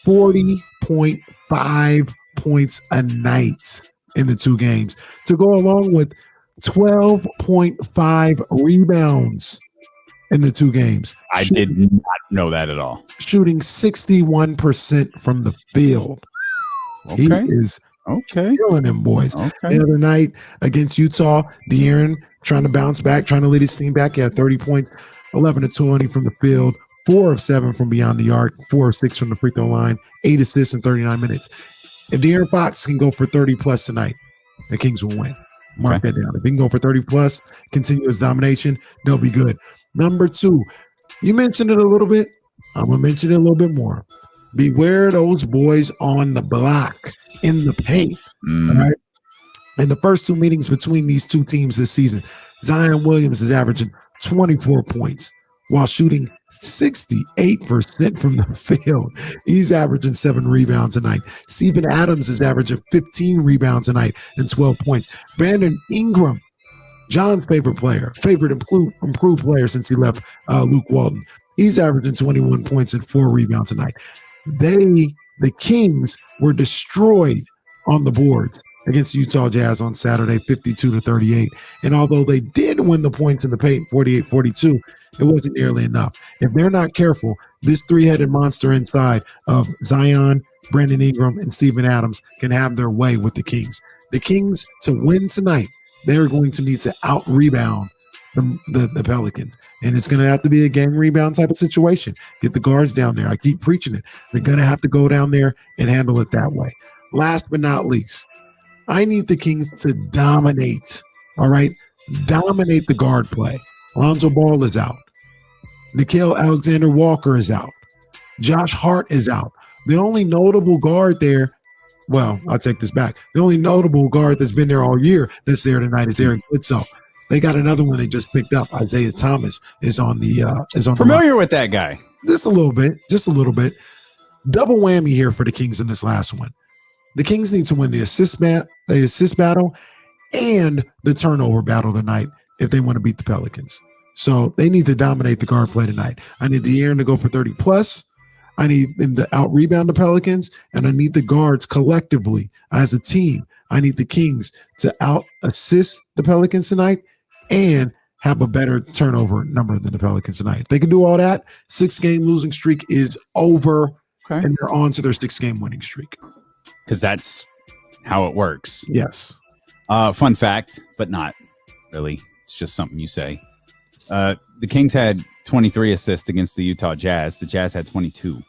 40.5 points a night in the 2 games to go along with 12.5 rebounds in the 2 games. I did not know that at all. Shooting 61% from the field. Okay. He is killing them boys. Okay. The other night against Utah, De'Aaron trying to bounce back, trying to lead his team back. He had 30 points, 11 of 20 from the field, 4 of 7 from beyond the arc, 4 of 6 from the free throw line, 8 assists in 39 minutes. If De'Aaron Fox can go for 30 plus tonight, the Kings will win. Mark that down. If he can go for 30 plus, continue his domination, they'll be good. Number 2, you mentioned it a little bit. I'm going to mention it a little bit more. Beware those boys on the block in the paint. All right. In the first 2 meetings between these 2 teams this season, Zion Williams is averaging 24 points while shooting 68% from the field. He's averaging 7 rebounds a night. Steven Adams is averaging 15 rebounds a night and 12 points. Brandon Ingram, John's favorite improved player since he left Luke Walton. He's averaging 21 points and 4 rebounds a night. The Kings were destroyed on the boards against Utah Jazz on Saturday, 52-38. And although they did win the points in the paint, 48-42, it wasn't nearly enough. If they're not careful, this 3-headed monster inside of Zion, Brandon Ingram, and Steven Adams can have their way with the Kings. The Kings, to win tonight, they're going to need to out-rebound the Pelicans. And it's going to have to be a game rebound type of situation. Get the guards down there. I keep preaching it. They're going to have to go down there and handle it that way. Last but not least, I need the Kings to dominate, all right? Dominate the guard play. Lonzo Ball is out. Nickeil Alexander-Walker is out. Josh Hart is out. The only notable guard there, well, I'll take this back. The only notable guard that's been there all year that's there tonight is Eric Bledsoe. They got another one they just picked up. Isaiah Thomas is on the familiar with that guy. Just a little bit. Double whammy here for the Kings in this last one. The Kings need to win the assist battle and the turnover battle tonight if they want to beat the Pelicans. So they need to dominate the guard play tonight. I need De'Aaron to go for 30 plus. I need them to out rebound the Pelicans, and I need the guards collectively as a team. I need the Kings to out assist the Pelicans tonight and have a better turnover number than the Pelicans tonight. If they can do all that, 6-game losing streak is over, and they're on to their 6-game winning streak. Because that's how it works. Yes. Fun fact, but not really. It's just something you say. The Kings had 23 assists against the Utah Jazz. The Jazz had 22.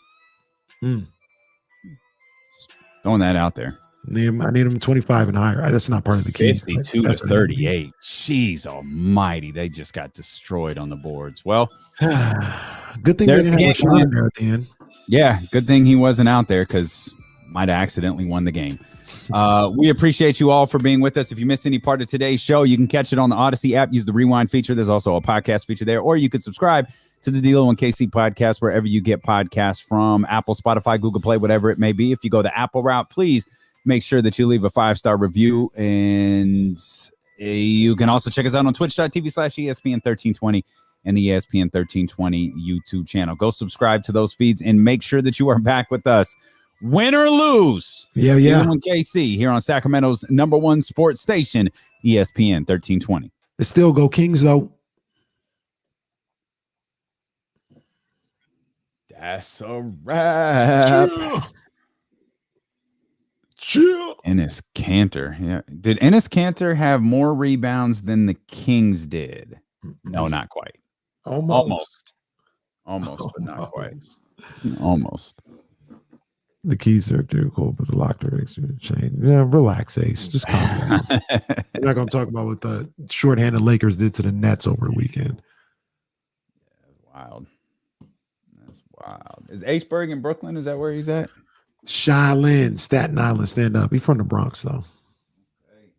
Throwing that out there. I need him 25 and higher. That's not part of the keys. 52 to 38. Jeez almighty. They just got destroyed on the boards. Well, good thing they didn't have Rashawn in there at the end. Yeah, good thing he wasn't out there because might have accidentally won the game. We appreciate you all for being with us. If you missed any part of today's show, you can catch it on the Odyssey app. Use the rewind feature. There's also a podcast feature there, or you could subscribe to the D'Lo and KC podcast wherever you get podcasts from, Apple, Spotify, Google Play, whatever it may be. If you go the Apple route, please make sure that you leave a 5-star review. And you can also check us out on twitch.tv/ESPN1320 and the ESPN 1320 YouTube channel. Go subscribe to those feeds and make sure that you are back with us. Win or lose. Yeah. On KC here on Sacramento's #1 sports station, ESPN 1320. It still go Kings, though. That's a wrap. Chill. Enes Kanter. Yeah. Did Enes Kanter have more rebounds than the Kings did? No, not quite. Almost, but not quite. Almost. The keys are too cool, but the lock are change. Yeah, relax, Ace. Just calm down. We're not going to talk about what the shorthanded Lakers did to the Nets over the weekend. Wild. That's wild. Is Aceberg in Brooklyn? Is that where he's at? Shaolin, Staten Island, stand up. He's from the Bronx, though. Okay.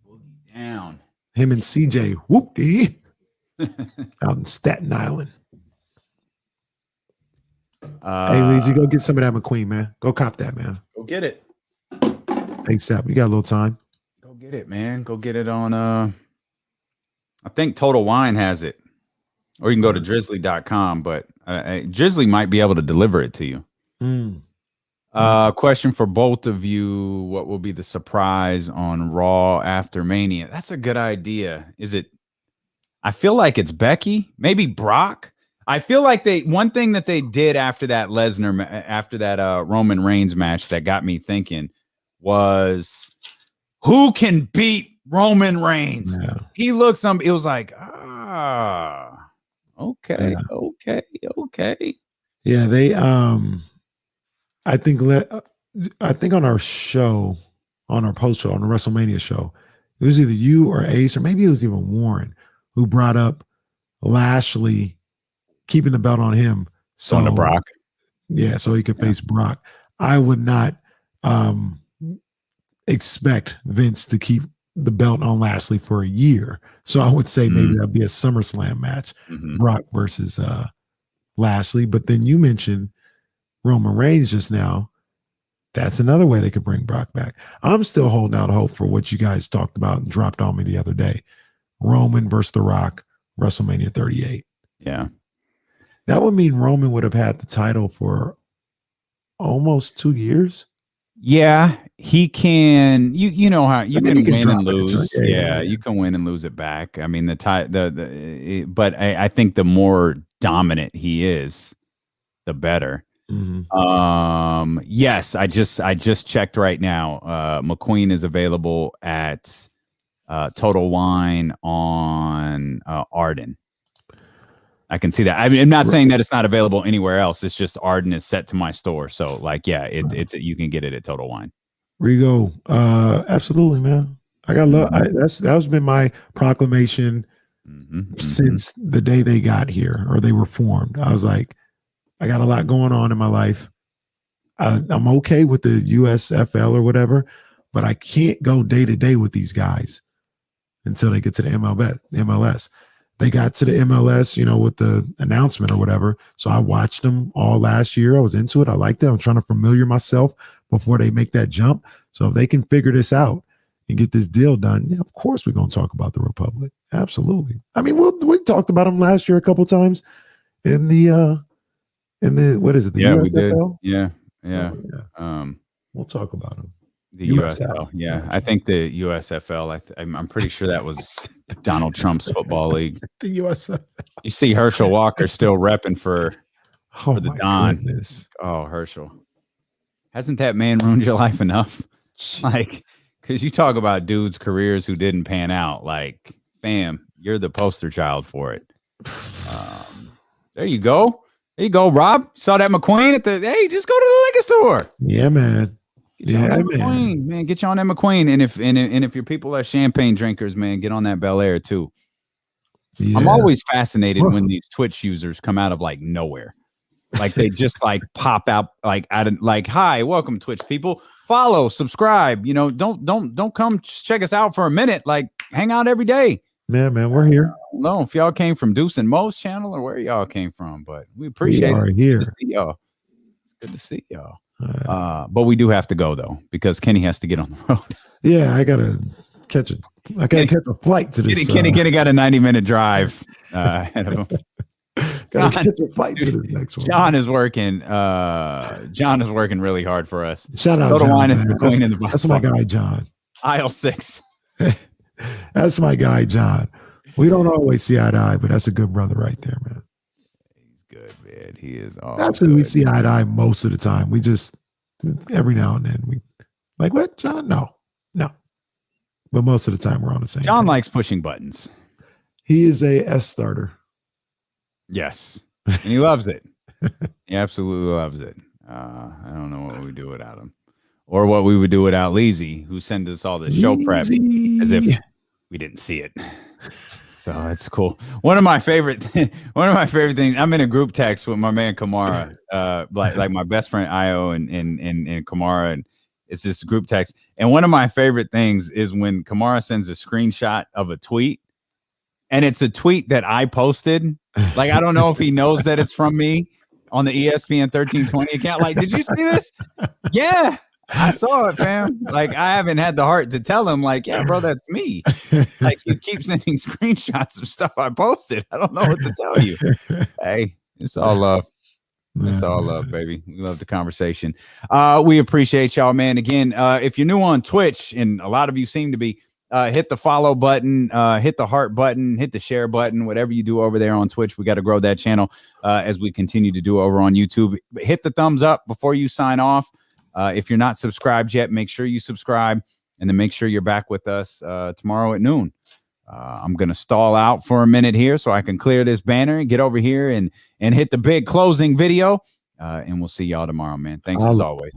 Boogie down. Him and CJ, whoop-dee, out in Staten Island. Hey, Leezy, go get some of that McQueen, man. Go cop that, man. Go get it. ASAP. You got a little time. Go get it, man. Go get it on I think Total Wine has it. Or you can go to drizzly.com, but Drizzly might be able to deliver it to you. Question for both of you. What will be the surprise on Raw after Mania? That's a good idea. Is it? I feel like it's Becky, maybe Brock. I feel like one thing that they did after that Roman Reigns match that got me thinking was who can beat Roman Reigns? Yeah. He looks it was like, okay. Yeah, they I think on our show, on our post show, on the WrestleMania show, it was either you or Ace, or maybe it was even Warren, who brought up Lashley keeping the belt on him. So on the Brock. Yeah, so he could face Brock. I would not expect Vince to keep the belt on Lashley for a year. So I would say maybe that'd be a SummerSlam match, Brock versus Lashley. But then you mentioned Roman Reigns just now. That's another way they could bring Brock back. I'm still holding out hope for what you guys talked about and dropped on me the other day. Roman versus The Rock, WrestleMania 38. Yeah. That would mean Roman would have had the title for almost 2 years. Yeah, he can. You know how you can win and lose. Yeah, you can win and lose it back. I mean, but I think the more dominant he is, the better. Yes, I just checked right now. McQueen is available at Total Wine on Arden. I can see that. I mean, I'm not saying that it's not available anywhere else. It's just Arden is set to my store. So like, yeah, it's you can get it at Total Wine. Where you go? Absolutely, man. I got love. That's been my proclamation since the day they got here or they were formed. I was like, I got a lot going on in my life. I'm okay with the USFL or whatever, but I can't go day to day with these guys until they get to the MLS. They got to the MLS, with the announcement or whatever. So I watched them all last year. I was into it. I liked it. I'm trying to familiar myself before they make that jump. So if they can figure this out and get this deal done, yeah, of course we're going to talk about the Republic. Absolutely. I mean, we talked about them last year a couple times in the what is it? The USFL? We did. Yeah. So, yeah. We'll talk about them. The USFL, yeah. I think the USFL. I'm pretty sure that was Donald Trump's football league. The USFL. You see Herschel Walker still repping for the Don. Goodness. Oh, Herschel, hasn't that man ruined your life enough? Like, because you talk about dudes' careers who didn't pan out. Like, fam, you're the poster child for it. There you go. There you go, Rob. Saw that McQueen at hey, just go to the liquor store. Yeah, man. McQueen, man. Get you on that McQueen. And if your people are champagne drinkers, man, get on that Bel Air too. Yeah. I'm always fascinated when these Twitch users come out of like nowhere. Like they just like pop out like out of like, hi, welcome Twitch people. Follow, subscribe. You know, don't come check us out for a minute. Like hang out every day. Man, we're here. No, if y'all came from Deuce and Mo's channel or where y'all came from, but we appreciate it. Here. Good to see y'all. It's good to see y'all. But we do have to go though because Kenny has to get on the road. Yeah, I gotta catch a flight to this. Kenny got a 90-minute drive ahead of him. Gotta catch a flight to the next one. John is working. John is working really hard for us. Shout out John. Wine is McQueen in the that's my guy, John. Aisle 6. That's my guy, John. We don't always see eye to eye, but that's a good brother right there, man. He's good, man. He is all actually good. We see eye to eye most of the time. We just every now and then we like what, John? No. But most of the time we're on the same. John likes pushing buttons. He is a S starter. Yes. And he loves it. He absolutely loves it. I don't know what we do without him. Or what we would do without Leezy, who sends us all the show prep as if we didn't see it. So it's cool. One of my favorite things. I'm in a group text with my man Kamara, like my best friend Io and Kamara, and it's this group text. And one of my favorite things is when Kamara sends a screenshot of a tweet, and it's a tweet that I posted. Like I don't know if he knows that it's from me on the ESPN 1320 account. Like, did you see this? Yeah. I saw it, fam. Like, I haven't had the heart to tell him, like, yeah, bro, that's me. Like, you keep sending screenshots of stuff I posted. I don't know what to tell you. Hey, it's all love. It's all love, baby. We love the conversation. We appreciate y'all, man. Again, if you're new on Twitch, and a lot of you seem to be, hit the follow button, hit the heart button, hit the share button, whatever you do over there on Twitch. We got to grow that channel as we continue to do over on YouTube. Hit the thumbs up before you sign off. If you're not subscribed yet, make sure you subscribe, and then make sure you're back with us tomorrow at noon. I'm going to stall out for a minute here so I can clear this banner and get over here and hit the big closing video. And we'll see y'all tomorrow, man. Thanks as always.